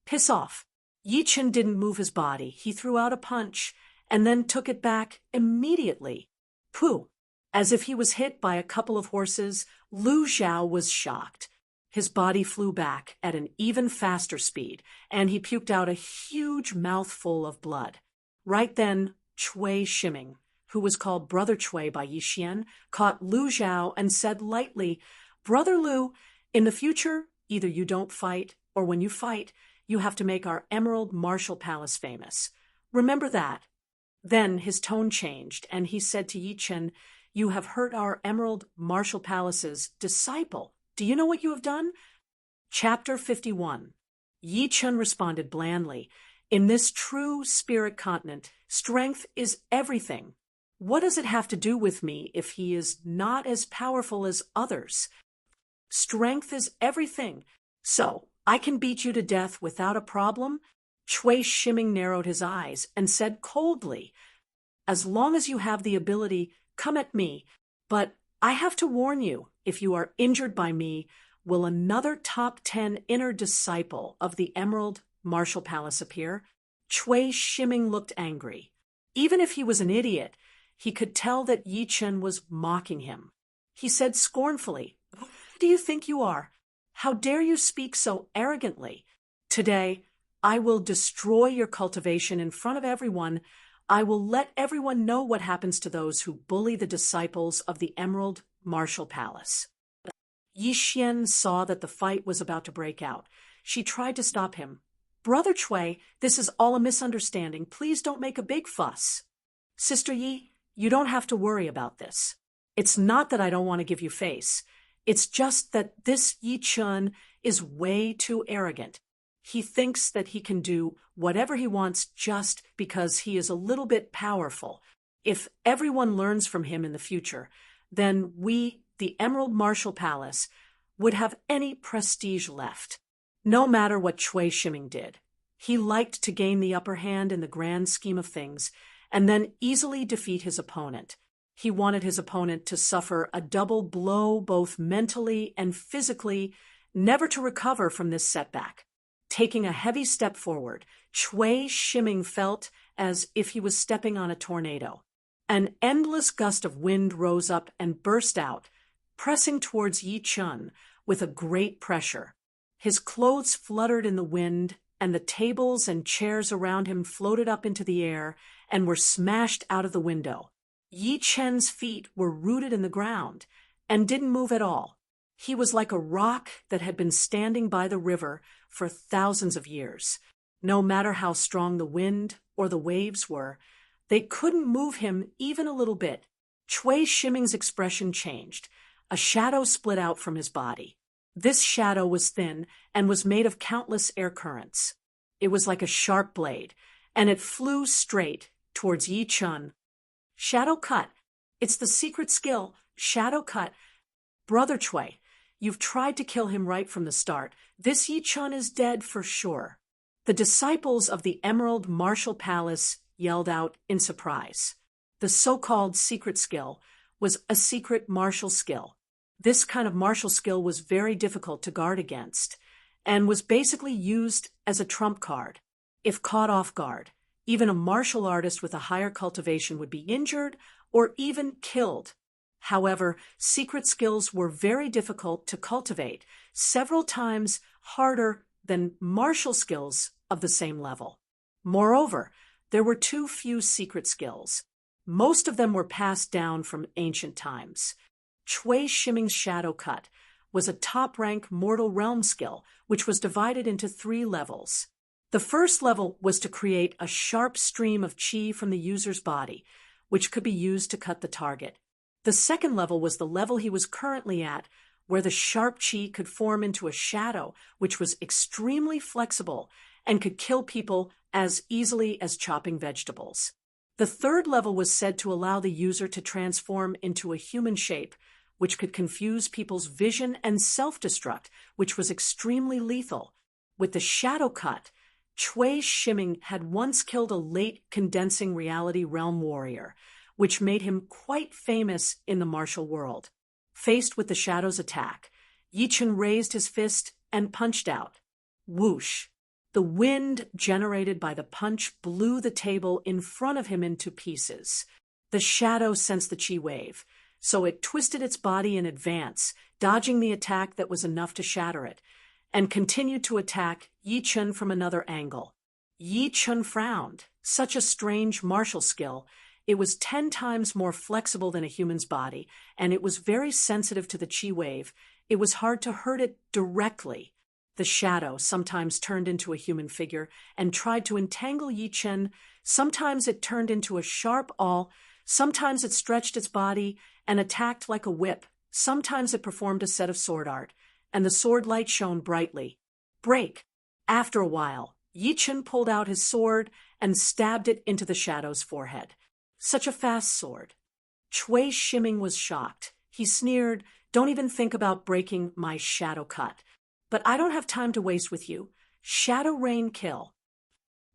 "Piss off." Yi Chen didn't move his body. He threw out a punch and then took it back immediately. Pooh! As if he was hit by a couple of horses, Lu Zhao was shocked. His body flew back at an even faster speed, and he puked out a huge mouthful of blood. Right then, Cui Shiming, who was called Brother Cui by Yi Xian, caught Lu Zhao and said lightly, "Brother Lu, in the future, either you don't fight, or when you fight, you have to make our Emerald Martial Palace famous. Remember that." Then his tone changed, and he said to Yi Chen, "You have hurt our Emerald Martial Palace's disciple. Do you know what you have done?" Chapter 51. Yi Chen responded blandly, "In this true spirit continent, strength is everything. What does it have to do with me if he is not as powerful as others? Strength is everything. So, I can beat you to death without a problem?" Cui Shiming narrowed his eyes and said coldly, "As long as you have the ability, come at me. But I have to warn you, if you are injured by me, will another top 10 inner disciple of the Emerald Martial Palace appear?" Cui Shiming looked angry. Even if he was an idiot, he could tell that Yi Chen was mocking him. He said scornfully, "Who do you think you are? How dare you speak so arrogantly? Today, I will destroy your cultivation in front of everyone. I will let everyone know what happens to those who bully the disciples of the Emerald Martial Palace." Yi Xian saw that the fight was about to break out. She tried to stop him. "Brother Cui, this is all a misunderstanding. Please don't make a big fuss." "Sister Yi, you don't have to worry about this. It's not that I don't want to give you face. It's just that this Yi Chen is way too arrogant. He thinks that he can do whatever he wants just because he is a little bit powerful. If everyone learns from him in the future, then we, the Emerald Martial Palace, would have any prestige left." No matter what Cui Shiming did, he liked to gain the upper hand in the grand scheme of things and then easily defeat his opponent. He wanted his opponent to suffer a double blow both mentally and physically, never to recover from this setback. Taking a heavy step forward, Cui Shiming felt as if he was stepping on a tornado. An endless gust of wind rose up and burst out, pressing towards Yi Chen with a great pressure. His clothes fluttered in the wind, and the tables and chairs around him floated up into the air and were smashed out of the window. Yi Chen's feet were rooted in the ground and didn't move at all. He was like a rock that had been standing by the river for thousands of years. No matter how strong the wind or the waves were, they couldn't move him even a little bit. Cui Shiming's expression changed. A shadow split out from his body. This shadow was thin and was made of countless air currents. It was like a sharp blade, and it flew straight towards Yi Chen. "Shadow cut. It's the secret skill, shadow cut. Brother Cui, you've tried to kill him right from the start. This Yi Chen is dead for sure." The disciples of the Emerald Martial Palace yelled out in surprise. The so-called secret skill was a secret martial skill. This kind of martial skill was very difficult to guard against, and was basically used as a trump card. If caught off guard, Even a martial artist with a higher cultivation would be injured or even killed. However, secret skills were very difficult to cultivate, several times harder than martial skills of the same level. Moreover, there were too few secret skills. Most of them were passed down from ancient times. Chui Shiming's Shadow Cut was a top-rank mortal realm skill, which was divided into 3 levels. The first level was to create a sharp stream of qi from the user's body, which could be used to cut the target. The second level was the level he was currently at, where the sharp qi could form into a shadow, which was extremely flexible and could kill people as easily as chopping vegetables. The third level was said to allow the user to transform into a human shape, which could confuse people's vision and self-destruct, which was extremely lethal. With the Shadow Cut, Chui Shiming had once killed a late condensing reality realm warrior, which made him quite famous in the martial world. Faced with the shadow's attack, Yichen raised his fist and punched out. Whoosh! The wind generated by the punch blew the table in front of him into pieces. The shadow sensed the qi wave, so it twisted its body in advance, dodging the attack that was enough to shatter it, and continued to attack Yi Chun from another angle. Yi Chun frowned. Such a strange martial skill. It was 10 times more flexible than a human's body, and it was very sensitive to the qi wave. It was hard to hurt it directly. The shadow sometimes turned into a human figure and tried to entangle Yi Chen. Sometimes it turned into a sharp awl. Sometimes it stretched its body and attacked like a whip. Sometimes it performed a set of sword art, and the sword light shone brightly. Break! After a while, Yi Chen pulled out his sword and stabbed it into the shadow's forehead. Such a fast sword. Chui Shiming was shocked. He sneered, "Don't even think about breaking my Shadow Cut. But I don't have time to waste with you. Shadow Rain Kill."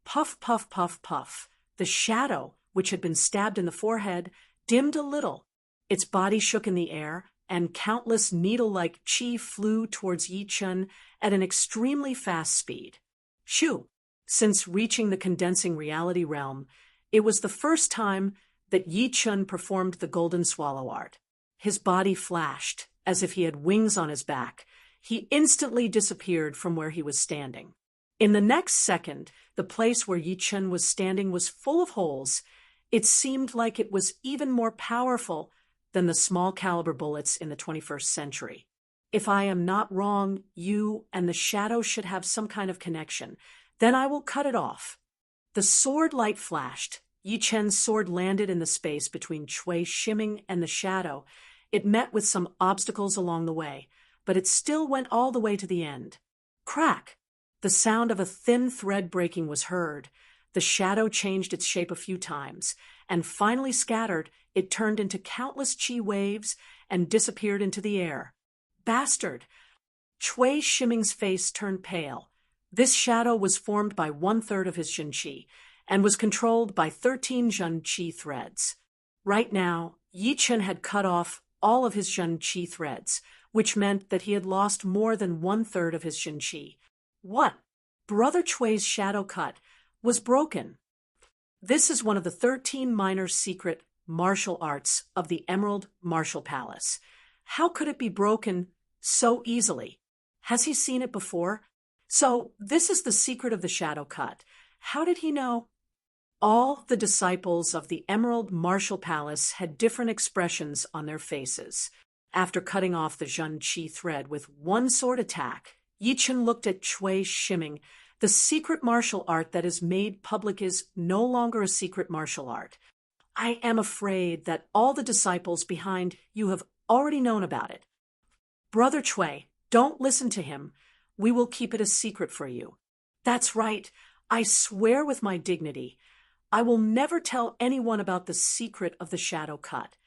Puff, puff, puff, puff. The shadow, which had been stabbed in the forehead, dimmed a little. Its body shook in the air, and countless needle-like qi flew towards Yi Chun at an extremely fast speed. Shoo! Since reaching the condensing reality realm, it was the first time that Yi Chun performed the Golden Swallow art. His body flashed, as if he had wings on his back. He instantly disappeared from where he was standing. In the next second, the place where Yi Chun was standing was full of holes. It seemed like it was even more powerful than the small-caliber bullets in the 21st century. If I am not wrong, you and the shadow should have some kind of connection. Then I will cut it off. The sword light flashed. Yi Chen's sword landed in the space between Chui Shiming and the shadow. It met with some obstacles along the way, but it still went all the way to the end. Crack! The sound of a thin thread breaking was heard. The shadow changed its shape a few times, and finally scattered, it turned into countless qi waves and disappeared into the air. Bastard! Chui Shiming's face turned pale. This shadow was formed by 1/3 of his Jun Qi, and was controlled by 13 Jun Qi threads. Right now, Yi Chen had cut off all of his Jun Qi threads, which meant that he had lost more than 1/3 of his Jun Qi. What? Brother Chui's Shadow Cut was broken. This is one of the 13 minor secret martial arts of the Emerald Martial Palace. How could it be broken so easily? Has he seen it before? So, this is the secret of the Shadow Cut. How did he know? All the disciples of the Emerald Martial Palace had different expressions on their faces. After cutting off the Jun Qi thread with one sword attack, Yi Chen looked at Chui Shiming. The secret martial art that is made public is no longer a secret martial art. I am afraid that all the disciples behind you have already known about it. Brother Chui, don't listen to him. We will keep it a secret for you. That's right. I swear with my dignity, I will never tell anyone about the secret of the Shadow Cut.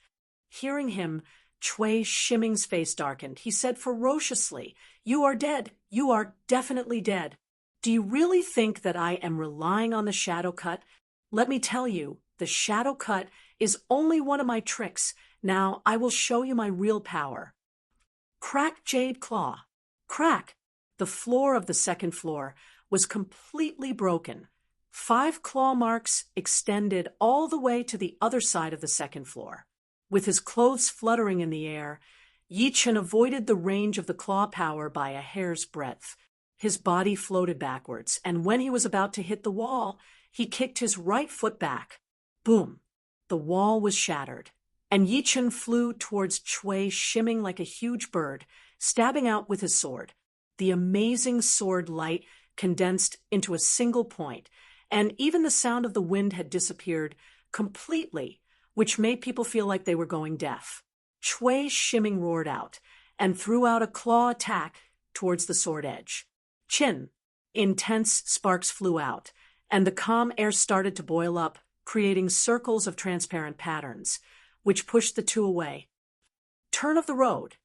Hearing him, Chui Shiming's face darkened. He said ferociously, "You are dead. You are definitely dead. Do you really think that I am relying on the Shadow Cut? Let me tell you, the Shadow Cut is only one of my tricks. Now I will show you my real power." Crack, Jade Claw. Crack! The floor of the second floor was completely broken. 5 claw marks extended all the way to the other side of the second floor. With his clothes fluttering in the air, Yi Chen avoided the range of the claw power by a hair's breadth. His body floated backwards, and when he was about to hit the wall, he kicked his right foot back. Boom! The wall was shattered, and Yi Chen flew towards Chui, shimming like a huge bird, stabbing out with his sword. The amazing sword light condensed into a single point, and even the sound of the wind had disappeared completely, which made people feel like they were going deaf. Chui shimming roared out, and threw out a claw attack towards the sword edge. Chin! Intense sparks flew out, and the calm air started to boil up, creating circles of transparent patterns, which pushed the two away. Turn of the road.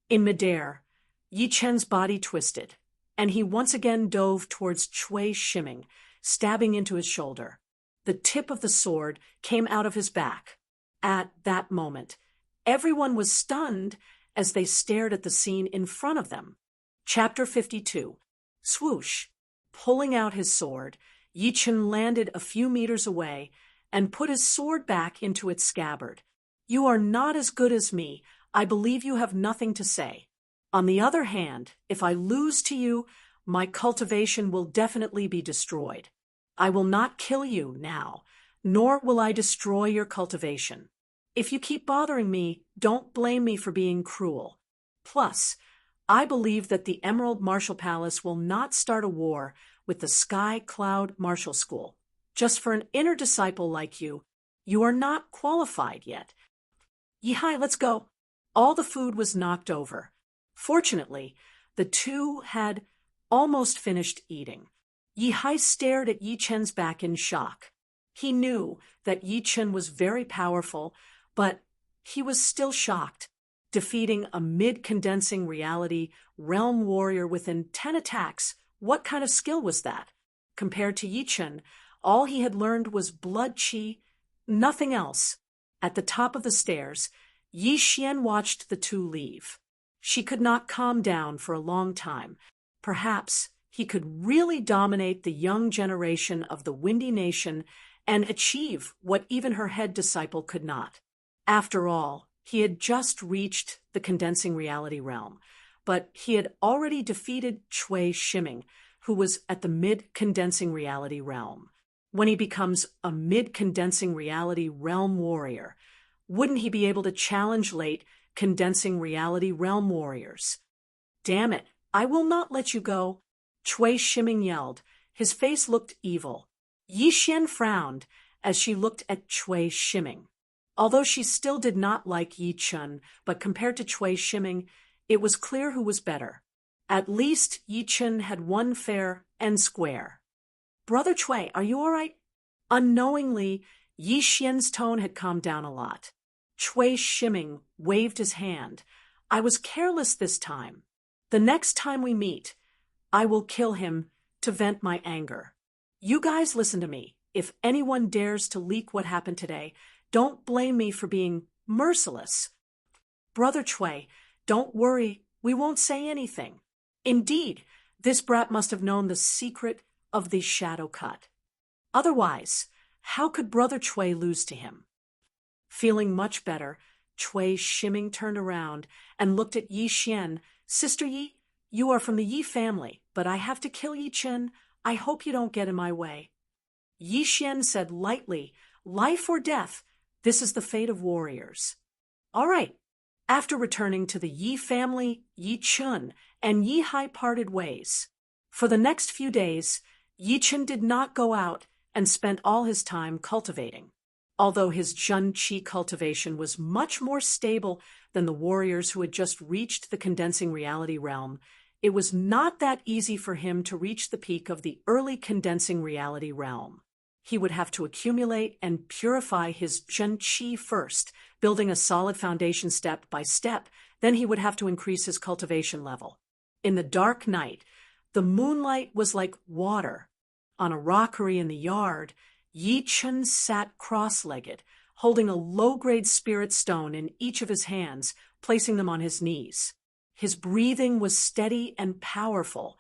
In midair, Yi Chen's body twisted, and he once again dove towards Chui shimming, stabbing into his shoulder. The tip of the sword came out of his back. At that moment, everyone was stunned as they stared at the scene in front of them. Chapter 52. Swoosh! Pulling out his sword, Yi Chen landed a few meters away and put his sword back into its scabbard. You are not as good as me. I believe you have nothing to say. On the other hand, if I lose to you, my cultivation will definitely be destroyed. I will not kill you now, nor will I destroy your cultivation. If you keep bothering me, don't blame me for being cruel. Plus, I believe that the Emerald Martial Palace will not start a war with the Sky Cloud Martial School. Just for an inner disciple like you, you are not qualified yet. Yihai, let's go. All the food was knocked over. Fortunately, the two had almost finished eating. Yihai stared at Yi Chen's back in shock. He knew that Yi Chen was very powerful, but he was still shocked. Defeating a mid-condensing reality realm warrior within 10 attacks, what kind of skill was that? Compared to Yi Chen, all he had learned was blood chi, nothing else. At the top of the stairs, Yi Xian watched the two leave. She could not calm down for a long time. Perhaps he could really dominate the young generation of the Windy Nation and achieve what even her head disciple could not. After all, he had just reached the condensing reality realm, but he had already defeated Chui Shimming, who was at the mid-condensing reality realm. When he becomes a mid-condensing reality realm warrior, wouldn't he be able to challenge late condensing reality realm warriors? Damn it, I will not let you go, Chui Shimming yelled. His face looked evil. Yi Xian frowned as she looked at Chui Shimming. Although she still did not like Yi Chen, but compared to Chui Shimming, it was clear who was better. At least Yi Chen had won fair and square. Brother Chui, are you all right? Unknowingly, Yi Xian's tone had calmed down a lot. Chui Shimming waved his hand. I was careless this time. The next time we meet, I will kill him to vent my anger. You guys listen to me. If anyone dares to leak what happened today, don't blame me for being merciless. Brother Chui, don't worry, we won't say anything. Indeed, this brat must have known the secret of the shadow cut. Otherwise, how could Brother Chui lose to him? Feeling much better, Chui Shimming turned around and looked at Yi Xian. Sister Yi, you are from the Yi family, but I have to kill Yi Chen. I hope you don't get in my way. Yi Xian said lightly, life or death, this is the fate of warriors. All right. After returning to the Yi family, Yi Chen and Yi Hai parted ways. For the next few days, Yi Chen did not go out and spent all his time cultivating. Although his Jun Qi cultivation was much more stable than the warriors who had just reached the condensing reality realm, it was not that easy for him to reach the peak of the early condensing reality realm. He would have to accumulate and purify his Jun Qi first, building a solid foundation step by step. Then he would have to increase his cultivation level. In the dark night, the moonlight was like water. On a rockery in the yard, Yi Chen sat cross-legged, holding a low-grade spirit stone in each of his hands, placing them on his knees. His breathing was steady and powerful,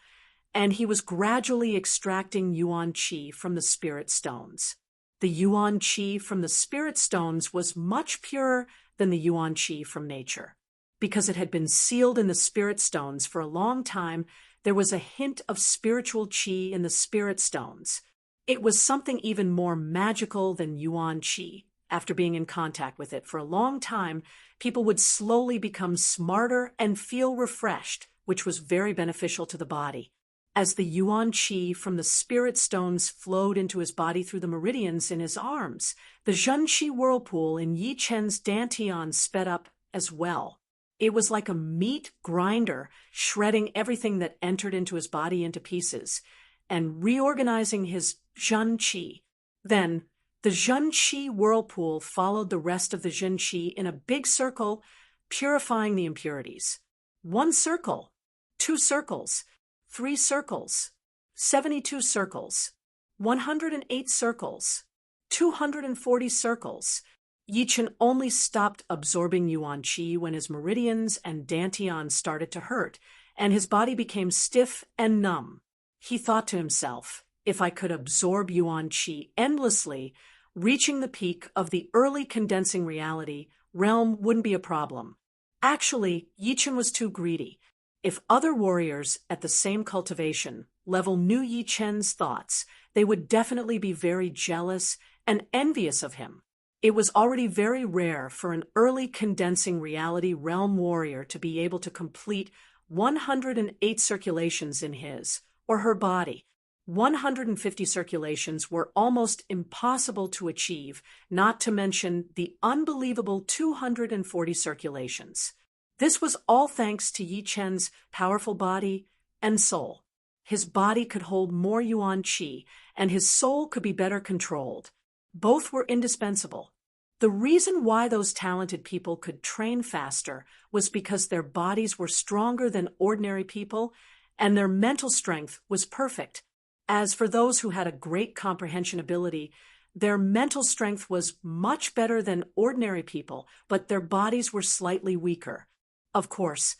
and he was gradually extracting yuan qi from the spirit stones. The yuan qi from the spirit stones was much purer than the yuan qi from nature. Because it had been sealed in the spirit stones for a long time, there was a hint of spiritual qi in the spirit stones. It was something even more magical than yuan qi. After being in contact with it for a long time, people would slowly become smarter and feel refreshed, which was very beneficial to the body. As the yuan qi from the spirit stones flowed into his body through the meridians in his arms, the zhen qi whirlpool in Yi Chen's dantian sped up as well. It was like a meat grinder, shredding everything that entered into his body into pieces and reorganizing his zhen qi. Then, the zhen qi whirlpool followed the rest of the zhen qi in a big circle, purifying the impurities. 1 circle, 2 circles, 3 circles, 72 circles, 108 circles, 240 circles. Yi Chen only stopped absorbing yuan qi when his meridians and dantian started to hurt, and his body became stiff and numb. He thought to himself, if I could absorb yuan qi endlessly, reaching the peak of the early condensing reality realm wouldn't be a problem. Actually, Yi Chen was too greedy. If other warriors at the same cultivation level knew Yi Chen's thoughts, they would definitely be very jealous and envious of him. It was already very rare for an early condensing reality realm warrior to be able to complete 108 circulations in his or her body. 150 circulations were almost impossible to achieve, not to mention the unbelievable 240 circulations. This was all thanks to Yi Chen's powerful body and soul. His body could hold more yuan qi, and his soul could be better controlled. Both were indispensable. The reason why those talented people could train faster was because their bodies were stronger than ordinary people, and their mental strength was perfect. As for those who had a great comprehension ability, their mental strength was much better than ordinary people, but their bodies were slightly weaker. Of course,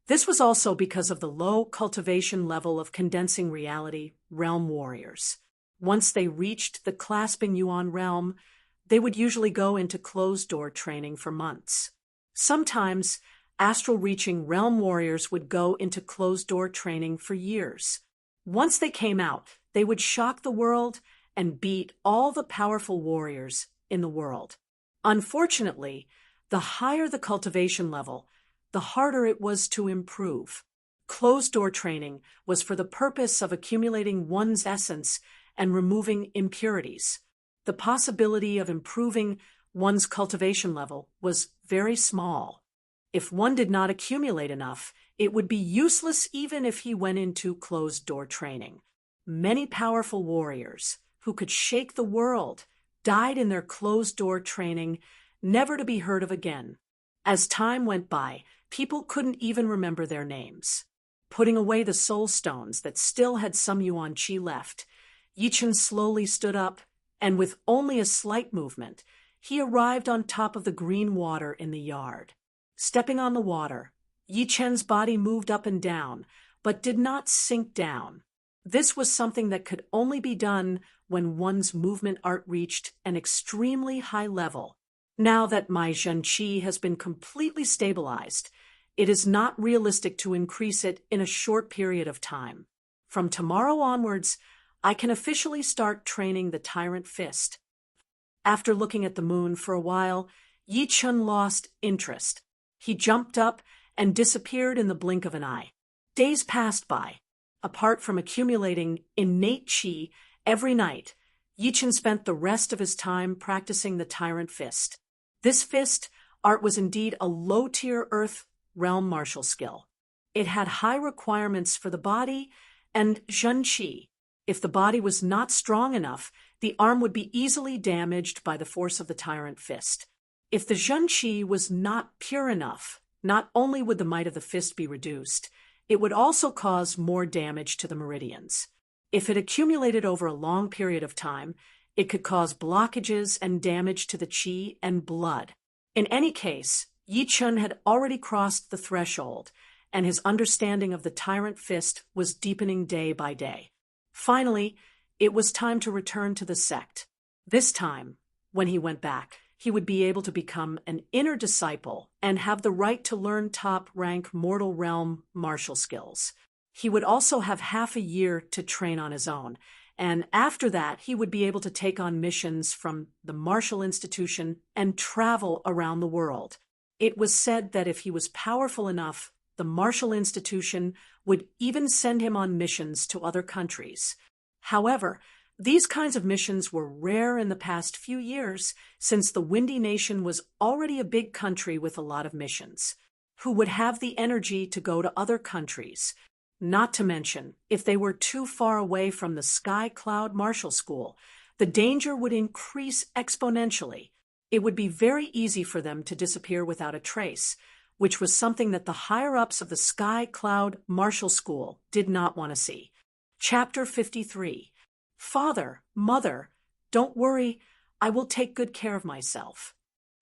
this was also because of the low cultivation level of condensing reality realm warriors. Once they reached the clasping yuan realm, they would usually go into closed-door training for months. Sometimes, astral-reaching realm warriors would go into closed-door training for years. Once they came out, they would shock the world and beat all the powerful warriors in the world. Unfortunately, the higher the cultivation level, the harder it was to improve. Closed-door training was for the purpose of accumulating one's essence and removing impurities. The possibility of improving one's cultivation level was very small. If one did not accumulate enough, it would be useless even if he went into closed-door training. Many powerful warriors who could shake the world died in their closed-door training, never to be heard of again. As time went by, people couldn't even remember their names. Putting away the soul stones that still had some yuan qi left, Yi Chen slowly stood up, and with only a slight movement, he arrived on top of the green water in the yard. Stepping on the water, Yi Chen's body moved up and down, but did not sink down. This was something that could only be done when one's movement art reached an extremely high level. Now that my zhen qi has been completely stabilized, it is not realistic to increase it in a short period of time. From tomorrow onwards, I can officially start training the Tyrant Fist. After looking at the moon for a while, Yi Chen lost interest. He jumped up and disappeared in the blink of an eye. Days passed by. Apart from accumulating innate qi every night, Yi Chen spent the rest of his time practicing the Tyrant Fist. This fist art was indeed a low-tier earth realm martial skill. It had high requirements for the body and zhen qi. If the body was not strong enough, the arm would be easily damaged by the force of the Tyrant Fist. If the zhen qi was not pure enough, not only would the might of the fist be reduced, it would also cause more damage to the meridians. If it accumulated over a long period of time, it could cause blockages and damage to the qi and blood. In any case, Yi Chen had already crossed the threshold, and his understanding of the Tyrant fist was deepening day by day. Finally, it was time to return to the sect. This time, when he went back, he would be able to become an inner disciple and have the right to learn top-rank mortal realm martial skills. He would also have half a year to train on his own, and after that he would be able to take on missions from the martial institution and travel around the world. It was said that if he was powerful enough, the martial institution would even send him on missions to other countries. However, these kinds of missions were rare in the past few years, since the Windy Nation was already a big country with a lot of missions. Who would have the energy to go to other countries? Not to mention, if they were too far away from the Sky Cloud Martial School, the danger would increase exponentially. It would be very easy for them to disappear without a trace, which was something that the higher-ups of the Sky Cloud Martial School did not want to see. Chapter 53. Father, Mother, don't worry, I will take good care of myself.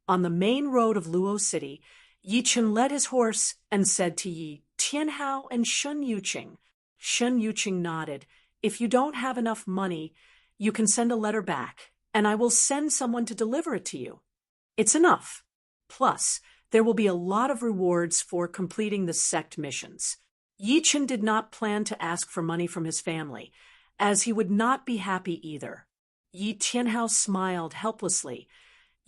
On the main road of Luo City, Yi Chen led his horse and said to Yi Tianhao and Shun Yuqing. Shun Yuqing nodded. If you don't have enough money, you can send a letter back, and I will send someone to deliver it to you. It's enough. Plus, there will be a lot of rewards for completing the sect missions. Yi Chen did not plan to ask for money from his family, as he would not be happy either. Yi Tianhao smiled helplessly.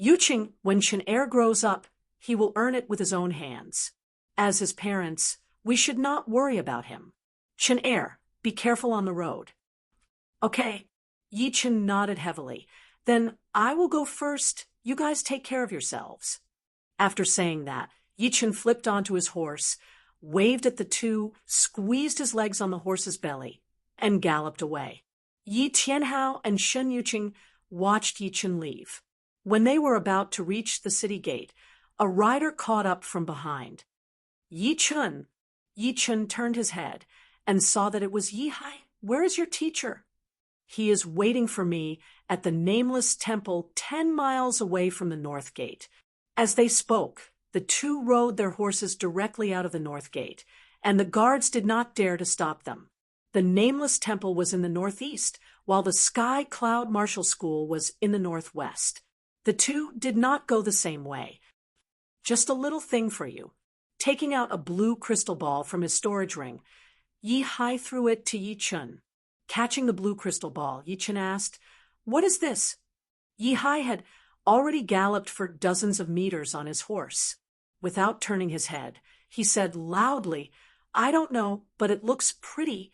Yuqing, when Chen grows up, he will earn it with his own hands. As his parents, we should not worry about him. Chen, be careful on the road. Okay. Yi Chen nodded heavily. Then I will go first. You guys take care of yourselves. After saying that, Yi Chen flipped onto his horse, waved at the two, squeezed his legs on the horse's belly, and galloped away. Yi Tianhao and Shun Yuqing watched Yi Chen leave. When they were about to reach the city gate, a rider caught up from behind. Yi Chen turned his head and saw that it was Yi Hai. Where is your teacher? He is waiting for me at the nameless temple 10 miles away from the north gate. As they spoke, the two rode their horses directly out of the north gate, and the guards did not dare to stop them. The nameless temple was in the northeast, while the Sky Cloud Martial School was in the northwest. The two did not go the same way. Just a little thing for you. Taking out a blue crystal ball from his storage ring, Yi Hai threw it to Yi Chen. Catching the blue crystal ball, Yi Chen asked, "What is this?" Yi Hai had already galloped for dozens of meters on his horse. Without turning his head, he said loudly, "I don't know, but it looks pretty.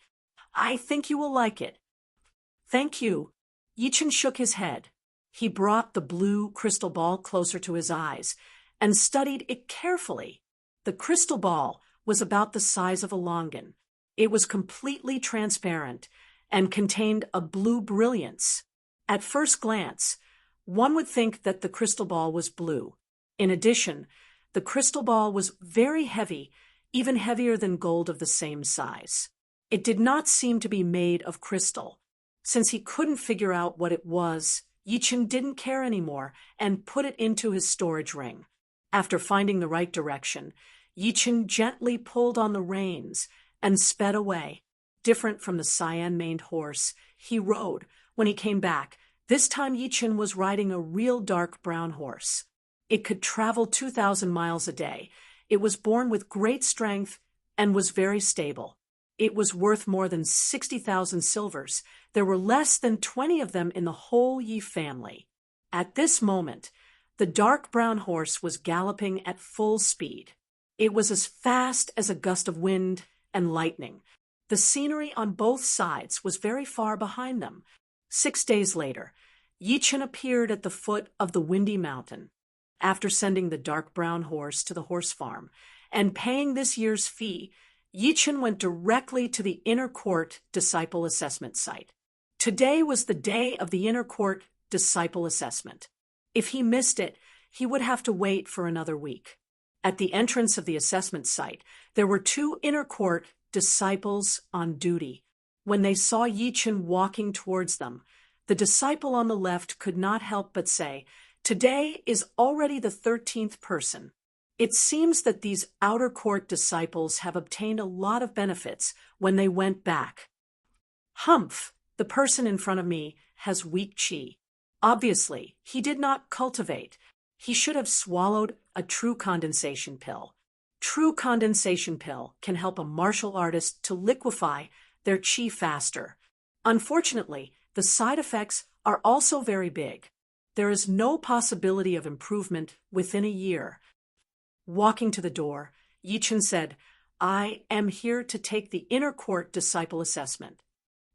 I think you will like it." "Thank you." Yi Chen shook his head. He brought the blue crystal ball closer to his eyes and studied it carefully. The crystal ball was about the size of a longan. It was completely transparent and contained a blue brilliance. At first glance, one would think that the crystal ball was blue. In addition, the crystal ball was very heavy, even heavier than gold of the same size. It did not seem to be made of crystal. Since he couldn't figure out what it was, Yi Chen didn't care anymore and put it into his storage ring. After finding the right direction, Yi Chen gently pulled on the reins and sped away. Different from the cyan-maned horse he rode when he came back, this time Yi Chen was riding a real dark brown horse. It could travel 2,000 miles a day. It was born with great strength and was very stable. It was worth more than 60,000 silvers. There were less than 20 of them in the whole Yi family. At this moment, the dark brown horse was galloping at full speed. It was as fast as a gust of wind and lightning. The scenery on both sides was very far behind them. 6 days later, Yi Chen appeared at the foot of the Windy Mountain. After sending the dark brown horse to the horse farm and paying this year's fee, Yi Chen went directly to the Inner Court Disciple Assessment site. Today was the day of the Inner Court Disciple Assessment. If he missed it, he would have to wait for another week. At the entrance of the assessment site, there were 2 Inner Court disciples on duty. When they saw Yi Chen walking towards them, the disciple on the left could not help but say, "Today is already the 13th person." It seems that these outer court disciples have obtained a lot of benefits when they went back. Humph, the person in front of me has weak qi. Obviously, he did not cultivate. He should have swallowed a true condensation pill. True condensation pill can help a martial artist to liquefy their qi faster. Unfortunately, the side effects are also very big. There is no possibility of improvement within a year. Walking to the door, Yichen said, I am here to take the inner court disciple assessment.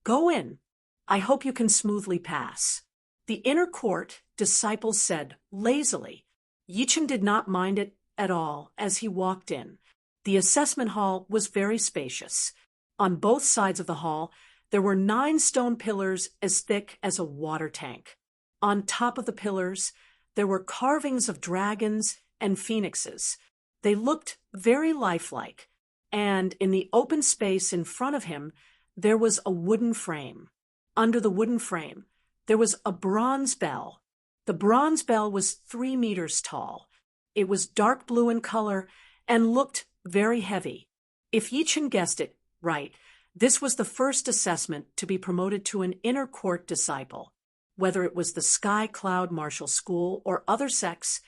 Go in. I hope you can smoothly pass. The inner court disciple said lazily. Yichen did not mind it at all as he walked in. The assessment hall was very spacious. On both sides of the hall, there were 9 stone pillars as thick as a water tank. On top of the pillars, there were carvings of dragons and phoenixes. They looked very lifelike, and in the open space in front of him, there was a wooden frame. Under the wooden frame, there was a bronze bell. The bronze bell was 3 meters tall. It was dark blue in color and looked very heavy. If Yichen guessed it right, this was the first assessment to be promoted to an inner court disciple. Whether it was the Sky Cloud Martial School or other sects,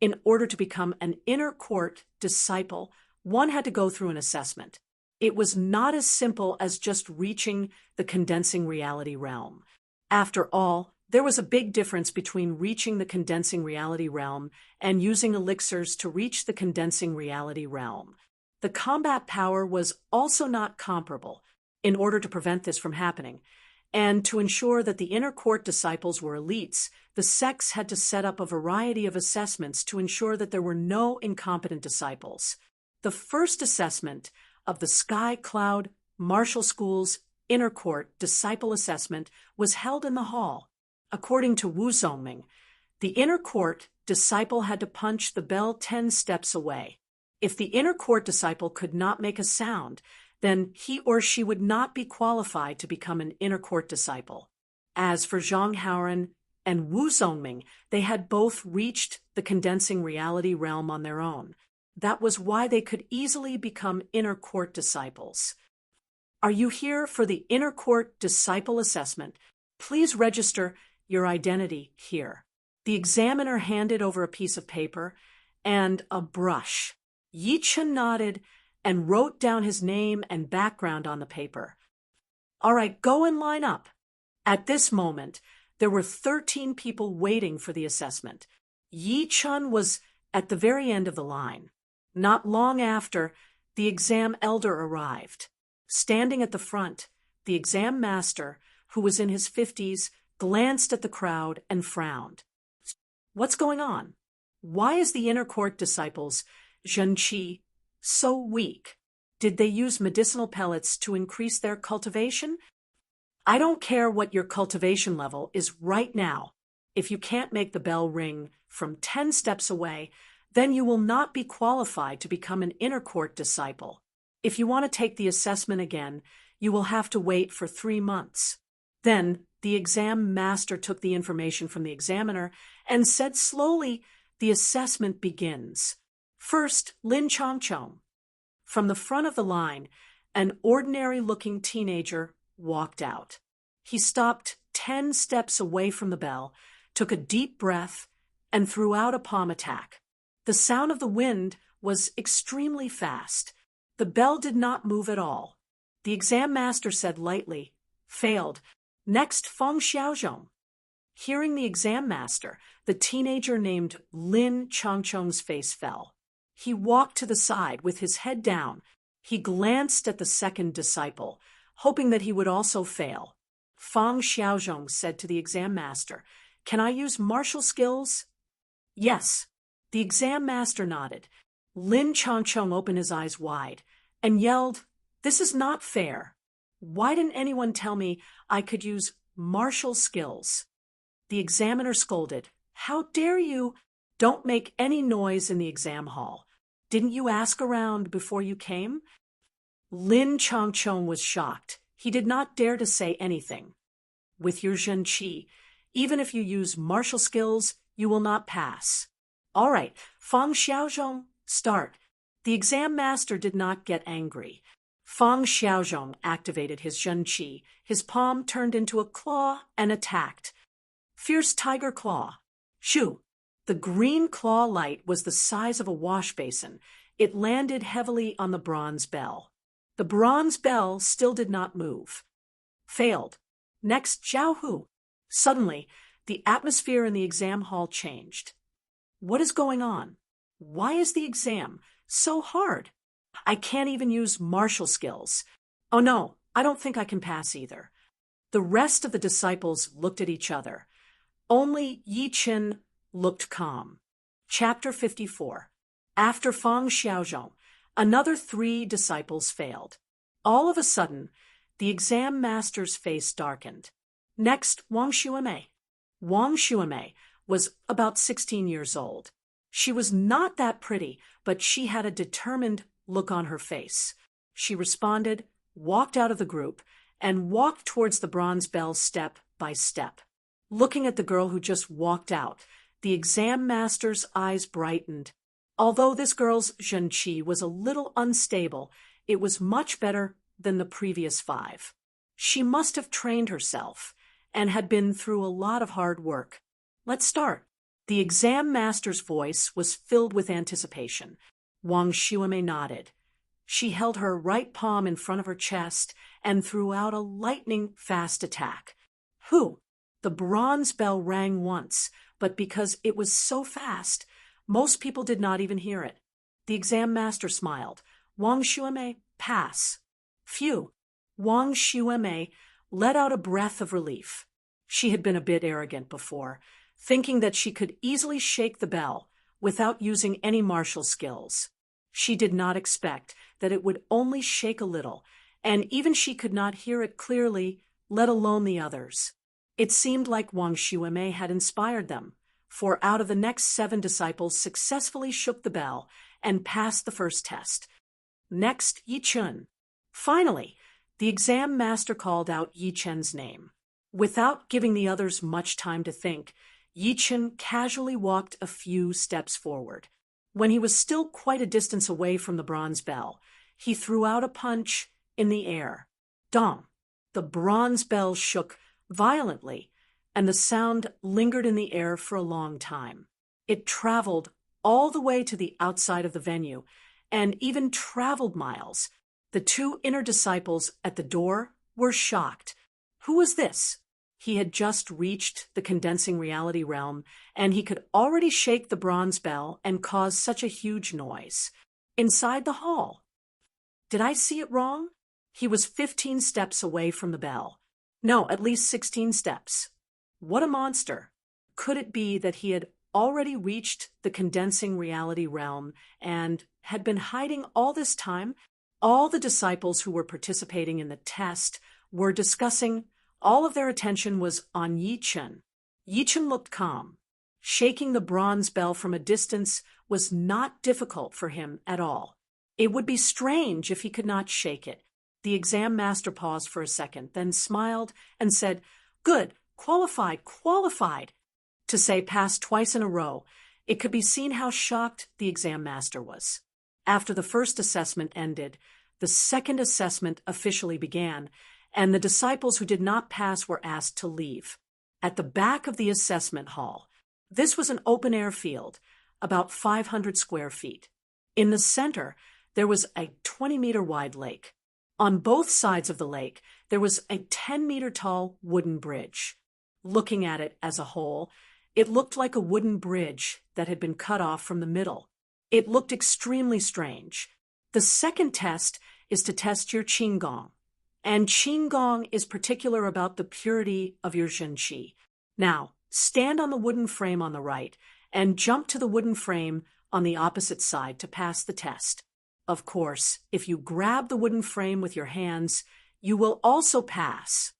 in order to become an inner court disciple, one had to go through an assessment. It was not as simple as just reaching the condensing reality realm. After all, there was a big difference between reaching the condensing reality realm and using elixirs to reach the condensing reality realm. The combat power was also not comparable. In order to prevent this from happening, and to ensure that the inner court disciples were elites, the sects had to set up a variety of assessments to ensure that there were no incompetent disciples. The first assessment of the Sky Cloud Martial School's inner court disciple assessment was held in the hall. According to Wu Zongming, the inner court disciple had to punch the bell 10 steps away. If the inner court disciple could not make a sound, then he or she would not be qualified to become an inner court disciple. As for Zhang Haoren and Wu Zongming, they had both reached the condensing reality realm on their own. That was why they could easily become inner court disciples. Are you here for the inner court disciple assessment? Please register your identity here. The examiner handed over a piece of paper and a brush. Yichen nodded and wrote down his name and background on the paper. All right, go and line up. At this moment, there were 13 people waiting for the assessment. Yichen was at the very end of the line. Not long after, the exam elder arrived. Standing at the front, the exam master, who was in his 50s, glanced at the crowd and frowned. What's going on? Why is the inner court disciples, Zhenqi, so weak? Did they use medicinal pellets to increase their cultivation? I don't care what your cultivation level is right now. If you can't make the bell ring from 10 steps away, then you will not be qualified to become an inner court disciple. If you want to take the assessment again, you will have to wait for 3 months. Then the exam master took the information from the examiner and said slowly, the assessment begins. First, Lin Chongchong. From the front of the line, an ordinary-looking teenager walked out. He stopped 10 steps away from the bell, took a deep breath, and threw out a palm attack. The sound of the wind was extremely fast. The bell did not move at all. The exam master said lightly, failed. Next, Feng Xiaozhong. Hearing the exam master, the teenager named Lin Chongchong's face fell. He walked to the side with his head down. He glanced at the second disciple, hoping that he would also fail. Feng Xiaozhong said to the exam master, "Can I use martial skills?" "Yes." The exam master nodded. Lin Chongchong opened his eyes wide and yelled, "This is not fair. Why didn't anyone tell me I could use martial skills?" The examiner scolded, "How dare you? Don't make any noise in the exam hall. Didn't you ask around before you came?" Lin Chongchong was shocked. He did not dare to say anything. "With your Zhenqi, even if you use martial skills, you will not pass." "All right, Feng Xiaozhong, Start. The exam master did not get angry. Fang Xiaozhong activated his Zhenqi. His palm turned into a claw and attacked. Fierce Tiger Claw. Shoo! The green claw light was the size of a wash basin. It landed heavily on the bronze bell. The bronze bell still did not move. Failed. Next, Zhao Hu. Suddenly, the atmosphere in the exam hall changed. What is going on? Why is the exam so hard? I can't even use martial skills. Oh no, I don't think I can pass either. The rest of the disciples looked at each other. Only Yi Qin looked calm. Chapter 54. After Fang Xiaozhong, another 3 disciples failed. All of a sudden, the exam master's face darkened. Next, Wang Xuemei. Wang Xuemei was about 16 years old. She was not that pretty, but she had a determined look on her face. She responded, walked out of the group, and walked towards the bronze bell step by step. Looking at the girl who just walked out, the exam master's eyes brightened. Although this girl's Zhenqi was a little unstable, it was much better than the previous 5. She must have trained herself and had been through a lot of hard work. Let's start. The exam master's voice was filled with anticipation. Wang Xuemei nodded. She held her right palm in front of her chest and threw out a lightning-fast attack. Whew! The bronze bell rang once, but because it was so fast, most people did not even hear it. The exam master smiled. Wang Xuemei, pass. Phew! Wang Xuemei let out a breath of relief. She had been a bit arrogant before, thinking that she could easily shake the bell without using any martial skills. She did not expect that it would only shake a little, and even she could not hear it clearly, let alone the others. It seemed like Wang Xuemei had inspired them, for out of the next 7 disciples successfully shook the bell and passed the first test. Next, Yi Chun. Finally, the exam master called out Yi Chen's name. Without giving the others much time to think, Yi Chen casually walked a few steps forward. When he was still quite a distance away from the bronze bell, he threw out a punch in the air. Dong! The bronze bell shook violently, and the sound lingered in the air for a long time. It traveled all the way to the outside of the venue, and even traveled miles. The 2 inner disciples at the door were shocked. Who was this? He had just reached the condensing reality realm, and he could already shake the bronze bell and cause such a huge noise. Inside the hall. Did I see it wrong? He was 15 steps away from the bell. No, at least 16 steps. What a monster. Could it be that he had already reached the condensing reality realm and had been hiding all this time? All the disciples who were participating in the test were discussing. All of their attention was on Yi Chen. Yi Chen looked calm. Shaking the bronze bell from a distance was not difficult for him at all. It would be strange if he could not shake it. The exam master paused for a second, then smiled and said, "Good, qualified, qualified." To say passed twice in a row, it could be seen how shocked the exam master was. After the first assessment ended, the second assessment officially began, and the disciples who did not pass were asked to leave. At the back of the assessment hall, this was an open-air field, about 500 square feet. In the center, there was a 20-meter-wide lake. On both sides of the lake, there was a 10-meter-tall wooden bridge. Looking at it as a whole, it looked like a wooden bridge that had been cut off from the middle. It looked extremely strange. The second test is to test your Qinggong. And Qinggong is particular about the purity of your Zhenqi. Now, stand on the wooden frame on the right and jump to the wooden frame on the opposite side to pass the test. Of course, if you grab the wooden frame with your hands, you will also pass.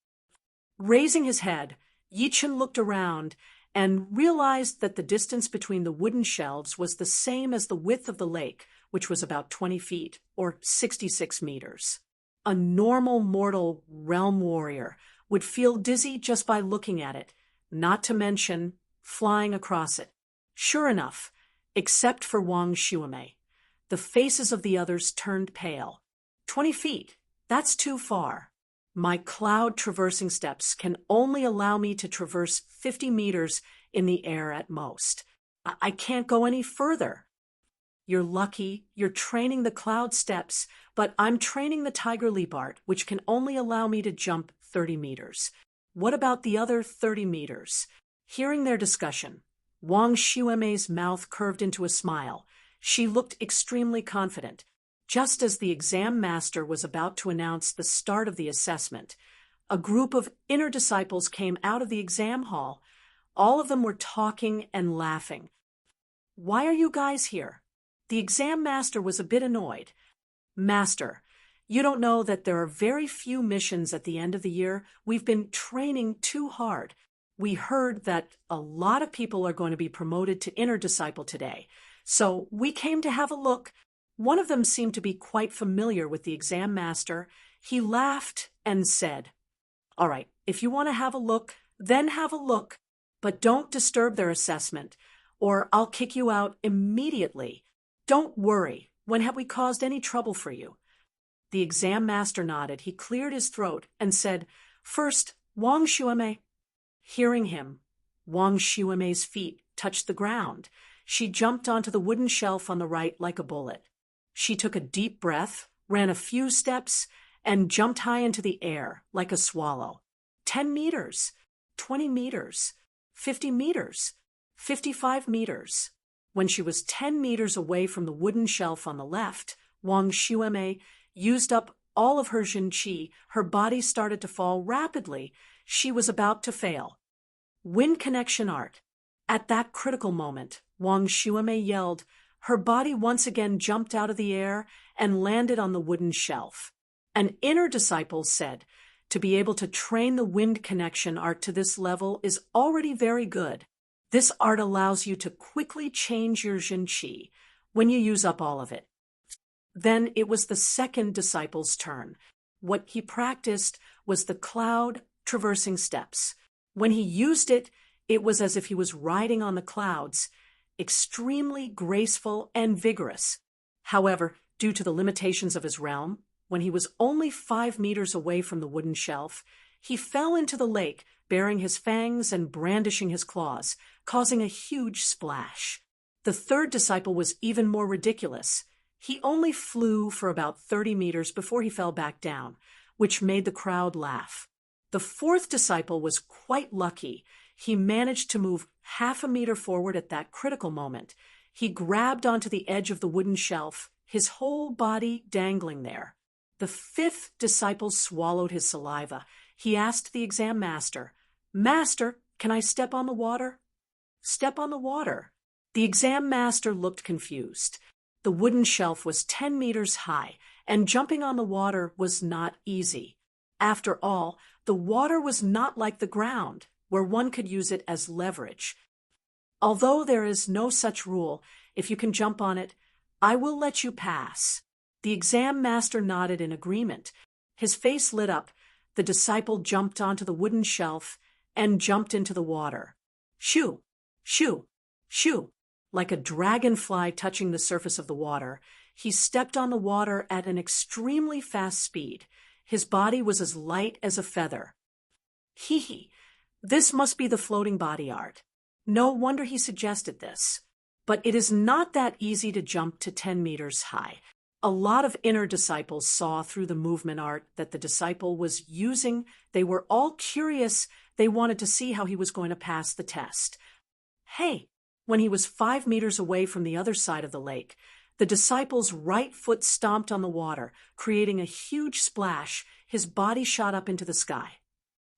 Raising his head, Yi Chen looked around and realized that the distance between the wooden shelves was the same as the width of the lake, which was about 20 feet, or 66 meters. A normal mortal realm warrior would feel dizzy just by looking at it, not to mention flying across it. Sure enough, except for Wang Xuemei. The faces of the others turned pale. 20 feet. That's too far. My cloud-traversing steps can only allow me to traverse 50 meters in the air at most. I can't go any further. You're lucky you're training the cloud steps, but I'm training the tiger leap art, which can only allow me to jump 30 meters. What about the other 30 meters? Hearing their discussion, Wang Xuemei's mouth curved into a smile. She looked extremely confident. Just as the exam master was about to announce the start of the assessment, a group of inner disciples came out of the exam hall. All of them were talking and laughing. Why are you guys here? The exam master was a bit annoyed. Master, you don't know that there are very few missions at the end of the year. We've been training too hard. We heard that a lot of people are going to be promoted to inner disciple today. So we came to have a look. One of them seemed to be quite familiar with the exam master. He laughed and said, "All right, if you want to have a look, then have a look, but don't disturb their assessment, or I'll kick you out immediately. Don't worry. When have we caused any trouble for you?" The exam master nodded. He cleared his throat and said, "First, Wang Xuemei." Hearing him, Wang Xuemei's feet touched the ground. She jumped onto the wooden shelf on the right like a bullet. She took a deep breath, ran a few steps, and jumped high into the air like a swallow. 10 meters, 20 meters, 50 meters, 55 meters. When she was 10 meters away from the wooden shelf on the left, Wang Xuemei used up all of her Jin Qi. Her body started to fall rapidly. She was about to fail. Wind connection art. At that critical moment, Wang Xuemei yelled. Her body once again jumped out of the air and landed on the wooden shelf. An inner disciple said, "To be able to train the wind connection art to this level is already very good. This art allows you to quickly change your Jin Qi when you use up all of it." Then it was the second disciple's turn. What he practiced was the cloud traversing steps. When he used it, it was as if he was riding on the clouds, extremely graceful and vigorous. However, due to the limitations of his realm, when he was only 5 meters away from the wooden shelf, he fell into the lake, baring his fangs and brandishing his claws, causing a huge splash. The third disciple was even more ridiculous. He only flew for about 30 meters before he fell back down, which made the crowd laugh. The fourth disciple was quite lucky. He managed to move half a meter forward at that critical moment. He grabbed onto the edge of the wooden shelf, his whole body dangling there. The fifth disciple swallowed his saliva. He asked the exam master, "Master, can I step on the water?" "Step on the water." The exam master looked confused. The wooden shelf was 10 meters high, and jumping on the water was not easy. After all, the water was not like the ground, where one could use it as leverage. Although there is no such rule, if you can jump on it, I will let you pass. The exam master nodded in agreement. His face lit up. The disciple jumped onto the wooden shelf and jumped into the water. Shoo, shoo, shoo. Like a dragonfly touching the surface of the water, he stepped on the water at an extremely fast speed. His body was as light as a feather. Hee. This must be the floating body art. No wonder he suggested this. But it is not that easy to jump to 10 meters high. A lot of inner disciples saw through the movement art that the disciple was using. They were all curious. They wanted to see how he was going to pass the test. Hey, when he was 5 meters away from the other side of the lake, the disciple's right foot stomped on the water, creating a huge splash. His body shot up into the sky.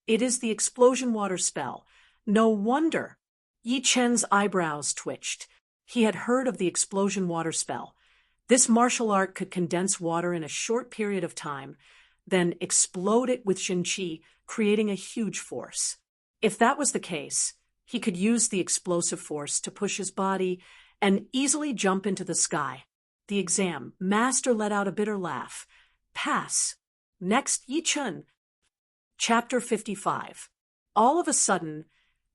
It is the explosion water spell. No wonder. Yi Chen's eyebrows twitched. He had heard of the explosion water spell. This martial art could condense water in a short period of time, then explode it with Jin Qi, creating a huge force. If that was the case, he could use the explosive force to push his body and easily jump into the sky. The exam master let out a bitter laugh. Pass. Next, Yi Chen. Chapter 55. All of a sudden,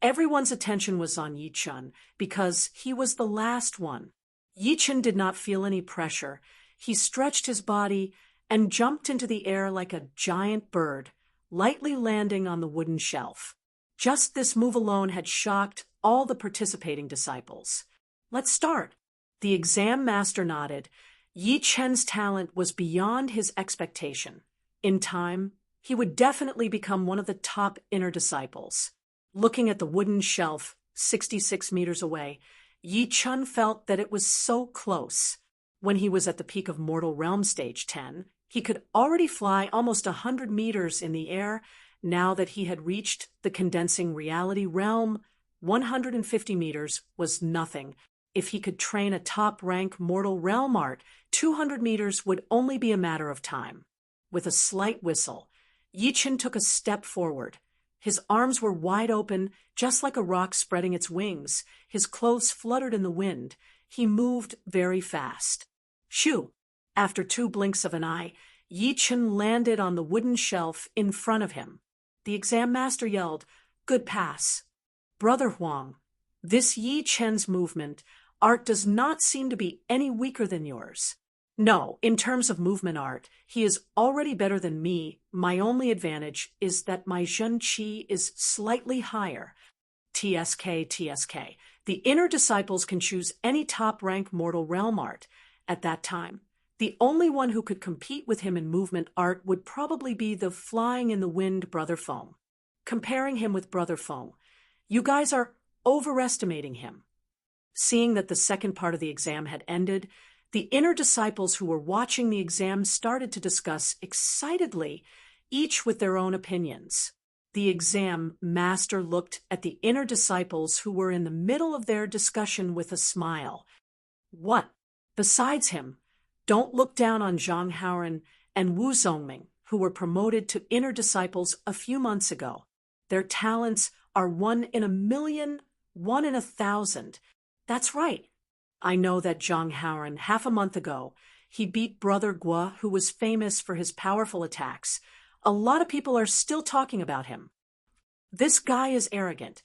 everyone's attention was on Yi Chen because he was the last one. Yichen did not feel any pressure. He stretched his body and jumped into the air like a giant bird, lightly landing on the wooden shelf. Just this move alone had shocked all the participating disciples. "Let's start." The exam master nodded. Yi Chen's talent was beyond his expectation. In time, he would definitely become one of the top inner disciples. Looking at the wooden shelf 66 meters away, Yi Chen felt that it was so close. When he was at the peak of Mortal Realm Stage 10, he could already fly almost 100 meters in the air. Now that he had reached the condensing reality realm, 150 meters was nothing. If he could train a top-rank Mortal Realm art, 200 meters would only be a matter of time. With a slight whistle, Yichen took a step forward. His arms were wide open, just like a rock spreading its wings. His clothes fluttered in the wind. He moved very fast. Shoo! After 2 blinks of an eye, Yichen landed on the wooden shelf in front of him. The exam master yelled, "Good pass." "Brother Huang, this Yi Chen's movement art does not seem to be any weaker than yours." "No, in terms of movement art, he is already better than me. My only advantage is that my Zhen Qi is slightly higher." TSK. The inner disciples can choose any top-rank Mortal Realm art. At that time, the only one who could compete with him in movement art would probably be the flying in the wind Brother Feng. Comparing him with Brother Feng, you guys are overestimating him. Seeing that the second part of the exam had ended, the inner disciples who were watching the exam started to discuss excitedly, each with their own opinions. The exam master looked at the inner disciples who were in the middle of their discussion with a smile. "What? Besides him, don't look down on Zhang Haoran and Wu Zongming, who were promoted to inner disciples a few months ago. Their talents are 1 in a million, 1 in 1,000. That's right. I know that Zhang Haoran, half a month ago, he beat Brother Guo, who was famous for his powerful attacks. A lot of people are still talking about him. This guy is arrogant,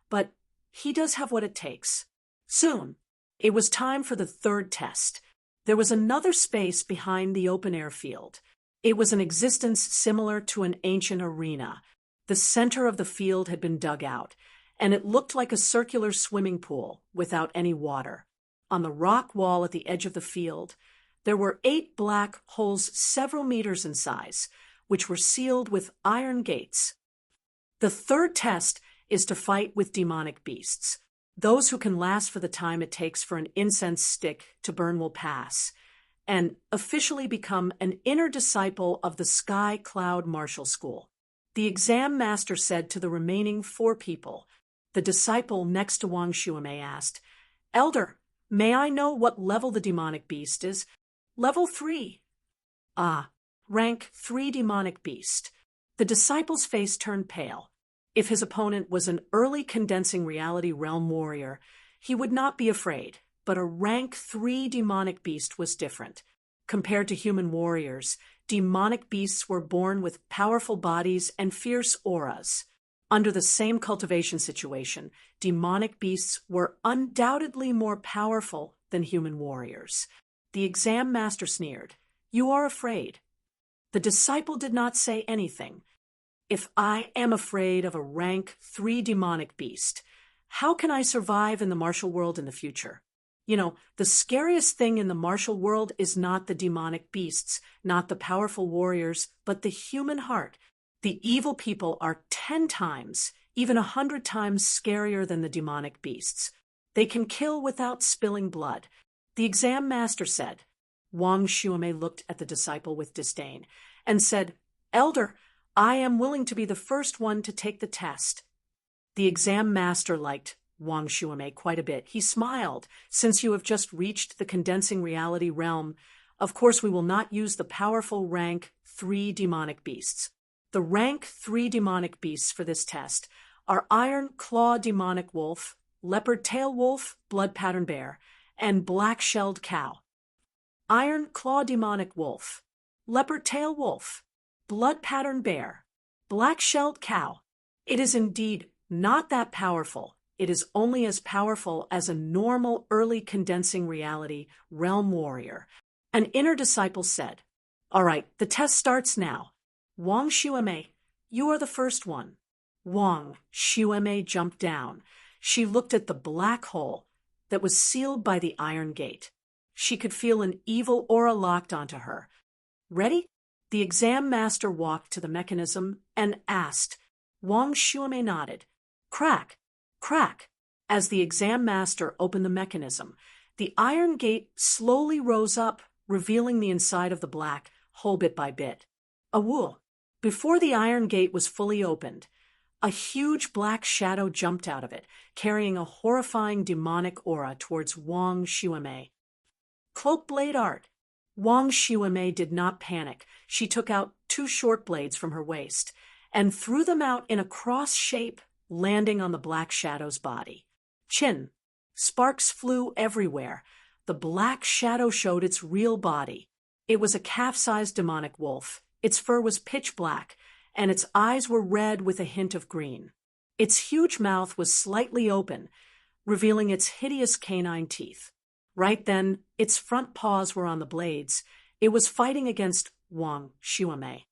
but he does have what it takes." Soon, it was time for the third test. There was another space behind the open-air field. It was an existence similar to an ancient arena. The center of the field had been dug out, and it looked like a circular swimming pool without any water. On the rock wall at the edge of the field, there were 8 black holes several meters in size, which were sealed with iron gates. The third test is to fight with demonic beasts. Those who can last for the time it takes for an incense stick to burn will pass, and officially become an inner disciple of the Sky Cloud Martial School. The exam master said to the remaining 4 people. The disciple next to Wang Shuamei asked, "Elder, may I know what level the demonic beast is?" "Level 3. "Ah, rank 3 demonic beast." The disciple's face turned pale. If his opponent was an early condensing reality realm warrior, he would not be afraid, but a rank 3 demonic beast was different. Compared to human warriors, demonic beasts were born with powerful bodies and fierce auras. Under the same cultivation situation, demonic beasts were undoubtedly more powerful than human warriors. The exam master sneered. "You are afraid." The disciple did not say anything. "If I am afraid of a rank 3 demonic beast, how can I survive in the martial world in the future? You know, the scariest thing in the martial world is not the demonic beasts, not the powerful warriors, but the human heart. The evil people are 10 times, even 100 times scarier than the demonic beasts. They can kill without spilling blood." The exam master said. Wang Shuamei looked at the disciple with disdain and said, "Elder, I am willing to be the first one to take the test." The exam master liked Wang Shuamei quite a bit. He smiled. "Since you have just reached the condensing reality realm, of course we will not use the powerful rank 3 demonic beasts. The rank 3 demonic beasts for this test are Iron Claw Demonic Wolf, Leopard Tail Wolf, Blood Pattern Bear, and Black-Shelled Cow." Iron Claw Demonic Wolf, Leopard Tail Wolf, Blood Pattern Bear, Black-Shelled Cow. It is indeed not that powerful. it is only as powerful as a normal early condensing reality realm warrior. An inner disciple said, "All right, the test starts now. Wang Xuemei, you are the first one." Wang Xuemei jumped down. She looked at the black hole that was sealed by the iron gate. She could feel an evil aura locked onto her. "Ready?" The exam master walked to the mechanism and asked. Wang Xuemei nodded. Crack, crack. As the exam master opened the mechanism, the iron gate slowly rose up, revealing the inside of the black hole bit by bit. Awoo! Before the iron gate was fully opened, a huge black shadow jumped out of it, carrying a horrifying demonic aura towards Wang Xuemei. Cloak blade art. Wang Xuemei did not panic. She took out 2 short blades from her waist and threw them out in a cross shape, landing on the black shadow's body. Chin. Sparks flew everywhere. The black shadow showed its real body. It was a calf-sized demonic wolf. Its fur was pitch black, and its eyes were red with a hint of green. Its huge mouth was slightly open, revealing its hideous canine teeth. Right then, its front paws were on the blades. It was fighting against Wang Xuemei.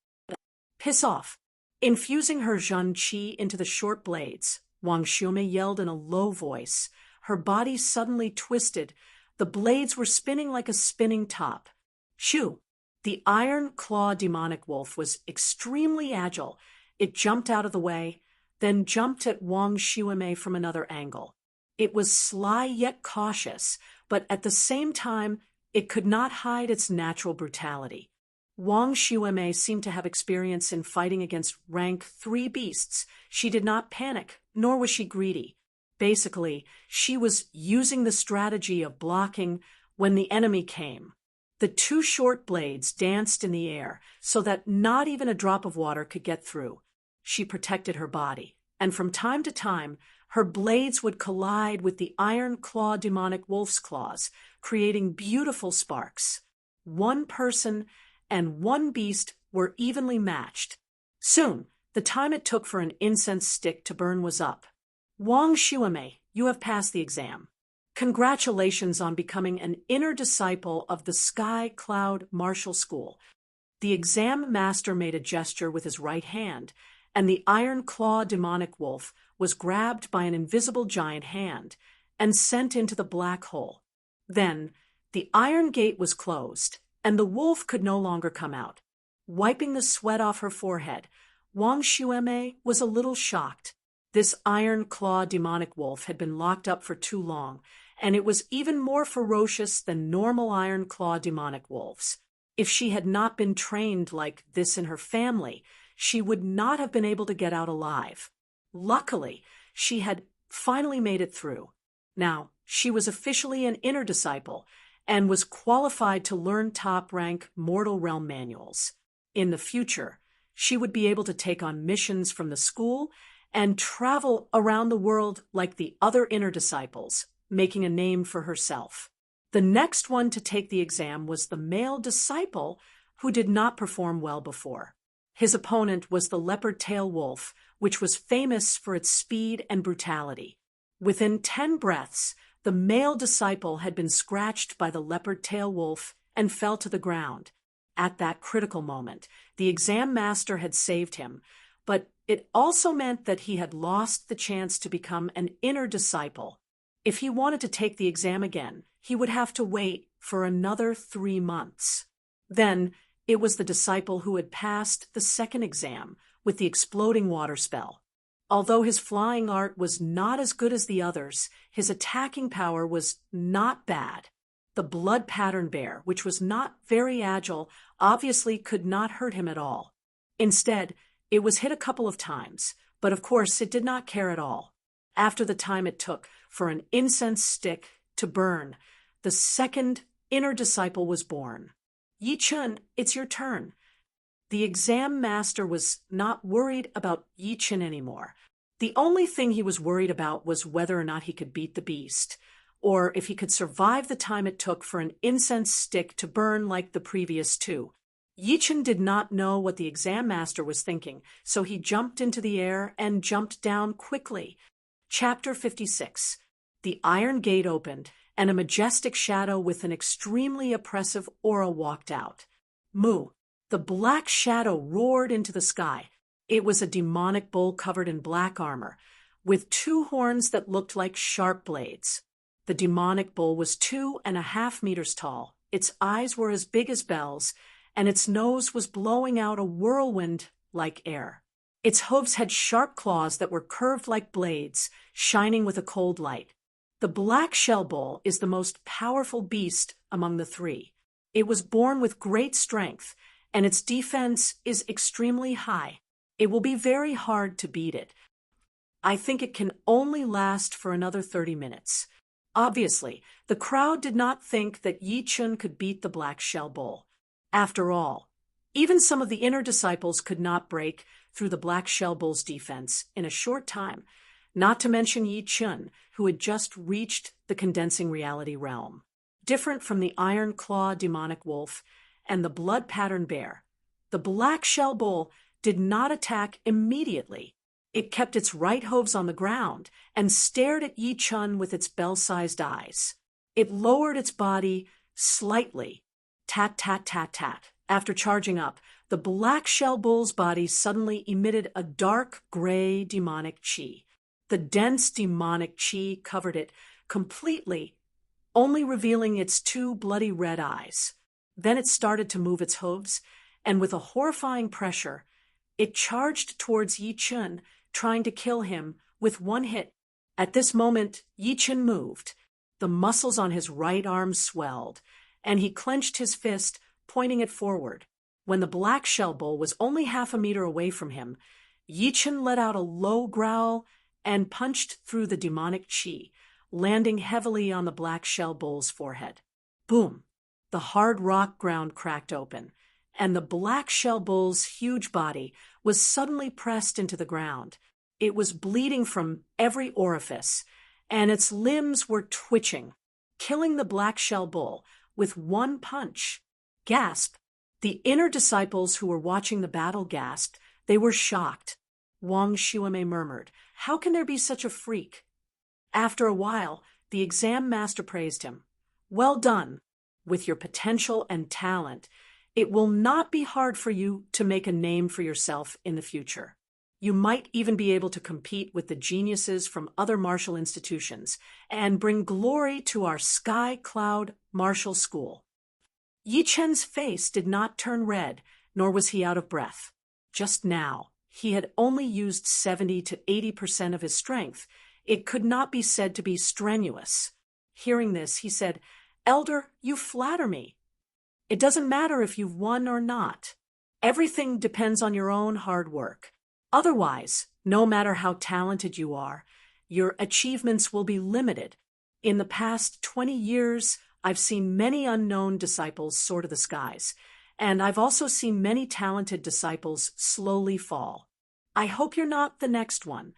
Piss off! Infusing her Zhen Qi into the short blades, Wang Xuemei yelled in a low voice. Her body suddenly twisted. The blades were spinning like a spinning top. Shoo! The iron claw demonic wolf was extremely agile. It jumped out of the way, then jumped at Wang Xuemei from another angle. It was sly yet cautious, but at the same time, it could not hide its natural brutality. Wang Xuemei seemed to have experience in fighting against rank 3 beasts. She did not panic, nor was she greedy. Basically, she was using the strategy of blocking when the enemy came. The 2 short blades danced in the air so that not even a drop of water could get through. She protected her body, and from time to time, her blades would collide with the iron claw demonic wolf's claws, creating beautiful sparks. 1 person and 1 beast were evenly matched. Soon, the time it took for an incense stick to burn was up. Wang Xuemei, you have passed the exam. Congratulations on becoming an inner disciple of the Sky Cloud Martial School. The exam master made a gesture with his right hand, and the iron claw demonic wolf was grabbed by an invisible giant hand and sent into the black hole. Then, the iron gate was closed, and the wolf could no longer come out. Wiping the sweat off her forehead, Wang Xuemei was a little shocked. This iron claw demonic wolf had been locked up for too long, and it was even more ferocious than normal iron claw demonic wolves. If she had not been trained like this in her family, she would not have been able to get out alive. Luckily, she had finally made it through. Now, she was officially an inner disciple and was qualified to learn top-rank mortal realm manuals. In the future, she would be able to take on missions from the school and travel around the world like the other inner disciples, making a name for herself. The next one to take the exam was the male disciple who did not perform well before. His opponent was the leopard tail wolf, which was famous for its speed and brutality. Within 10 breaths, the male disciple had been scratched by the leopard tail wolf and fell to the ground. At that critical moment, the exam master had saved him, but it also meant that he had lost the chance to become an inner disciple. If he wanted to take the exam again, he would have to wait for another 3 months. Then, it was the disciple who had passed the second exam with the exploding water spell. Although his flying art was not as good as the others, his attacking power was not bad. The blood pattern bear, which was not very agile, obviously could not hurt him at all. Instead, it was hit a couple of times, but of course it did not care at all. After the time it took for an incense stick to burn, the second inner disciple was born. Yi Chun, it's your turn. The exam master was not worried about Yi Chun anymore. The only thing he was worried about was whether or not he could beat the beast, or if he could survive the time it took for an incense stick to burn like the previous 2. Yi Chun did not know what the exam master was thinking, so he jumped into the air and jumped down quickly. Chapter 56. The iron gate opened, and a majestic shadow with an extremely oppressive aura walked out. Moo! The black shadow roared into the sky. It was a demonic bull covered in black armor, with 2 horns that looked like sharp blades. The demonic bull was 2.5 meters tall. Its eyes were as big as bells, and its nose was blowing out a whirlwind like air. Its hooves had sharp claws that were curved like blades, shining with a cold light. The black shell bull is the most powerful beast among the 3. It was born with great strength, and its defense is extremely high. It will be very hard to beat it. I think it can only last for another 30 minutes. Obviously, the crowd did not think that Yi Chun could beat the black shell bull. After all, even some of the inner disciples could not break through the black shell bull's defense in a short time, not to mention Yi Chun, who had just reached the condensing reality realm. Different from the iron claw demonic wolf and the blood pattern bear, the black shell bull did not attack immediately. It kept its right hooves on the ground and stared at Yi Chun with its bell-sized eyes. It lowered its body slightly. Tat, tat, tat, tat. After charging up, the black shell bull's body suddenly emitted a dark gray demonic chi. The dense demonic chi covered it completely, only revealing its 2 bloody red eyes. Then it started to move its hooves, and with a horrifying pressure, it charged towards Yi Chun, trying to kill him with 1 hit. At this moment, Yi Chun moved. The muscles on his right arm swelled, and he clenched his fist, pointing it forward. When the black shell bull was only half a meter away from him, Yi Chun let out a low growl and punched through the demonic chi, landing heavily on the black shell bull's forehead. Boom! The hard rock ground cracked open, and the black shell bull's huge body was suddenly pressed into the ground. It was bleeding from every orifice, and its limbs were twitching, killing the black shell bull with 1 punch. Gasp! The inner disciples who were watching the battle gasped. They were shocked. Wang Shuime murmured, "How can there be such a freak?" After a while, the exam master praised him. "Well done. With your potential and talent, it will not be hard for you to make a name for yourself in the future. You might even be able to compete with the geniuses from other martial institutions and bring glory to our Sky Cloud Martial School." Yi Chun's face did not turn red, nor was he out of breath. Just now, he had only used 70 to 80% of his strength. It could not be said to be strenuous. Hearing this, he said, "Elder, you flatter me. It doesn't matter if you've won or not. Everything depends on your own hard work. Otherwise, no matter how talented you are, your achievements will be limited. In the past 20 years, I've seen many unknown disciples soar to the skies, and I've also seen many talented disciples slowly fall. I hope you're not the next one."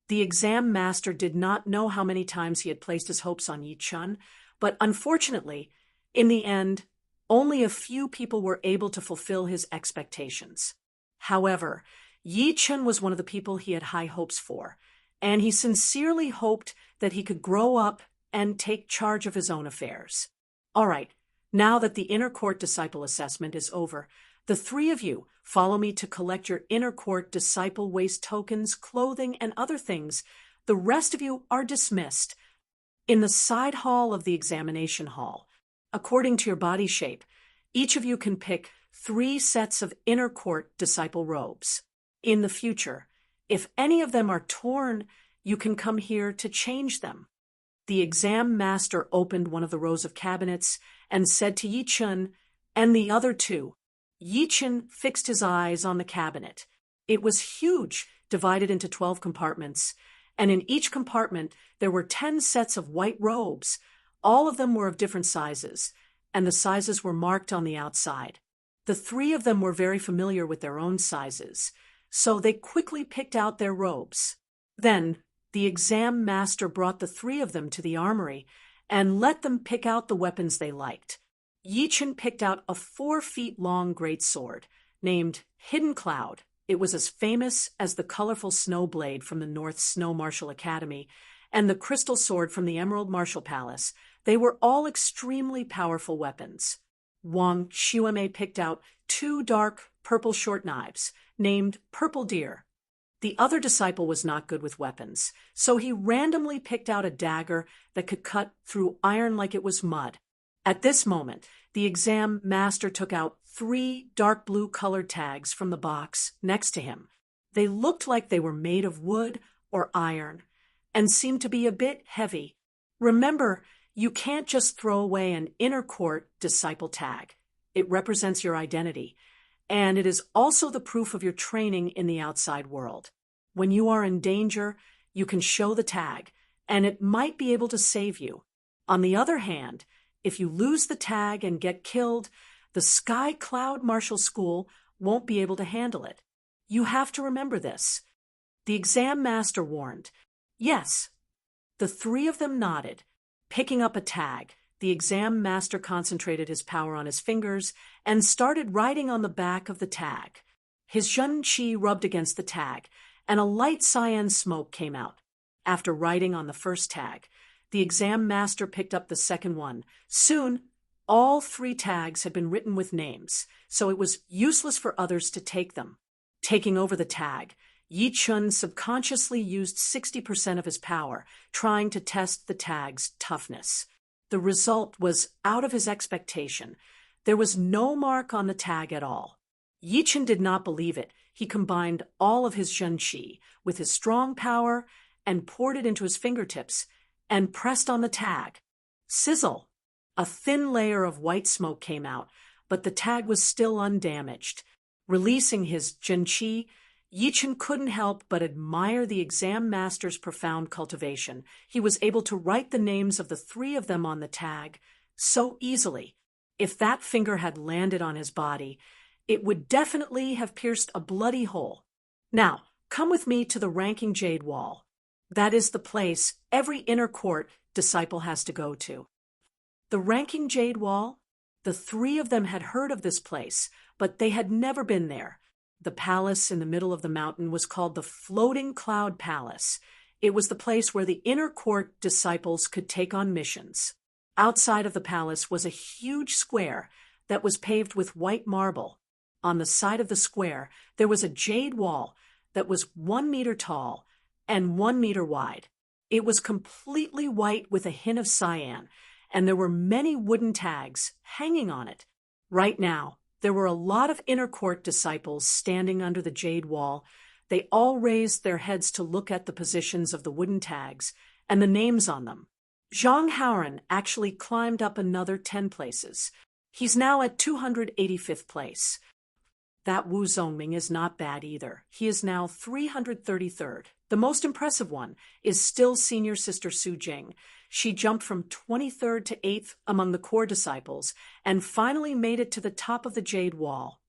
The exam master did not know how many times he had placed his hopes on Yi Chun, but unfortunately, in the end, only a few people were able to fulfill his expectations. However, Yi Chun was one of the people he had high hopes for, and he sincerely hoped that he could grow up and take charge of his own affairs. All right, now that the inner court disciple assessment is over, the 3 of you follow me to collect your inner court disciple waste tokens, clothing, and other things. The rest of you are dismissed. In the side hall of the examination hall, according to your body shape, each of you can pick 3 sets of inner court disciple robes. In the future, if any of them are torn, you can come here to change them. The exam master opened one of the rows of cabinets and said to Yi Chun and the other 2. Yi Chun fixed his eyes on the cabinet. It was huge, divided into 12 compartments, and in each compartment there were 10 sets of white robes. All of them were of different sizes, and the sizes were marked on the outside. The 3 of them were very familiar with their own sizes, so they quickly picked out their robes. Then the exam master brought the 3 of them to the armory and let them pick out the weapons they liked. Yi Chun picked out a 4 feet long great sword named Hidden Cloud. It was as famous as the colorful snow blade from the North Snow Martial Academy and the crystal sword from the Emerald Martial Palace. They were all extremely powerful weapons. Wang Xuemei picked out 2 dark purple short knives, named Purple Deer. The other disciple was not good with weapons, so he randomly picked out a dagger that could cut through iron like it was mud. At this moment, the exam master took out 3 dark blue colored tags from the box next to him. They looked like they were made of wood or iron and seemed to be a bit heavy. Remember, you can't just throw away an inner court disciple tag. It represents your identity, and it is also the proof of your training in the outside world. When you are in danger, you can show the tag, and it might be able to save you. On the other hand, if you lose the tag and get killed, the Sky Cloud Martial School won't be able to handle it. You have to remember this. The exam master warned. Yes. The 3 of them nodded. Picking up a tag, the exam master concentrated his power on his fingers and started writing on the back of the tag. His Zhen Qi rubbed against the tag, and a light cyan smoke came out. After writing on the first tag, the exam master picked up the second one. Soon, all 3 tags had been written with names, so it was useless for others to take them. Taking over the tag, Yi Chun subconsciously used 60% of his power, trying to test the tag's toughness. The result was out of his expectation. There was no mark on the tag at all. Yi Chun did not believe it. He combined all of his Zhen Qi with his strong power and poured it into his fingertips and pressed on the tag. Sizzle! A thin layer of white smoke came out, but the tag was still undamaged. Releasing his Zhen Qi, Yi Chun couldn't help but admire the exam master's profound cultivation. He was able to write the names of the 3 of them on the tag so easily. If that finger had landed on his body, it would definitely have pierced a bloody hole. Now, come with me to the Ranking Jade Wall. That is the place every inner court disciple has to go to. The Ranking Jade Wall? The 3 of them had heard of this place, but they had never been there. The palace in the middle of the mountain was called the Floating Cloud Palace. It was the place where the inner court disciples could take on missions. Outside of the palace was a huge square that was paved with white marble. On the side of the square, there was a jade wall that was 1 meter tall and 1 meter wide. It was completely white with a hint of cyan, and there were many wooden tags hanging on it. Right now, there were a lot of inner court disciples standing under the jade wall. They all raised their heads to look at the positions of the wooden tags and the names on them. Zhang Haoran actually climbed up another 10 places. He's now at 285th place. That Wu Zongming is not bad either. He is now 333rd. The most impressive one is still senior sister Su Jing. She jumped from 23rd to 8th among the core disciples and finally made it to the top of the jade wall.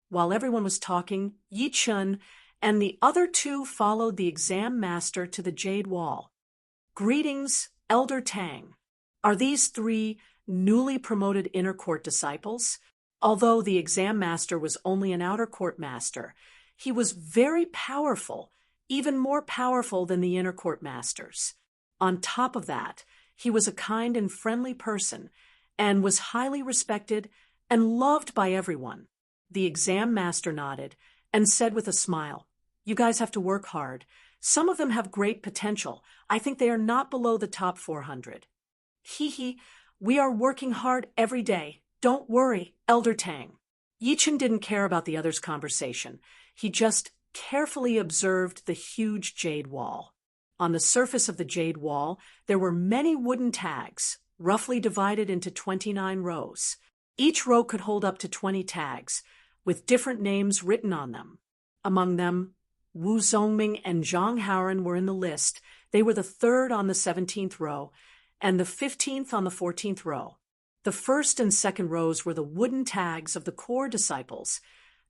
While everyone was talking, Yi Chun and the other 2 followed the exam master to the jade wall. Greetings, Elder Tang. Are these 3 newly promoted inner court disciples? Although the exam master was only an outer court master, he was very powerful, even more powerful than the inner court masters. On top of that, he was a kind and friendly person and was highly respected and loved by everyone. The exam master nodded and said with a smile, "You guys have to work hard. Some of them have great potential. I think they are not below the top 400. Hee, we are working hard every day. Don't worry, Elder Tang." Yi Chun didn't care about the others' conversation. He just carefully observed the huge jade wall. On the surface of the jade wall, there were many wooden tags, roughly divided into 29 rows. Each row could hold up to 20 tags, with different names written on them. Among them, Wu Zongming and Zhang Haoran were in the list. They were the 3rd on the 17th row, and the 15th on the 14th row. The first and second rows were the wooden tags of the core disciples.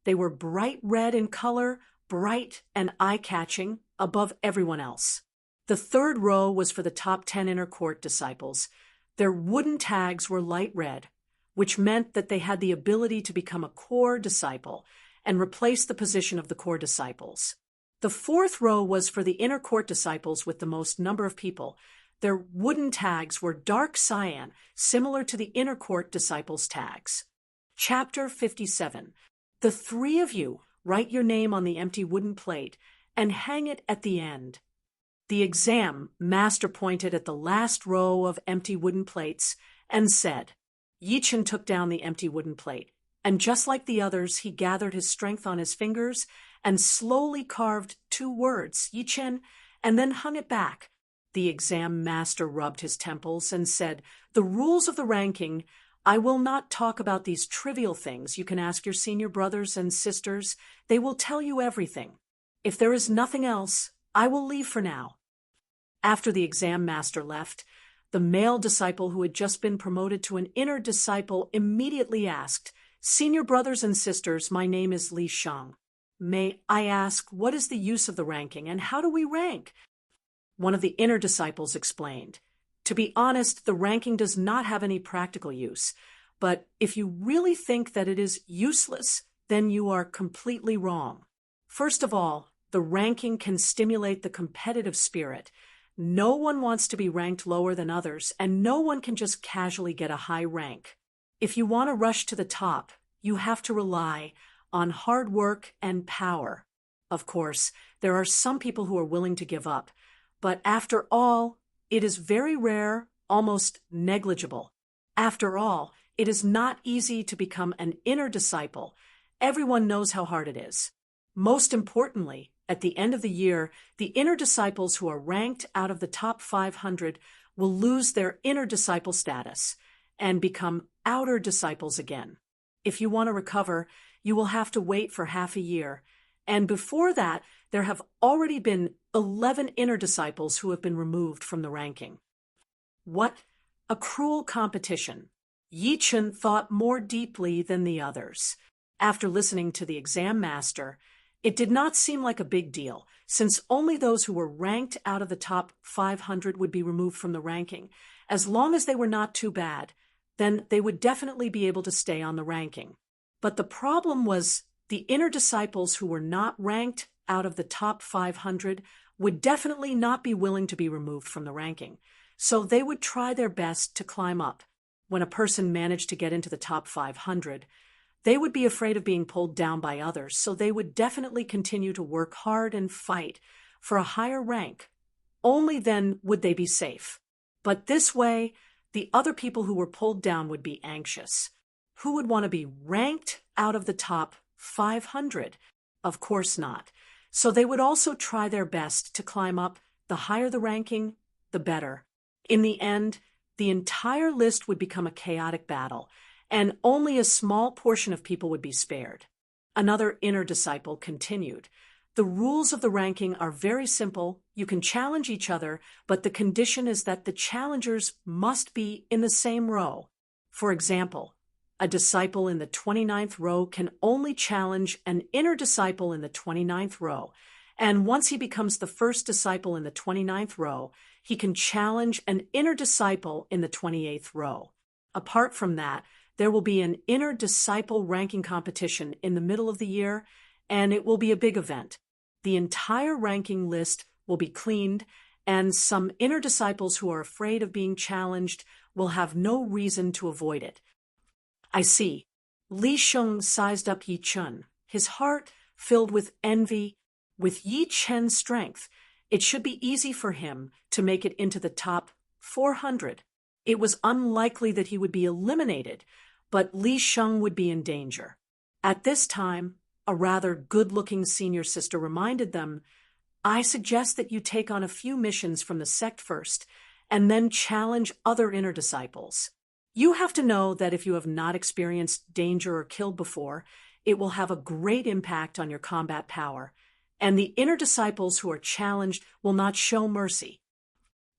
They were bright red in color, bright and eye-catching, above everyone else. The 3rd row was for the top 10 inner court disciples. Their wooden tags were light red, which meant that they had the ability to become a core disciple, and replaced the position of the core disciples. The fourth row was for the inner court disciples with the most number of people. Their wooden tags were dark cyan, similar to the inner court disciples' tags. Chapter 57. The three of you write your name on the empty wooden plate and hang it at the end. The exam master pointed at the last row of empty wooden plates and said. Yichen took down the empty wooden plate, and just like the others, he gathered his strength on his fingers and slowly carved two words, Yichen, and then hung it back. The exam master rubbed his temples and said, The rules of the ranking, I will not talk about these trivial things. You can ask your senior brothers and sisters. They will tell you everything. If there is nothing else, I will leave for now. After the exam master left, the male disciple who had just been promoted to an inner disciple immediately asked, Senior brothers and sisters, my name is Li Sheng. May I ask, what is the use of the ranking and how do we rank? One of the inner disciples explained, To be honest, the ranking does not have any practical use, but if you really think that it is useless, then you are completely wrong. First of all, the ranking can stimulate the competitive spirit. No one wants to be ranked lower than others, and no one can just casually get a high rank. If you want to rush to the top, you have to rely on hard work and power. Of course, there are some people who are willing to give up, but after all, it is very rare, almost negligible. After all, it is not easy to become an inner disciple. Everyone knows how hard it is. Most importantly, at the end of the year, the inner disciples who are ranked out of the top 500 will lose their inner disciple status and become outer disciples again. If you want to recover, you will have to wait for half a year. And before that, there have already been 11 inner disciples who have been removed from the ranking. What a cruel competition! Yichen thought more deeply than the others. After listening to the exam master, it did not seem like a big deal, since only those who were ranked out of the top 500 would be removed from the ranking. As long as they were not too bad, then they would definitely be able to stay on the ranking. But the problem was the inner disciples who were not ranked out of the top 500 would definitely not be willing to be removed from the ranking. So they would try their best to climb up. When a person managed to get into the top 500, they would be afraid of being pulled down by others, so they would definitely continue to work hard and fight for a higher rank. Only then would they be safe. But this way, the other people who were pulled down would be anxious. Who would want to be ranked out of the top 500? Of course not. So they would also try their best to climb up. The higher the ranking, the better. In the end, the entire list would become a chaotic battle, and only a small portion of people would be spared. Another inner disciple continued, The rules of the ranking are very simple. You can challenge each other, but the condition is that the challengers must be in the same row. For example, a disciple in the 29th row can only challenge an inner disciple in the 29th row, and once he becomes the first disciple in the 29th row, he can challenge an inner disciple in the 28th row. Apart from that, there will be an inner disciple ranking competition in the middle of the year, and it will be a big event. The entire ranking list will be cleaned, and some inner disciples who are afraid of being challenged will have no reason to avoid it. I see. Li Sheng sized up Yi Chen, his heart filled with envy. With Yi Chen's strength, it should be easy for him to make it into the top 400. It was unlikely that he would be eliminated, but Li Sheng would be in danger. At this time, a rather good-looking senior sister reminded them, I suggest that you take on a few missions from the sect first, and then challenge other inner disciples. You have to know that if you have not experienced danger or killed before, it will have a great impact on your combat power, and the inner disciples who are challenged will not show mercy.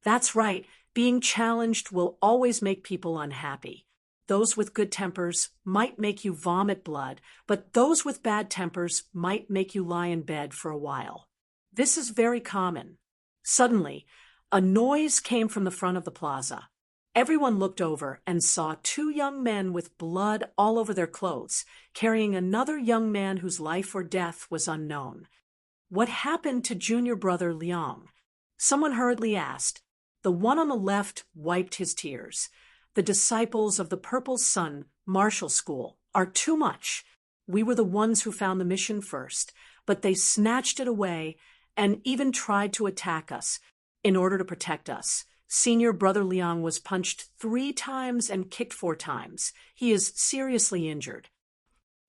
That's right, being challenged will always make people unhappy. Those with good tempers might make you vomit blood, but those with bad tempers might make you lie in bed for a while. This is very common. Suddenly, a noise came from the front of the plaza. Everyone looked over and saw two young men with blood all over their clothes, carrying another young man whose life or death was unknown. What happened to junior brother Liang? Someone hurriedly asked. The one on the left wiped his tears. The disciples of the Purple Sun Martial School are too much. We were the ones who found the mission first, but they snatched it away and even tried to attack us in order to protect us. Senior brother Liang was punched 3 times and kicked 4 times. He is seriously injured.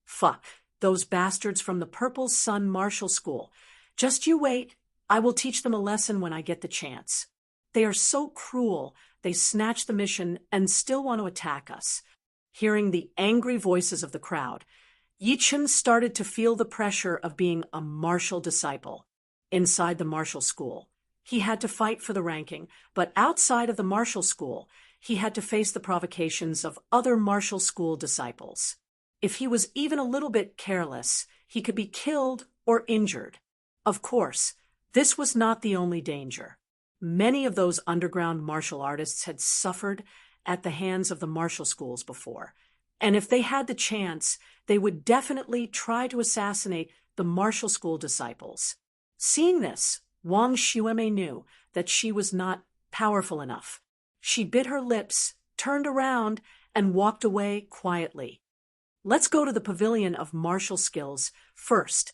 Fuck, those bastards from the Purple Sun Martial School. Just you wait. I will teach them a lesson when I get the chance. They are so cruel. They snatch the mission and still want to attack us. Hearing the angry voices of the crowd, Yichun started to feel the pressure of being a martial disciple. Inside the martial school, he had to fight for the ranking, but outside of the martial school, he had to face the provocations of other martial school disciples. If he was even a little bit careless, he could be killed or injured. Of course, this was not the only danger. Many of those underground martial artists had suffered at the hands of the martial schools before, and if they had the chance, they would definitely try to assassinate the martial school disciples. Seeing this, Wang Xuemei knew that she was not powerful enough. She bit her lips, turned around, and walked away quietly. Let's go to the pavilion of martial skills first.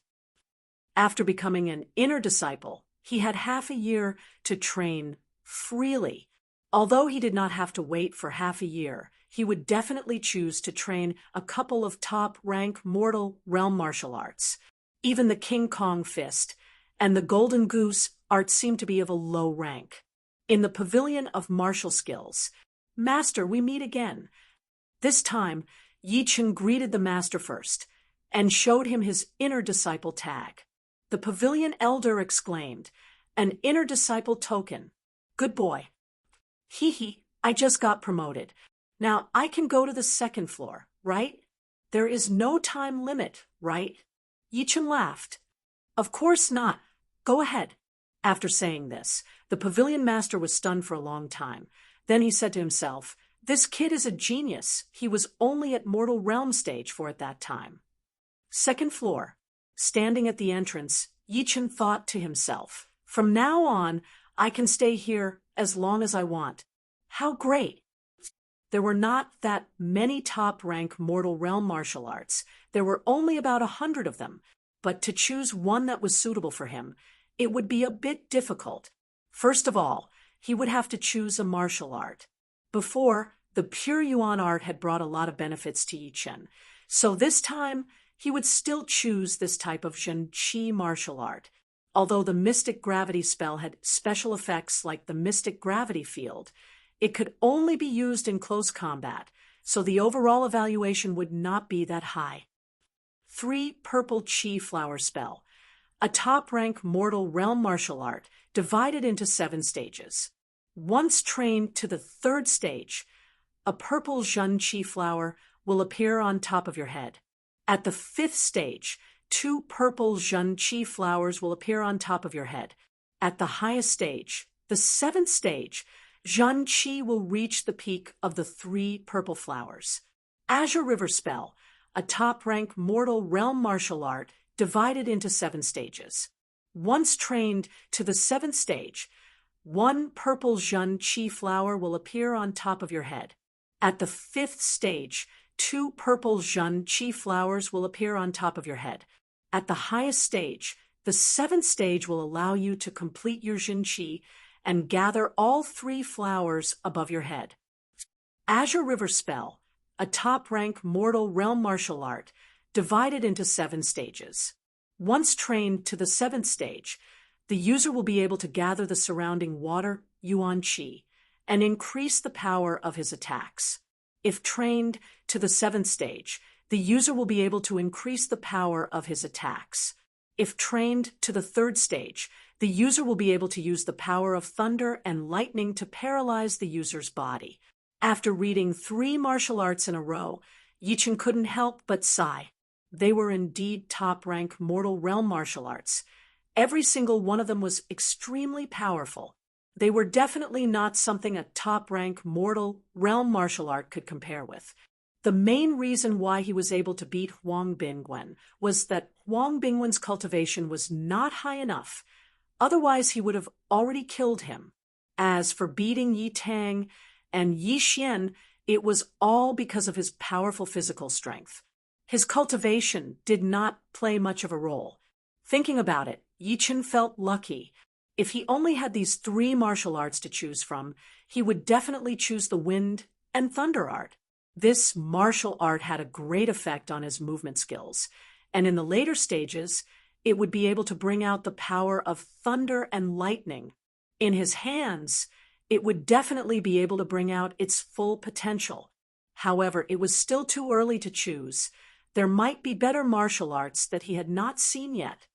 After becoming an inner disciple, he had half a year to train freely. Although he did not have to wait for half a year, he would definitely choose to train a couple of top-rank mortal realm martial arts. Even the King Kong Fist and the Golden Goose art seemed to be of a low rank. In the pavilion of martial skills, Master, we meet again. This time, Yichun greeted the master first and showed him his inner disciple tag. The pavilion elder exclaimed, "An inner disciple token. Good boy. Hee, I just got promoted. Now I can go to the 2nd floor, right? There is no time limit, right?" Yichun laughed. "Of course not. Go ahead." After saying this, the pavilion master was stunned for a long time. Then he said to himself, "This kid is a genius. He was only at mortal realm stage for at that time." 2nd floor. Standing at the entrance, Yichun thought to himself, "From now on, I can stay here as long as I want. How great!" There were not that many top-rank mortal realm martial arts. There were only about 100 of them, but to choose one that was suitable for him, it would be a bit difficult. First of all, he would have to choose a martial art. Before, the pure Yuan art had brought a lot of benefits to Yichun, so this time he would still choose this type of Zhen Qi martial art. Although the Mystic Gravity spell had special effects like the Mystic Gravity Field, it could only be used in close combat, so the overall evaluation would not be that high. 3 Purple Qi Flower Spell, a top-rank mortal realm martial art divided into 7 stages. Once trained to the 3rd stage, a purple Zhen Qi flower will appear on top of your head. At the 5th stage, 2 purple Zhen Qi flowers will appear on top of your head. At the highest stage, the 7th stage, Zhen Qi will reach the peak of the 3 purple flowers. Azure River Spell, a top-rank mortal realm martial art divided into 7 stages. Once trained to the 7th stage, 1 purple Zhen Qi flower will appear on top of your head. At the 5th stage, 2 purple Zhen Qi flowers will appear on top of your head. At the highest stage, the 7th stage will allow you to complete your Zhen Qi and gather all 3 flowers above your head. Azure River Spell, a top-rank mortal realm martial art, divided into 7 stages. Once trained to the 7th stage, the user will be able to gather the surrounding water, Yuan Qi, and increase the power of his attacks. If trained to the 7th stage, the user will be able to increase the power of his attacks. If trained to the 3rd stage, the user will be able to use the power of thunder and lightning to paralyze the user's body. After reading 3 martial arts in a row, Yichun couldn't help but sigh. They were indeed top-rank mortal realm martial arts. Every single one of them was extremely powerful. They were definitely not something a top-rank mortal realm martial art could compare with. The main reason why he was able to beat Huang Bingwen was that Huang Bingwen's cultivation was not high enough. Otherwise, he would have already killed him. As for beating Yi Tang and Yi Xian, it was all because of his powerful physical strength. His cultivation did not play much of a role. Thinking about it, Yi Chen felt lucky. If he only had these three martial arts to choose from, he would definitely choose the wind and thunder art. This martial art had a great effect on his movement skills, and in the later stages, it would be able to bring out the power of thunder and lightning. In his hands, it would definitely be able to bring out its full potential. However, it was still too early to choose. There might be better martial arts that he had not seen yet.